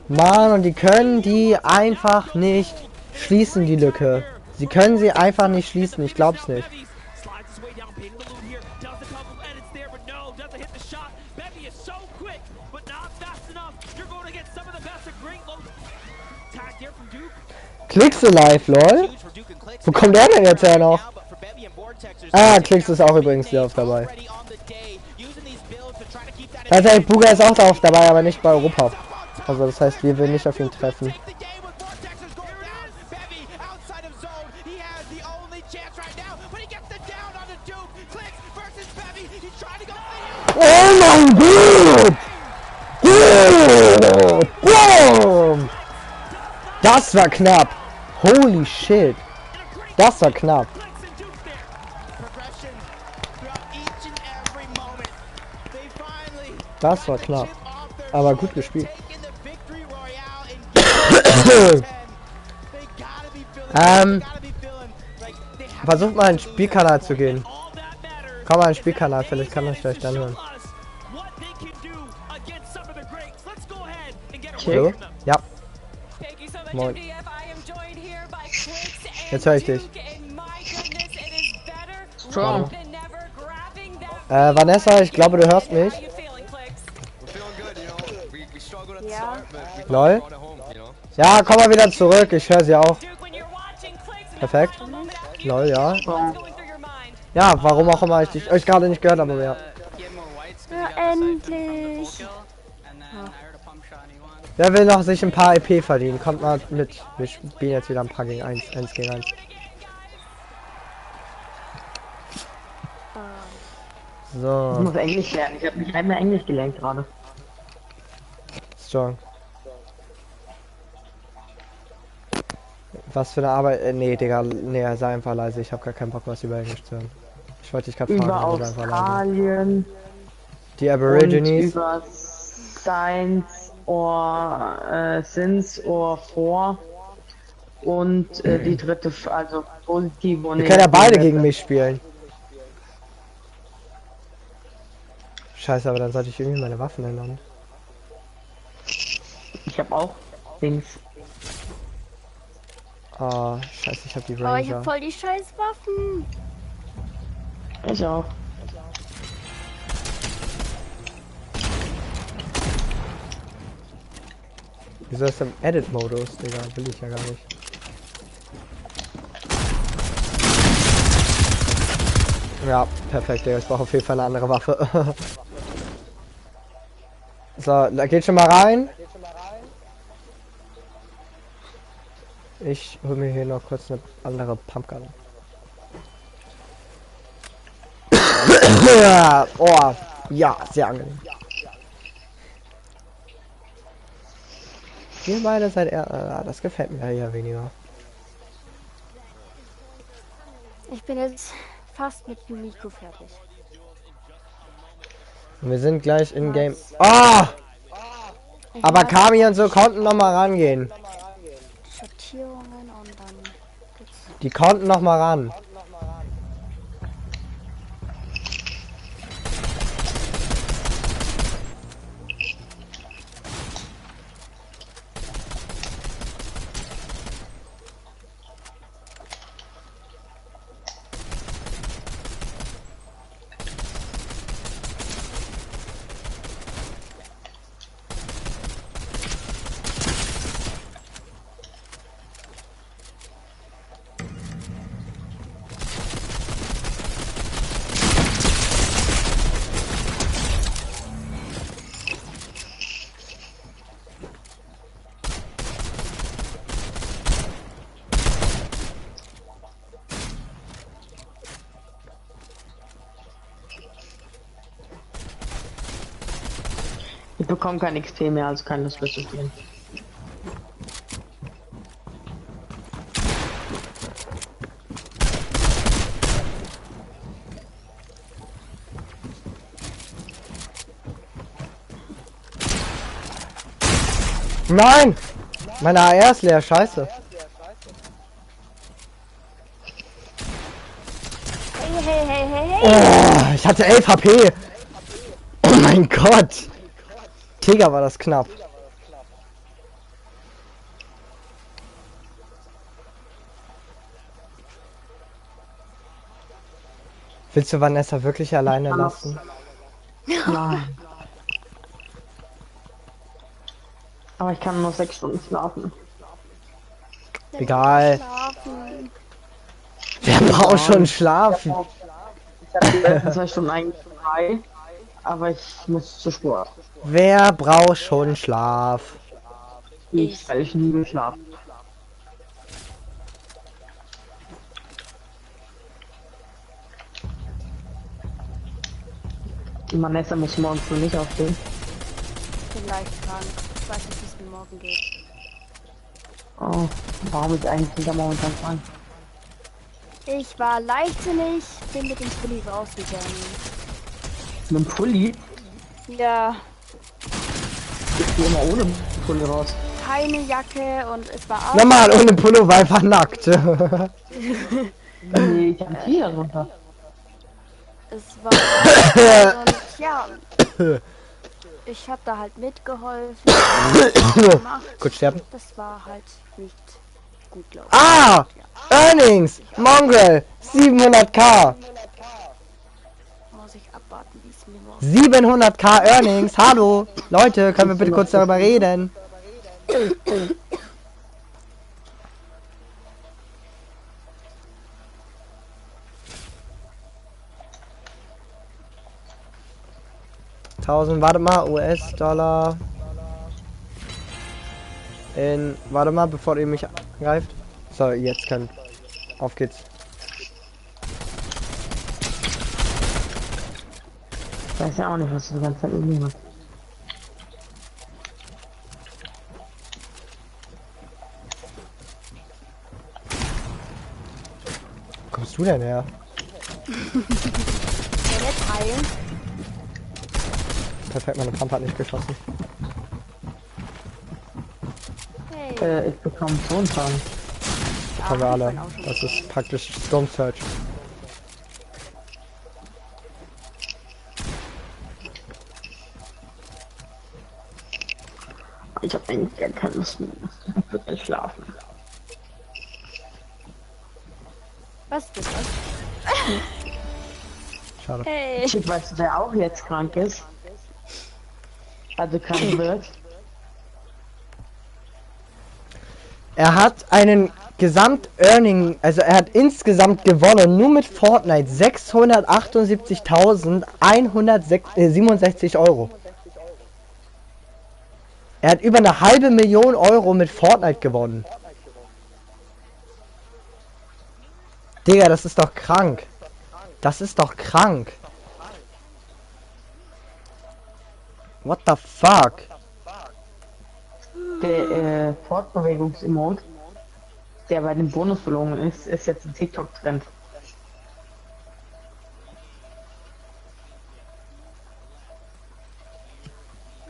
Mann, und die können die einfach nicht schließen, die Lücke. Sie können sie einfach nicht schließen, ich glaub's nicht. Klicks live, lol. Wo kommt der denn jetzt her noch? Ah, Klicks ist auch übrigens live dabei. Tatsächlich, Buga ist auch drauf dabei, aber nicht bei Europa. Also das heißt, wir will nicht auf ihn treffen. Oh mein Gott! Boom! Das war knapp. Holy shit. Das war knapp. Das war knapp. Aber gut gespielt. Versucht mal in den Spielkanal zu gehen. Komm mal in den Spielkanal, vielleicht kann ich euch dann hören. Hallo? Ja. Moin. Jetzt höre ich dich. Strong. Vanessa, ich glaube, du hörst mich. Ja. Lol. Ja, komm mal wieder zurück. Ich höre sie auch. Perfekt. Lol, ja. Ja, warum auch immer ich euch gerade nicht gehört habe, aber ja. Ja, endlich. Wer will noch sich ein paar EP verdienen? Kommt mal mit. Wir spielen jetzt wieder ein paar gegen 1 gegen 1. So. Ich muss Englisch lernen. Ich habe nicht einmal Englisch gelernt gerade. Strong. Was für eine Arbeit. Nee, Digga. Nee, sei einfach leise. Ich habe gar keinen Bock, was über Englisch zu hören. Ich wollte dich gerade fragen. Über Australien. Die Aborigines. Über Science or Since or For. Und die dritte, also positive und Wir können ja beide gegen mich spielen. Scheiße, aber dann sollte ich irgendwie meine Waffen ändern. Ich habe auch Dings. Oh, scheiße, ich habe die Ranger. Oh, ich hab voll die Scheißwaffen. Ich auch. Wieso ist das im Edit-Modus, Digga? Will ich ja gar nicht. Ja, perfekt, Digga. Ich brauche auf jeden Fall eine andere Waffe. So, da geht schon mal rein. Ich hole mir hier noch kurz eine andere Pumpgun. Oh, ja, sehr angenehm. Ihr beide seid eher, das gefällt mir ja weniger. Ich bin jetzt fast mit Yumiko fertig. Und wir sind gleich in Game. Ah! Aber Kami und so konnten noch mal rangehen. Schattierungen und dann. Die konnten noch mal ran. Ich bekomme kein XP mehr, also kann das besser spielen. Nein! Meine AR ist leer, scheiße. Hey. Oh, ich hatte 11 HP. Oh mein Gott. Digga, war das knapp. Willst du Vanessa wirklich alleine lassen? Nein. Aber ich kann nur 6 Stunden schlafen. Egal. Schlafen. Wer braucht schon Schlaf? Ich habe die letzten 2 Stunden eigentlich frei, aber ich muss zur Sport. Wer braucht schon Schlaf? Weil ich liebe Schlaf. Vanessa muss morgens noch nicht aufstehen. Ich bin leicht krank. Ich weiß nicht, wie es mir morgen geht. Oh, warum ist eigentlich wieder momentan krank? Ich war leichtsinnig, bin mit dem Pulli rausgegangen. Mit dem Pulli? Ja, Ich gehe immer ohne Pulli raus. keine Jacke und es war auch... Normal, ohne Pullover, einfach nackt. Nee, ich hab hier runter. Es war... und ja, ich habe da halt mitgeholfen. gemacht. Kurz sterben. Das war halt nicht gut, glaube ich. Ah! Earnings! Mongrel! 700k! Muss ich abwarten, wie es mir morgen... 700k Earnings! Hallo! Leute, können wir bitte kurz darüber reden? Warte mal, US-Dollar. Warte mal, bevor ihr mich angreift. So, jetzt kann. Auf geht's. Ich weiß ja auch nicht, was du die ganze Zeit mit mir machst. Wo kommst du denn her? Perfekt, meine Pump hat nicht geschossen. Hey. Ich bekomme Tonfang. Haben wir alle. Das ist praktisch Storm Search. Ich hab eigentlich gar keine Lust mehr. Ich würde nicht schlafen. Was ist das? Schade. Hey. Ich weiß, wer auch jetzt krank ist. Also krank wird. Er hat einen Gesamt-Earning, also er hat insgesamt gewonnen, nur mit Fortnite 678.167 Euro. Er hat über eine halbe Million Euro mit Fortnite gewonnen. Digga, das ist doch krank. Das ist doch krank. What the fuck? Der Fortbewegungs-Emote, der bei den Bonusbelohnungen ist jetzt ein TikTok-Trend.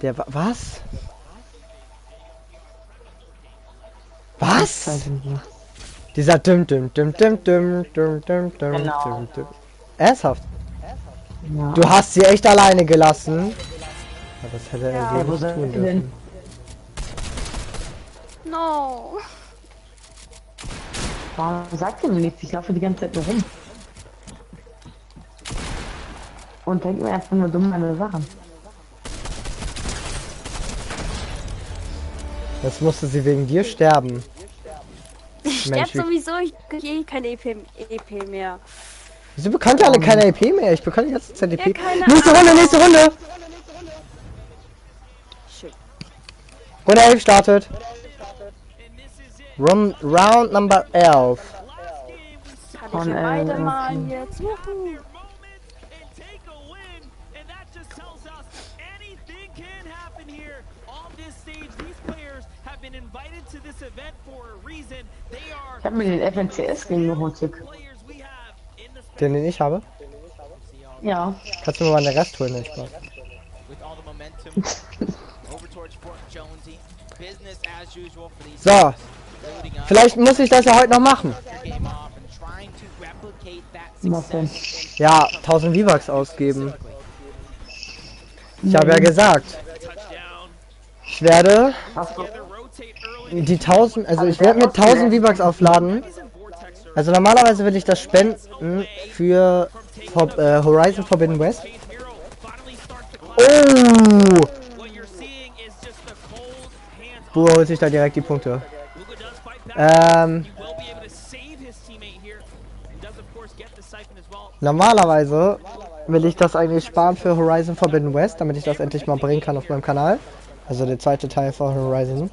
Der was? Was? Dieser düm. Ernsthaft? Ja. Du hast sie echt alleine gelassen? Ja, das hätte er so nicht tun dürfen. No. Warum sagt ihr mir nichts? Ich laufe die ganze Zeit nur rum. Und denke mir einfach nur dumm meine Sachen. Jetzt musste sie wegen dir sterben. Ich sterb sowieso, ich kriege kein EP mehr. Wieso bekommt ihr alle keine EP mehr? Ich bekomme die ganze Zeit EP. Ja, Nächste Runde! Schön. Runde 11 startet. Round Number 11. Kann ich beide malen jetzt. Juhu. Ich habe mir den FNCS-Ring geholt. Den ich habe? Ja. Kannst du mir mal den Rest holen, nicht Spaß. So. Vielleicht muss ich das ja heute noch machen. Was denn? Ja, 1000 V-Bucks ausgeben. Ich habe ja gesagt, ich werde die 1000, also ich werde mit 1000 V-Bucks aufladen. Also normalerweise will ich das spenden für Horizon Forbidden West. Oh! Wo holt sich da direkt die Punkte? Normalerweise will ich das eigentlich sparen für Horizon Forbidden West, damit ich das endlich mal bringen kann auf meinem Kanal. Also der zweite Teil von Horizon.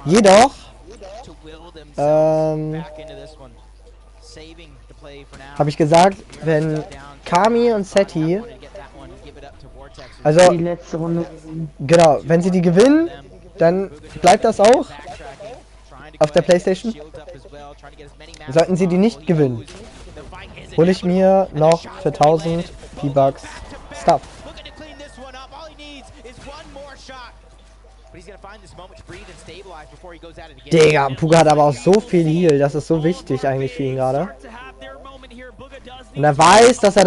Jedoch habe ich gesagt, wenn Kami und Seti, also die letzte Runde, genau, wenn sie die gewinnen, dann bleibt das auch auf der PlayStation. Sollten sie die nicht gewinnen, hole ich mir noch für 1000 V-Bucks Stuff. Digga, Puga hat aber auch so viel Heal, das ist so wichtig eigentlich für ihn gerade. Und er weiß, dass er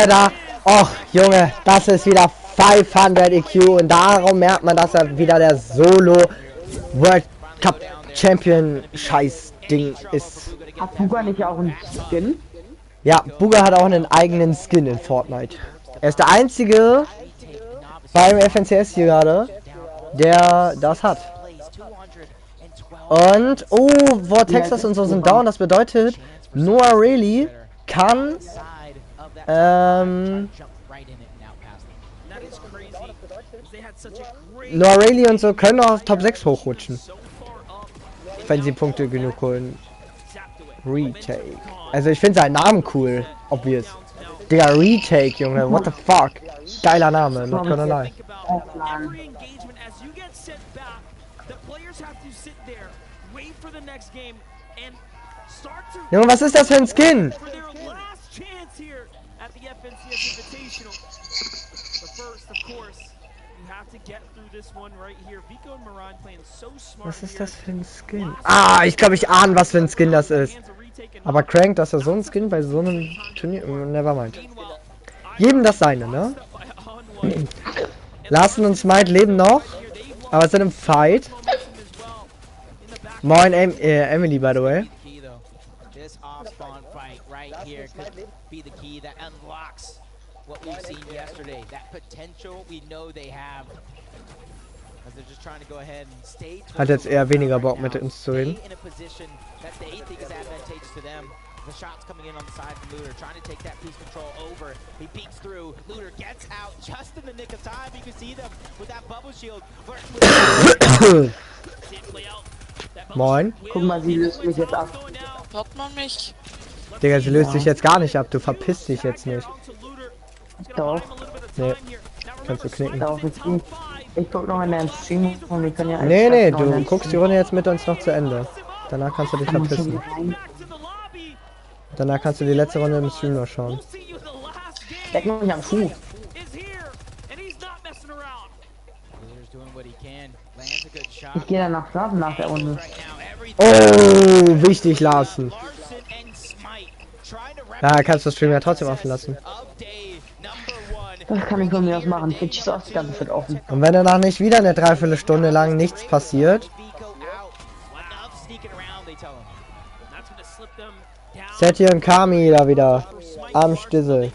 da Och, Junge, das ist wieder 500 EQ und darum merkt man, dass er wieder der Solo World Cup Champion Scheiß-Ding ist. Hat Puga nicht auch einen Skin? Ja, Puga hat auch einen eigenen Skin in Fortnite. Er ist der einzige beim FNCS hier gerade, der das hat. Und, oh, Vortex und so sind down, das bedeutet, Noah Rayleigh kann, Noah Rayleigh und so können auf Top 6 hochrutschen. Wenn sie Punkte genug holen. Retake. Also ich finde seinen Namen cool, obvious. Digga, Retake, Junge, what the fuck. Geiler Name, not gonna lie. Junge, was ist das für ein Skin? Was ist das für ein Skin? Ah, ich glaube, ich ahne, was für ein Skin das ist. Aber crank, dass er so ein Skin bei so einem Turnier... Nevermind. Jedem das seine, ne? Larsen und Smite leben noch, aber sind im Fight. Moin, Emily, by the way. Hat jetzt eher weniger Bock mit uns zu reden. The shots coming in on the side of Looter, trying to take that piece control over. He peeks through. Looter gets out just in the nick of time. You can see them with that bubble shield. Moin. Guck mal, sie löst mich jetzt ab. Hört man mich? Digga, sie löst dich jetzt gar nicht ab. Du verpisst dich jetzt nicht. Doch. Nee. Kannst du knicken. Doch, ich guck noch in den Stream und wir können ja... Nee, du guckst die Runde jetzt mit uns noch zu Ende. Danach kannst du dich verpissen. Danach kannst du die letzte Runde im Stream noch schauen. Leck mich am Schuh. Ich gehe danach schlafen nach der Runde. Oh, wichtig, Larsen. Ja, kannst du das Stream ja trotzdem offen lassen. Das kann ich von mir aus machen. Twitch ist auch die ganze Zeit offen. Und wenn danach nicht wieder eine Dreiviertelstunde lang nichts passiert, Seti und Kami da wieder am Stissel.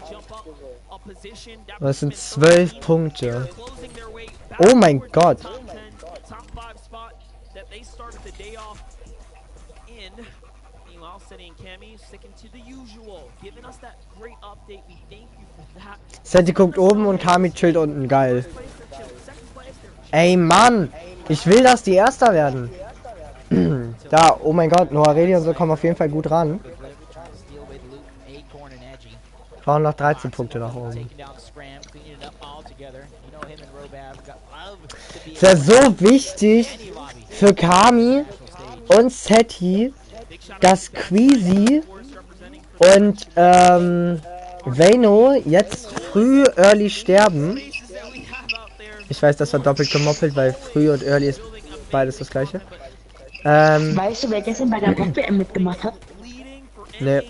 Das sind 12 Punkte. Oh mein Gott. Seti guckt oben und Kami chillt unten. Geil. Ey Mann, ich will, dass die Erster werden. Da, oh mein Gott, Noah Rayleigh und so kommen auf jeden Fall gut ran. Brauchen noch 13 Punkte nach oben. Ist ja so wichtig für Kami und Seti, dass Queasy und Vayno jetzt früh Early sterben. Ich weiß, das war doppelt gemoppelt, weil früh und Early ist beides das gleiche. Weißt du, wer gestern bei der Rock-WM mitgemacht hat? Nee.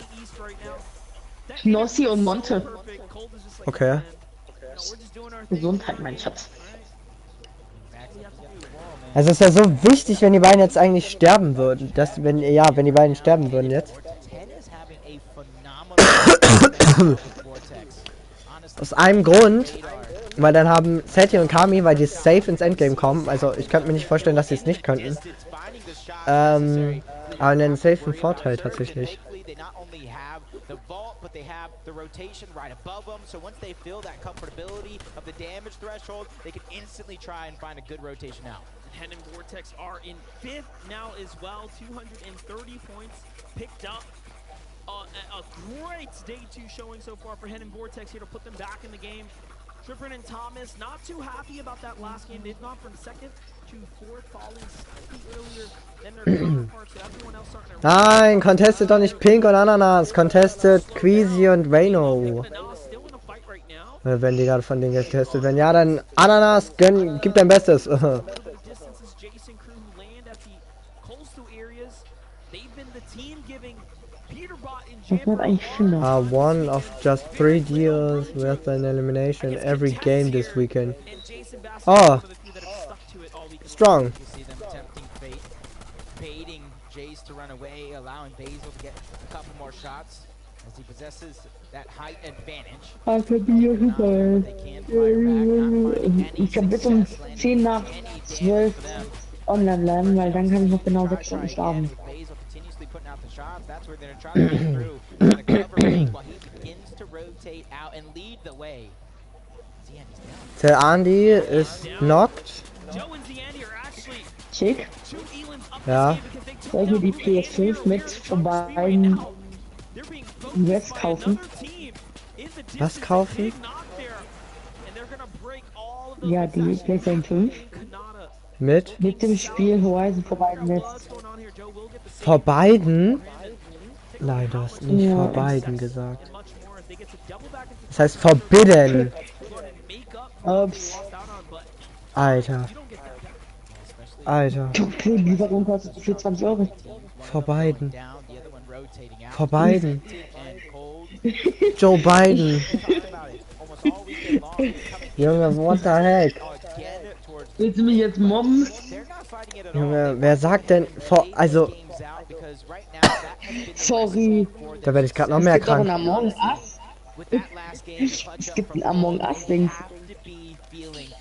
Knossi und Monte. Okay. Gesundheit, mein Schatz. Also es ist ja so wichtig, wenn die beiden jetzt eigentlich sterben würden. Dass, wenn die beiden sterben würden jetzt. Aus einem Grund. Weil dann haben Seti und Kami, weil die safe ins Endgame kommen, also ich könnte mir nicht vorstellen, dass sie es nicht könnten. Aber einen safen Vorteil tatsächlich. The vault, but they have the rotation right above them. So once they feel that comfortability of the damage threshold, they can instantly try and find a good rotation out. Hen and Vortex are in 5th now as well. 230 points picked up. A great day 2 showing so far for Hen and Vortex here to put them back in the game. Trippin and Thomas not too happy about that last game. They've gone from 2nd to 4th, falling slightly earlier than their counterparts. So everyone else starting to... Nein, contestet doch nicht Pink und Ananas. Contestet Queasy und Reno. Wenn die gerade von denen getestet werden. Ja, dann Ananas, gib dein Bestes. One of just 3 deals with an elimination every game this weekend. Oh, strong. You see them tempting fate, baiting Jace to run away, allowing Basil to get a couple more shots as he possesses that height advantage. Ich kann bis um 10 nach 12 online bleiben, weil dann kann ich noch genau 6 Stunden schlafen. That's where they're trying to get through the cover rate while he begins to rotate out and lead the way. Der Andy ist knocked. Schick. Ja. Soll ich mir die PS5 mit von beiden US kaufen? Was kaufen? Ja, die PlayStation 5. Mit? Mit dem Spiel Horizon Forbidden West. Vor beiden? Nein, du hast nicht vor beiden gesagt. Das heißt Forbidden. Ups. Alter. Alter. Die Lieferung kostet für 20 Euro. Vor beiden. Vor beiden. Joe Biden. Junge, what the heck? Willst du mich jetzt mobben? Junge, wer sagt denn vor, also... Sorry. Da werde ich gerade noch mehr krank. Es gibt ein Among Us-Ding.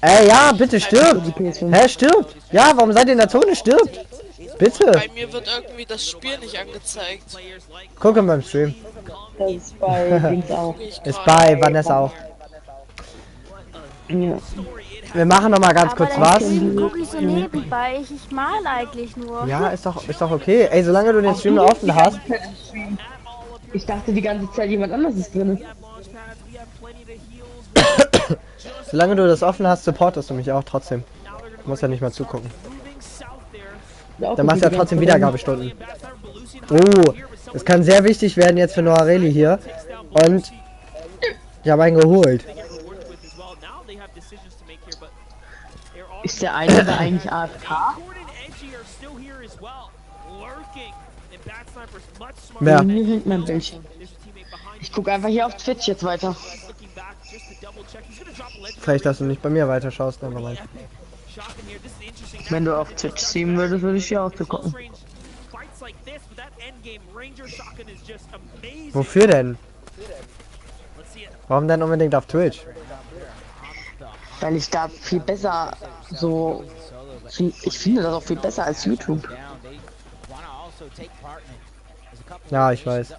Ey, ja, bitte stirbt! Hä, stirbt! Ja, warum seid ihr in der Zone? Stirbt! Bitte! Bei mir wird irgendwie das Spiel nicht angezeigt. Guck in meinem Stream. Das ist bei Dings auch. Ist bei Vanessa auch. Ja. Wir machen noch mal ganz kurz was. Guck ich so nebenbei, ich mal eigentlich nur. Ja, ist doch okay. Ey, solange du den Stream noch offen hast. Ich dachte die ganze Zeit jemand anderes ist drin. Solange du das offen hast, supportest du mich auch trotzdem. Du musst ja nicht mal zugucken. Dann machst du ja trotzdem Wiedergabestunden. Oh, das kann sehr wichtig werden jetzt für Noareli hier. Und ich habe einen geholt. Ist der eine da eigentlich AFK? Wer? Mir hängt mein Bildschirm. Ich gucke einfach hier auf Twitch jetzt weiter. Vielleicht, dass du nicht bei mir weiter schaust, aber mal. Wenn du auf Twitch streamen würdest, würde ich hier auch gucken. Wofür denn? Warum denn unbedingt auf Twitch? Weil ich da viel besser so... Ich finde das auch viel besser als YouTube. Ja, ich weiß.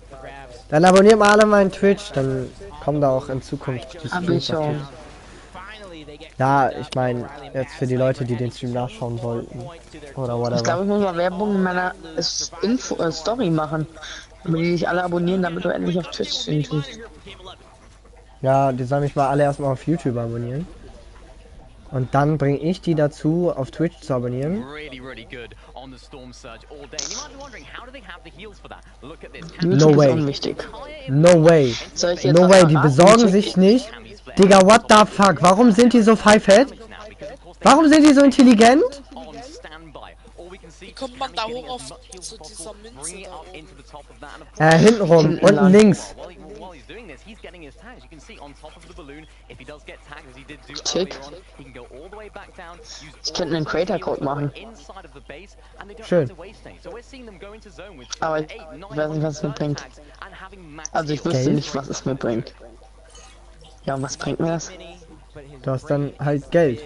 Dann abonniert mal alle meinen Twitch, dann kommen da auch in Zukunft die Streams. Ja, ich meine, jetzt für die Leute, die den Stream nachschauen wollten. Oder whatever. Ich glaube, ich muss mal Werbung in meiner Story machen. Damit die dich alle abonnieren, damit du endlich auf Twitch streamen tust. Ja, die sollen mich mal alle erstmal auf YouTube abonnieren. Und dann bringe ich die dazu, auf Twitch zu abonnieren. No way. No way. No way, die besorgen sich nicht. Digga, what the fuck? Warum sind die so pfeifett? Warum sind die so intelligent? Wie kommt man da hoch auf zu dieser Münze da oben? Hintenrum, unten links. Check. Ich könnte einen Creator-Code machen. Schön. Aber ich weiß nicht, was es mir bringt. Also ich wüsste nicht, was es mir bringt. Ja, und was bringt mir das? Du hast dann halt Geld.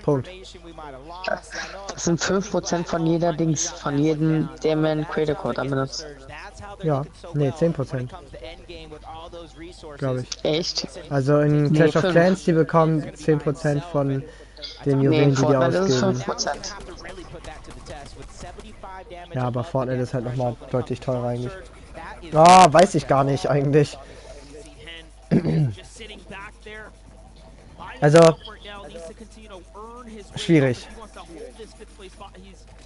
Punkt. Das sind 5% von jeder Dings, von jedem, der man Creator Code benutzt. Ja, nee, 10%. Glaube ich. Echt? Also in Nee, Clash of 5. Clans, die bekommen 10% von den Juwelen, die die ausgeben. Ja, aber Fortnite ist halt nochmal deutlich teurer eigentlich. Ah, weiß ich gar nicht eigentlich. Also, schwierig.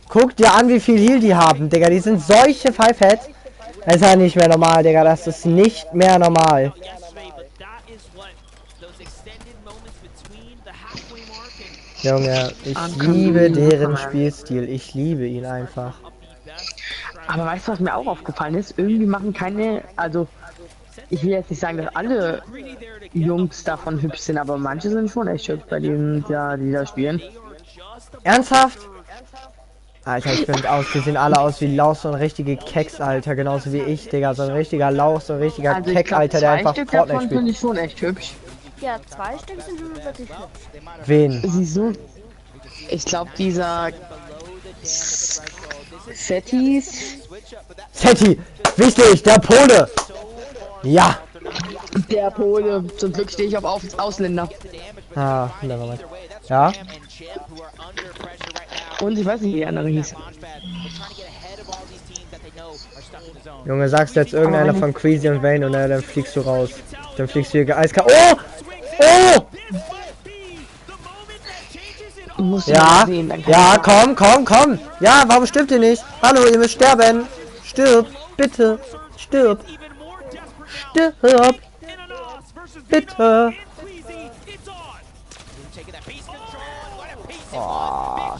Guck dir an, wie viel Heal die haben, Digga. Die sind solche Five-Heads. Das ist ja nicht mehr normal, Digga. Das ist nicht mehr normal. Junge, ich liebe deren Spielstil. Ich liebe ihn einfach. Aber weißt du, was mir auch aufgefallen ist? Irgendwie machen keine, also ich will jetzt nicht sagen, dass alle Jungs davon hübsch sind, aber manche sind schon echt hübsch bei denen, die da spielen. Ernsthaft? Alter, ich bin aus. Die sehen alle aus wie Laus, so ein richtige Keks, Alter. Genauso wie ich, Digga. So ein richtiger Laus, so ein richtiger Also Keck, Alter, der einfach Stück Fortnite davon spielt. finde ich schon echt hübsch. Ja, 2 Stück sind schon wirklich hübsch. Wen? Siehst du? Ich glaube, dieser Setti, wichtig, der Pole. Ja. Der Pole. Zum Glück stehe ich auf Ausländer. Ah, nevermind. Ja. Und ich weiß nicht, wie die andere hieß. Junge, sagst du jetzt irgendeiner von Queasy und Vayne und dann fliegst du raus. Dann fliegst du hier eiskalt. Oh! Oh! Ja, ja, komm. Ja, warum stirbt ihr nicht? Hallo, ihr müsst sterben. Stirb, bitte. Stirb. Stirb. Bitte. Oh.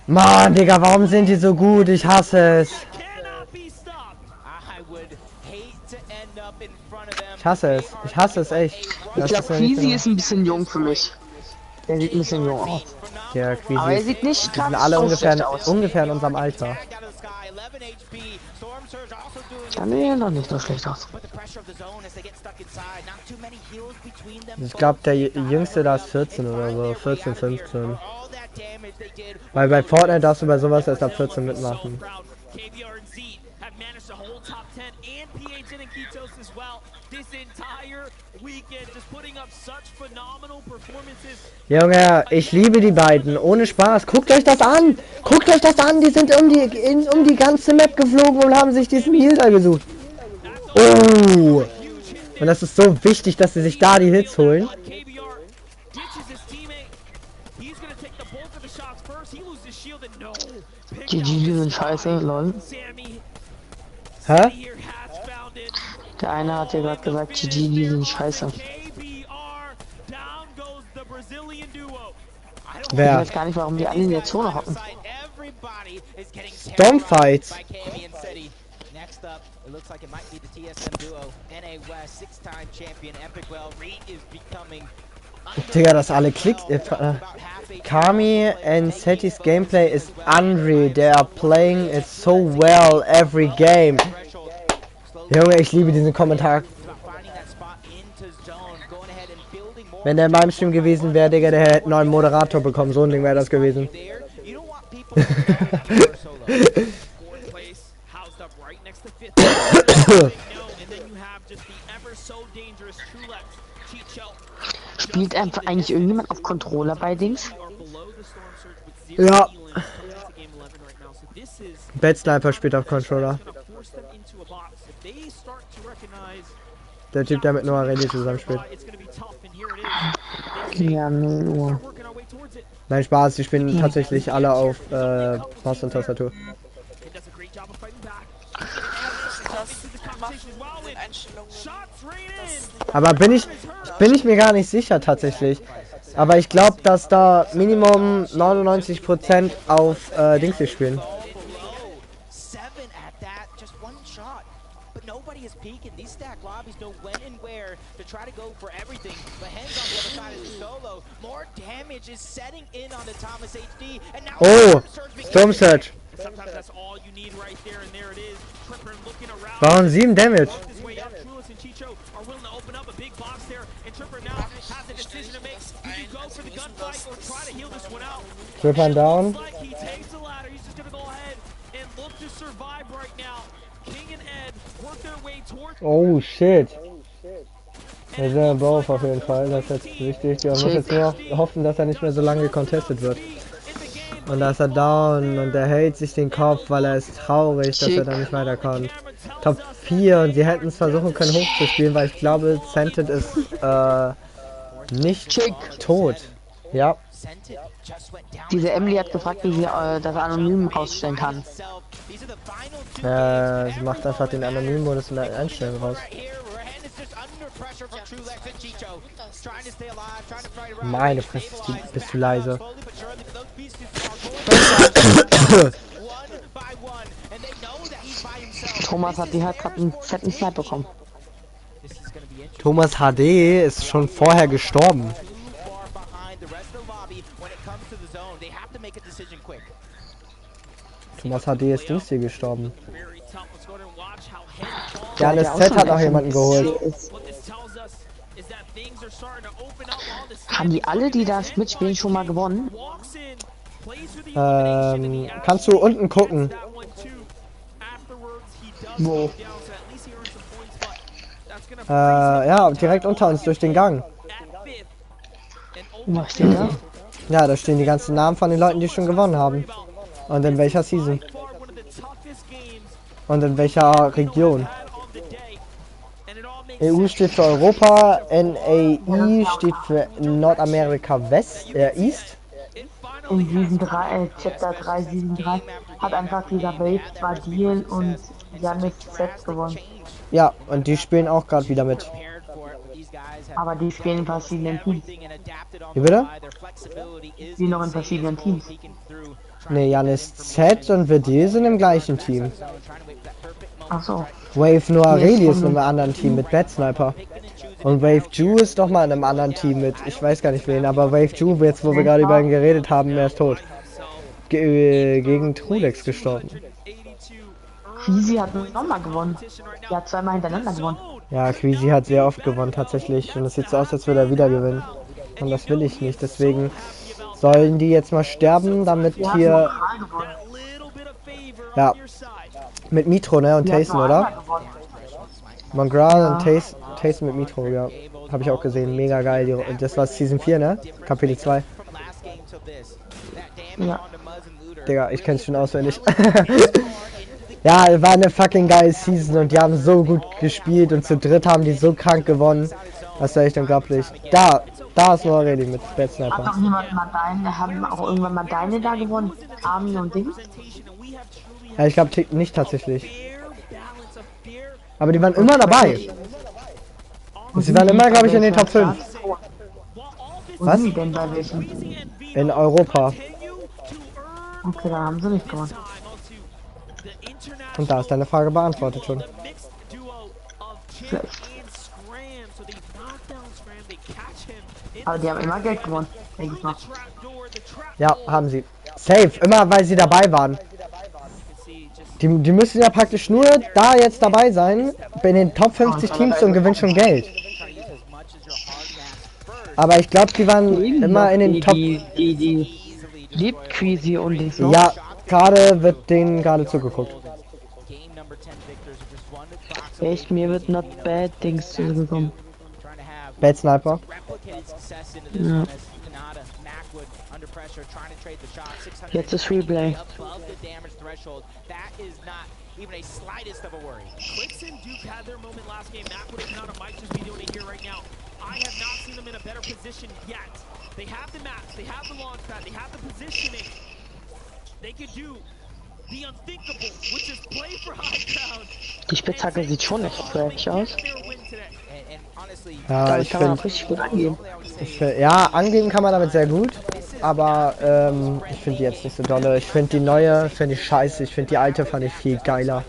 Mann, Digga, warum sind die so gut? Ich hasse es. Ich hasse es echt. Ich glaube, Queasy ist ein bisschen jung für mich. Der sieht ein bisschen jung aus. Ja, Queasy. Aber er sieht nicht die sind alle ungefähr in unserem Alter. Ja, nee, noch nicht so schlecht aus. Ich glaube, der Jüngste da ist 14 oder so. 14, 15. Weil bei Fortnite darfst du bei sowas erst ab 14 mitmachen. Junge, ich liebe die beiden, ohne Spaß. Guckt euch das an! Guckt euch das an! Die sind um die ganze Map geflogen und haben sich diesen Heal da gesucht. Oh! Und das ist so wichtig, dass sie sich da die Hits holen. Die sind scheiße, lol. Hä? Der eine hat ja gerade gesagt, die sind scheiße. Wer? Ich weiß gar nicht, warum die alle in der Zone hocken. Stormfights. Digga, das alle klickt. Kami and Setty's gameplay is unreal. They are playing it so well every game. Junge, ich liebe diesen Kommentar. Wenn der in meinem Stream gewesen wäre, Digga, der hätte einen neuen Moderator bekommen. So ein Ding wäre das gewesen. Spielt einfach eigentlich irgendjemand auf Controller bei Dings? Ja. Bad Sniper spielt auf Controller. Der Typ, der mit Noah Ready zusammen spielt. Ja, nur. Nein, Spaß, die spielen tatsächlich alle auf Maus und Tastatur. Aber bin ich mir gar nicht sicher tatsächlich. Aber ich glaube, dass da Minimum 99% auf Dings spielen. Oh, Storm Surge. Waren 7 Damage. Tripper down. Oh shit. Wir sind above auf jeden Fall, das ist jetzt wichtig. Man muss jetzt nur noch hoffen, dass er nicht mehr so lange gecontestet wird. Und da ist er down und er hält sich den Kopf, weil er ist traurig, dass er da nicht weiterkommt. Top 4 und sie hätten es versuchen können hochzuspielen, weil ich glaube, Scented ist nicht tot. Ja. Diese Emily hat gefragt, wie sie das Anonym rausstellen kann. Sie macht einfach den Anonym-Modus in der Einstellung raus. Meine Fresse, bist du leise. Thomas hat gerade einen fetten Sniper bekommen. Thomas HD ist schon vorher gestorben. Thomas HD ist nicht hier gestorben. Janis Z hat auch jemanden geholt. Haben die alle, die das mitspielen, schon mal gewonnen? Kannst du unten gucken? Wo? Ja, direkt unter uns durch den Gang. Was steht da? Ja, da stehen die ganzen Namen von den Leuten, die schon gewonnen haben. Und in welcher Season. Und in welcher Region. EU steht für Europa, NAI steht für Nordamerika West, East. In Season 3, Chapter 3, Season 3 hat einfach dieser Wave, Deal und Janis Z gewonnen. Ja, und die spielen auch gerade wieder mit. Aber die spielen in verschiedenen Teams. Wie bitte? Die noch in verschiedenen Teams. Ne, Janis Z und VD sind im gleichen Team. Achso. Wave Noireli ist in einem anderen Team mit Bad Sniper. Und Wave Ju ist doch mal in einem anderen Team mit, ich weiß gar nicht wen, aber Wave Ju, jetzt wo wir gerade über ihn geredet haben, er ist tot. Gegen Trudex gestorben. Queasy hat nochmal gewonnen. Die hat zweimal hintereinander gewonnen. Ja, Queasy hat sehr oft gewonnen tatsächlich. Und es sieht so aus, als würde er wieder gewinnen. Und das will ich nicht, deswegen sollen die jetzt mal sterben, damit hier... Ja. Mit Mitro, ne? Und Tayson, oder? Mongral und Tayson mit Mitro, ja. Habe ich auch gesehen. Mega geil. Das war Season 4, ne? Kapitel 2. Ja. Digga, ich kenn's schon auswendig. Ja, war eine fucking geile Season und die haben so gut gespielt und zu dritt haben die so krank gewonnen. Das war echt unglaublich. Da ist nur Redi mit Bad Sniper. Hat doch niemand mal deine, haben auch irgendwann mal deine da gewonnen? Armin und Ding? Ja, ich glaube nicht tatsächlich. Aber die waren immer dabei. Und sie waren immer, glaube ich, in den Top 5. Was? Denn bei welchen? In Europa. Okay, da haben sie nicht gewonnen. Und da ist deine Frage beantwortet schon. Schlecht. Aber die haben immer Geld gewonnen, denke ich mal. Ja, haben sie. Safe, immer weil sie dabei waren. Die müssen ja praktisch nur da jetzt dabei sein, in den Top 50 Teams und gewinnen schon Geld. Aber ich glaube, die waren immer in den Top... Die liebt Queasy und die so. Ja, gerade wird denen gerade zugeguckt. Echt, mir wird not bad Dings zugekommen. Bad Sniper. Ja. Jetzt ist Replay. Even a slightest of a worry. Quicks and Duke had their moment last game. Macwood and Kanata might just be doing it here right now. I have not seen them in a better position yet. They have the maps, they have the launch pad, they have the positioning. They could do the unthinkable, which is play for high ground. Die Spitzhacke sieht schon echt fresh aus. Ja, ich finde... Ja, angeben kann man damit sehr gut. Aber ich finde die jetzt nicht so dolle. Ich finde die neue, finde ich scheiße. Ich finde die alte fand ich viel geiler.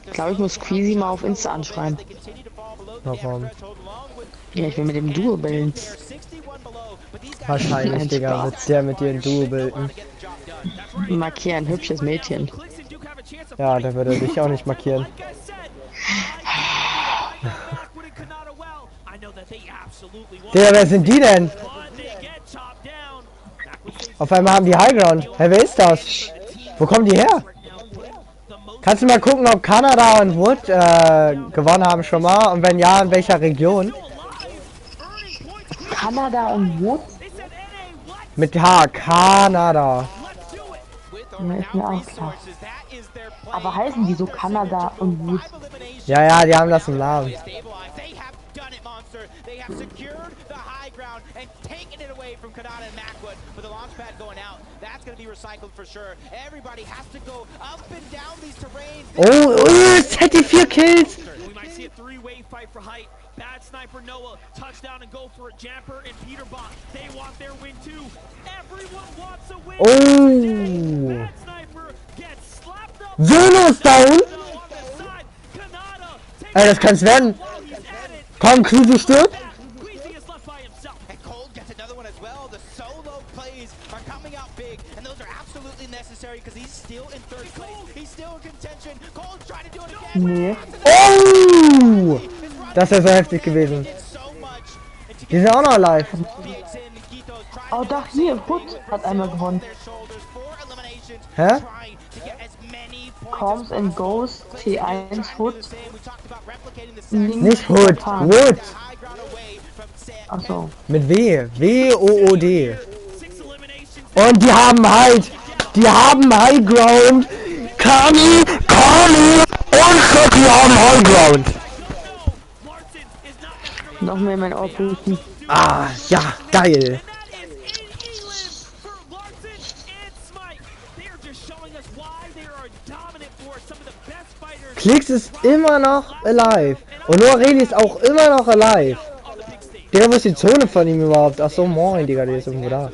Ich glaube, ich muss Squeezy mal auf Insta anschreiben. Warum? Ja, ich will mit dem Duo bilden. Wahrscheinlich, Digga, wird der mit dir ein Duo bilden. Markieren, hübsches Mädchen. Ja, da würde er dich auch nicht markieren. Digga, wer sind die denn? Auf einmal haben die Highground. Hey, wer ist das? Wo kommen die her? Kannst du mal gucken, ob Kanada und Wood gewonnen haben schon mal? Und wenn ja, in welcher Region? Kanada und Wood? Mit H, Kanada. Ist mir auch klar. Aber heißen die so Kanada und Wood? Ja, ja, die haben das im Namen. Oh, es hätte 4 Kills. Bad sniper Noah, touchdown and go for a Jamper and Peterbot. They want their win too. Everyone wants a win. Oh. Bad sniper gets slapped up. Zeno ist down. Ey, das kann's werden. Komm, Kruse stirbt. Nee. Oh! Das wäre so heftig gewesen. Die sind auch noch live. Oh, doch, hier, Hood hat einmal gewonnen. Hä? Comes and Goes, T1, Hood. Nicht Hood, Wood. Achso. Mit W. W-O-O-D. Und die haben High Ground. Kami und Schoki haben High Ground. Noch mehr in mein Ohr pusten. Ah, ja, geil. Klicks ist immer noch alive. Und Noreli ist auch immer noch alive. Der, wo ist die Zone von ihm überhaupt? Ach so, moin, Digga, der ist irgendwo da.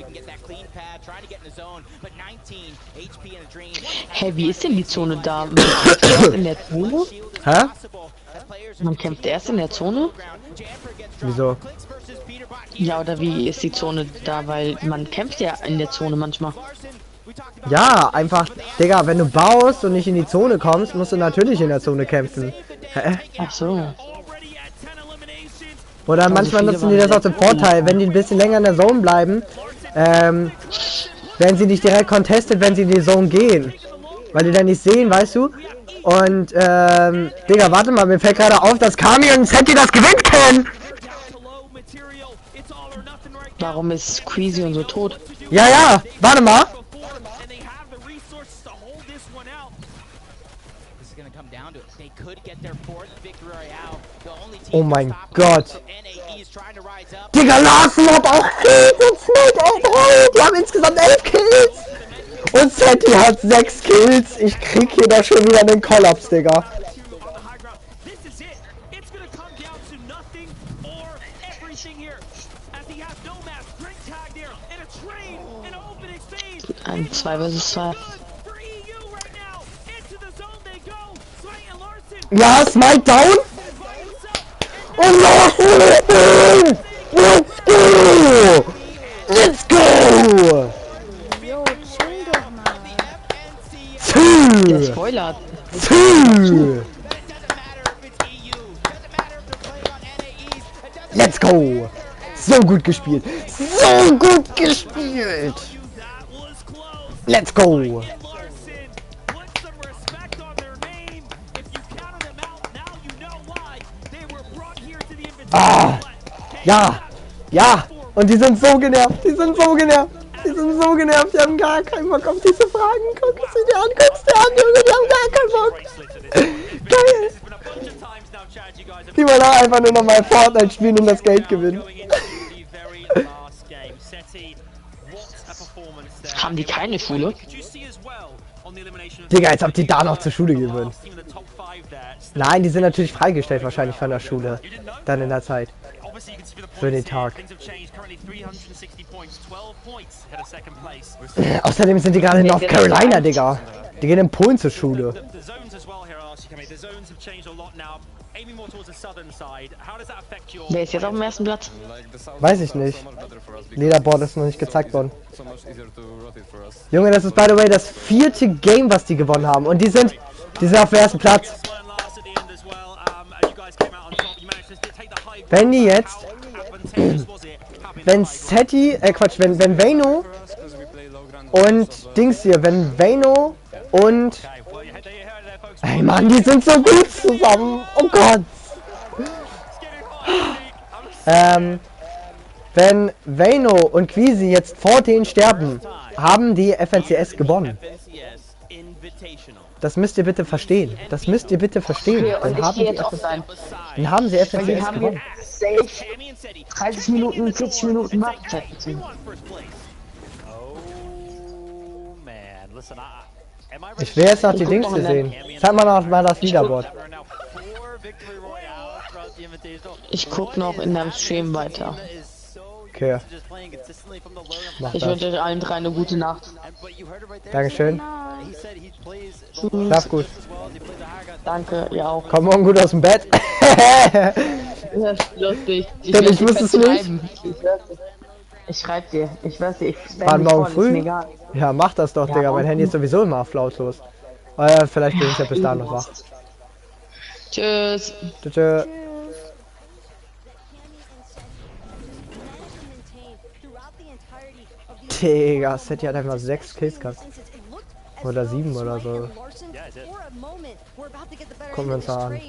Hey, wie ist denn die Zone da? Man kämpft erst in der Zone? Hä? Man kämpft erst in der Zone? Wieso? Ja, oder wie ist die Zone da? Weil man kämpft ja in der Zone manchmal. Ja, einfach, Digga, wenn du baust und nicht in die Zone kommst, musst du natürlich in der Zone kämpfen. Hä? Ach so. Oder manchmal nutzen die das auch zum Vorteil, wenn die ein bisschen länger in der Zone bleiben, werden sie nicht direkt contested, wenn sie in die Zone gehen. Weil die dann nicht sehen, weißt du? Und, Digga, warte mal, mir fällt gerade auf, dass Kami und Seti das gewinnen können! Warum ist Squeezy und so tot? Ja, ja, warte mal! Oh mein Gott! Digga, Larsen hat auch Kills und Snake 11! Die haben insgesamt 11 Kills! Und Seti hat 6 Kills! Ich krieg hier doch schon wieder den Kollaps, Digga! Ein 2 vs 2. Ja, Smite down! Und Larsen! Let's go! Let's go! Der spoilert. Let's go! So gut gespielt! So gut gespielt! Let's go! Ah! Ja! Ja! Und die sind so genervt! Die sind so genervt! Die sind so genervt! Die haben gar keinen Bock auf diese Fragen! Guck sie dir an! Guck's dir an, Junge! Die haben gar keinen Bock! Geil! Die wollen auch einfach nur noch mal Fortnite spielen und das Geld gewinnen. Haben die keine Schule? Digga, als ob die da noch zur Schule gehen würden. Nein, die sind natürlich freigestellt wahrscheinlich von der Schule. Dann in der Zeit. Für den Tag. Außerdem sind die gerade in North Carolina, Digga. Die gehen in Polen zur Schule. The zones as well here are actually coming. The zones have changed a lot now. Aiming more towards the southern side. How does that affect your... Wer ist jetzt auf dem ersten Platz? Weiß ich nicht. Leaderboard ist noch nicht gezeigt worden. Junge, das ist by the way das 4. Game, was die gewonnen haben. Und die sind auf dem ersten Platz. Wenn die jetzt... wenn Seti... Quatsch, wenn Vayno... und Dings hier, wenn Vayno und... Ey Mann, die sind so gut zusammen. Oh Gott. Wenn Vayno und Queasy jetzt vor denen sterben, haben die FNCS gewonnen. Das müsst ihr bitte verstehen. Das müsst ihr bitte verstehen. Dann haben sie FNCS gewonnen. 30 Minuten, 40 Minuten Wartezeit bezogen. Ich will jetzt noch die Dings sehen. Zeig mal noch mal das Leaderboard. Ich guck noch in deinem Stream weiter. Okay. Ich wünsche euch allen 3 eine gute Nacht. Dankeschön. Schlaf gut. Danke, ihr auch. Komm morgen gut aus dem Bett. Das ist lustig. Denn ich muss es nicht. Ich schreib dir. Ich weiß nicht. Wann morgen früh? Ja, mach das doch, ja, Digga. Mein Handy ist sowieso immer auf lautlos. Vielleicht bin ich ja bis dahin noch wach. Tschüss. Tschüss. Digga, Seti hat einfach 6 Kills gehabt. Oder 7 oder so. Gucken wir uns mal an.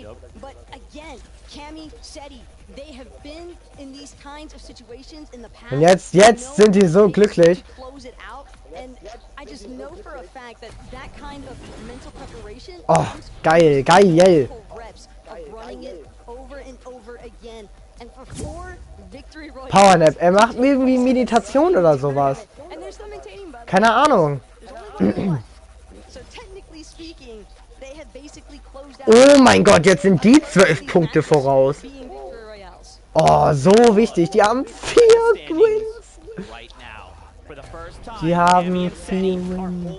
Und jetzt sind die so glücklich. Oh, geil, geil. Powernap, er macht irgendwie Meditation oder sowas. Keine Ahnung. Oh mein Gott, jetzt sind die 12 Punkte voraus. Oh, so wichtig. Die haben 4 Wins. Die haben 4 Wins.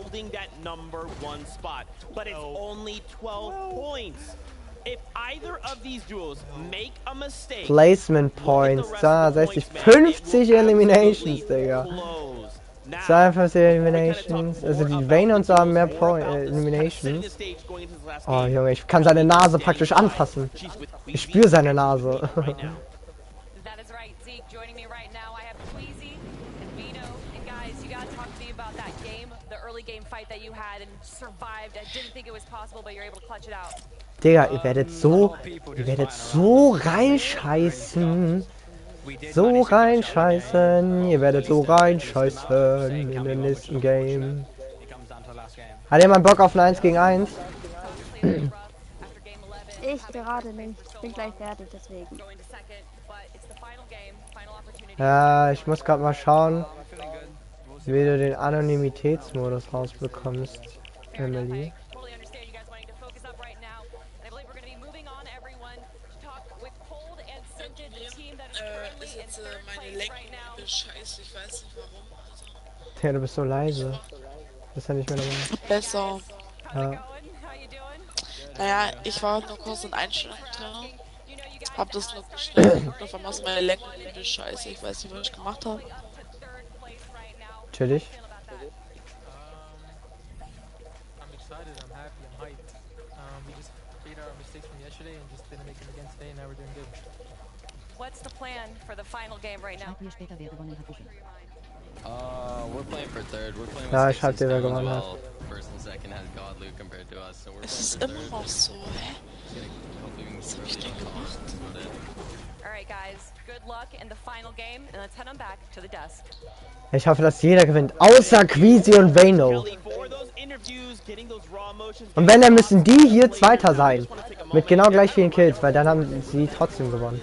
Placement Points. Da, 60, 50 Eliminations, Digga. 52 Eliminations. Also die Vayno und so haben mehr Eliminations. Oh Junge, ich kann seine Nase praktisch anfassen. Ich spüre seine Nase. Digga, ihr werdet so reinscheißen. So reinscheißen. Ihr werdet so reinscheißen in den nächsten Game. Hat jemand Bock auf ein 1 gegen 1? Ich gerade nicht. Ich bin gleich fertig, deswegen. Ja, ich muss gerade mal schauen, wie du den Anonymitätsmodus rausbekommst, Emily. Ist jetzt meine Lenken scheiße, ich weiß nicht warum. Ja, du bist so leise. Das ist ja nicht mehr dabei. Besser. Ja. Naja, ich war nur kurz in Einstellungen drin. Hab das nur gestellt. Und auf einmal ist meine Lenken scheiße, ich weiß nicht, was ich gemacht habe. Chillig. What's the plan for the final game right now? We're playing for third. We're playing with Ja, ich hab dir, wer gewonnen hat. First and second has God Luke compared to us, so we're Es ist immer noch so, hä? Was hab ich denn gemacht? Alright guys, good luck in the final game and let's head on back to the desk. Ich hoffe, dass jeder gewinnt, außer Queasy und Vayno. Und wenn, dann müssen die hier Zweiter sein. Mit genau gleich vielen Kills, weil dann haben sie trotzdem gewonnen.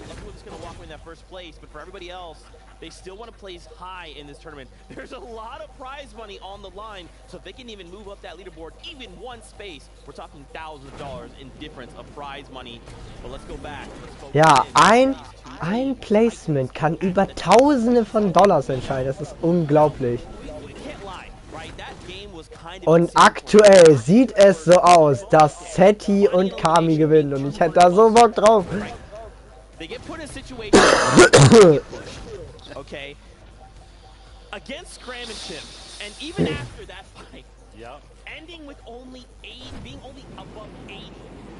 They still want to place high in this tournament. There's a lot of prize money on the line, so if they can even move up that leaderboard even one space, we're talking thousands of dollars in difference of prize money. But let's go back. Ja, ein Placement kann über Tausende von Dollars entscheiden. Das ist unglaublich. We can't lie, right? That game Und aktuell sieht es so aus, dass Seti und Kami gewinnen. Und ich hätte da so Bock drauf. They get put in a situation okay, against Scram and Tim, and even after that fight, ending with only 8, being only above 8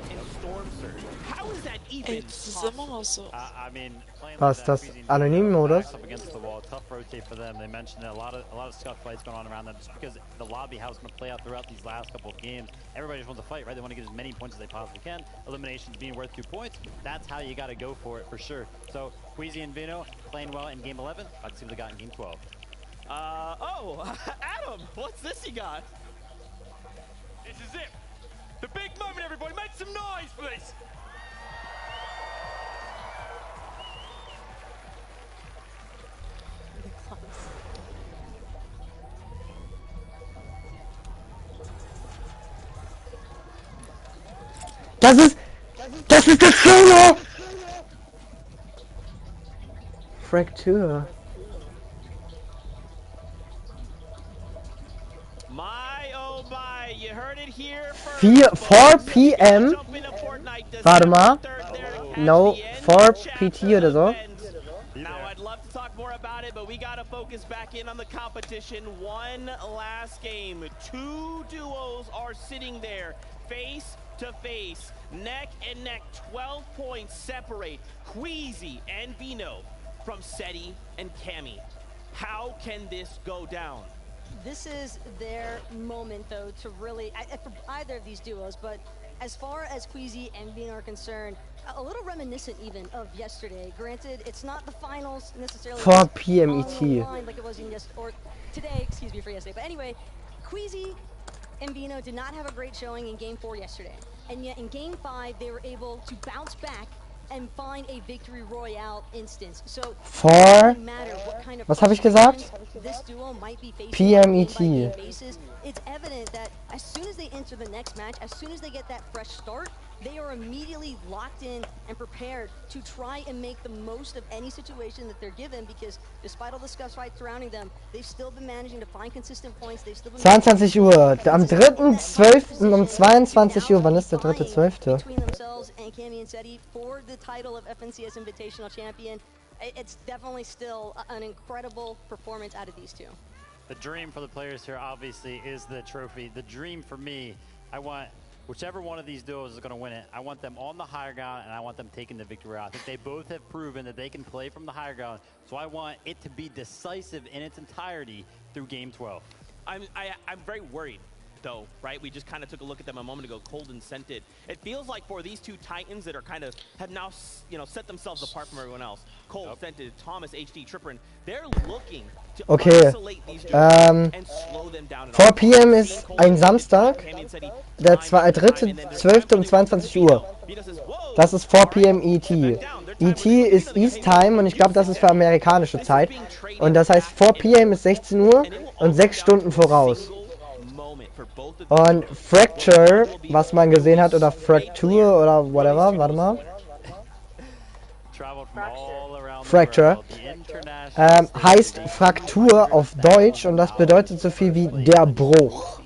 in Storm Surge. How is that even possible? I mean, Was ist das? Anonym-Modus? up against the wall, tough rotate for them. They mentioned a lot of scuff fights going on around them just because the lobby how it's going to play out throughout these last couple of games. Everybody just wants to fight, right? They want to get as many points as they possibly can. Eliminations being worth 2 points. That's how you got to go for it for sure. So Queasy and Vino playing well in game 11. Let's see what they got in game 12. Adam, what's this you got? This is it. The big moment, everybody. Make some noise, please. Das ist das Solo! Fracture. You heard it here 4 PM. Warte mal. No, 4 PT oder so. Now I'd love to talk more about it, but we gotta focus back in on the competition. One last game. 2 duos are sitting there, face to face, neck and neck. 12 points separate Queasy and Vino from Seti and Cammy. How can this go down? This is their moment, though, to really, for either of these duos, but as far as Queasy and Vino are concerned, a little reminiscent even of yesterday. Granted, it's not the finals necessarily 4 PM ET. like it was in or today, excuse me for yesterday. But anyway, Queasy and Vino did not have a great showing in Game 4 yesterday. And yet in Game 5, they were able to bounce back and find a victory royale instance. So, was habe ich gesagt? PMET. It's evident that as soon as they enter the next match, as soon as they get that fresh start, they are immediately locked in and prepared to try and make the most of any situation that they're given, because despite all the scuff fights surrounding them, they've still been managing to find consistent points. They've still been 22 Uhr. Am 3.12. um 22 Uhr. Wann ist der 3.12.? Between themselves and Cammy and Seti for the title of FNCS Invitational Champion. It's definitely still an incredible performance out of these two. The dream for the players here obviously is the trophy. The dream for me, I want whichever one of these duos is going to win it, I want them on the higher ground and I want them taking the victory out. I think they both have proven that they can play from the higher ground, so I want it to be decisive in its entirety through game 12. I'm very worried, though, right? We just kind of took a look at them a moment ago, cold and scented. It feels like for these two Titans that are kind of have now, set themselves apart from everyone else. Cold, scented, Thomas, HD, Tripperin, they're looking to isolate these duos and slow them down. 4 PM ist ein Samstag, der 3.12. um 22 Uhr. Das ist 4 PM ET. ET ist East Time und ich glaube, das ist für amerikanische Zeit. Und das heißt, 4 PM ist 16 Uhr und 6 Stunden voraus. Und Fracture, was man gesehen hat, oder Fracture oder whatever, warte mal. Fracture heißt Fraktur auf Deutsch und das bedeutet so viel wie der Bruch.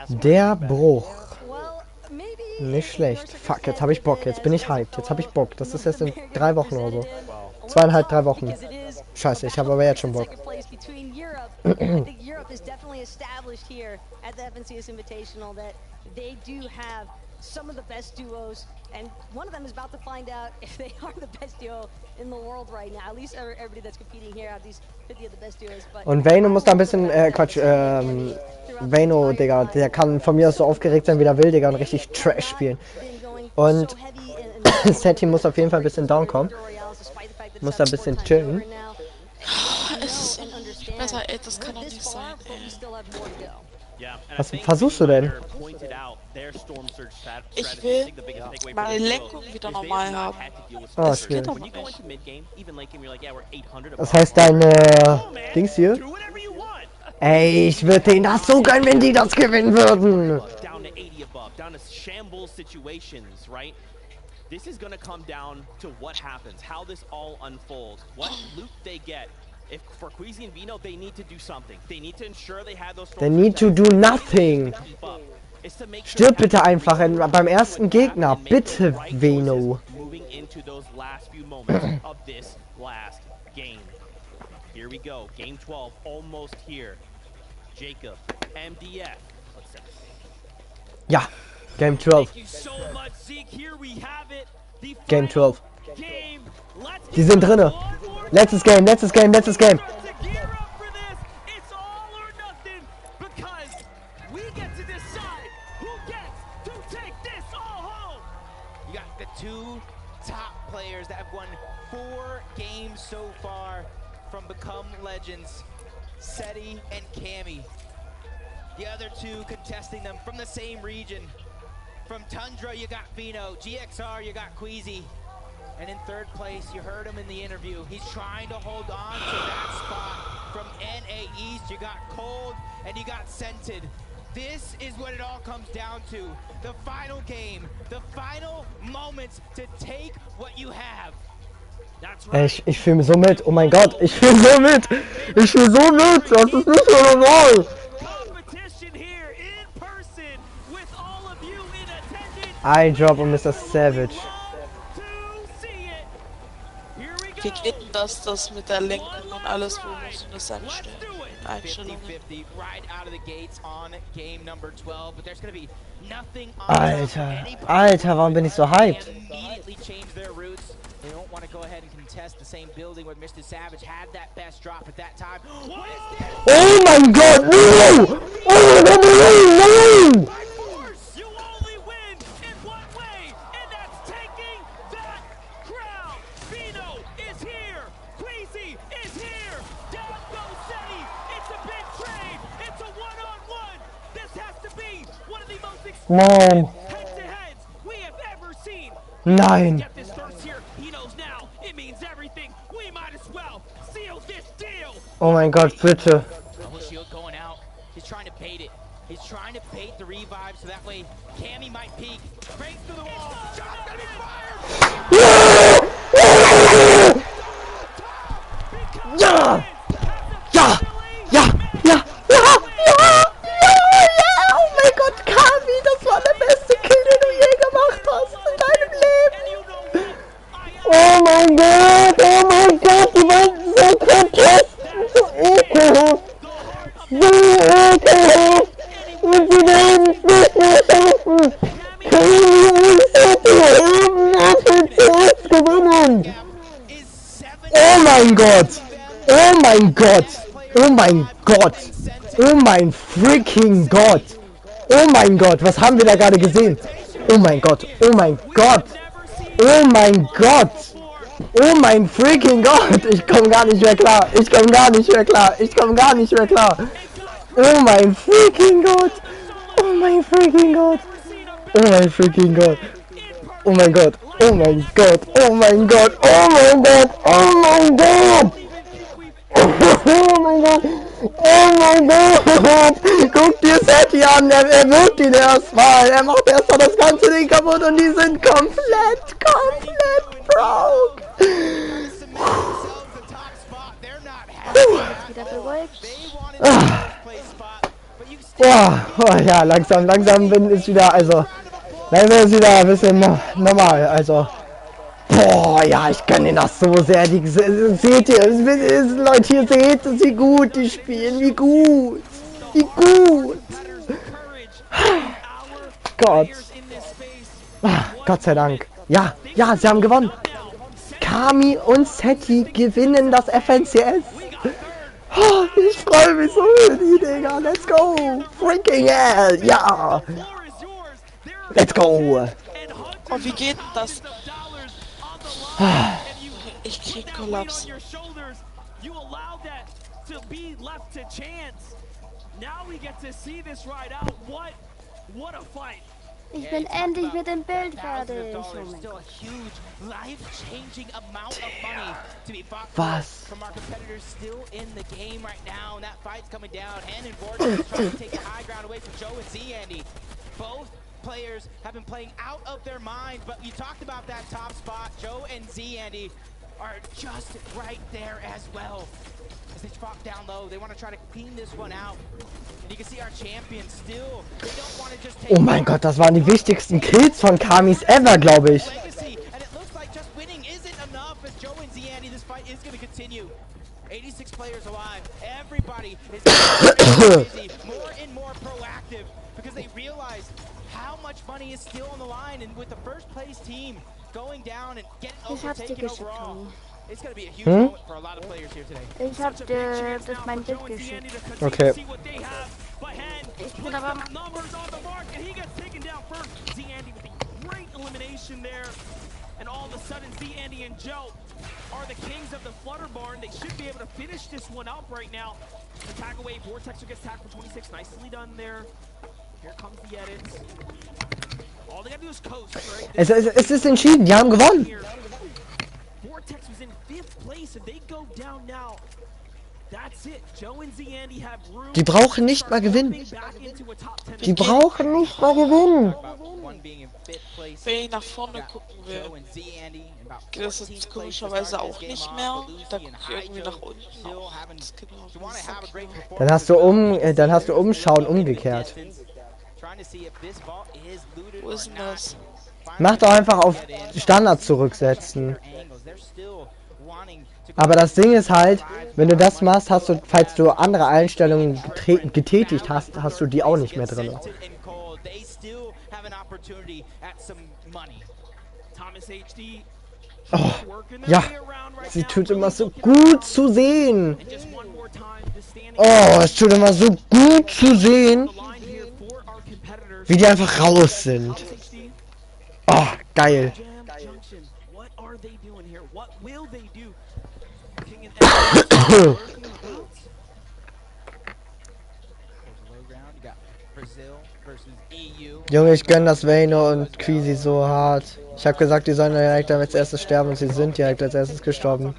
Der Bruch. Nicht schlecht. Fuck, jetzt habe ich Bock. Jetzt bin ich hyped. Jetzt habe ich Bock. Das ist erst in 3 Wochen oder so. 2,5, 3 Wochen. Scheiße, ich habe aber jetzt schon Bock. Some of the best duos, and one of them is about to find out if they are the best duo in the world right now. At least everybody that's competing here are these 50 of the best duos. Und Vano muss da ein bisschen, Quatsch, Vano, Digga, der kann von mir aus so aufgeregt sein, wie er will, Digga, und richtig Trash spielen. Und Seti muss auf jeden Fall ein bisschen down kommen. Muss da ein bisschen chillen. Es ist besser, ey, das kann doch nicht sein, ey. Was versuchst du denn? Ich will meine Lenkung wieder normal haben. Ah, das geht doch nicht. Das heißt, deine Dings hier? Ey, ich würde denen das so gönnen, wenn die das gewinnen würden. this is going to come down to what happens, how this all unfolds, what loot they get. If for Queasy and Vino, they need to do something. They need to ensure they have those. They need to do nothing. Stirb bitte einfach beim ersten Gegner. Bitte, Vino. Moving into those last few moments of this last game. Here we go. Game 12 almost here. Jacob, MDF. Let's see. Ja, Game 12. Thank you so much, Zeke. Here we have it. The Game 12. game. Die sind drinne. Letztes Game, letztes Game, letztes Game. It's all or nothing because we get to decide who gets to take this all home. You got the two top players that have won 4 games so far from Become Legends, Seti and Cammy. The other 2 contesting them from the same region. From Tundra, you got Vino. GXR, you got Queasy. And in 3rd place, you heard him in the interview. He's trying to hold on to that spot. From NA East, you got Cold and you got Scented. This is what it all comes down to. The final game, the final moments to take what you have. Ich fühle mich so mit. Oh mein Gott, ich fühle so mit. Ich fühle so mit. Das ist nicht so normal. Ein Job und Mr. Savage. Wie geht denn das mit der Lenkung und alles, wo musst du das einstellen? Einstellungen. Alter, warum bin ich so hyped? They don't want to go ahead and contest the same building where Mr. Savage had that best drop at that time. Oh mein Gott, no! Oh mein Gott, nein! You only win in one way, and that's taking that crown. Vino is here. Queasy is here. Down goes Seti. It's a big trade. It's a one-on-one. This has to be one of the most expensive head-to-heads we have ever seen. Nein. Get this first here. He knows now. It means everything. We might as well seal this deal. Oh mein Gott, bitte. Shield going out. He's trying to bait it. He's trying to bait the revive so that way Cammy might peek. Breaks through the wall. Shot's gonna be fired. Ja! Ja! Ja! Ja! Ja! Ja! Ja! Oh mein Gott, Kami, das war der beste Kill, den du je gemacht hast in deinem Leben. Oh mein Gott, die waren so grotesk, so ekelhaft. So ekelhaft. Und sie werden es nicht mehr schaffen. Kami und Seti haben das zuerst gewonnen. Oh mein Gott! Oh mein Gott! Oh mein Gott! Oh mein freaking Gott! Oh mein Gott! Was haben wir da gerade gesehen? Oh mein Gott! Oh mein Gott! Oh mein Gott! Oh mein freaking Gott! Ich komme gar nicht mehr klar! Ich komme gar nicht mehr klar! Ich komme gar nicht mehr klar! Oh mein freaking Gott! Oh mein freaking Gott! Oh mein freaking Gott! Oh mein Gott! Oh mein Gott! Oh mein Gott! Oh mein Gott! Oh mein Gott! Oh mein Gott! Oh mein Gott! Guck dir Seti an! Er wirkt ihn erstmal! Er macht erstmal das ganze Ding kaputt und die sind komplett broke! Wieder beruhigt. Oh ja, langsam bin ich wieder, also, dann wird es wieder ein bisschen normal, also, boah, ja, ich kann den das so sehr, seht ihr, Leute, ihr seht, wie gut die spielen, wie gut, Gott, Gott sei Dank, ja, sie haben gewonnen, Kami und Seti gewinnen das FNCS. Oh, ich freue mich so für die, Digga. Let's go. Freaking hell. Ja. Let's go. Oh, wie geht das? Ich krieg Kollaps. Ich bin endlich mit dem Bild fertig. Oh mein Gott. Was? players have been playing out of their mind, but you talked about that top spot. Joe and Z, Andy, are just right there as well. As they drop down low, they want to try to clean this one out. And you can see our champions still, they don't want to just take. Oh mein Gott, das waren die wichtigsten Kills von Kamis ever, glaube ich. Legacy, and it looks like just winning isn't enough as Joe and Z, Andy, this fight is going to continue. 86 players alive. Everybody is busy, more and more proactive because they realize how much money is still on the line, and with the first place team going down and getting overtaken overall, it's going to be a huge moment for a lot of players here today. Ich hab das mein Bild geschickt. Okay. Ich bin aber... And all of a sudden, Z, Andy, and Joe are the kings of the Flutter Barn. They should be able to finish this one out right now. The tag away, Vortexer gets tagged for 26. Nicely done there. Here comes the edits. All they gotta do is coast, right? Es ist entschieden, die haben gewonnen. Vortex was in 5th place and they go down now. That's it. Joe and Z, Andy have room. Die brauchen nicht mal gewinnen. Die brauchen nicht mal gewinnen. Wenn ich nach vorne gucken will, geht das jetzt komischerweise auch nicht mehr. Da gucke ich irgendwie nach unten. Dann hast du Umschauen umgekehrt. Wo ist denn das? Mach doch einfach auf Standard zurücksetzen. Aber das Ding ist halt, wenn du das machst, hast du, falls du andere Einstellungen getätigt hast, hast du die auch nicht mehr drin. Oh, ja, sie tut immer so gut zu sehen. Oh, es tut immer so gut zu sehen, wie die einfach raus sind. Oh, geil. Junge, ich gönn das Vayno und Queasy so hart. Ich habe gesagt, die sollen direkt als erstes sterben und sie sind direkt als erstes gestorben.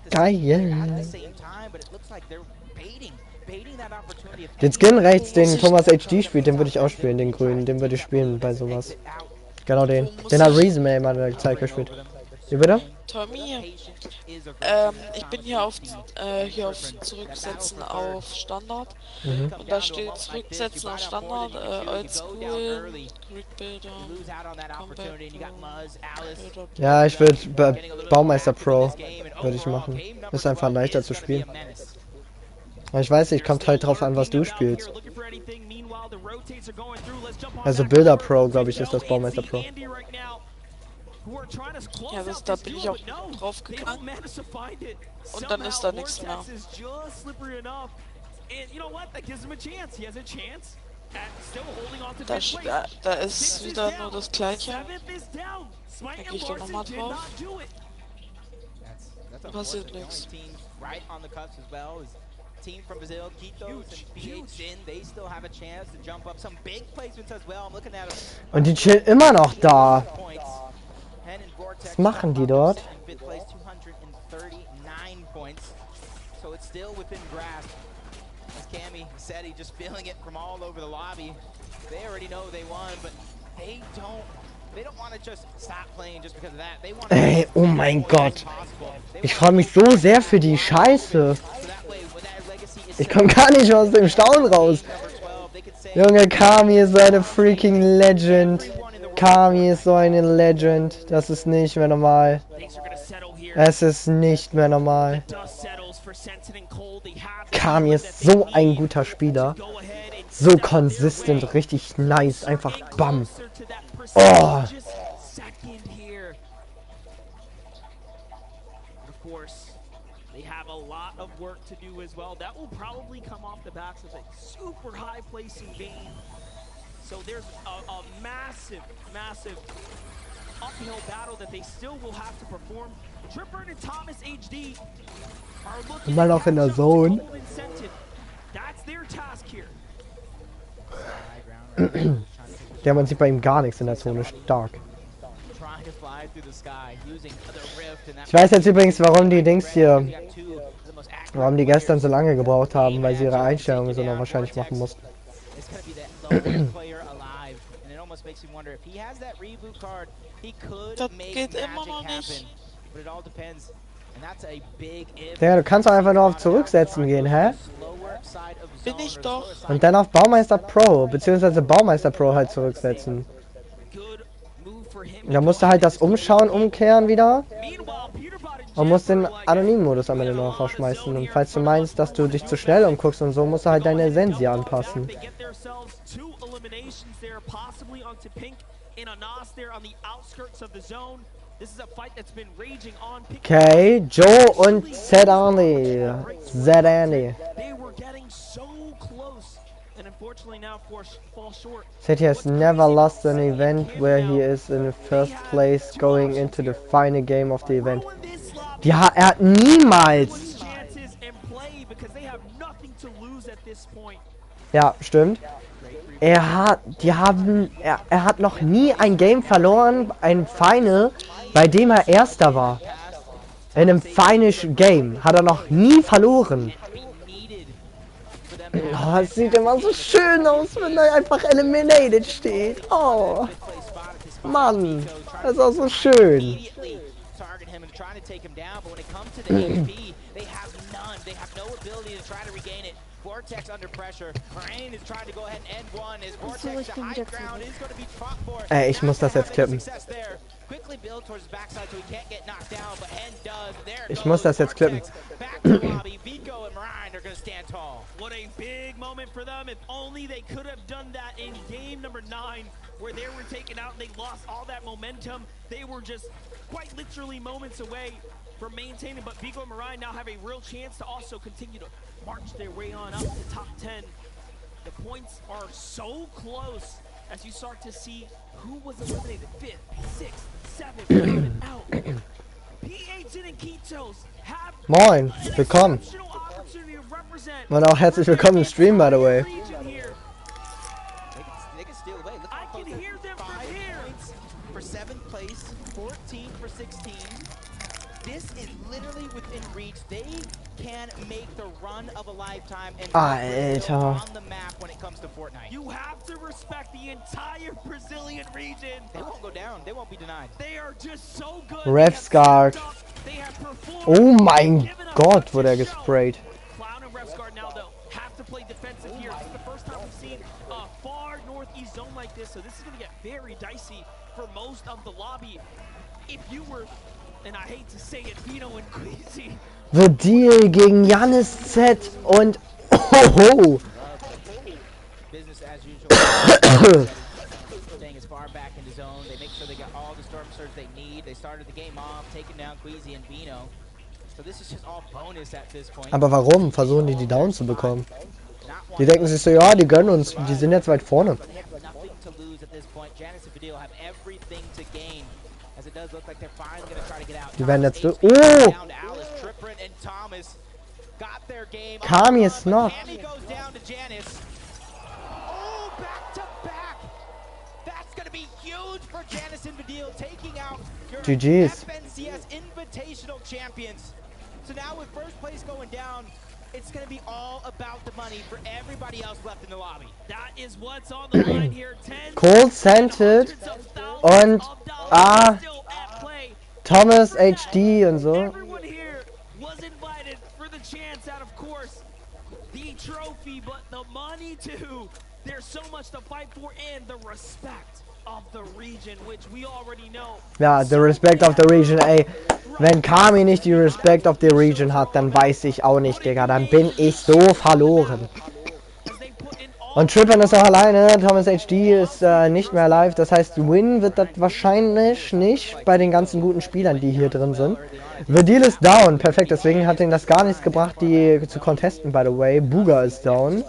Geil. Den Skin rechts, den Thomas HD spielt, den würde ich auch spielen, den grünen, den würde ich spielen bei sowas. Genau den. Den hat Reason mir mal in der Zeit gespielt. Wie bitte? Tommy, ich bin hier auf Zurücksetzen auf Standard. Und da steht Zurücksetzen auf Standard, Oldschool, Gridbuilder, Combat. Ja, ich würde Baumeister Pro würde ich machen. Ist einfach leichter zu spielen. Aber ich weiß nicht, kommt halt drauf an, was du spielst. Also Builder Pro, glaube ich, ist das Baumeister Pro. Ja, da bin ich auch drauf gegangen. Und dann ist da nichts mehr. Da ist wieder nur das Gleiche. Da gehe ich doch nochmal drauf. Da passiert nichts. Team from Brazil, Quitos and PH in, they still have a chance to jump up some big placements as well. I'm looking at them. Und die chillen immer noch da. Was machen die dort? So it's still within grasp. As Cammy said, he just feeling it from all over the lobby. They already know they won, but they don't want to just stop playing just because of that. They want to. Ey, oh mein Gott. Ich freue mich so sehr für die Scheiße. Ich komme gar nicht aus dem Staunen raus. Junge, Kami ist so eine freaking Legend. Kami ist so eine Legend. Das ist nicht mehr normal. Es ist nicht mehr normal. Kami ist so ein guter Spieler. So consistent, richtig nice. Einfach bam. Oh. They have a lot of work to do as well. That will probably come off the backs of a super high placing game. So there's a massive, massive uphill battle that they still will have to perform. Tripper and Thomas HD are looking Immer noch in der Zone. That's their task here. Der man sieht bei ihm gar nichts in der Zone. Stark. Ich weiß jetzt übrigens, warum die Dings hier Warum die gestern so lange gebraucht haben, weil sie ihre Einstellungen so noch wahrscheinlich machen mussten. Das geht immer noch nicht. Ja, du kannst doch einfach nur auf Zurücksetzen gehen, hä? Bin ich doch. Und dann auf Baumeister Pro, beziehungsweise Baumeister Pro halt zurücksetzen. Da musst du halt das Umschauen umkehren wieder. Und musst den Anonym-Modus am Ende noch rausschmeißen. Und falls du meinst, dass du dich zu schnell umguckst und so, musst du halt deine Sensi anpassen. Okay, Joe und Zed Andy. Said he has never lost an event where he is in the first place going into the final game of the event. Ja, er hat niemals. Ja, stimmt. Er hat noch nie ein Game verloren, ein Final, bei dem er Erster war. In einem Final Game hat er noch nie verloren. Oh, es sieht immer so schön aus, wenn er einfach eliminated steht. Oh, Mann, das ist auch so schön. Ey, ich muss das jetzt klippen. Ich muss das jetzt klippen. What a big moment for them. If only they could have done that in game number 9, where they were taken out and they lost all that momentum. They were just quite literally moments away from maintaining, but Vigo and Mariah now have a real chance to also continue to march their way on up to top 10. The points are so close as you start to see who was eliminated 5th, 6th, 7th, out. P8 and Kitos have Moin, willkommen. Und auch herzlich willkommen im Stream, by the way. Alter. You have to respect the entire Brazilian region. They won't go down. They won't be denied. They are just so good. Refsguard. Oh mein Gott, wurde er gesprayt. Clown and Refsguard now though have to play defensive here. This is the first time we've seen a far northeast zone like this, so this is going to get very dicey for most of the lobby. If you were, and I hate to say it, Vino and Queasy. The Deal gegen Jannis Z und Hoho. Business as usual. Staying as far back in the zone. They make sure they got all the storm surge they need. They started the game off, taking down Queasy and Vino. So this is just all bonus at this point. Aber warum versuchen die Down zu bekommen? Die denken sich so, ja, die gönnen uns, die sind jetzt weit vorne. Die werden jetzt... Oh! Kami ist noch. GG's. Invitational champions. So now with first place going down, it's going to be all about the money for everybody else left in the lobby. That is what's on the line here. Cold Scented und Thomas HD und so. Everyone here was invited for the chance at, of course, the trophy, but the money too. There's so much to fight for and the respect of the region, which we already know. Ja, the respect of the region, ey. Wenn Kami nicht die Respect of the region hat, dann weiß ich auch nicht, Digga. Dann bin ich so verloren. Und Trippin ist auch alleine. Thomas HD ist nicht mehr live. Das heißt, Win wird das wahrscheinlich nicht bei den ganzen guten Spielern, die hier drin sind. The Deal ist down. Perfekt, deswegen hat ihn das gar nichts gebracht, die zu contesten, by the way. Buga ist down.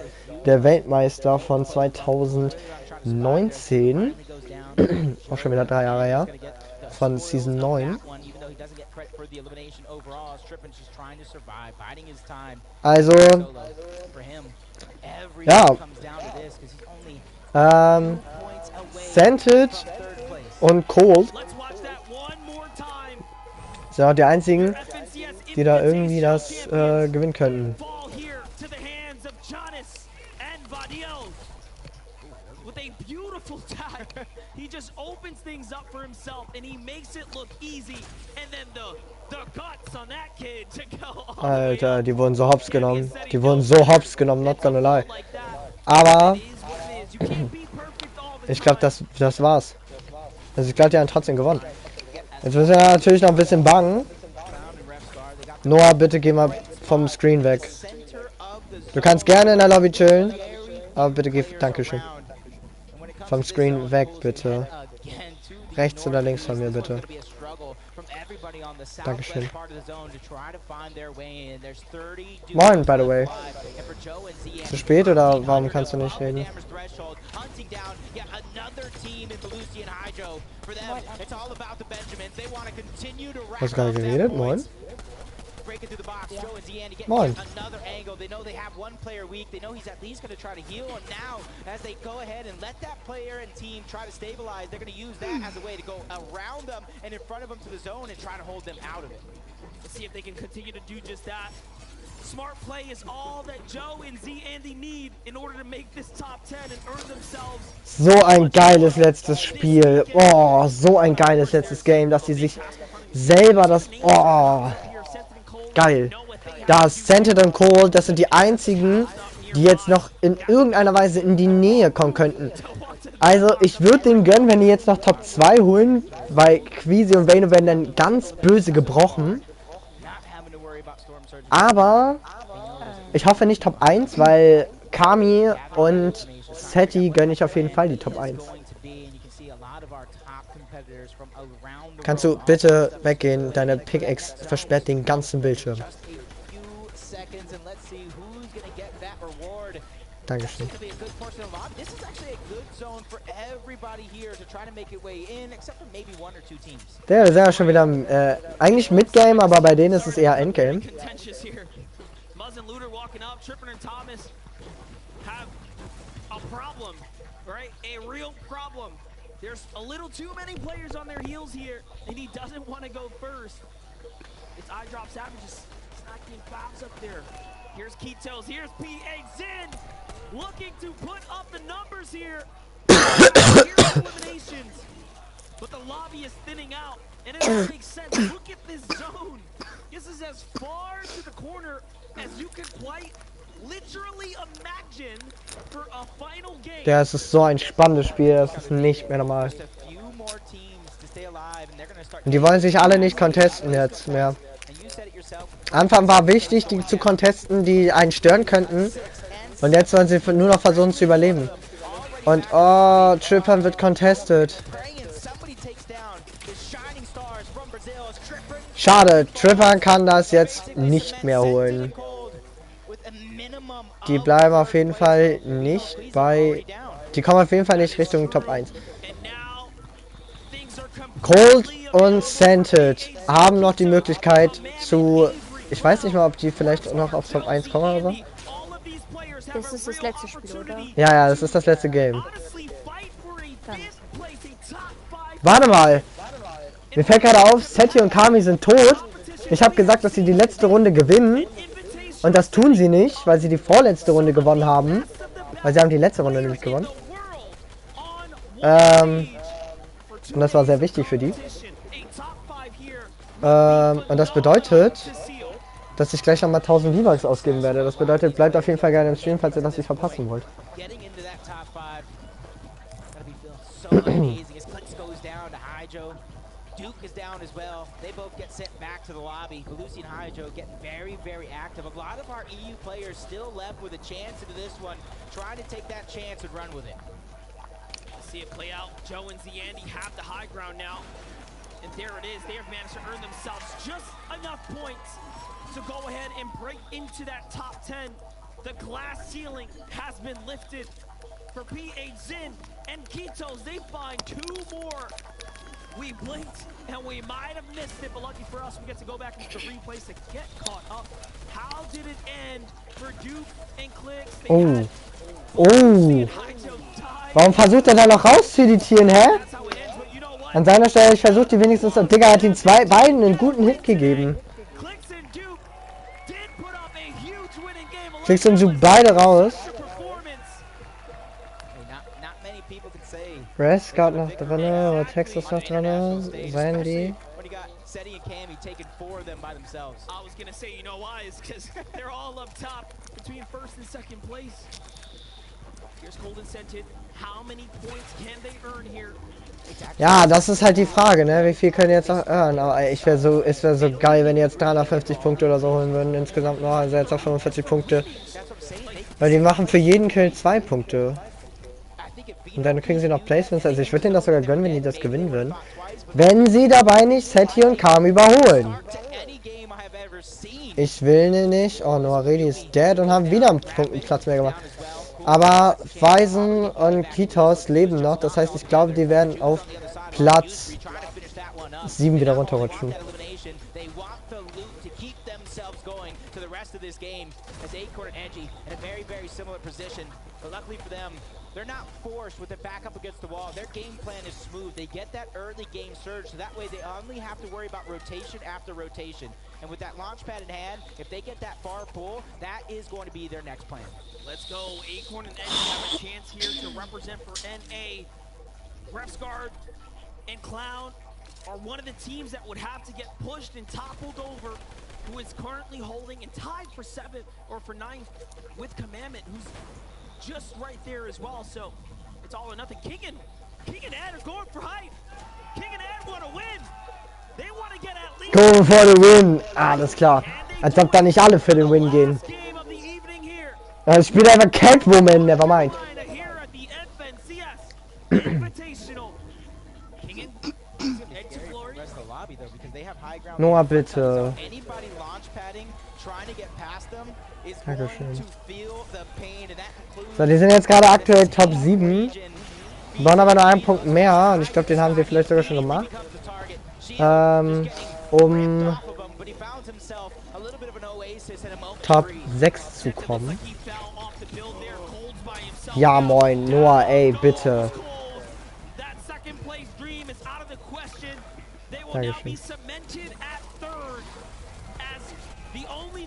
Der Weltmeister von 2019. Auch schon wieder 3 Jahre her. Von Season 9. Also, ja, Scented und Cold sind auch die einzigen, die da irgendwie das gewinnen könnten. With a beautiful tag, he just opens things up for himself and he makes it look easy. And then the guts on that kid to go. Alter, die wurden so hops genommen. Die wurden so hops genommen, not gonna lie. Aber ich glaube, das war's. Also ich glaube, die haben trotzdem gewonnen. Jetzt müssen wir natürlich noch ein bisschen bangen. Noah, bitte geh mal vom Screen weg. Du kannst gerne in der Lobby chillen, aber bitte geh, dankeschön. Vom Screen weg, bitte. Rechts oder links von mir, bitte. Dankeschön. Moin, by the way. Zu spät oder warum kannst du nicht reden? Hast du gerade geredet? Moin. Moin. They know they have one player weak. They know he's at least going to try to heal. And now, as they go ahead and let that player and team try to stabilize, they're going to use that as a way to go around them and in front of them to the zone and try to hold them out of it. Let's see if they can continue to do just that. Smart play is all that Joe and Z Andy need in order to make this top 10 and earn themselves. So ein geiles letztes Spiel. Oh, so ein geiles letztes Game, dass sie sich selber das... Oh, geil. Da ist Scented und Cold, das sind die einzigen, die jetzt noch in irgendeiner Weise in die Nähe kommen könnten. Also ich würde denen gönnen, wenn die jetzt noch Top 2 holen, weil Queasy und Vayno werden dann ganz böse gebrochen. Aber ich hoffe nicht Top 1, weil Kami und Seti gönne ich auf jeden Fall die Top 1. Kannst du bitte weggehen? Deine Pickaxe versperrt den ganzen Bildschirm. Dankeschön. Der ist ja schon wieder eigentlich Midgame, aber bei denen ist es eher Endgame. There's a little too many players on their heels here, and he doesn't want to go first. It's eye drop Savage just snacking fouls up there. Here's Ketos, here's PA Zin, looking to put up the numbers here. Eliminations, but the lobby is thinning out, and it doesn't make sense. Look at this zone. This is as far to the corner as you can quite literally imagine for a final game. Ja, es ist so ein spannendes Spiel, das ist nicht mehr normal. Und die wollen sich alle nicht contesten jetzt mehr. Anfang war wichtig, die zu contesten, die einen stören könnten. Und jetzt wollen sie nur noch versuchen zu überleben. Und oh, Trippern wird contested. Schade, Trippern kann das jetzt nicht mehr holen. Die bleiben auf jeden Fall nicht bei... Die kommen auf jeden Fall nicht Richtung Top 1. Cold und Scented haben noch die Möglichkeit zu... Ich weiß nicht mal, ob die vielleicht noch auf Top 1 kommen oder so. Das ist das letzte Spiel, oder? Ja, ja, das ist das letzte Game. Warte mal! Mir fällt gerade auf, Seti und Kami sind tot. Ich habe gesagt, dass sie die letzte Runde gewinnen. Und das tun sie nicht, weil sie die vorletzte Runde gewonnen haben. Weil sie haben die letzte Runde nämlich gewonnen. Und das war sehr wichtig für die. Und das bedeutet, dass ich gleich nochmal 1000 V-Bucks ausgeben werde. Das bedeutet, bleibt auf jeden Fall gerne im Stream, falls ihr das nicht verpassen wollt. Duke is down as well. They both get sent back to the lobby. Belusi and Hydro getting very, very active. A lot of our EU players still left with a chance into this one, trying to take that chance and run with it. Let's see it play out. Joe and Zandy have the high ground now. And there it is. They have managed to earn themselves just enough points to go ahead and break into that top 10. The glass ceiling has been lifted for PA Zin and Ketos. They find 2 more. We blinked and we might have missed it, but lucky for us, we get to go back into the replays to get caught up. How did it end for Duke and Clicks? Oh. Oh. Warum versucht er da noch rauszueditieren, hä? An seiner Stelle, ich versuche die wenigstens... Digga hat ihn beiden einen guten Hit gegeben. Fix und Juke beide raus. Rescott noch drinne, Tex ist noch drinne, Sandy. Seti and Cammy taking 4 of them by themselves. I was gonna say, you know why? Is because they're all up top between first and second place. Here's Cold and Scented. How many points can they earn here? Ja, das ist halt die Frage, ne? Wie viel können jetzt noch earnen? Aber es wäre so geil, wenn die jetzt 350 Punkte oder so holen würden insgesamt noch. Also jetzt auf 45 Punkte. Weil die machen für jeden Kill 2 Punkte. Und dann kriegen sie noch Placements. Also ich würde denen das sogar gönnen, wenn die das gewinnen würden. Wenn sie dabei nicht Seti und Kam überholen. Ich will nicht. Oh, Noah Redi ist dead und haben wieder einen Platz mehr gemacht. Aber Weisen und Kitos leben noch. Das heißt, ich glaube, die werden auf Platz 7 wieder runterrutschen. They're not forced with their back up against the wall. Their game plan is smooth. They get that early game surge, so that way they only have to worry about rotation after rotation. And with that launch pad in hand, if they get that far pull, that is going to be their next plan. Let's go. Acorn and Edgy have a chance here to represent for NA. Refsguard and Clown are one of the teams that would have to get pushed and toppled over, who is currently holding and tied for 7th or for 9th with Commandment, who's just right there as well. So it's all or nothing. King and Ed are going for height. King and Ed want to win. They want to get at least Go for the win. Alles klar. Als ob da nicht alle für den Win gehen. Das spielt einfach Catwoman, never mind. Noah, bitte. Dankeschön. So, die sind jetzt gerade aktuell Top 7. Wollen aber nur einen Punkt mehr. Und ich glaube, den haben sie vielleicht sogar schon gemacht. Um Top 6 zu kommen. Ja, moin. Noah, ey, bitte. Dankeschön.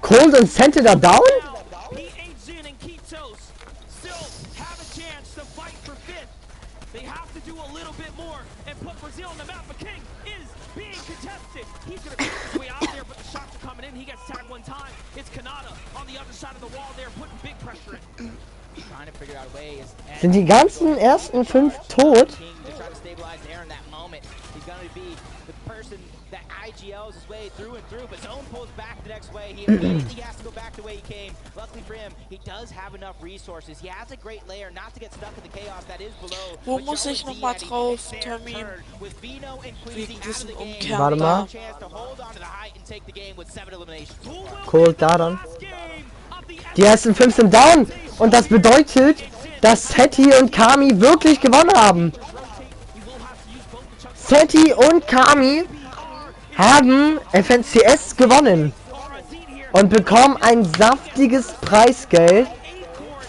Cold und Scented are down? They have to do a little bit more and put Brazil on the map, but King is being contested. He's going to make his way out there, but the shots are coming in. He gets tagged one time. It's Kanata on the other side of the wall there, putting big pressure in. Sind die ganzen ersten 5 tot? IGLs his way through and through, but Zone pulls back the next way. He immediately has to go back the way he came. Luckily for him, he does have enough resources. He has a great layer not to get stuck in the chaos that is below. Wo muss ich noch mal drauf, Termin? Wegen diesem Umkehr. Warte mal. Cool, da dann. Die ersten 5 sind down. Und das bedeutet, dass Seti und Kami wirklich gewonnen haben. Seti und Kami haben FNCS gewonnen und bekommen ein saftiges Preisgeld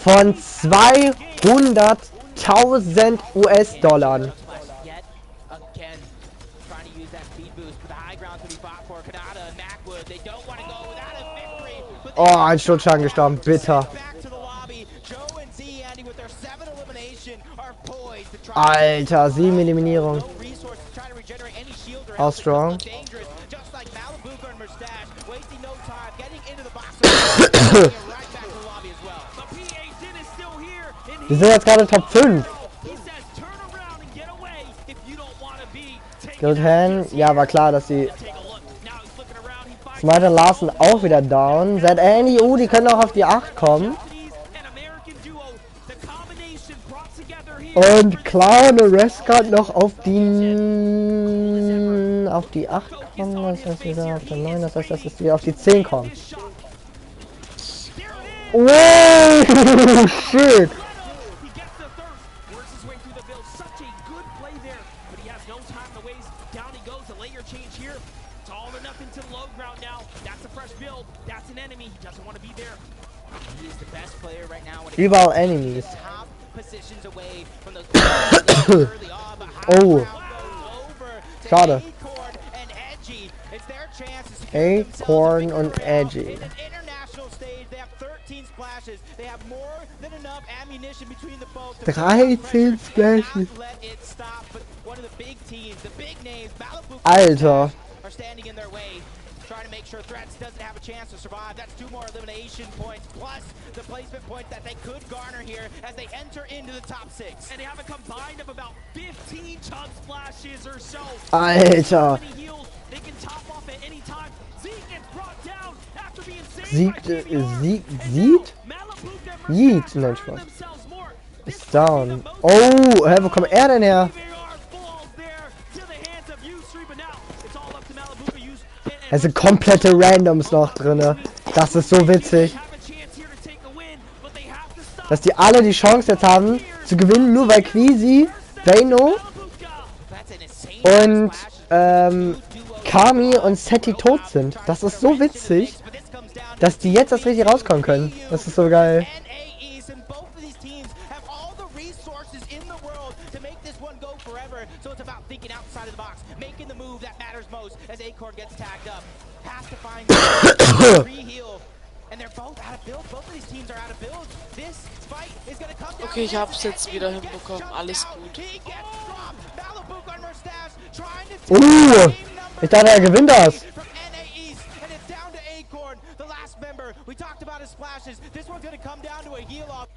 von 200.000 US-Dollar. Oh, ein Sturzschaden gestorben, bitter. Alter, 7 Eliminierung. How strong? Wir sind jetzt gerade Top 5. Good Hand. Ja, war klar, dass die Smite und Larsen auch wieder down. ZNU, die können auch auf die 8 kommen. Und Clown und Rescott noch auf die 8 kommen. Das heißt wieder auf der 9. Das heißt, dass es wieder auf die 10 kommt. Oh, shit. Überall Enemies. Oh. Schade. Acorn und Edgy. 13 Splashes. Alter. Trying to make sure Threats doesn't have a chance to survive. That's 2 more elimination points, plus the placement points that they could garner here as they enter into the top 6. And they have a combined of about 15 chug splashes or so. Alter. They can top off at any time. Zeke gets brought down after being Sieht? Yeet, nein, Spaß. Ist down. Oh, hä, wo kommt er denn her? Es sind komplette Randoms noch drin. Das ist so witzig. Dass die alle die Chance jetzt haben zu gewinnen, nur weil Queasy, Vayno und Kami und Seti tot sind. Das ist so witzig, dass die jetzt erst richtig rauskommen können. Das ist so geil. Okay, ich hab's jetzt wieder hinbekommen. Alles gut. Ich dachte, er gewinnt das. We talked about his splashes. This one's going to come down to a heal off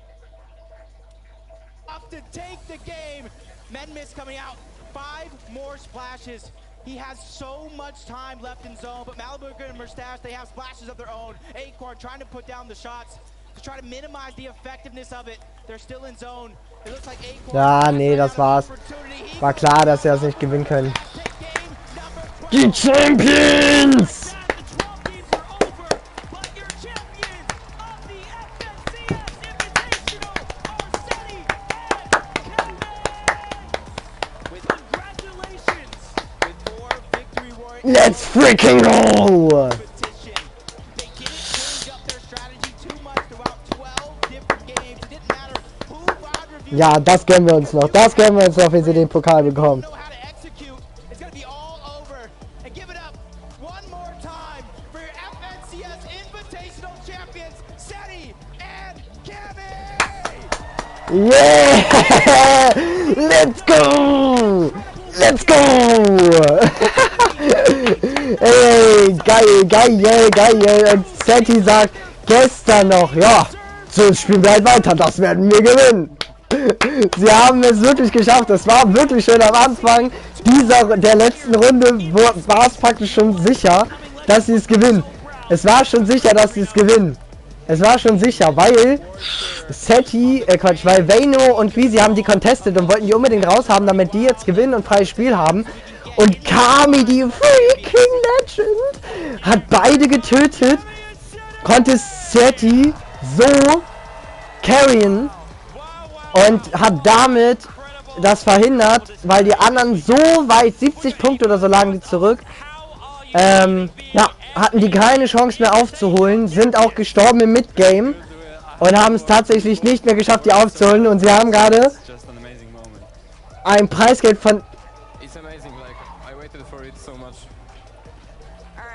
to take the game. Menmis coming out. 5 more splashes. He has so much time left in zone, but Malibu and Mustache, they have splashes of their own. Acorn trying to put down the shots to try to minimize the effectiveness of it. They're still in zone. It looks like Acorn. Ja, nee, das war's. War klar, dass sie das nicht gewinnen können. Die Champions! Let's freaking go! Ja, das gönnen wir uns noch. Das gönnen wir uns noch, wenn sie den Pokal bekommen. Yeah! Let's go! Let's go! Ey, geil, geil, geil. Und Seti sagt gestern noch, ja, so spielen wir halt weiter, das werden wir gewinnen. Sie haben es wirklich geschafft. Es war wirklich schön am Anfang der letzten Runde, war es praktisch schon sicher, dass sie es gewinnen. Es war schon sicher, dass sie es gewinnen. Es war schon sicher, weil Seti, weil Vayno und Queasy haben die contestet und wollten die unbedingt raushaben, damit die jetzt gewinnen und freies Spiel haben. Und Kami, die freaking Legend, hat beide getötet, konnte Seti so carrien und hat damit das verhindert, weil die anderen so weit, 70 Punkte oder so lagen die zurück, ja, hatten die keine Chance mehr aufzuholen, sind auch gestorben im Midgame und haben es tatsächlich nicht mehr geschafft, die aufzuholen, und sie haben gerade ein Preisgeld von...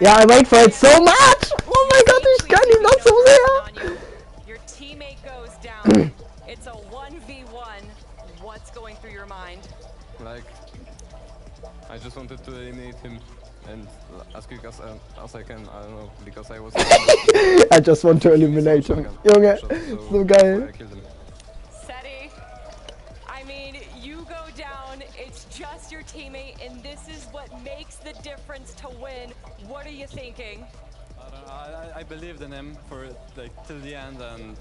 Ja, I wait for it so much! Oh mein Gott, ich kann ihn noch so sehr! Like, I just wanted to eliminate him and as quick as I can, I don't know, because I was... I just want to eliminate him. Junge, so geil. Seti, I mean, you go down, it's just your teammate, and this is what makes the difference to win. What are you thinking? I believed in him for like till the end, and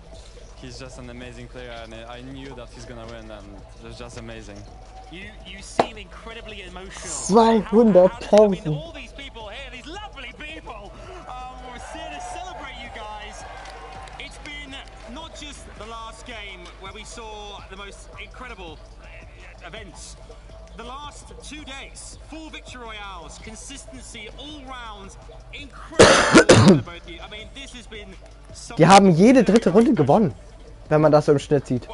he's just an amazing player, and I knew that he's gonna win, and it was just amazing. You seem incredibly emotional. 200.000. All these people here, these lovely people, we're here to celebrate you guys. It's been not just the last game where we saw the most incredible events. The last 2 days, 4 victory royales, consistency all round, incredible. Both you. I mean, this has been. Die haben jede dritte Runde gewonnen, wenn man das so im Schnitt sieht.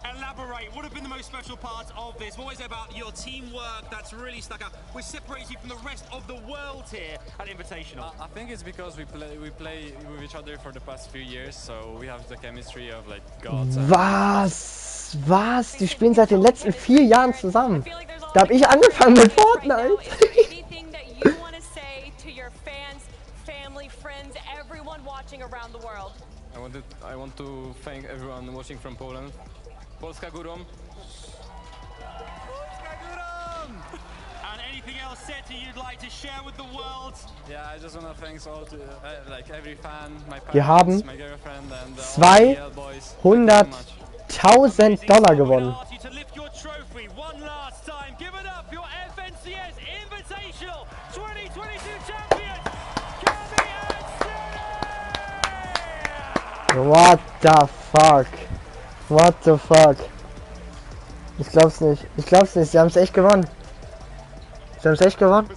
Elaborate. What have been the most special special part of this. What is it about your teamwork that's really stuck out? We're separated from the rest of the world here at Invitational. I think it's because we play with each other for the past few years, so we have the chemistry of like gods. Was? Die spielen seit den letzten 4 Jahren zusammen. Da habe ich angefangen mit Fortnite. Anything that you want to say to your fans, family, friends, everyone watching around the world? I want to thank everyone watching from Poland. Polska górą. And anything else said to you'd like to share with the world? Yeah, I just want to thank all to like every fan, my Wir haben parents, my girlfriend and $200.000 gewonnen. What the fuck? What the fuck? Ich glaub's nicht. Ich glaub's nicht. Sie haben's echt gewonnen. Sie haben's echt gewonnen.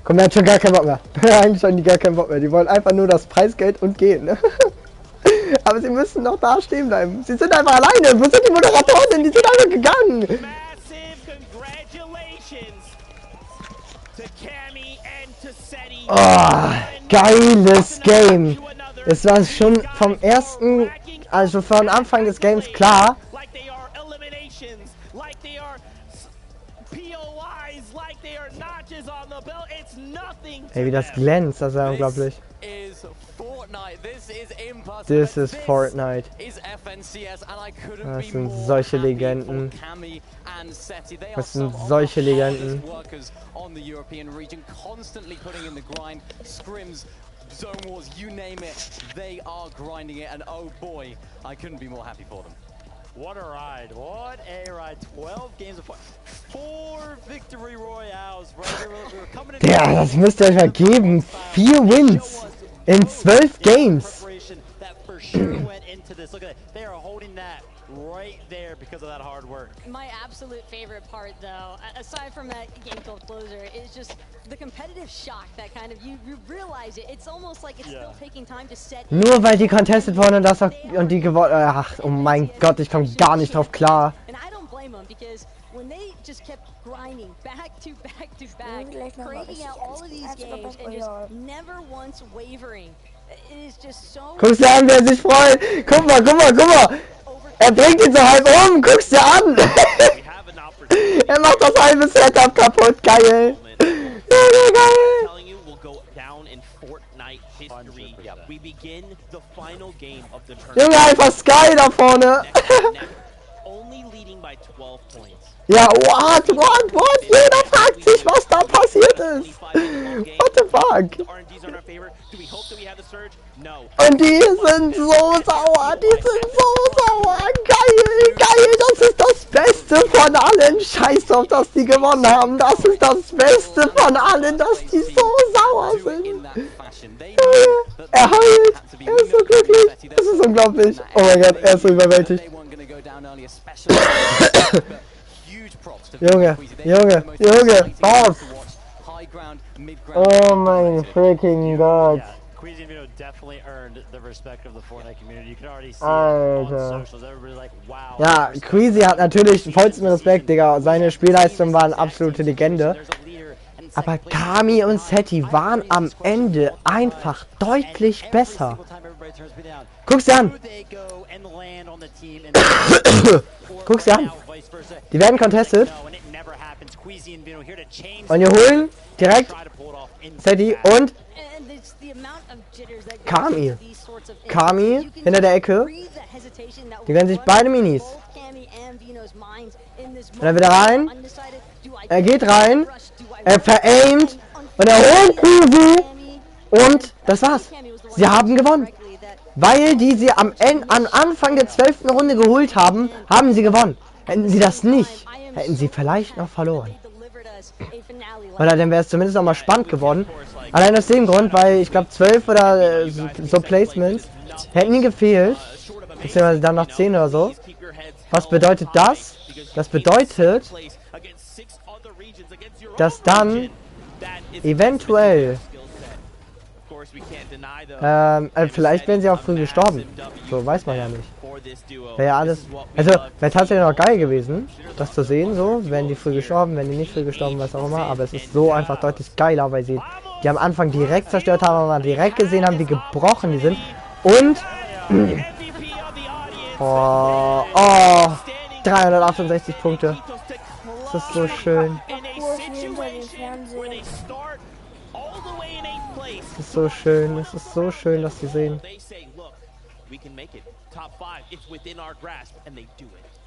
Komm, der hat schon gar keinen Bock mehr. Eigentlich haben die gar keinen Bock mehr. Die wollen einfach nur das Preisgeld und gehen. Aber sie müssen noch da stehen bleiben. Sie sind einfach alleine. Wo sind die Moderatoren? Die sind einfach gegangen. Oh, geiles Game. Es war schon vom ersten, also von Anfang des Games klar. Ey, wie das glänzt, das ist ja unglaublich. This is Fortnite. Das sind solche Legenden. Das sind solche Legenden. Zone wars, you name it, they are grinding it, and oh boy, I couldn't be more happy for them. What a ride, what a ride. 12 games of 4 victory royales, right? We were coming in. Ja, das müsst ihr euch mal geben. 4 Wins in 12 Games. That for sure went into this. Look at that. They are holding that right there because of that hard work. My absolute favorite part, though, aside from that game-field closer, is just the competitive shock that kind of you realize it. It's almost like it's still taking time to set. Nur weil die contested wurden und das und die gewonnen. Ach, oh mein Gott, ich komme gar nicht drauf klar. And I don't blame them because when they just kept grinding back to back to back, cranking out all of these games and just never once wavering. It is just so. Guck's dir an, wer sich freut. Guck mal, guck mal, guck mal. Er bringt ihn so halb um. Guck's dir an. Er macht das halbe Setup kaputt. Geil. Geil. Junge, einfach Sky da vorne. Ja, what? Jeder fragt sich, was da passiert ist. What the fuck? Und die sind so sauer, Geil, das ist das Beste von allen. Scheiß auf, dass die gewonnen haben. Das ist das Beste von allen, dass die so sauer sind. Er heult. Er ist so glücklich. Das ist unglaublich. Oh mein Gott, er ist so überwältigt. Junge, raus! Oh mein freaking Gott! Alter. Ja, Queasy hat natürlich vollsten Respekt, Digga. Seine Spielleistungen waren absolute Legende. Aber Kami und Seti waren am Ende einfach deutlich besser. Guck's dir an! Guck's dir an! Die werden contested. Und wir holen direkt Seti und Kami hinter der Ecke. Die werden sich beide Minis. Und dann wieder rein. Er geht rein. Er veraimt. Und er holt Queasy. Und das war's. Sie haben gewonnen. Weil die sie am Anfang der 12. Runde geholt haben, haben sie gewonnen. Hätten sie das nicht, hätten sie vielleicht noch verloren. Oder dann wäre es zumindest noch mal spannend geworden. Allein aus dem Grund, weil ich glaube 12 oder so Placements hätten nie gefehlt. Beziehungsweise dann noch 10 oder so. Was bedeutet das? Das bedeutet, dass dann eventuell Vielleicht wären sie auch früh gestorben. So weiß man ja nicht. Wäre ja alles. Also, wäre tatsächlich noch geil gewesen, das zu sehen, so. Wären die früh gestorben, wären die nicht früh gestorben, was auch immer. Aber es ist so einfach deutlich geiler, weil sie die am Anfang direkt zerstört haben, aber man direkt gesehen haben, wie gebrochen die sind. Und. Oh, 368 Punkte. Das ist so schön. Es ist so schön, es ist so schön, dass sie sehen.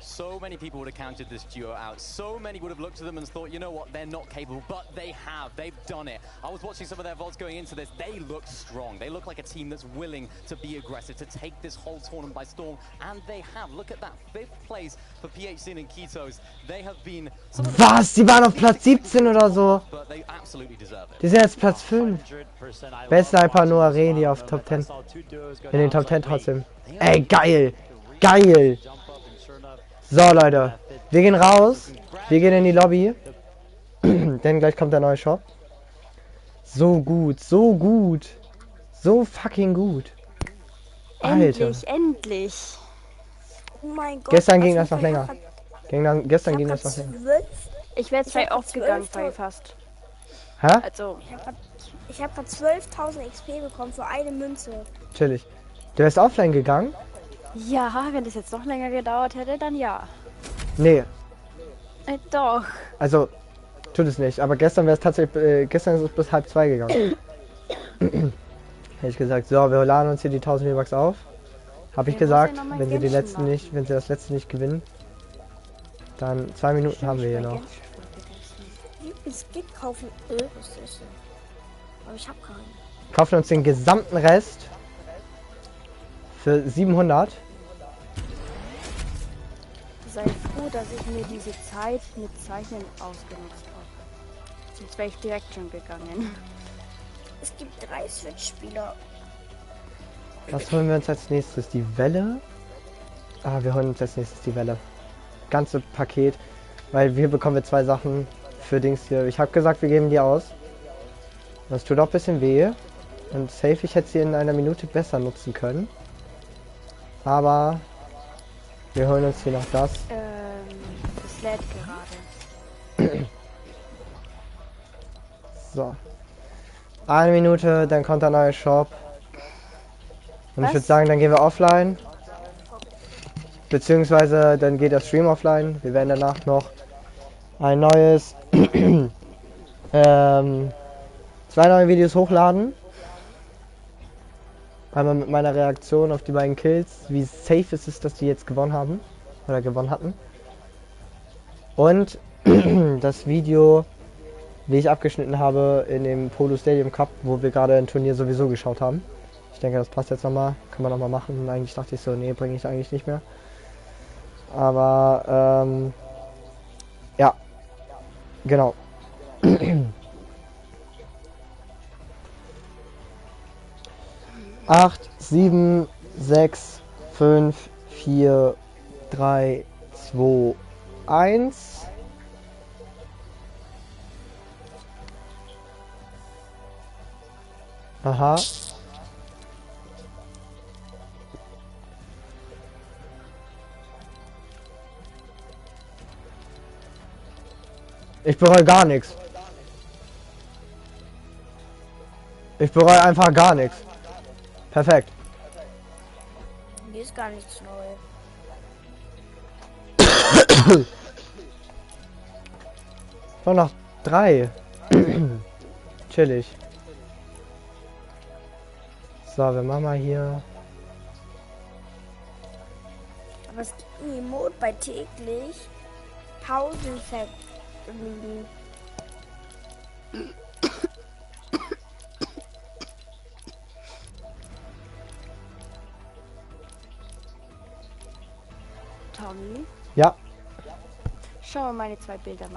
So many people would have counted this duo out. So many would have looked at them and thought, you know what, they're not capable, but they have. They've done it. I was watching some of their VODs going into this. They look strong. They look like a team that's willing to be aggressive, to take this whole tournament by storm. And they have. Look at that. 5th place for PHC and Kitos. They have been... Was? Die waren auf Platz 17 oder so. Die sind jetzt Platz 5. Best Sniper Noah Redi auf Top 10. In den Top 10 trotzdem. Ey, geil. Geil. So, Leute. Wir gehen raus. Wir gehen in die Lobby. Denn gleich kommt der neue Shop. So gut. So gut. So fucking gut. Alter. Endlich, endlich. Oh mein Gott. Gestern ging das noch länger. Gestern ging das noch länger. Ich wäre 2 aufgegangen, fast. Hä? Also, ich hab grad 12.000 XP bekommen für eine Münze. Chillig. Du wärst offline gegangen? ja, wenn das jetzt noch länger gedauert hätte, dann ja. Nee. Doch. Also, tut es nicht. Aber gestern wäre es tatsächlich, gestern ist es bis 1:30 gegangen. Hätte ich gesagt, so, wir laden uns hier die 1000 V-Bucks auf. Habe ich gesagt, wenn sie das letzte nicht gewinnen, dann 2 Minuten haben wir hier noch. Es geht kaufen. Was ist das denn? Aber ich hab keinen. Kaufen uns den gesamten Rest für 700. Sei froh, dass ich mir diese Zeit mit Zeichnen ausgenutzt habe. Sonst wäre ich direkt schon gegangen. Es gibt 3 Switch-Spieler. Was holen wir uns als nächstes? Die Welle? Ah, wir holen uns als nächstes die Welle. Ganze Paket. Weil hier bekommen wir 2 Sachen für Dings hier. Ich habe gesagt, wir geben die aus. Das tut auch ein bisschen weh. Und safe, ich hätte sie in einer Minute besser nutzen können. Aber wir holen uns hier noch das. Das lädt gerade. So. 1 Minute, dann kommt der neue Shop. Und ich würde sagen, dann gehen wir offline. Beziehungsweise dann geht der Stream offline. Wir werden danach noch ein neues 2 neue Videos hochladen. Einmal mit meiner Reaktion auf die beiden Kills, wie safe es ist, dass die jetzt gewonnen haben. Oder gewonnen hatten. Und das Video, wie ich abgeschnitten habe in dem Polo Stadium Cup, wo wir gerade ein Turnier sowieso geschaut haben. Ich denke, das passt jetzt nochmal. Kann man nochmal machen. Und eigentlich dachte ich so, nee, bringe ich eigentlich nicht mehr. Aber, ja. Genau. 8, 7, 6, 5, 4, 3, 2, 1. Aha. Ich bereue gar nichts. Ich bereue einfach gar nichts. Perfekt. Hier ist gar nichts neu. Nur noch 3. Chillig. So, wir machen mal hier. Aber es gibt ein Emote bei täglich 1000 vergnügen. Tommy? Ja. Schau mal meine 2 Bilder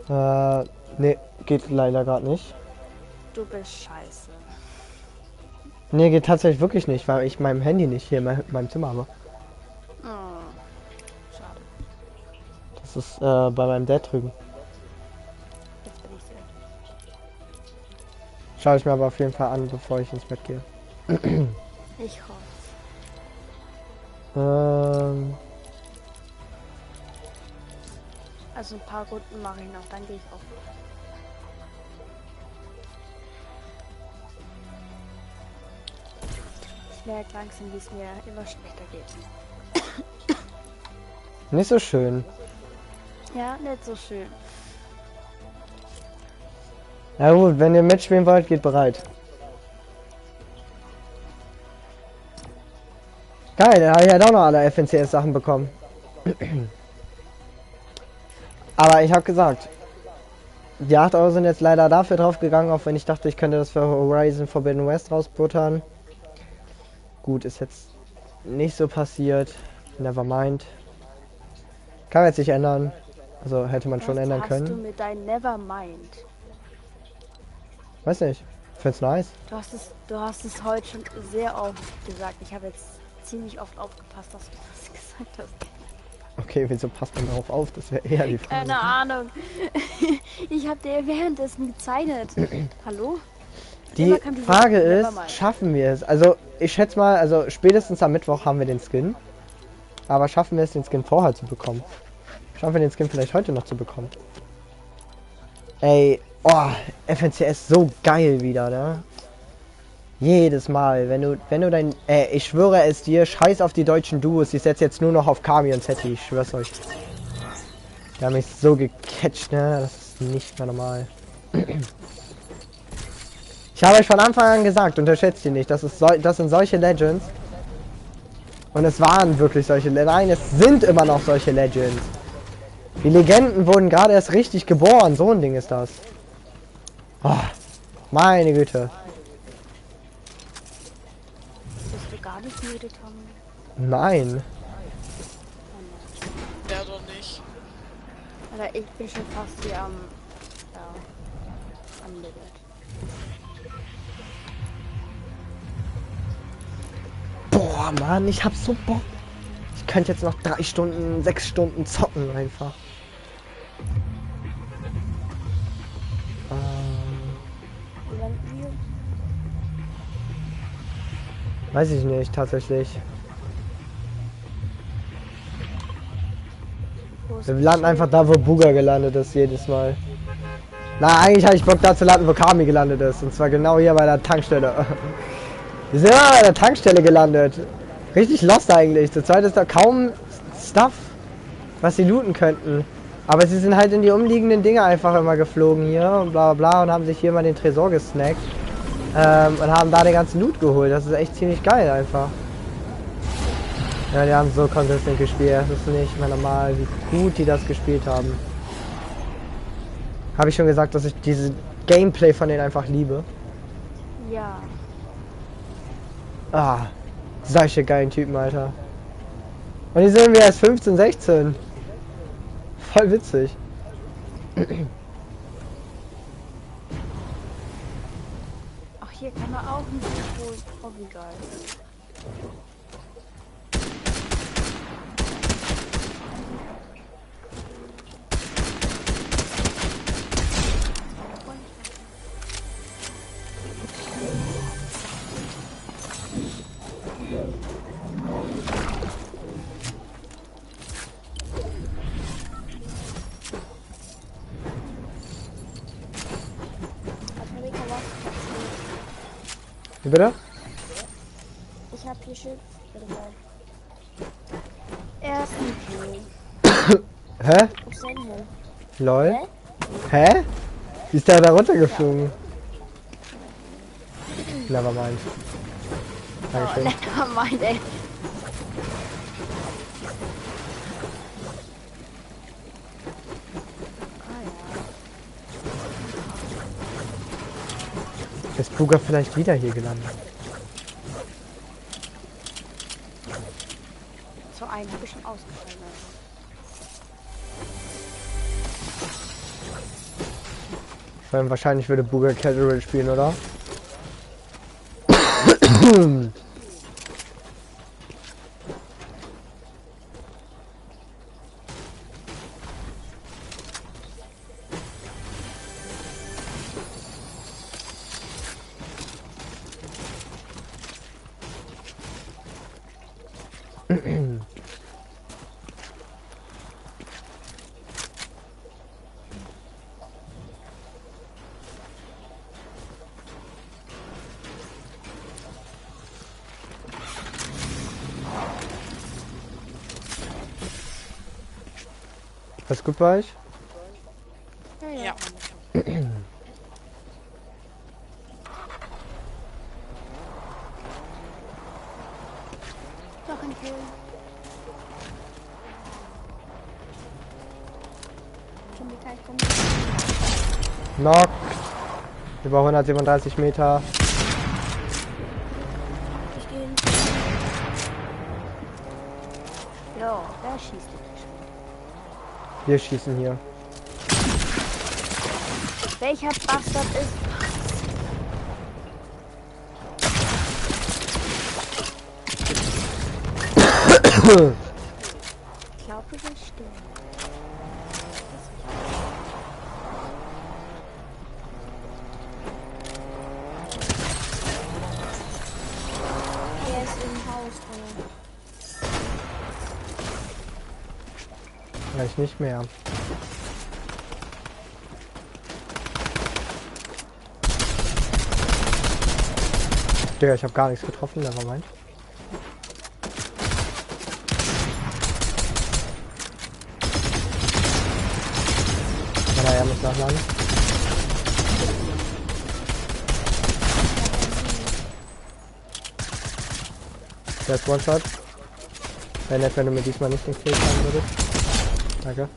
mal an. Nee, geht leider gerade nicht. Du bist scheiße. Nee, geht tatsächlich wirklich nicht, weil ich meinem Handy nicht hier in meinem Zimmer habe. Oh, schade. Das ist bei meinem Dad drüben. Jetzt bin ich Schaue ich mir aber auf jeden Fall an, bevor ich ins Bett gehe. Ich hoffe. Also ein paar Runden mache ich noch, dann gehe ich auch. Ich merke langsam, wie es mir immer schlechter geht. Nicht so schön. Ja, nicht so schön. Na gut, wenn ihr mitspielen wollt, geht bereit. Geil, da habe ich ja doch noch alle FNCS-Sachen bekommen. Aber ich habe gesagt, die 8 Euro sind jetzt leider dafür drauf gegangen, auch wenn ich dachte, ich könnte das für Horizon Forbidden West rausbuttern. Gut, ist jetzt nicht so passiert. Nevermind. Kann jetzt nicht ändern. Also hätte man schon ändern können. Was hast du mit deinem Nevermind? Weiß nicht. Find's nice. Du hast es heute schon sehr oft gesagt. Ich habe jetzt ziemlich oft aufgepasst, dass du das gesagt hast. Okay, wieso passt man darauf auf? Das wäre eher die Frage. Keine Ahnung. Ich habe dir währenddessen gezeichnet. Hallo? Die Frage ist, schaffen wir es? Also, ich schätze mal, also spätestens am Mittwoch haben wir den Skin. Aber schaffen wir es, den Skin vorher zu bekommen? Schaffen wir den Skin vielleicht heute noch zu bekommen? Ey, oh, FNCS so geil wieder, ne? Jedes Mal, wenn du dein... ich schwöre es dir, scheiß auf die deutschen Duos. Ich setze jetzt nur noch auf Kami und Zetti, ich schwör's euch. Die haben mich so gecatcht, ne? Das ist nicht mehr normal. Ich habe euch von Anfang an gesagt, unterschätzt die nicht. Das sind solche Legends. Und es waren wirklich solche Legends. Nein, es sind immer noch solche Legends. Die Legenden wurden gerade erst richtig geboren. So ein Ding ist das. Oh, meine Güte. Bist du gar nicht müde, Tom? Nein. Ja, doch nicht. Alter, ich bin schon fast hier am Limit. Boah, Mann, ich hab so Bock. Ich könnte jetzt noch 3 Stunden, 6 Stunden zocken einfach. Weiß ich nicht, tatsächlich. Wir landen einfach da, wo Buga gelandet ist, jedes Mal. Na, eigentlich habe ich Bock da zu landen, wo Kami gelandet ist. Und zwar genau hier bei der Tankstelle. Wir sind immer bei der Tankstelle gelandet. Richtig lost eigentlich. Zurzeit ist da kaum Stuff, was sie looten könnten. Aber sie sind halt in die umliegenden Dinge einfach immer geflogen hier und bla bla bla und haben sich hier mal den Tresor gesnackt. Und haben da den ganzen Loot geholt. Das ist echt ziemlich geil einfach. Ja, die haben so konsistent gespielt. Das ist nicht mehr normal, wie gut die das gespielt haben. Habe ich schon gesagt, dass ich diese Gameplay von denen einfach liebe. Ja. Ah, solche geilen Typen, Alter. Und die sehen wir erst 15, 16. Voll witzig. Ach, hier kann man auch nicht holen. Oh, wie geil. Wie bitte? Ich hab hier Schild. Ersten Kill. Hä? Wo ist denn hin? Lol. Hä? Wie ist der da runtergeflogen? Nevermind. Dankeschön. Nevermind, ey. Ist Buga vielleicht wieder hier gelandet? So einen habe ich schon ausgefallen. Vor allem wahrscheinlich würde Buga Casual spielen, oder? Alles gut bei euch? Ja. Noch ein Kill. Knock. Über 137 Meter. Ich gehe hin. Jo, wer schießt denn schon? Wir schießen hier. Welcher Bastard ist Ich glaube, wir sind still. Er ist im Haus drin. Vielleicht nicht mehr. Digga, ich habe gar nichts getroffen, never mind. Ja, er muss nachladen. Der ist One-Shot. Wäre nett, wenn du mir diesmal nicht den Kill haben würdest. Danke.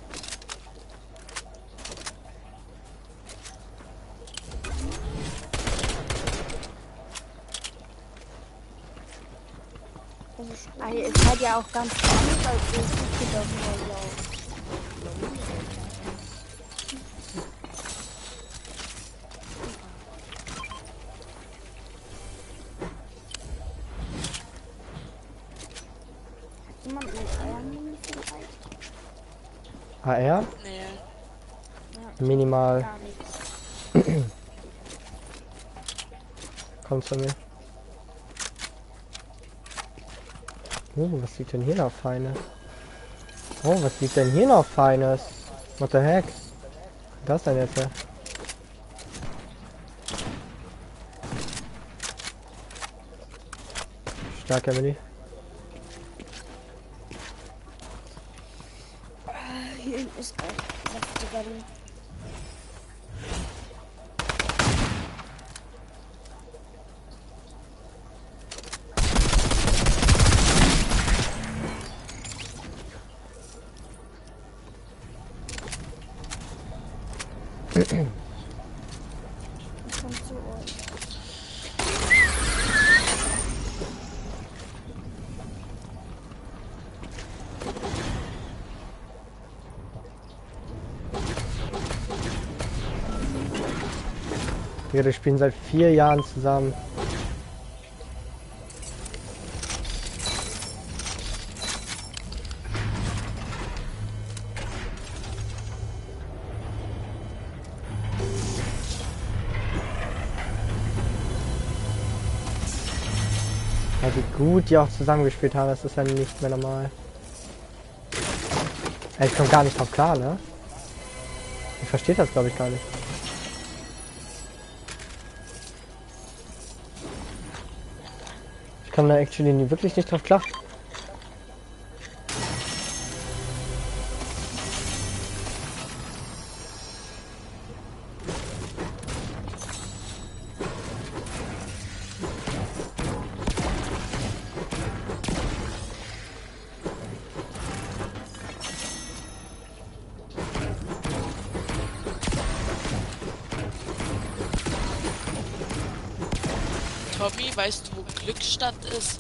Es ist halt ja auch ganz anders als ich doch nur laufen. Jemand mit Eiern vielleicht? AR? Nee. Minimal. Komm zu mir. Oh, was liegt denn hier noch Feines? Oh, was liegt denn hier noch Feines? What the heck? Was ist das denn jetzt? Ja? Stark, Emily. Hier hinten ist ein Saftballon. Kommt zu euch. Wir spielen seit 4 Jahren zusammen. Also gut, die auch zusammengespielt haben, das ist ja nicht mehr normal. Ich komme gar nicht drauf klar, ne? Ich verstehe das, glaube ich, gar nicht. Ich komme da actually wirklich nicht drauf klar. Tommy, weißt du, wo Glückstadt ist?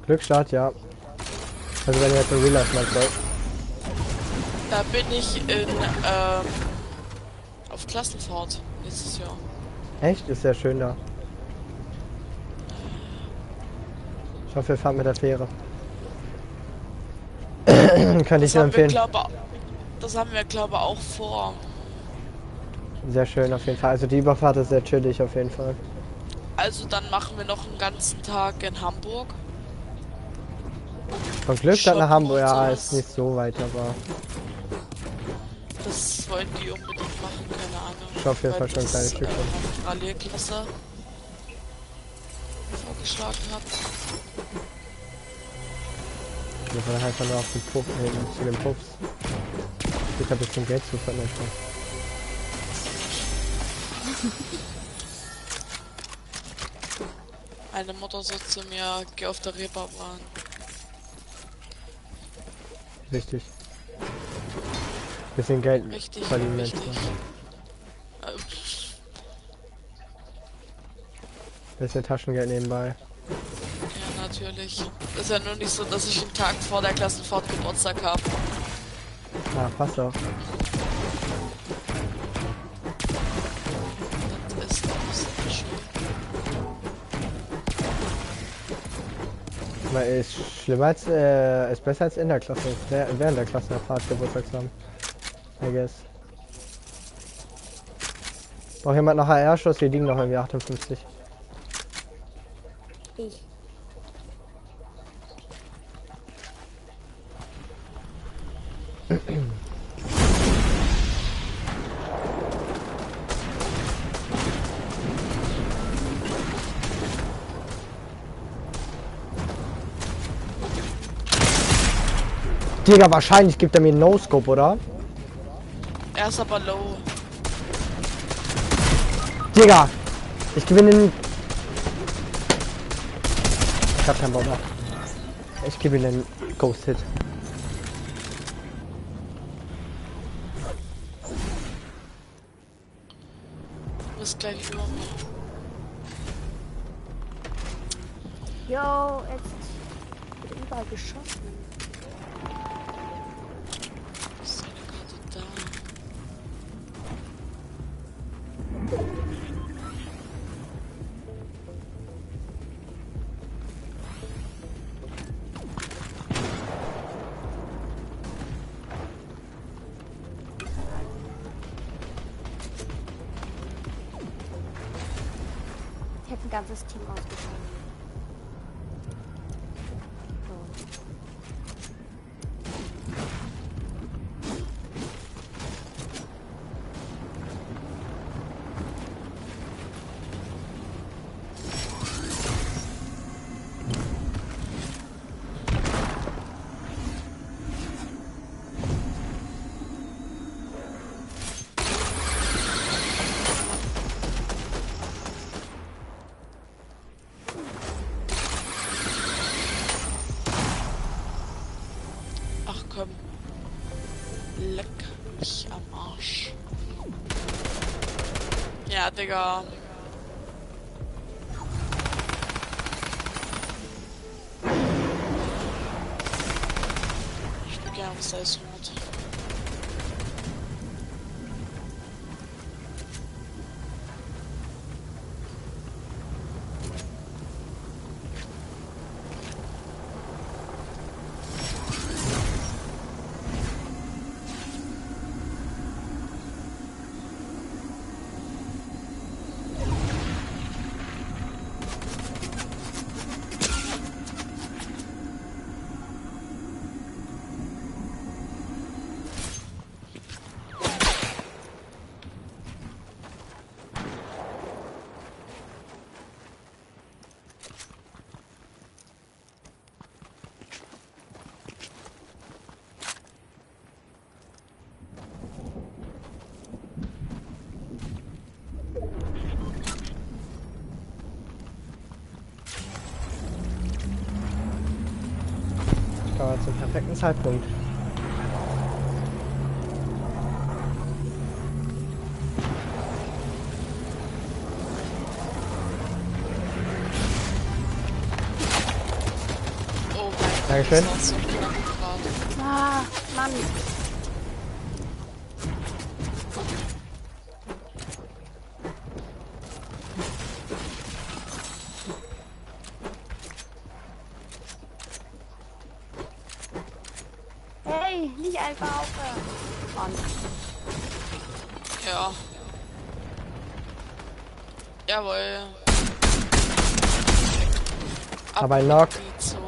Glückstadt, ja. Also wenn ihr jetzt in Real Life mal seid. Da bin ich auf Klassenfahrt nächstes Jahr. Echt? Ist sehr schön da. Ich hoffe, ihr fahrt mit der Fähre. Kann ich dir empfehlen. Das haben wir, glaube ich, auch vor. Sehr schön auf jeden Fall. Also die Überfahrt ist sehr chillig auf jeden Fall. Also dann machen wir noch einen ganzen Tag in Hamburg. Von Glückstadt nach Hamburg, ja, ist nicht so weit, aber... Das wollten die unbedingt machen, keine Ahnung. Ich auf jeden Fall schon ein kleines Stückchen. Parallelklasse vorgeschlagen hat. Ich muss dann einfach nur auf den Puff nehmen, zu den Puffs. Ich habe ein bisschen Geld zu verdienen. Meine Mutter sagt zu mir, geh auf der Reeperbahn. Richtig. Bisschen Geld Richtig, verdienen. richtig. Bisschen Taschengeld nebenbei. Ja, natürlich. Ist ja nur nicht so, dass ich einen Tag vor der Klassenfahrt Geburtstag habe. Ah, passt auch. Das ist auch sehr schön. Weil ist schlimmer als, ist besser als in der Klasse. Während der Klassenfahrt Geburtstag zu haben. I guess. Braucht jemand noch HR-Schuss? Hier liegen noch irgendwie 58. Ich. Digga, wahrscheinlich gibt er mir einen No-Scope, oder? Er ist aber low. Digga! Ich gewinne den... Ich hab keinen Bock mehr. Ich gebe ihm einen Ghost-Hit. Du bist gleich über mir. Jo, jetzt wird überall geschossen. Ist eine Karte da? Ich hätte ein ganzes Team ausgeschaltet. Ach komm. Leck mich am Arsch. Ja, Digga. Ich bin gerne was da ist mit. Da zum perfekten Zeitpunkt. Oh Dankeschön. das war so knapp gerade. Ah, Mann. Hey, nicht einfach aufhören. Mann. Ja. Jawohl. Aber ein Knock. Die Zone.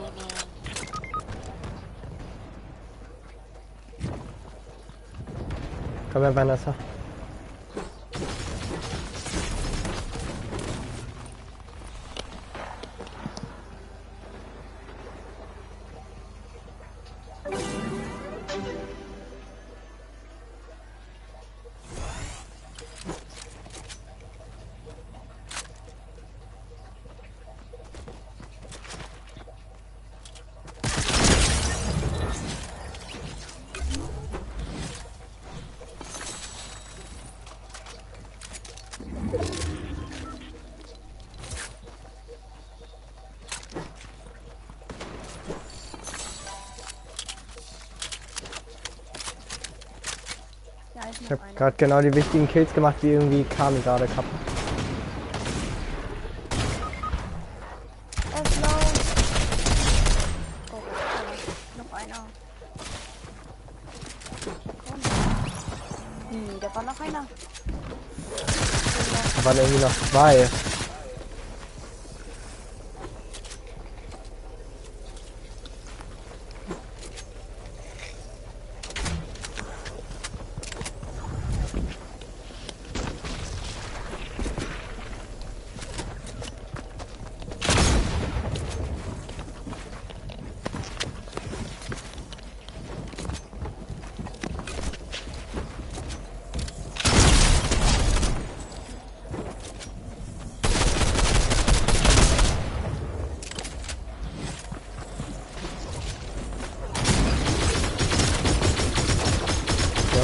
Komm her, Vanessa. Ich habe gerade genau die wichtigen Kills gemacht, wie irgendwie Kami gerade kaputt. Oh, noch einer. Da war noch einer. Da waren irgendwie noch zwei.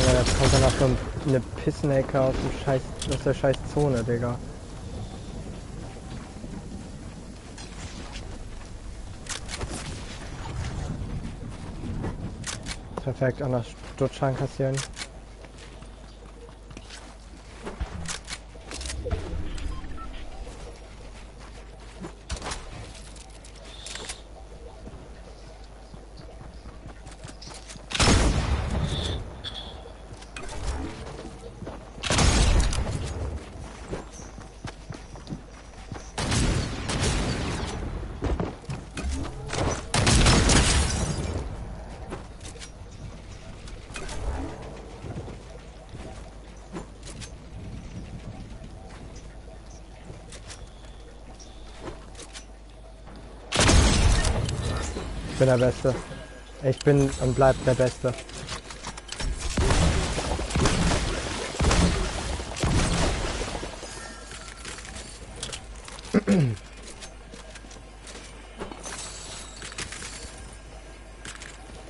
Jetzt kommt danach schon eine Pissnecke aus der scheiß Zone, Digga. Perfekt, an der Stutzschein kassieren. Ich bin der Beste. Ich bin und bleib der Beste.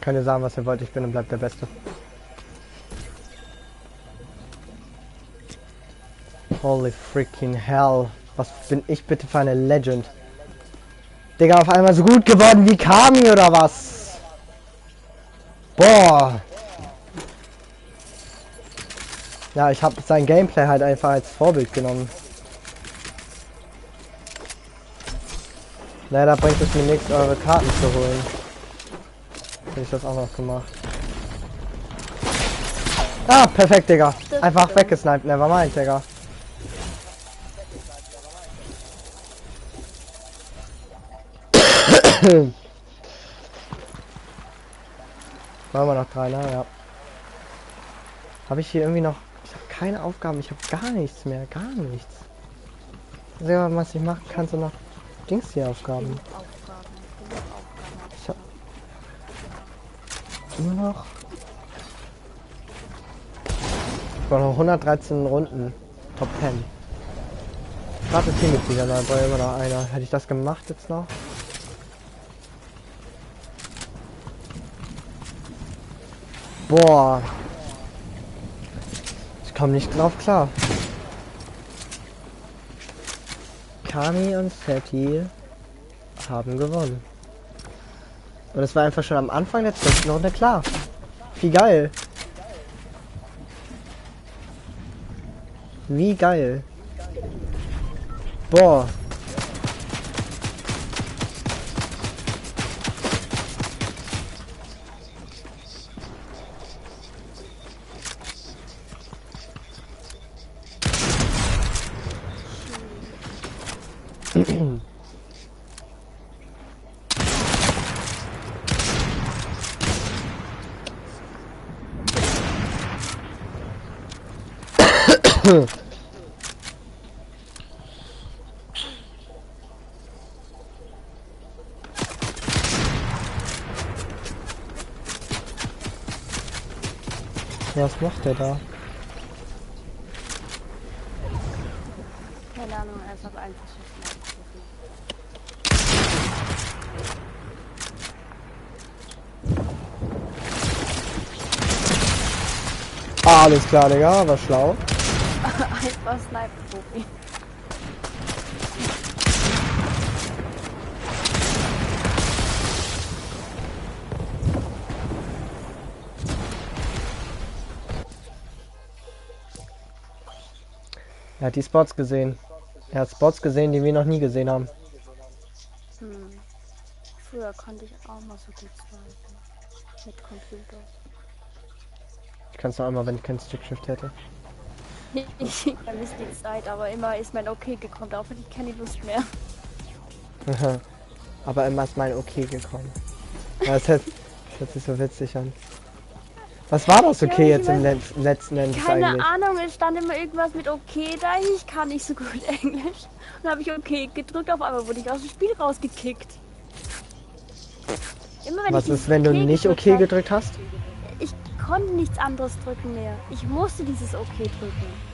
Könnt ihr sagen, was ihr wollt, ich bin und bleib der Beste. Holy freaking hell. Was bin ich bitte für eine Legend? Digga, auf einmal so gut geworden wie Kami oder was? Boah. Ja, ich habe sein Gameplay halt einfach als Vorbild genommen. Leider bringt es mir nichts, eure Karten zu holen. Hätte ich das auch noch gemacht. Ah, perfekt, Digga. Einfach weggesniped, nevermind, Digga. Wollen wir noch 3, ne? Ja. Habe ich hier irgendwie noch... Ich habe keine Aufgaben, ich habe gar nichts mehr, gar nichts. Also, was ich machen kann, so noch Dings hier Aufgaben. Ich habe nur noch... Ich war noch 113 Runden. Top 10. Gratis Teammitglieder, da war immer noch einer. Hätte ich das gemacht jetzt noch? Boah. Ich komme nicht drauf klar. Kami und Fatty haben gewonnen. Und es war einfach schon am Anfang der 12. Runde klar. Wie geil. Wie geil. Boah. Was macht der da? Keine Ahnung, er ist aber einfach so schnell. Ah, alles klar, Digga, war schlau. Einfach Sniper-Profi. Er hat die Spots gesehen. Er hat Spots gesehen, die wir noch nie gesehen haben. Früher konnte ich auch mal so gut snipen. Mit Computer. Ich kann es noch einmal, wenn ich keinen Stickshift hätte. Ich vermisse die Zeit, aber immer ist mein Okay gekommen, darauf hatte ich keine Lust mehr. Aber immer ist mein Okay gekommen. Das hört sich so witzig an. Was war das okay jetzt im letzten Endes keine eigentlich? Ahnung, es stand immer irgendwas mit Okay da. Ich kann nicht so gut Englisch. Und dann habe ich Okay gedrückt, auf einmal wurde ich aus dem Spiel rausgekickt. Immer wenn Was ist, wenn du nicht Okay gedrückt hast? Ich konnte nichts anderes drücken mehr. Ich musste dieses Okay drücken.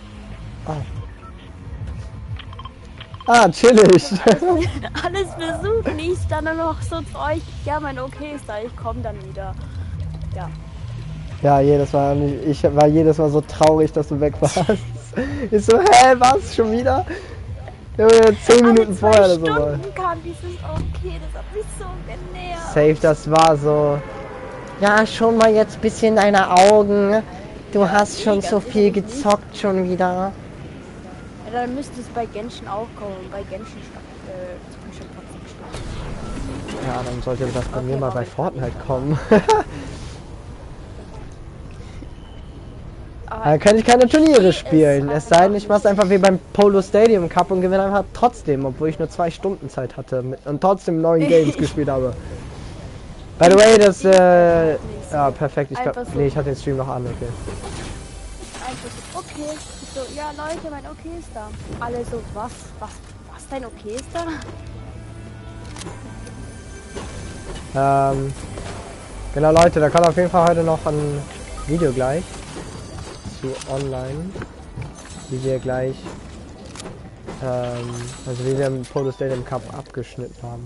Ah, chillig. Alles versucht, nicht dann noch so zu euch. Ja, mein Okay ist da, ich komme dann wieder. Ja. Ja, ich war jedes Mal so traurig, dass du weg warst. Ich so, hä, was, schon wieder? 10 Minuten vorher oder so. Stunden kam dieses Okay, das hat mich so genervt. Safe, das war so. Ja, schon mal jetzt bisschen deine Augen. Du hast schon so viel gezockt schon wieder. Ja, dann müsste es bei Genshin auch kommen. Bei Genshin zum Beispiel trotzdem stimmt. Ja, dann sollte das bei mir mal bei Fortnite kommen. Dann kann ich keine Turniere spielen. Es sei denn, ich mach's einfach wie beim Polo Stadium Cup und gewinne einfach trotzdem, obwohl ich nur 2 Stunden Zeit hatte und trotzdem 9 Games gespielt habe. By the way, das ja, perfekt. Ich hatte den Stream noch an, okay. Einfach so, okay. Ich so, ja Leute, mein Okay ist da. Alle so, was dein Okay ist da? Genau Leute, da kommt auf jeden Fall heute noch ein Video gleich zu online, wie wir gleich, also wie wir im Polo Stadium Cup abgeschnitten haben.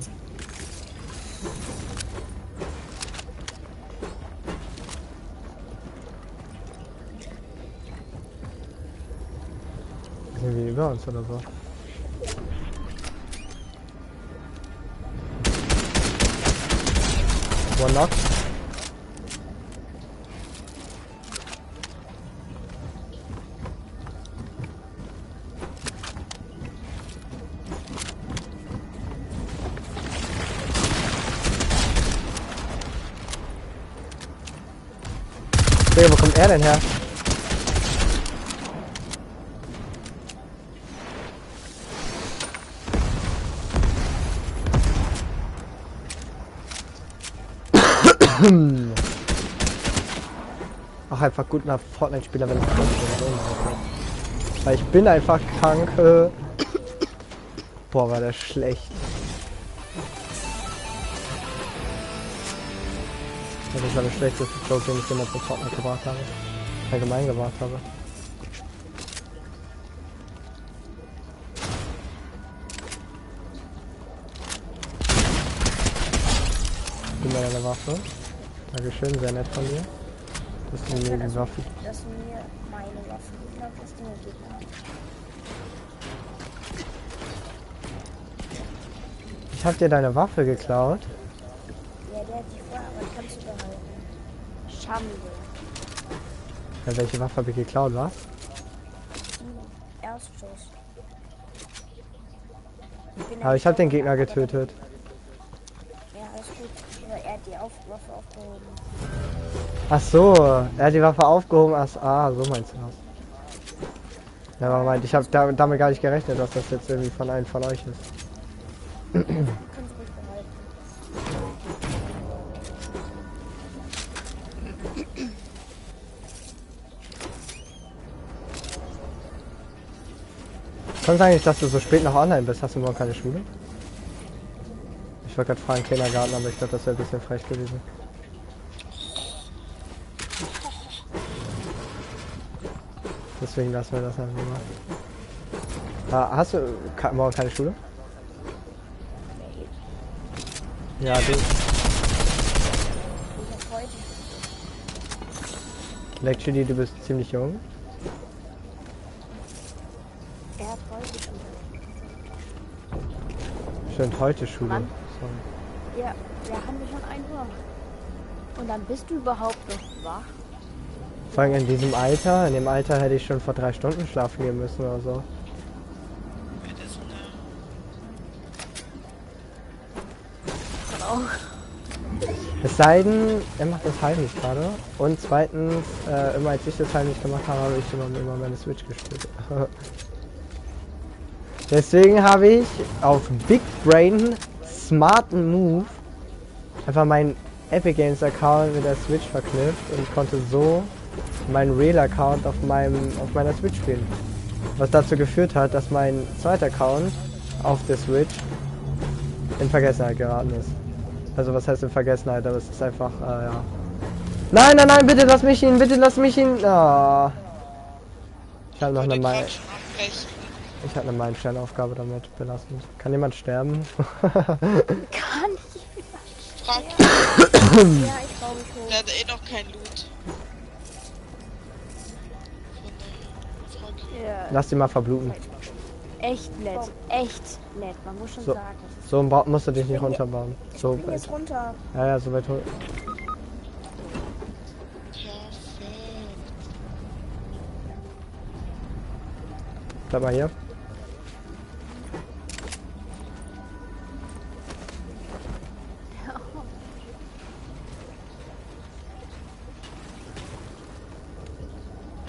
Sind wir über uns oder so? One knock. Digga, wo kommt er denn her? Auch einfach gut nach Fortnite-Spieler, wenn ich krank bin. Weil ich bin einfach krank. Boah, war der schlecht. Das war der schlechteste Joke, den ich jemals in Fortnite gebracht habe. Allgemein gebracht habe. Gib mir deine Waffe. Dankeschön, sehr nett von dir. Das ist mir die Waffe. Das ist mir meine Waffe. Ich glaube, das Ding geht nicht. Ich hab dir deine Waffe geklaut. Ja, der hat die vorher, aber die kannst du behalten. Schande. Ja, welche Waffe habe ich geklaut, was? Erstschuss. Aber ich habe den Gegner getötet. Ja, alles gut. Aber er hat die Waffe aufgehoben. Ach so, er hat die Waffe aufgehoben. So meinst du das? Ja, aber meint, ich habe damit gar nicht gerechnet, dass das jetzt irgendwie von einem von euch ist. Kann es eigentlich, dass du so spät noch online bist? Hast du morgen keine Schule? Ich wollte gerade fragen, Kindergarten, aber ich glaube, das wäre ein bisschen frech gewesen. Deswegen lassen wir das einfach mal. Hast du morgen keine Schule? Ja, du. Actually, du bist ziemlich jung. Er hat heute Schule. Stimmt, heute Schule. Mann. Sorry. Ja, wir haben schon 1 Uhr. Und dann bist du überhaupt noch wach? Vor allem in diesem Alter, in dem Alter hätte ich schon vor 3 Stunden schlafen gehen müssen oder so. Es sei denn, er macht das heimlich gerade. Und zweitens, immer als ich das heimlich gemacht habe, habe ich immer meine Switch gespielt. Deswegen habe ich auf Big Brain Smarten Move einfach meinen Epic Games Account mit der Switch verknüpft und konnte so meinen Real Account auf meiner Switch spielen. Was dazu geführt hat, dass mein zweiter Account auf der Switch in Vergessenheit geraten ist. Also was heißt in Vergessenheit, aber es ist einfach, ja. Nein, nein, nein, bitte lass mich hin, bitte lass mich hin. Oh. Ich habe noch eine Meilensteinaufgabe damit belastend. Kann jemand sterben? Kann ich? Frag ihn. Ja, ich glaube schon. Der hat eh noch kein Loot. Ja. Lass ihn mal verbluten. Echt nett, echt nett, man muss schon So, sagen. so musst du dich nicht runterbauen. So Ich bin jetzt runter. Ja, ja, so weit hoch. Bleib mal hier.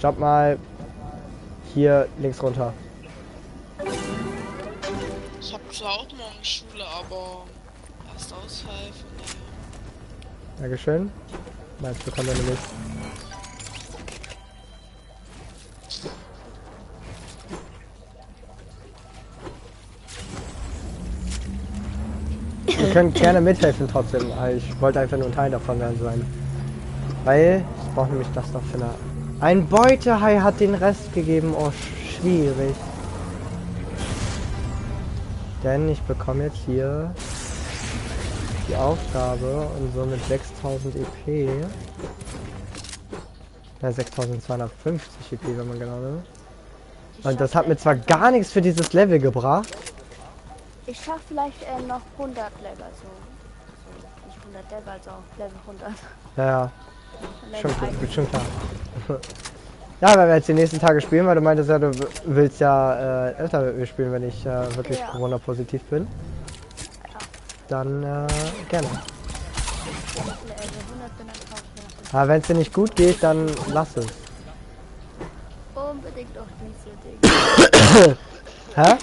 Jump mal hier links runter. Ich hab zwar auch morgen Schule, aber erst Ausfall von daher. Dankeschön. Meinst du, kommt deine nicht. Ihr könnt gerne mithelfen trotzdem. Ich wollte einfach nur ein Teil davon sein. Weil ich brauche nämlich das noch für eine... Ein Beutehai hat den Rest gegeben. Oh, schwierig. Denn ich bekomme jetzt hier die Aufgabe und somit 6000 EP. Ja, 6250 EP, wenn man genau nimmt. Und das hat mir zwar gar nichts für dieses Level gebracht. Ich schaff vielleicht noch 100 Level, so. Nicht 100 Level, also Level 100. Ja, schon klar. Ja, weil wir jetzt die nächsten Tage spielen, weil du meintest ja, du willst ja öfter mit mir spielen, wenn ich wirklich Corona-positiv bin. Ja. Dann gerne. Aber wenn es dir nicht gut geht, dann lass es. Unbedingt auch diese Dinge. Hä?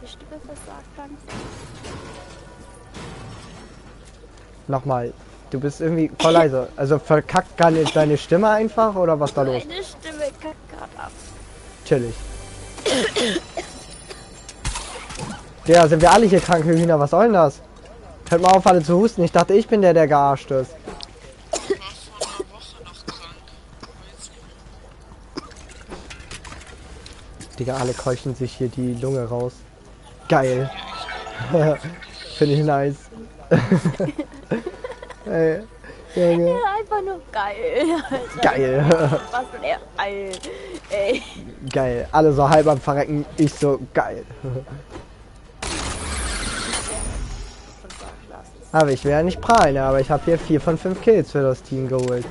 Die Stimme versagt langsam. Nochmal, du bist irgendwie voll leise. Also verkackt gar nicht deine Stimme einfach oder was da los? Meine Stimme kackt gerade ab. Chillig. Ja, sind wir alle hier krank, Hühner? Was soll denn das? Hört mal auf, alle zu husten. Ich dachte, ich bin der gearscht ist. Digga, alle keuchen sich hier die Lunge raus. Geil. Finde ich nice. Ey, Junge. Ja, einfach nur geil. Geil. Was für der geil. Ey. Geil. Alle so halb am Verrecken. Ich so geil. Aber ich will ja nicht prahlen, aber ich habe hier 4 von 5 Kills für das Team geholt.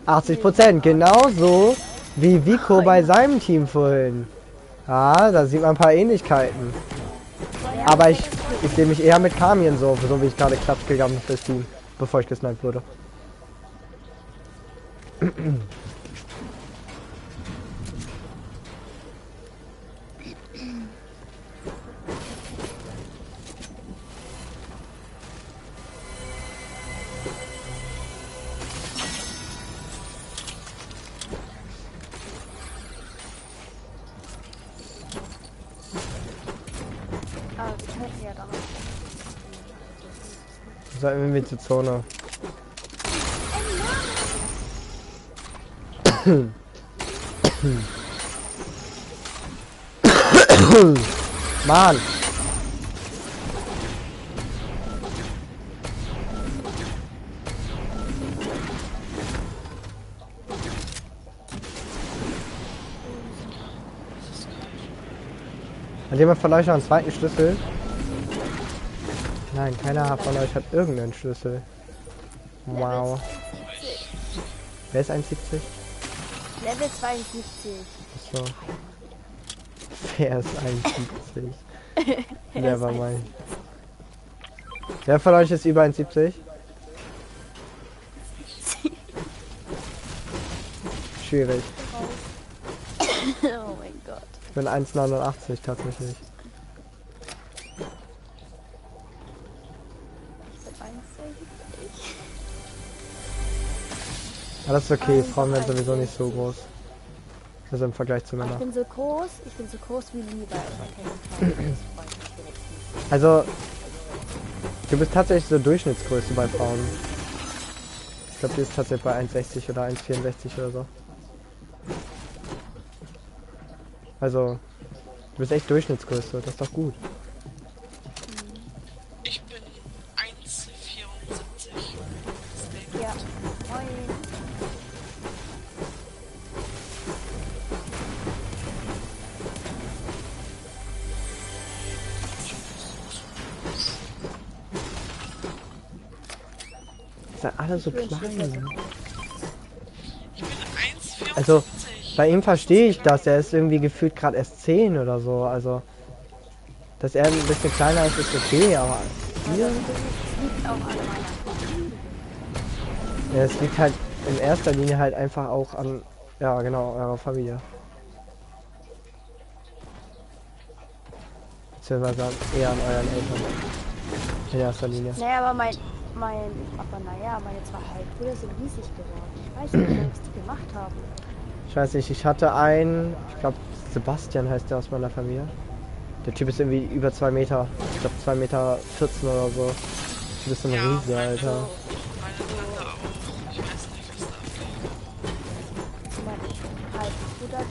80%. Genauso wie Vico bei seinem Team vorhin. Ja, da sieht man ein paar Ähnlichkeiten. Aber ich sehe mich eher mit Kamien so wie ich gerade klatsch gegangen bin fürs Team, bevor ich gesniped wurde. So, irgendwie zur Zone. Mann! Hat jemand von euch noch einen zweiten Schlüssel? Nein, keiner von euch hat irgendeinen Schlüssel. Wow. Wer ist 71? Level 72. Achso. Wer ist 71? Der war mein. Wer von euch ist über 71? Schwierig. Oh mein Gott. Ich bin 1,89 tatsächlich. Aber das ist okay, Frauen werden sowieso nicht so groß. Also im Vergleich zu Männern. Ich bin so groß wie Lieber. Also, du bist tatsächlich so Durchschnittsgröße bei Frauen. Ich glaube, die ist tatsächlich bei 1,60 oder 1,64 oder so. Also, du bist echt Durchschnittsgröße, das ist doch gut. Ich bin 1,74. Ja, moin. Ihr seid alle so klein. Ich bin 1,74. Also, bei ihm verstehe ich das. Er ist irgendwie gefühlt gerade erst 10 oder so. Also, dass er ein bisschen kleiner ist, ist okay, aber hier... Ja, es liegt halt in erster Linie halt einfach auch an, ja genau, eurer Familie. Beziehungsweise eher an euren Eltern. In erster Linie. Naja, aber meine zwei Halbbrüder sind riesig geworden. Ich weiß nicht, was die gemacht haben. Ich weiß nicht, ich hatte einen, ich glaube Sebastian heißt der aus meiner Familie. Der Typ ist irgendwie über 2 Meter. Ich glaube 2,14 Meter oder so. Du bist ein Riese, Alter.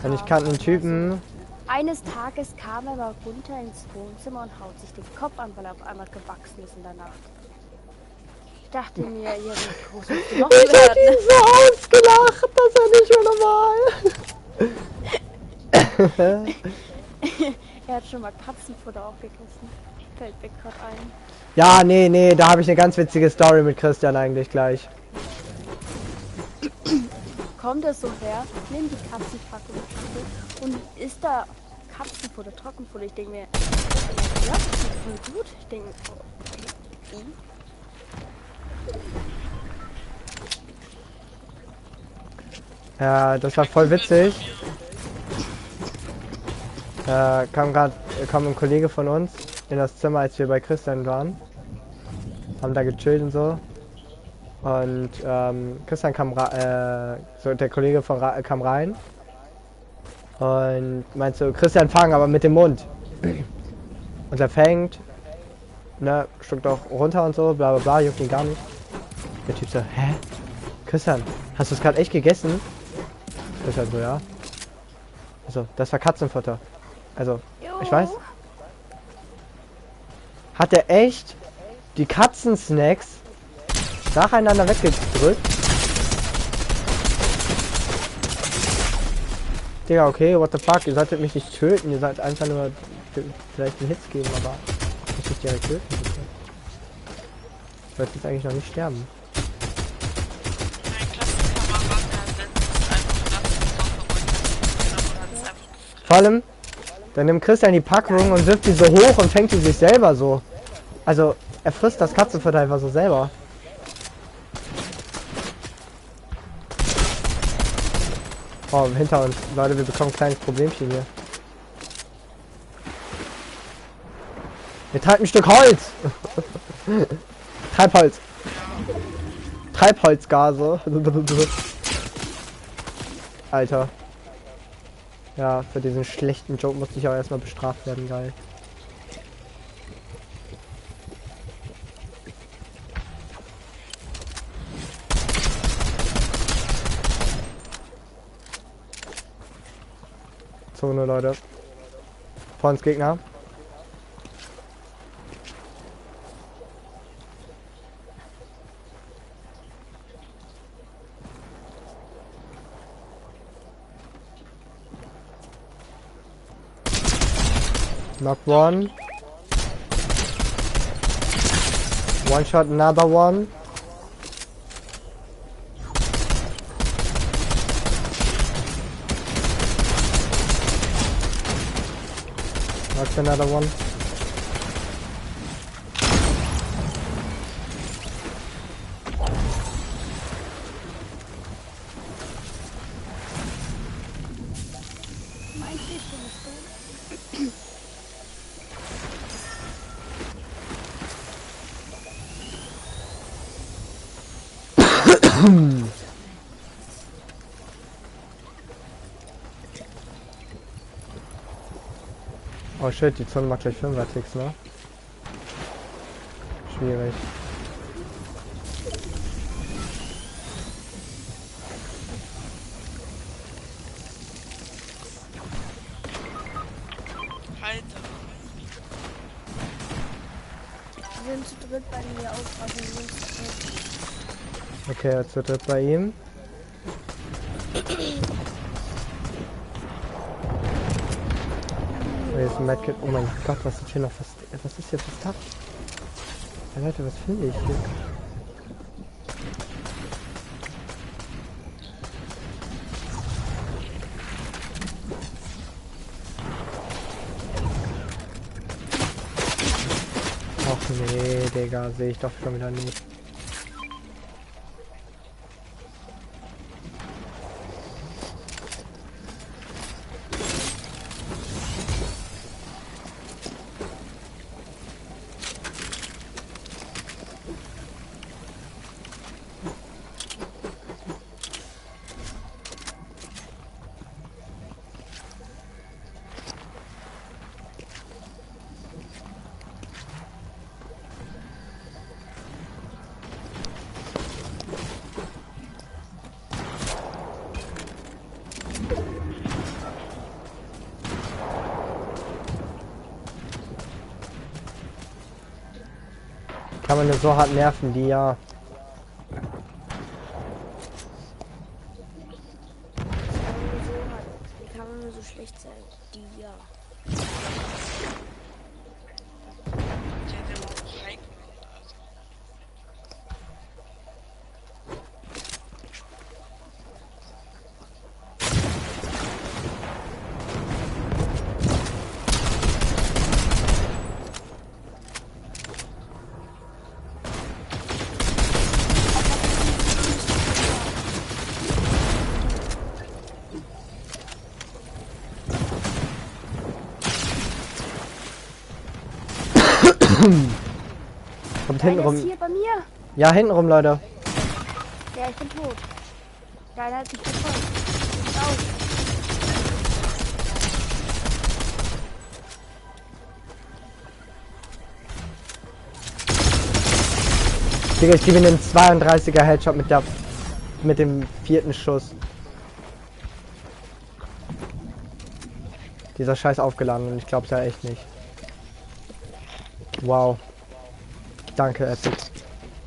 Und ich kannte einen Typen. Eines Tages kam er mal runter ins Wohnzimmer und haut sich den Kopf an, weil er auf einmal gewachsen ist in der Nacht. Ich dachte mir, ihr seid groß und noch Ich hab ihn so ausgelacht, das ist ja nicht mehr normal. Er hat schon mal Katzenfutter aufgegessen. Fällt mir gerade ein. Ja, nee, da habe ich eine ganz witzige Story mit Christian eigentlich gleich. Kommt es so her, nimm die Katzenpackung und isst da Katzenfutter, Trockenfutter. Ich denke mir, ja, das ist voll gut. Ich denke, okay. Ja, das war voll witzig. Kam ein Kollege von uns in das Zimmer, als wir bei Christian waren. Haben da gechillt und so. Und Christian kam so der Kollege kam rein und meinte so, Christian, fang aber mit dem Mund. Und er fängt, ne, schluckt auch runter und so, bla bla bla, juckt ihn gar nicht. Der Typ so, hä? Christian, hast du es gerade echt gegessen? Christian so, ja. Also, das war Katzenfutter. Also, ich weiß. Hat er echt die Katzensnacks nacheinander weggedrückt? Digga, okay, what the fuck, ihr solltet mich nicht töten, ihr sollt einfach nur vielleicht einen Hits geben, aber nicht direkt töten. Bitte. Ich wollte jetzt eigentlich noch nicht sterben. Vor allem, dann nimmt Christian die Packung und wirft die so hoch und fängt die sich selber so. Also, er frisst das Katzenfutter einfach so selber. Oh, hinter uns. Leute, wir bekommen ein kleines Problemchen hier. Wir treiben ein Stück Holz. Treibholz. Treibholzgase. Alter. Ja, für diesen schlechten Joke musste ich auch erstmal bestraft werden, geil. Zone, Leute. Vor uns Gegner. Knock one. One shot, another one. Knocked another one. Oh shit, die Zone macht gleich 5er-Ticks, ne? Schwierig. Wir sind zu dritt bei mir aufpassen. Okay, jetzt wird bei ihm. Hier ist ein Medkit. Oh mein Gott, was ist hier noch? Was ist hier für Stuff? Ja, Leute, was finde ich hier? Ach nee, Digga, sehe ich doch schon wieder nicht. Kann man nur so hart nerven, die ja. Wie kann man nur so schlecht sein? Die ja. Kommt hinten rum. Ist hier bei mir. Ja, hinten rum, Leute. Ja, ich bin tot. Ja, der hat sich verfolgt. Au. Digga, ich gebe ihm den 32er Headshot mit dem 4. Schuss. Dieser Scheiß aufgeladen und ich glaub's ja echt nicht. Wow. Danke, Epic.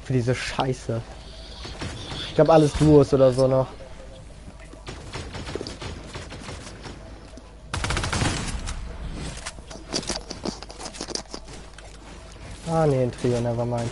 Für diese Scheiße. Ich glaube alles Duos oder so noch. Ah ne, ein Trio, nevermind.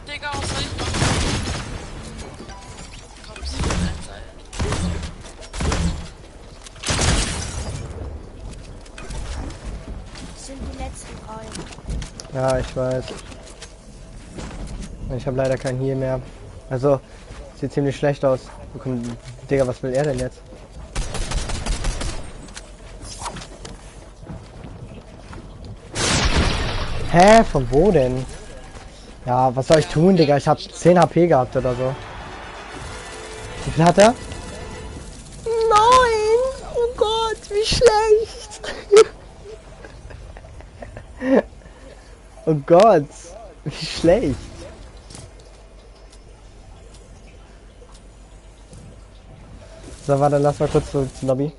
Digga, was soll ich machen? Komm, sie wird ein Seil. Das sind die letzten drei. Ja, ich weiß. Ich habe leider kein Heal mehr. Also, sieht ziemlich schlecht aus. Wir Digga, was will er denn jetzt? Hä? Von wo denn? Ja, was soll ich tun, Digga? Ich hab 10 HP gehabt oder so. Wie viel hat er? 9! Oh Gott, wie schlecht! Oh Gott, wie schlecht! So, warte, lass mal kurz zurück zur Lobby.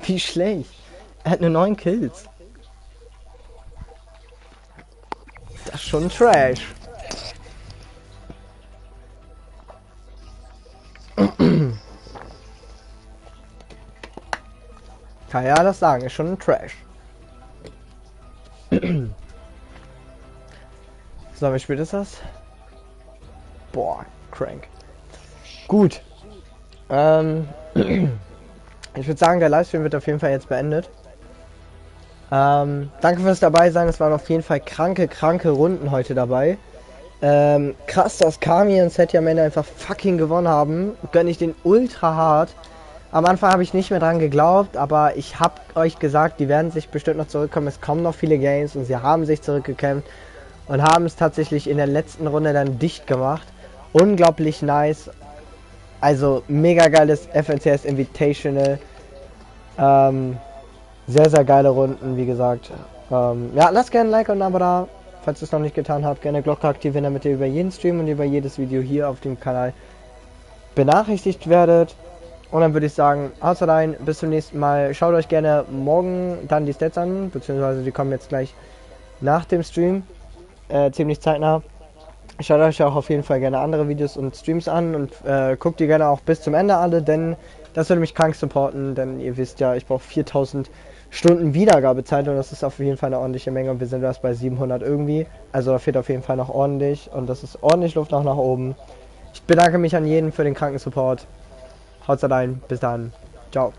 Wie schlecht! Er hat nur 9 Kills. Das ist schon Trash. Kann ja das sagen, ist schon ein Trash. So, wie spät ist das? Boah, crank. Gut. Ich würde sagen, der Livestream wird auf jeden Fall jetzt beendet. Danke fürs dabei sein. Es waren auf jeden Fall kranke Runden heute dabei. Krass, dass Kami und Setty am Ende einfach fucking gewonnen haben. Gönne ich den ultra hart. Am Anfang habe ich nicht mehr dran geglaubt, aber ich habe euch gesagt, die werden sich bestimmt noch zurückkommen. Es kommen noch viele Games und sie haben sich zurückgekämpft und haben es tatsächlich in der letzten Runde dann dicht gemacht. Unglaublich nice. Also mega geiles FNCS Invitational. Sehr, sehr geile Runden, wie gesagt. Ja, lasst gerne ein Like und ein Abo da, falls ihr es noch nicht getan habt. Gerne Glocke aktivieren, damit ihr über jeden Stream und über jedes Video hier auf dem Kanal benachrichtigt werdet. Und dann würde ich sagen, haut rein, bis zum nächsten Mal. Schaut euch gerne morgen dann die Stats an, beziehungsweise die kommen jetzt gleich nach dem Stream, ziemlich zeitnah. Schaut euch auch auf jeden Fall gerne andere Videos und Streams an und guckt die gerne auch bis zum Ende alle, denn das würde mich krank supporten, denn ihr wisst ja, ich brauche 4000 Stunden Wiedergabezeit und das ist auf jeden Fall eine ordentliche Menge und wir sind erst bei 700 irgendwie. Also da fehlt auf jeden Fall noch ordentlich und das ist ordentlich Luft auch nach oben. Ich bedanke mich an jeden für den kranken Support. Haut rein, bis dann. Ciao.